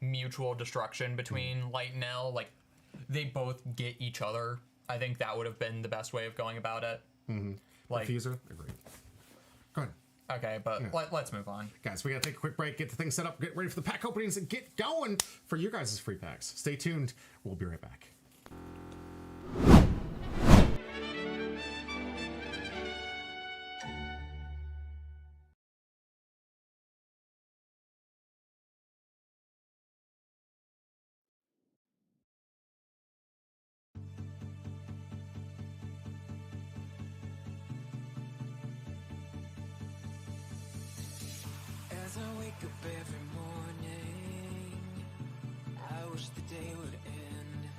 mutual destruction between Light and L. They both get each other. I think that would have been the best way of going about it. Mm-hmm. Diffuser, agreed. Go ahead. Okay, but let's move on. Guys, we gotta take a quick break, get the thing set up, get ready for the pack openings, and get going for your guys' free packs. Stay tuned. We'll be right back. As I wake up every morning, I wish the day would end,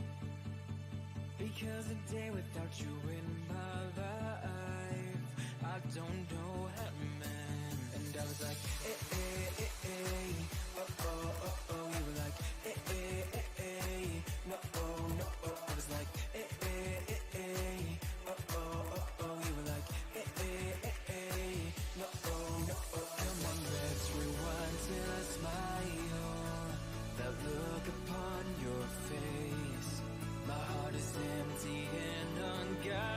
Because a day without you in my life, I don't know how to mend. And I was like, oh, oh, oh, oh. You were like, no, oh, no, oh. I was like, oh, oh, oh, oh. You were like, no, oh, no, oh. Come on, let's rewind till I smile. That look upon your face. My heart is empty and unguided.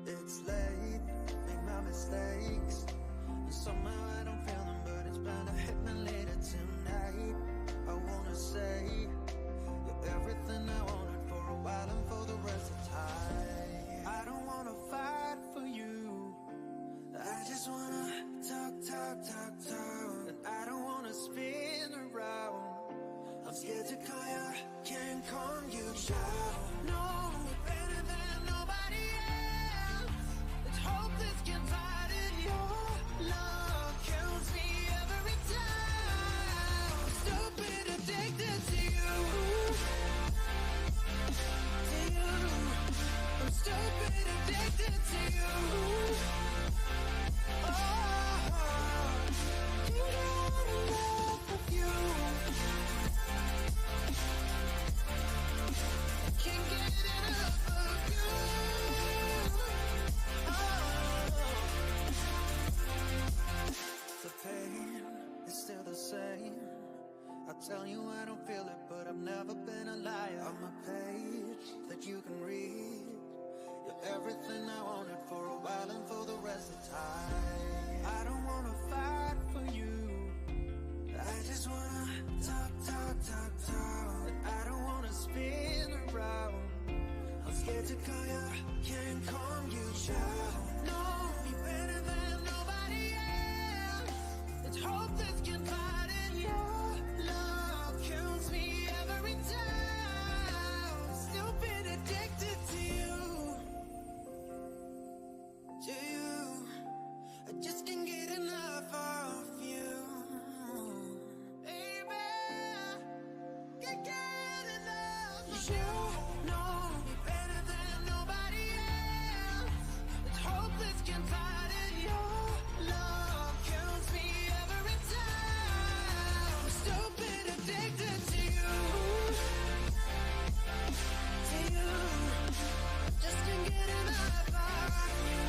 It's late, make my mistakes. And somehow I don't feel them, but it's bound to hit me later tonight. I wanna say you're everything I wanted for a while and for the rest of time. I don't wanna fight for you. I just wanna talk. And I don't wanna spin around. I'm scared to call you, can't calm you down. No, better than nobody else. Let's hope this gets out in your love. Kills me every time. I'm stupid addicted to you. I'm stupid addicted to you. Tell you I don't feel it, but I've never been a liar. I'm a page that you can read. You're everything I wanted for a while and for the rest of time. I don't wanna fight for you. I just wanna talk. And I don't wanna spin around. I'm scared to call you, can't calm you down. Know me better than nobody else. Let's hope this gets out in your love. Kills me every time. Still been addicted to you. I just can't get enough of you. Baby, can't get enough of you. Know me better than nobody else. Let's hope this gets out in your love. Kills me every time. I'm stupid addicted to you. I just can't get enough of you.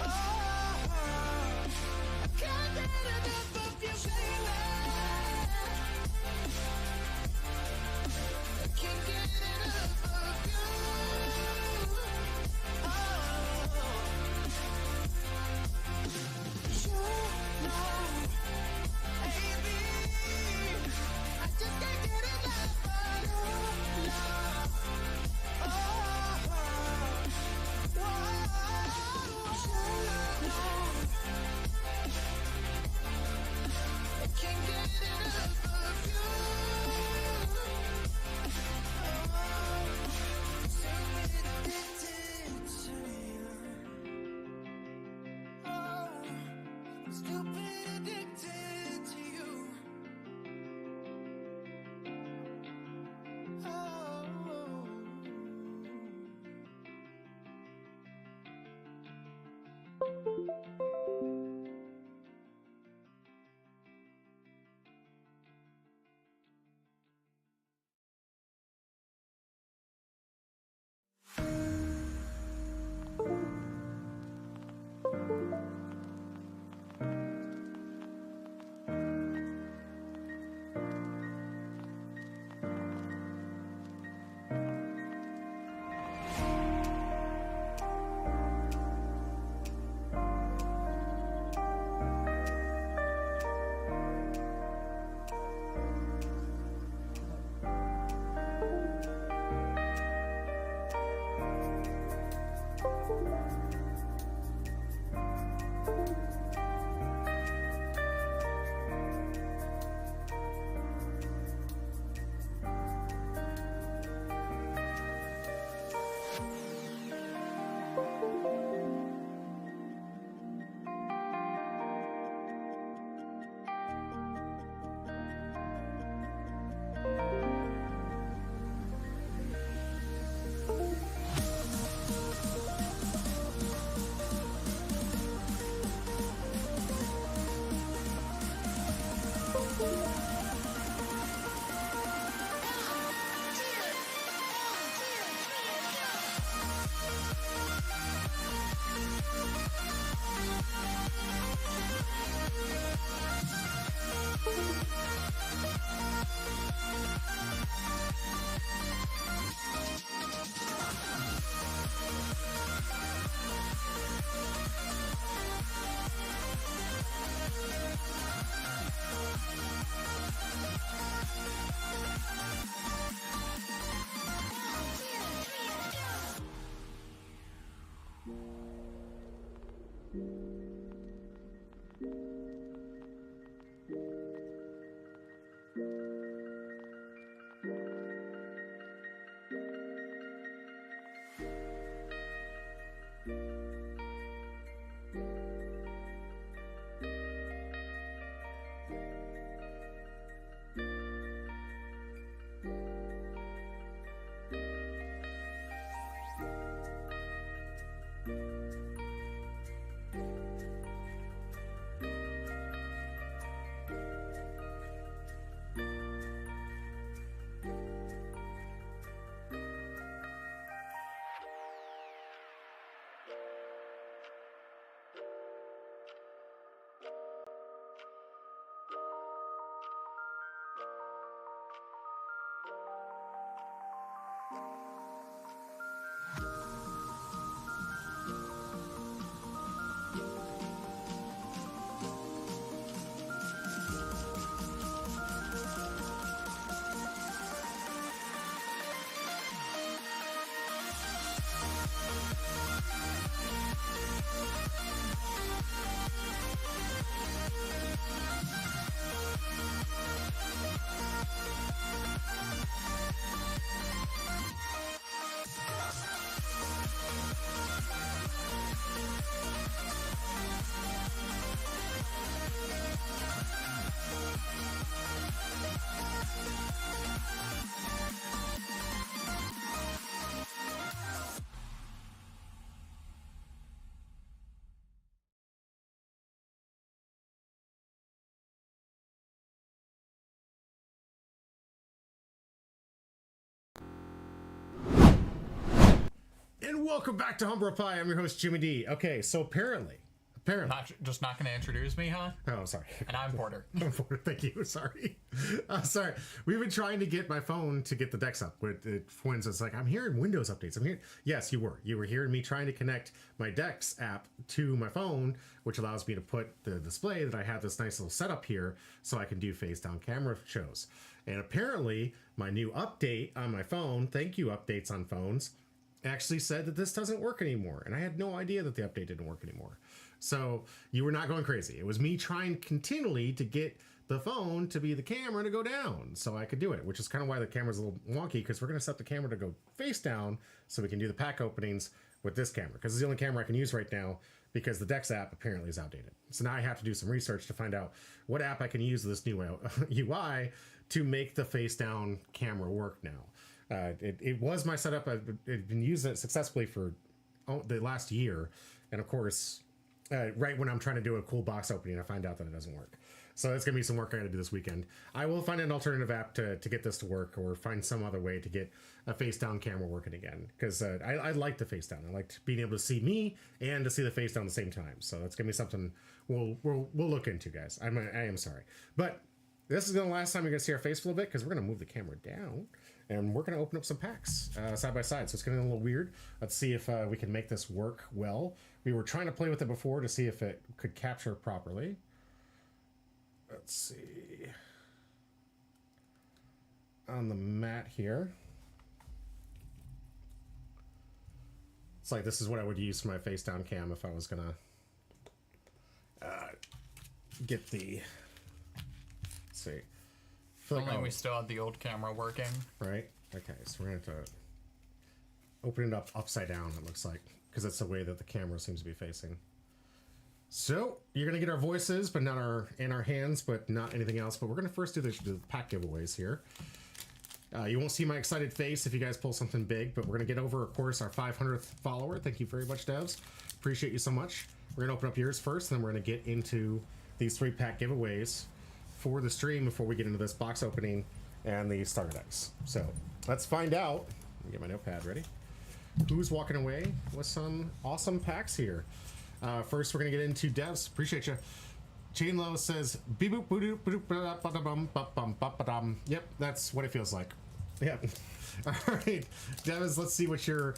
I can't get enough of you, baby. I can't get enough of you. You know, baby, I just can't get enough of your love. I can't get enough of you. Stupid addicted to you. Stupid addicted to you. And welcome back to Humble Pie. I'm your host, Jimmy D. Okay, so apparently. Just not gonna introduce me, huh? Oh, sorry. And I'm Porter. I'm Porter, thank you. Sorry. Sorry. We've been trying to get my phone to get the decks up. For instance, like, I'm hearing Windows updates. I'm hearing. Yes, you were. You were hearing me trying to connect my Dex app to my phone, which allows me to put the display that I have this nice little setup here so I can do face down camera shows. And apparently, my new update on my phone, thank you updates on phones, actually said that this doesn't work anymore. And I had no idea that the update didn't work anymore. So you were not going crazy. It was me trying continually to get the phone to be the camera to go down so I could do it, which is kind of why the camera's a little wonky, because we're going to set the camera to go face down so we can do the pack openings with this camera, because it's the only camera I can use right now because the Dex app apparently is outdated. So now I have to do some research to find out what app I can use this new UI to make the face down camera work now. It was my setup. I've been using it successfully for the last year. And of course, right when I'm trying to do a cool box opening, I find out that it doesn't work. So it's going to be some work I got to do this weekend. I will find an alternative app to get this to work, or find some other way to get a face down camera working again. Because I like the face down. I like being able to see me and to see the face down at the same time. So that's going to be something we'll look into, guys. I am sorry. But this is the last time you're going to see our face for a little bit, because we're going to move the camera down. And we're going to open up some packs side by side. So it's going to be a little weird. Let's see if we can make this work well. We were trying to play with it before to see if it could capture properly. Let's see. On the mat here. It's like this is what I would use for my face down cam if I was going to get the... Let's see. Only we still had the old camera working. Right? Okay, so we're going to have to open it up upside down, it looks like, because that's the way that the camera seems to be facing. So, you're going to get our voices, but not in our hands, but not anything else. But we're going to first do the pack giveaways here. You won't see my excited face if you guys pull something big, but we're going to get over, of course, our 500th follower. Thank you very much, devs. Appreciate you so much. We're going to open up yours first, and then we're going to get into these 3-pack giveaways for the stream before we get into this box opening and the starter decks. So let's find out. Let me get my notepad ready. Who's walking away with some awesome packs here? First, we're gonna get into devs. Appreciate you. Chain Low says, beep boop boop boop boop ba-da-bum, ba-bum, ba-ba-dum. Yep, that's what it feels like. Yep. All right, devs. Let's see what your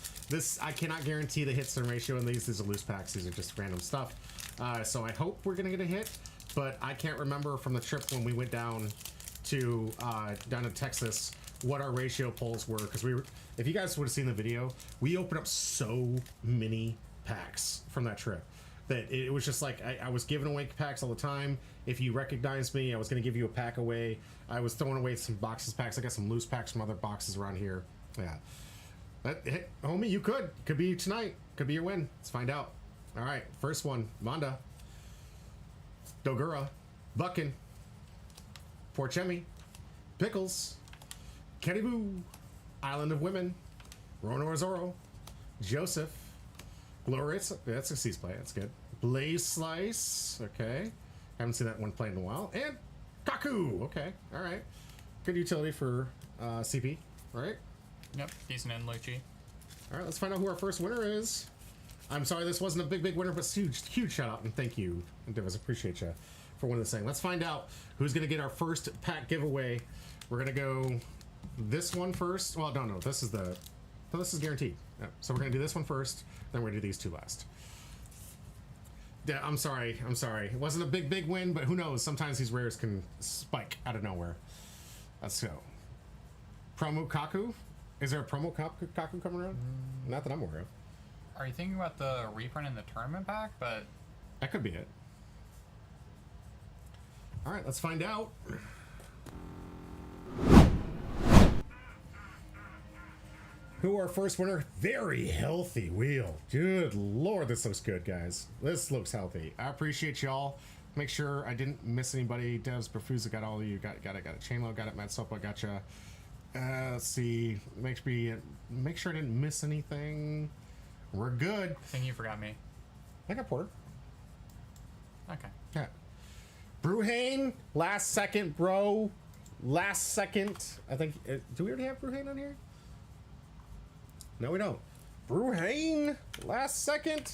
I cannot guarantee the hits and ratio in these. These are loose packs. These are just random stuff. So I hope we're gonna get a hit. But I can't remember from the trip when we went down to Texas what our ratio pulls were, because if you guys would have seen the video, we opened up so many packs from that trip that it was just like I was giving away packs all the time. If you recognized me, I was going to give you a pack away. I was throwing away some boxes packs. I got some loose packs from other boxes around here. Yeah, homie, you could be tonight. Could be your win. Let's find out. All right, first one. Manda. Dogura. Buckin. Porchemi. Pickles. Keribu. Island of Women. Ronor Zoro. Joseph. Glorious. That's a Cease play. That's good. Blaze Slice. Okay. Haven't seen that one played in a while. And Kaku. Okay. All right. Good utility for CP, right? Yep, decent in Luchi. All right, let's find out who our first winner is. I'm sorry this wasn't a big winner, but huge shout out and thank you, Divas. Appreciate you for winning this thing. Let's find out who's going to get our first pack giveaway. We're going to go this one first. Well, no, this is guaranteed. Yeah, so we're going to do this one first, then we're going to do these two last. Yeah, I'm sorry. It wasn't a big win, but who knows? Sometimes these rares can spike out of nowhere. Let's go. Promo Kaku? Is there a promo Kaku coming around? Not that I'm aware of. Are you thinking about the reprint in the tournament pack? But That could be it. All right, let's find out. Who our first winner? Very healthy wheel. Good Lord, this looks good, guys. This looks healthy. I appreciate y'all. Make sure I didn't miss anybody. Devs, Perfusa got all of you. Got it. Chainlow got it. Matt Sopa gotcha. Let's see. Make sure I didn't miss anything. We're good. I think you forgot me. I got Porter. Okay. Yeah. Bruhane, last second, bro. Last second. I think. Do we already have Bruhane on here? No, we don't. Bruhane, last second.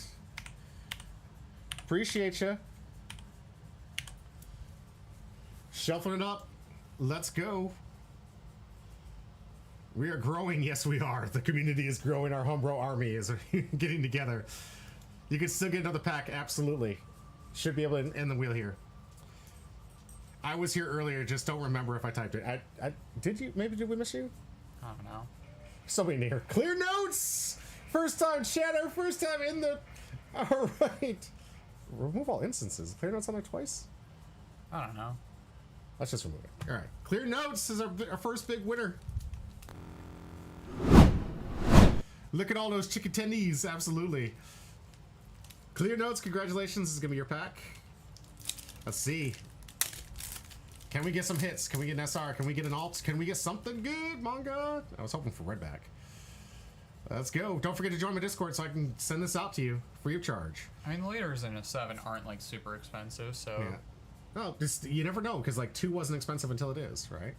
Appreciate you. Shuffling it up. Let's go. We are growing. Yes, we are. The community is growing. Our Humbro army is getting together. You can still get another pack. Absolutely. Should be able to end the wheel here. I was here earlier. Just don't remember if I typed it. Did you? Maybe did we miss you? I don't know. Somebody near. Clear notes. First time Shadow. First time in the. All right. Remove all instances. Clear notes on there twice. I don't know. Let's just remove it. All right. Clear notes is our first big winner. Look at all those chicken tendies. Absolutely. Clear notes. Congratulations. This is gonna be your pack. Let's see. Can we get some hits? Can we get an SR? Can we get an alt? Can we get something good, manga? I was hoping for Redback. Let's go. Don't forget to join my Discord so I can send this out to you free of charge. I mean, the leaders in a 7 aren't like super expensive, so. Yeah. No, just you never know because like 2 wasn't expensive until it is, right?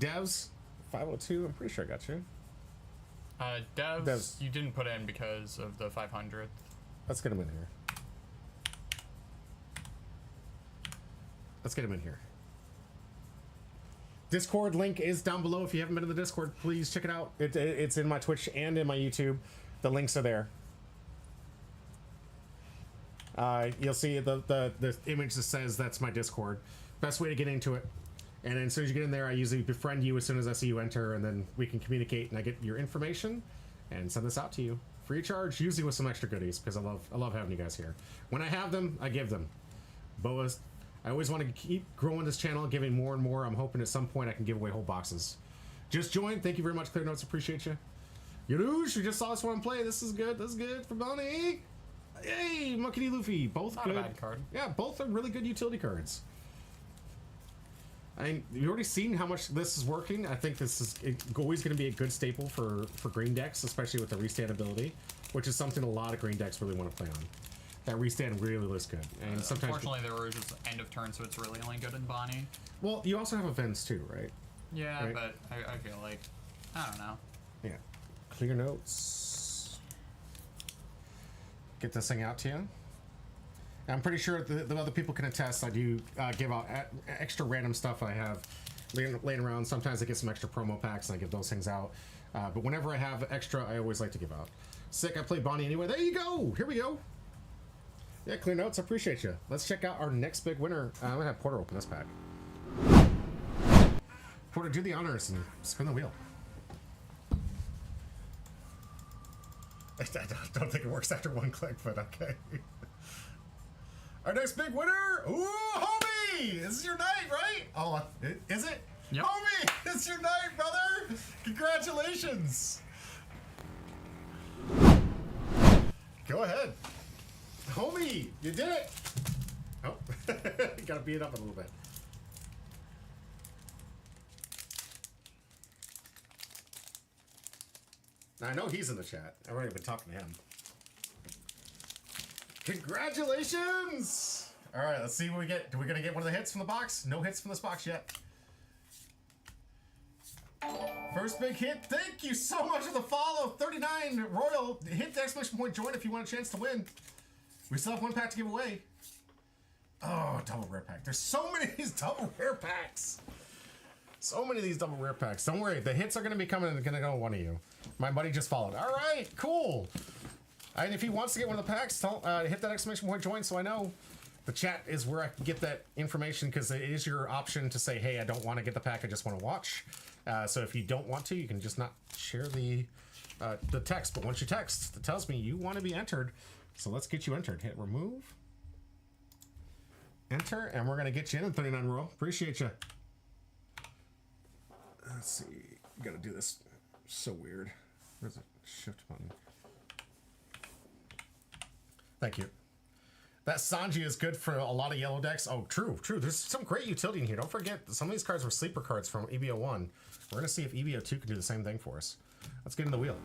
Devs 502. I'm pretty sure I got you. Devs, you didn't put in because of the 500th. Let's get him in here. Let's get him in here. Discord link is down below. If you haven't been in the Discord, please check it out. It's in my Twitch and in my YouTube. The links are there. You'll see the image that says that's my Discord. Best way to get into it. And then as soon as you get in there, I usually befriend you as soon as I see you enter, and then we can communicate, and I get your information and send this out to you free of charge, usually with some extra goodies because I love having you guys here. When I have them, I give them. Boas. I always want to keep growing this channel, giving more and more. I'm hoping at some point I can give away whole boxes. Just join. Thank you very much, Clear Notes. Appreciate you. Yarush, we just saw this one play. This is good. This is good for Bonnie. Hey, Monkey D. Luffy. Both Not good. a bad card. Yeah, both are really good utility cards. I mean, you've already seen how much this is working. I think this is always going to be a good staple for green decks, especially with the restand ability, which is something a lot of green decks really want to play on. That restand really looks good. And sometimes, unfortunately, the Rouge is end of turn, so it's really only good in Bonnie. well, you also have events too, right? Yeah, Right. but I feel like, I don't know. Yeah. Clear notes. Get this thing out to you. I'm pretty sure the other people can attest. I do give out extra random stuff I have laying around. Sometimes I get some extra promo packs and I give those things out. But whenever I have extra, I always like to give out. Sick, I play Bonnie anyway. There you go. Here we go. Yeah, Clear Notes. I appreciate you. Let's check out our next big winner. I'm going to have Porter open this pack. Porter, do the honors and spin the wheel. I don't think it works after one click, but okay. Our next big winner, ooh, homie! This is your night, right? Oh, is it? Yep. Homie, it's your night, brother! Congratulations! Go ahead. Homie, you did it. Oh, gotta beat it up a little bit. I know he's in the chat. I've already been talking to him. Congratulations! All right, let's see what we get. Are we gonna get one of the hits from the box? No hits from this box yet. First big hit. Thank you so much for the follow. 39 Royal. Hit the exclamation point join if you want a chance to win. We still have one pack to give away. Oh, double rare pack. There's so many of these double rare packs. So many of these double rare packs. Don't worry, the hits are going to be coming and going to go to one of you. My buddy just followed. All right, cool. And if he wants to get one of the packs, hit that exclamation point join so I know. The chat is where I can get that information because it is your option to say, hey, I don't want to get the pack, I just want to watch. So if you don't want to, you can just not share the text. But once you text, it tells me you want to be entered. So let's get you entered. Hit remove. Enter, and we're going to get you in 39 row. Appreciate you. Let's see. Got to do this. So weird. Where's the shift button? Thank you. That Sanji is good for a lot of yellow decks. Oh, true. There's some great utility in here. Don't forget, some of these cards were sleeper cards from EBO 1. We're going to see if EBO 2 can do the same thing for us. Let's get in the wheel.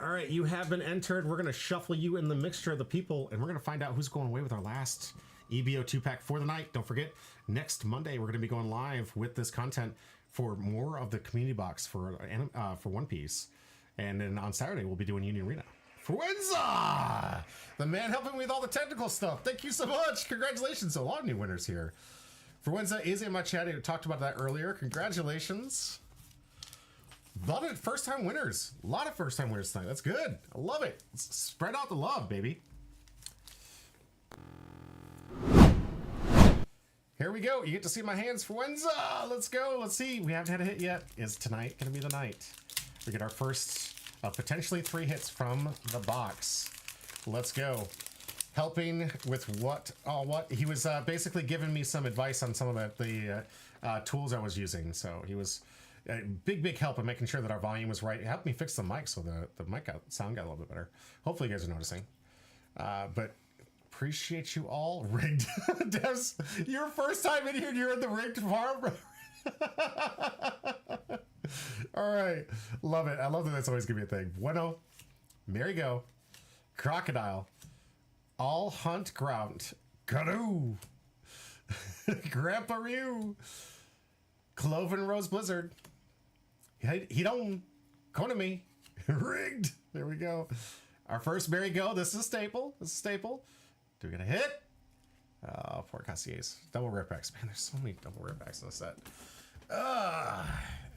All right, you have been entered. We're going to shuffle you in the mixture of the people, and we're going to find out who's going away with our last EBO 2-pack for the night. Don't forget, next Monday, we're going to be going live with this content for more of the community box for One Piece. And then on Saturday, we'll be doing Union Arena. Fuenza! The man helping me with all the technical stuff. Thank you so much. Congratulations. A lot of new winners here. Fuenza is in my chat. I talked about that earlier. Congratulations. A lot of first-time winners. A lot of first-time winners tonight. That's good. I love it. Let's spread out the love, baby. Here we go. You get to see my hands. Fuenza! Let's go. Let's see. We haven't had a hit yet. Is tonight going to be the night? We get our first potentially 3 hits from the box. Let's go. Helping with what? Oh, what? He was basically giving me some advice on some of the tools I was using. So he was a big help in making sure that our volume was right. It helped me fix the mic so the mic sound got a little bit better. Hopefully you guys are noticing. But appreciate you all. Rigged. Devs, your first time in here and you're in the rigged farm. All right, love it. I love that that's always gonna be a thing. Bueno, Merry-Go, Crocodile, All Hunt Ground, Karoo, Grandpa Ryu, Cloven Rose Blizzard, Hidon, Konami, Rigged. There we go. Our first Merry-Go. This is a staple. Do we get a hit? Oh, poor Cassiers. Double rare packs. Man, there's so many double rare packs in this set.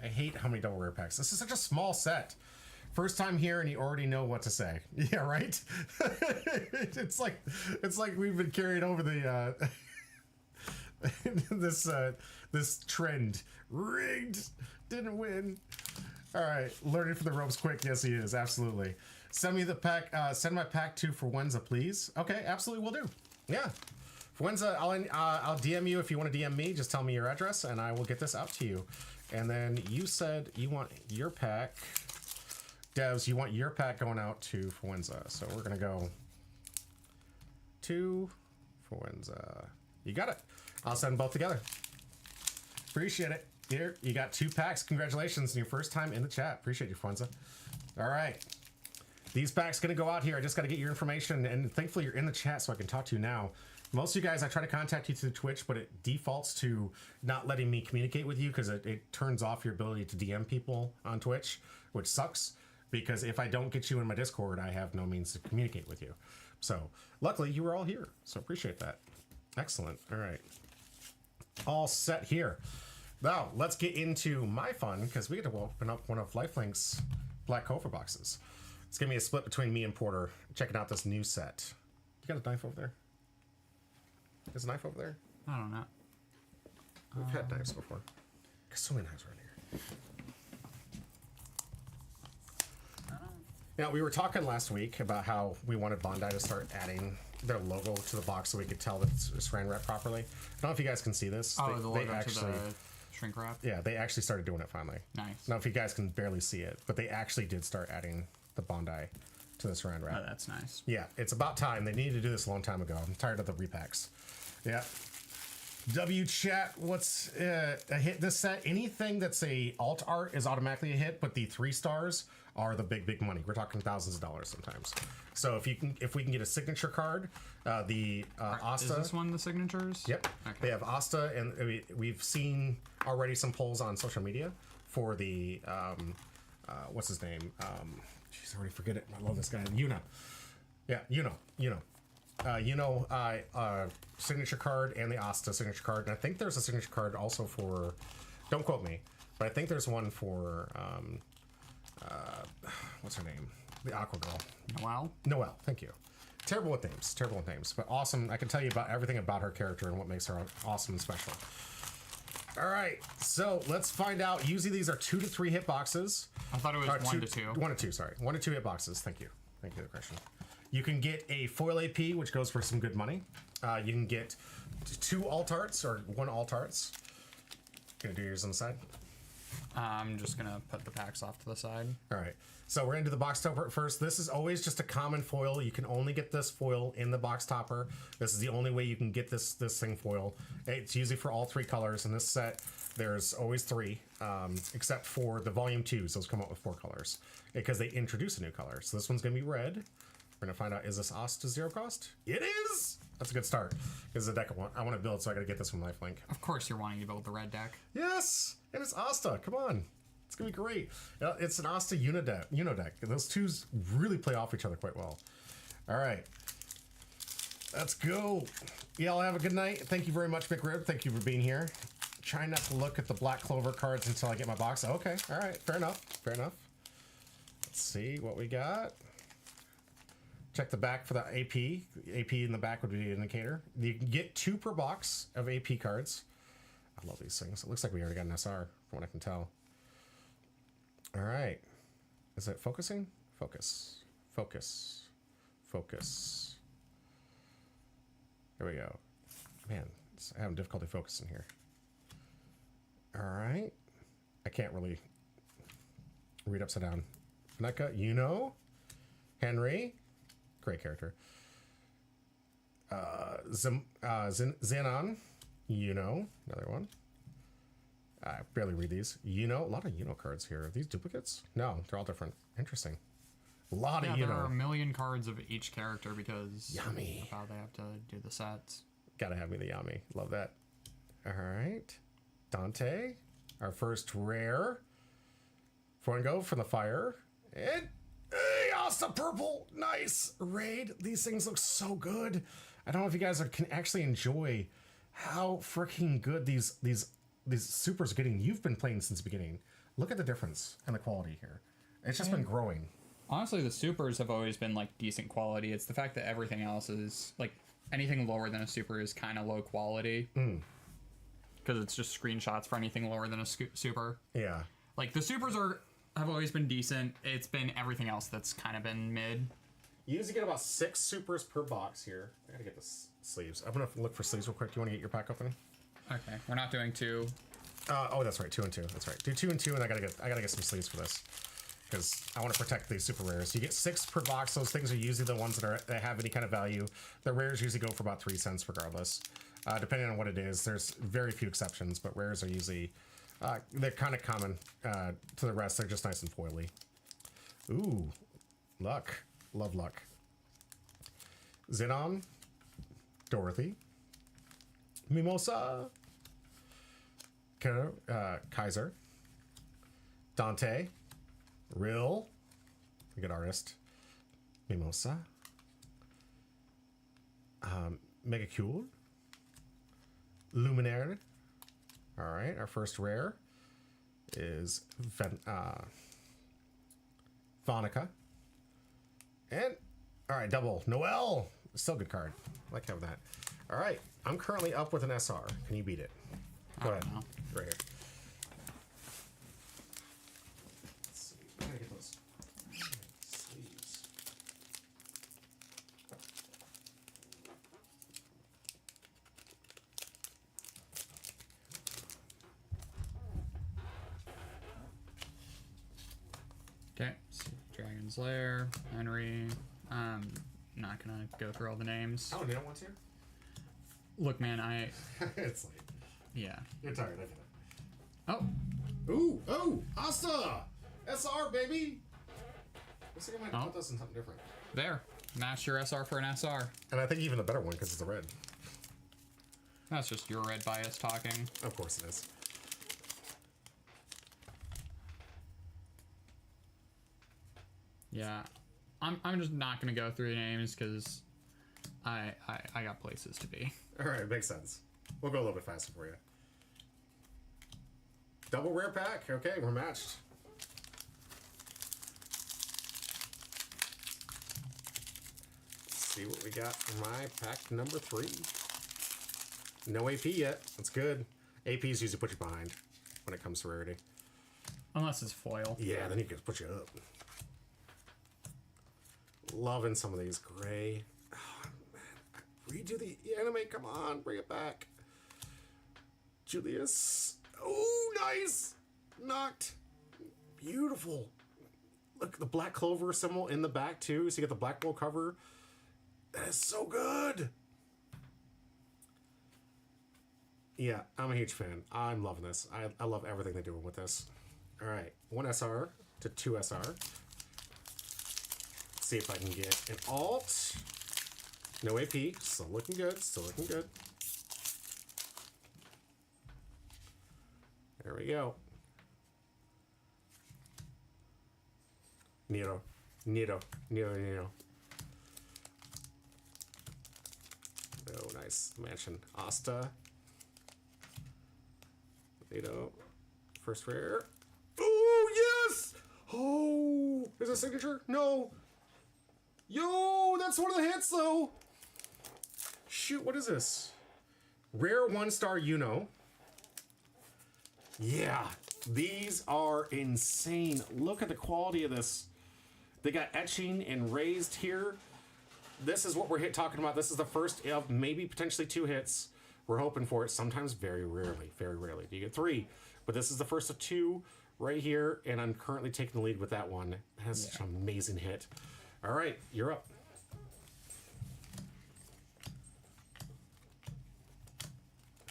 I hate how many double rare packs. This is such a small set. First time here and you already know what to say. Yeah, right? it's like we've been carrying over the this trend. Rigged. Didn't win. All right, learning from the ropes quick. Yes, he is. Absolutely. Send me the pack. Send my pack to Fuenza, please. Okay, absolutely, will do. Yeah. Fuenza, I'll DM you if you want to DM me. Just tell me your address, and I will get this out to you. And then you said you want your pack. Devs, you want your pack going out to Fuenza. So we're going to go to Fuenza. You got it. I'll send them both together. Appreciate it. Here, you got 2 packs. Congratulations on your first time in the chat. Appreciate you, Fuenza. All right. These packs going to go out here. I just got to get your information, and thankfully you're in the chat so I can talk to you now. Most of you guys, I try to contact you through Twitch, but it defaults to not letting me communicate with you because it turns off your ability to DM people on Twitch, which sucks because if I don't get you in my Discord, I have no means to communicate with you. So luckily you were all here, so appreciate that. Excellent. All right. All set here. Now let's get into my fun because we get to open up one of Lifelink's Black Cobra boxes. It's gonna be a split between me and Porter checking out this new set. You got a knife over there? There's a knife over there? I don't know. We've had knives before. There's so many knives around here. Now, we were talking last week about how we wanted Bandai to start adding their logo to the box so we could tell that it's Saran wrap properly. I don't know if you guys can see this. Oh, the logo to the shrink wrap. Yeah, they actually started doing it finally. Nice. Now, if you guys can barely see it, but they actually did start adding the Bondi to this round wrap. Oh, that's nice. Yeah, it's about time. They needed to do this a long time ago. I'm tired of the repacks. Yeah. W chat, what's a hit this set? Anything that's a alt art is automatically a hit, but the 3 stars are the big money. We're talking thousands of dollars sometimes. So if we can get a signature card, the Asta. Is this one the signatures? Yep. Okay. They have Asta, and we've seen already some polls on social media for the what's his name? Jeez, I already forget it. I love this guy. Yeah, signature card and the Asta signature card, and I think there's a signature card also for. Don't quote me, but I think there's one for what's her name? The Aqua Girl. Noelle. Thank you. Terrible with names, but awesome. I can tell you about everything about her character and what makes her awesome and special. All right, so let's find out. Usually these are 2 to 3 hit boxes. I thought it was 1 to 2. 1 to 2, sorry. 1 to 2 hit boxes. Thank you for the correction. You can get a foil AP, which goes for some good money. You can get 2 alt arts or 1 alt arts. Gonna do yours on the side. I'm just gonna put the packs off to the side. All right. So we're into the box topper first. This is always just a common foil. You can only get this foil in the box topper. This is the only way you can get this thing foil. It's usually for all 3 colors. In this set, there's always 3, except for the volume 2s. Those come out with 4 colors because they introduce a new color. So this one's gonna be red. We're gonna find out, is this Asta 0 cost? It is! That's a good start. This is a deck I want to build, so I gotta get this from Lifelink. Of course you're wanting to build the red deck. Yes! And it's Asta, come on. It's gonna be great. It's an Asta Uno deck. Those 2s really play off each other quite well. All right. Let's go. Y'all have a good night. Thank you very much, McRib. Thank you for being here. Try not to look at the Black Clover cards until I get my box. Okay, all right, fair enough. Let's see what we got. Check the back for the AP. AP in the back would be an indicator. You can get 2 per box of AP cards. I love these things. It looks like we already got an SR, from what I can tell. All right. Is it focusing? Focus. There we go. Man, I'm having difficulty focusing here. All right. I can't really read upside down. Vaneka, Henry. Great character. Xenon, another one. I barely read these. A lot of cards here. Are these duplicates? No, they're all different. Interesting. A lot of there are a million cards of each character because Yummy. of how they have to do the sets. Gotta have me the Yami. Love that. All right. Dante, our first rare. Fuego from the fire. And hey, Asta purple. Nice. Raid. These things look so good. I don't know if you guys can actually enjoy how freaking good these supers are getting. You've been playing since the beginning. Look at the difference in the quality here. It's just been growing. Honestly, the supers have always been like decent quality. It's the fact that everything else is like anything lower than a super is kind of low quality. Because it's just screenshots for anything lower than a super. Yeah. Like the supers have always been decent. It's been everything else that's kind of been mid. You usually get about 6 supers per box here. I gotta get the sleeves. I'm gonna look for sleeves real quick. Do you want to get your pack opening? Okay, we're not doing 2. Oh, that's right. 2 and 2. That's right. Do 2 and 2, and I gotta get some sleeves for this because I want to protect these super rares. You get 6 per box. Those things are usually the ones that have any kind of value. The rares usually go for about 3 cents regardless, depending on what it is. There's very few exceptions, but rares are usually they're kind of common to the rest. They're just nice and foily. Ooh, luck. Love luck. Xenon, Dorothy, Mimosa, Kaiser, Dante, Rill, a good artist, Mimosa, Megacule, Luminaire. All right, our first rare is Vonica. And, all right, double. Noelle. Still a good card. I like having that. All right, I'm currently up with an SR. Can you beat it? Go ahead. know. Right here. Let's see. I gotta get those sleeves. Okay, so Dragon's Lair, Henry. I'm not gonna go through all the names. Oh, you don't want to? Look, man, It's late. yeah. You're tired, I get Oh, it. Ooh, oh, Asta! SR, baby! Looks like I might put this in something different. there. Match your SR for an SR. And I think even a better one because it's a red. That's just your red bias talking. Of course it is. Yeah, I'm just not gonna go through the names because I got places to be. Alright, makes sense. We'll go a little bit faster for you. Double rare pack. Okay, we're matched. Let's see what we got for my pack number 3. No AP yet. That's good. APs usually put you behind when it comes to rarity. Unless it's foil. Yeah, then he can put you up. Loving some of these gray. Oh, man. Redo the anime. Come on, bring it back. Julius. Oh, nice. Knocked. Beautiful. Look, the black clover symbol in the back, too. So you get the black bowl cover. That is so good. Yeah, I'm a huge fan. I'm loving this. I love everything they're doing with this. All right, 1 SR to 2 SR. Let's see if I can get an alt. No AP. Still looking good. Still looking good. There we go. Nero. Oh, nice. Mansion. Asta. Nero. First rare. Oh, yes! Oh! Is it a signature? No! Yo! That's one of the hits, though! Shoot, what is this? Rare 1-star Uno. Yeah, these are insane. Look at the quality of this. They got etching and raised here. This is what we're talking about. This is the first of maybe potentially 2 hits. We're hoping for it. Sometimes very rarely do you get 3. But this is the first of 2 right here, and I'm currently taking the lead with that one. That's such an amazing hit. All right, you're up.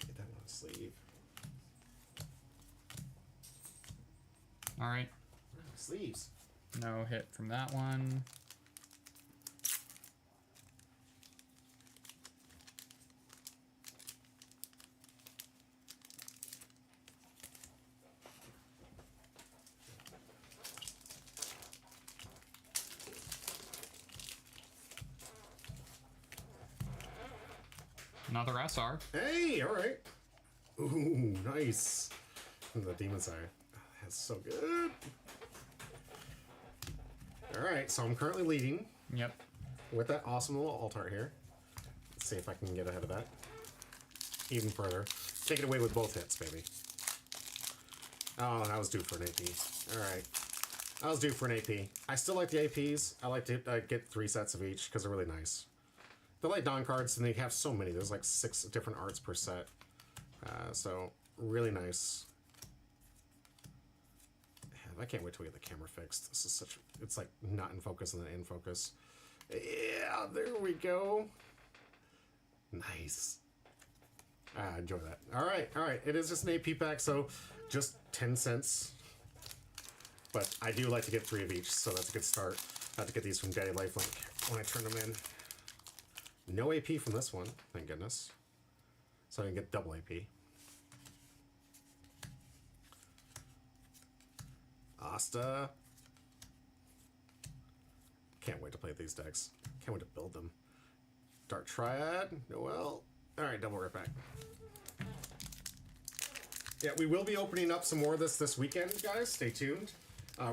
Get that one on the sleeve. All right, Sleeves. no hit from that one. Another SR. Hey, all right. Ooh, nice. The Demon's Eye. That's so good. All right, so I'm currently leading Yep. with that awesome little alt art here. Let's see if I can get ahead of that even further. Take it away with both hits, baby. Oh, I was due for an AP. All right. I was due for an AP. I still like the APs. I like to get 3 sets of each because they're really nice. They're like Dawn cards, and they have so many. There's like 6 different arts per set. So, really nice. I can't wait till we get the camera fixed. This is such... It's like not in focus and then in focus. Yeah, there we go. Nice. I enjoy that. All right. It is just an AP pack, so just 10 cents. But I do like to get 3 of each, so that's a good start. I have to get these from Daddy Lifelink when I turn them in. No AP from this one, thank goodness. So I can get double AP. Asta. Can't wait to play these decks. Can't wait to build them. Dark Triad, Noel. Alright, double rip back. Yeah, we will be opening up some more of this weekend, guys. Stay tuned.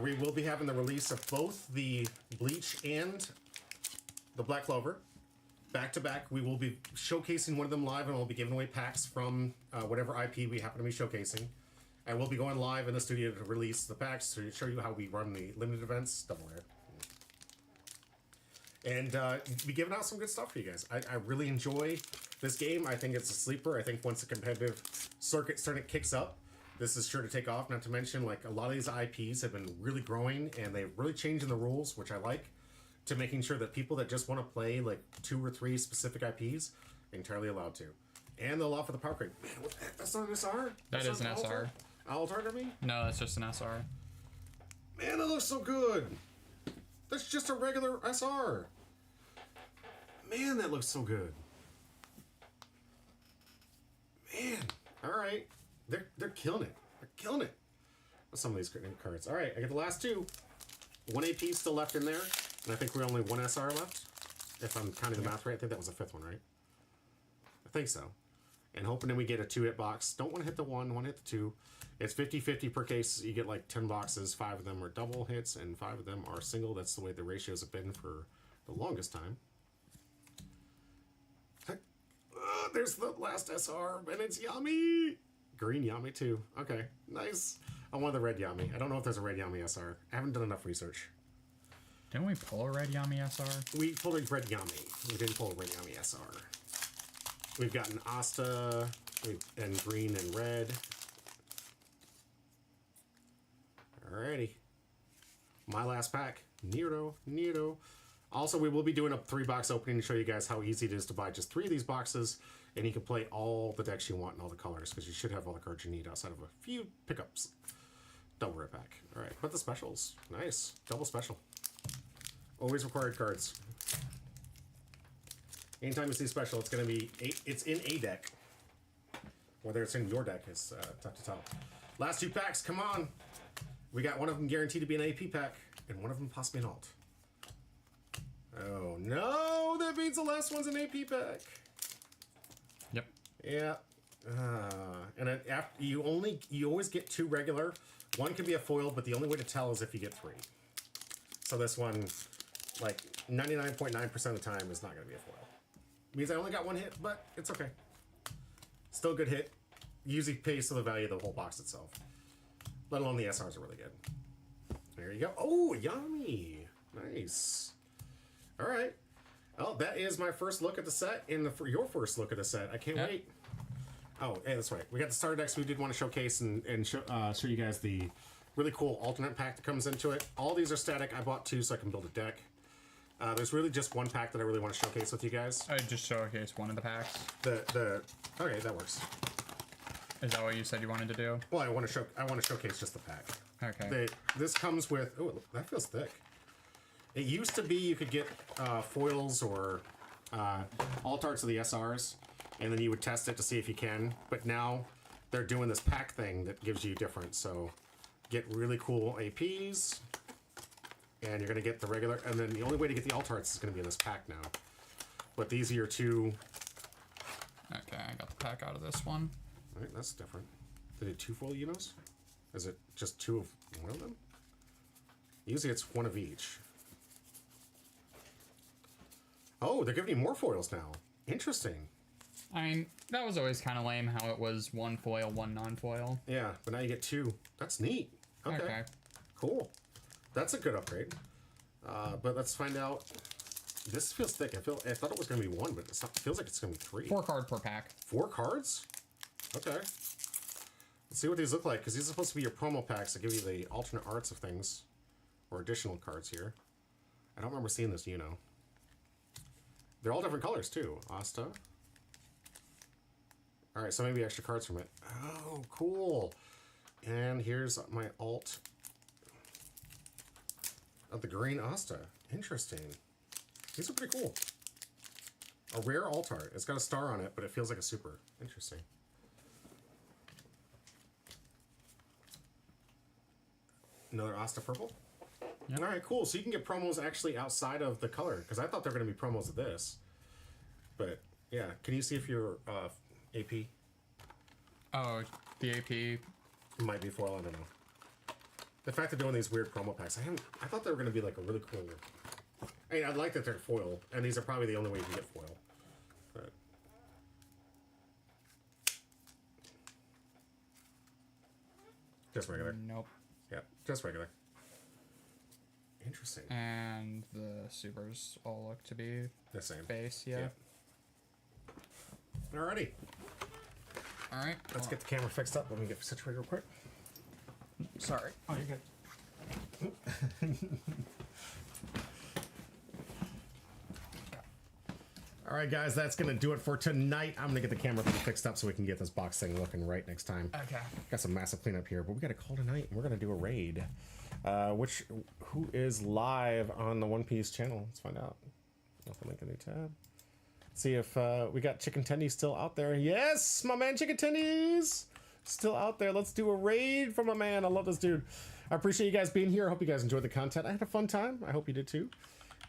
We will be having the release of both the Bleach and the Black Clover. Back to back, we will be showcasing one of them live, and we'll be giving away packs from whatever IP we happen to be showcasing. And we'll be going live in the studio to release the packs to show you how we run the limited events. Double rare. And be giving out some good stuff for you guys. I really enjoy this game. I think it's a sleeper. I think once the competitive circuit kicks up, this is sure to take off. Not to mention, like, a lot of these IPs have been really growing, and they've really changing the rules, which I like, to making sure that people that just want to play, like, 2 or 3 specific IPs are entirely allowed to. And they'll allow for the power crate. Man, what the heck? That's not an SR? That is an SR. Altar, I mean? No, that's just an SR. Man, that looks so good. That's just a regular SR. Man, that looks so good. Man, all right. They're killing it. They're killing it. With some of these cards. All right, I get the last 2. 1 AP still left in there, and I think we're only 1 SR left. If I'm counting the math right, I think that was the 5th one, right? I think so. And hoping that we get a 2-hit box. Don't want to hit the 1, want to hit the 2. It's 50-50 per case. You get like 10 boxes. 5 of them are double hits, and 5 of them are single. That's the way the ratios have been for the longest time. There's the last SR, and it's Yami! Green Yami, too. Okay, nice. I want the red Yami. I don't know if there's a red Yami SR. I haven't done enough research. Didn't we pull a red Yami SR? We pulled a red Yami. We didn't pull a red Yami SR. We've gotten Asta, and green and red. Alrighty. My last pack. Neato. Also, we will be doing a 3-box opening to show you guys how easy it is to buy just 3 of these boxes, and you can play all the decks you want in all the colors, because you should have all the cards you need outside of a few pickups. Double rip pack. Alright, but the specials. Nice. Double special. Always required cards. Anytime you see special, it's going to be... it's in a deck. Whether it's in your deck is tough to tell. Last 2 packs, come on! We got one of them guaranteed to be an AP pack, and one of them possibly an alt. Oh no, that means the last one's an AP pack. Yep. Yeah. And then after, you always get 2 regular. One can be a foil, but the only way to tell is if you get 3. So this one, like 99.9% of the time, is not going to be a foil. Means I only got 1 hit, but it's okay. Still a good hit. Usually pays to the value of the whole box itself. Let alone the SRs are really good. There you go. Oh, yummy. Nice. All right. Oh, that is my first look at the set, and your first look at the set. I can't wait. Oh, hey, that's right. We got the starter decks we did want to showcase and show you guys the really cool alternate pack that comes into it. All these are static. I bought 2 so I can build a deck. There's really just 1 pack that I really want to showcase with you guys. I just showcase one of the packs. Okay, that works. Is that what you said you wanted to do? Well, I want to showcase just the pack. Okay. This comes with... Oh, that feels thick. It used to be you could get foils or alt arts of the SRs, and then you would test it to see if you can. But now they're doing this pack thing that gives you different. So get really cool APs, and you're going to get the regular. And then the only way to get the alt arts is going to be in this pack now. But these are your 2... Okay, I got the pack out of this one. All right, that's different. They did 2 full Unos? Is it just 2 of one of them? Usually it's 1 of each. Oh, they're giving you more foils now. Interesting. I mean, that was always kind of lame how it was 1 foil, 1 non-foil. Yeah, but now you get 2. That's neat. Okay. Cool. That's a good upgrade. But let's find out. This feels thick. I thought it was going to be 1, but it feels like it's going to be 3. 4 card per pack. 4 cards? Okay. Let's see what these look like, because these are supposed to be your promo packs that give you the alternate arts of things. Or additional cards here. I don't remember seeing this, you know. They're all different colors, too. Asta. Alright, so maybe extra cards from it. Oh, cool. And here's my alt of the green Asta. Interesting. These are pretty cool. A rare alt art. It's got a star on it, but it feels like a super. Interesting. Another Asta purple? Yep. Alright, cool. So you can get promos actually outside of the color, because I thought they were going to be promos of this. But, yeah. Can you see if your AP? Oh, the AP. Might be foil, I don't know. The fact they're doing these weird promo packs, I thought they were going to be like a really cool... I mean, I'd like that they're foil, and these are probably the only way you can get foil. But... just regular. Nope. Yeah, just regular. Interesting. And the supers all look to be The same. base, yeah. Alrighty. All right. Let's get the camera fixed up. Let me get situated real quick. Sorry. Oh, you're good. All right, guys, that's going to do it for tonight. I'm going to get the camera fixed up so we can get this box thing looking right next time. Okay. Got some massive cleanup here, but we got a call tonight, and we're going to do a raid. Who is live on the One Piece channel? Let's find out. Nothing like a new tab. See if we got Chicken Tendies still out there. Yes, my man Chicken Tendies still out there. Let's do a raid for my man. I love this dude. I appreciate you guys being here. I hope you guys enjoyed the content. I had a fun time. I hope you did too.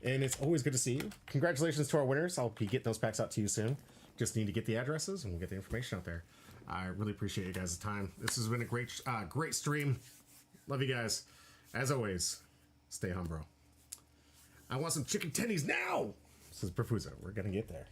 And it's always good to see you. Congratulations to our winners. I'll be getting those packs out to you soon. Just need to get the addresses and we'll get the information out there. I really appreciate you guys' time. This has been a great stream. Love you guys. As always, stay humble. I want some chicken tendies now, says Profuso. We're gonna get there.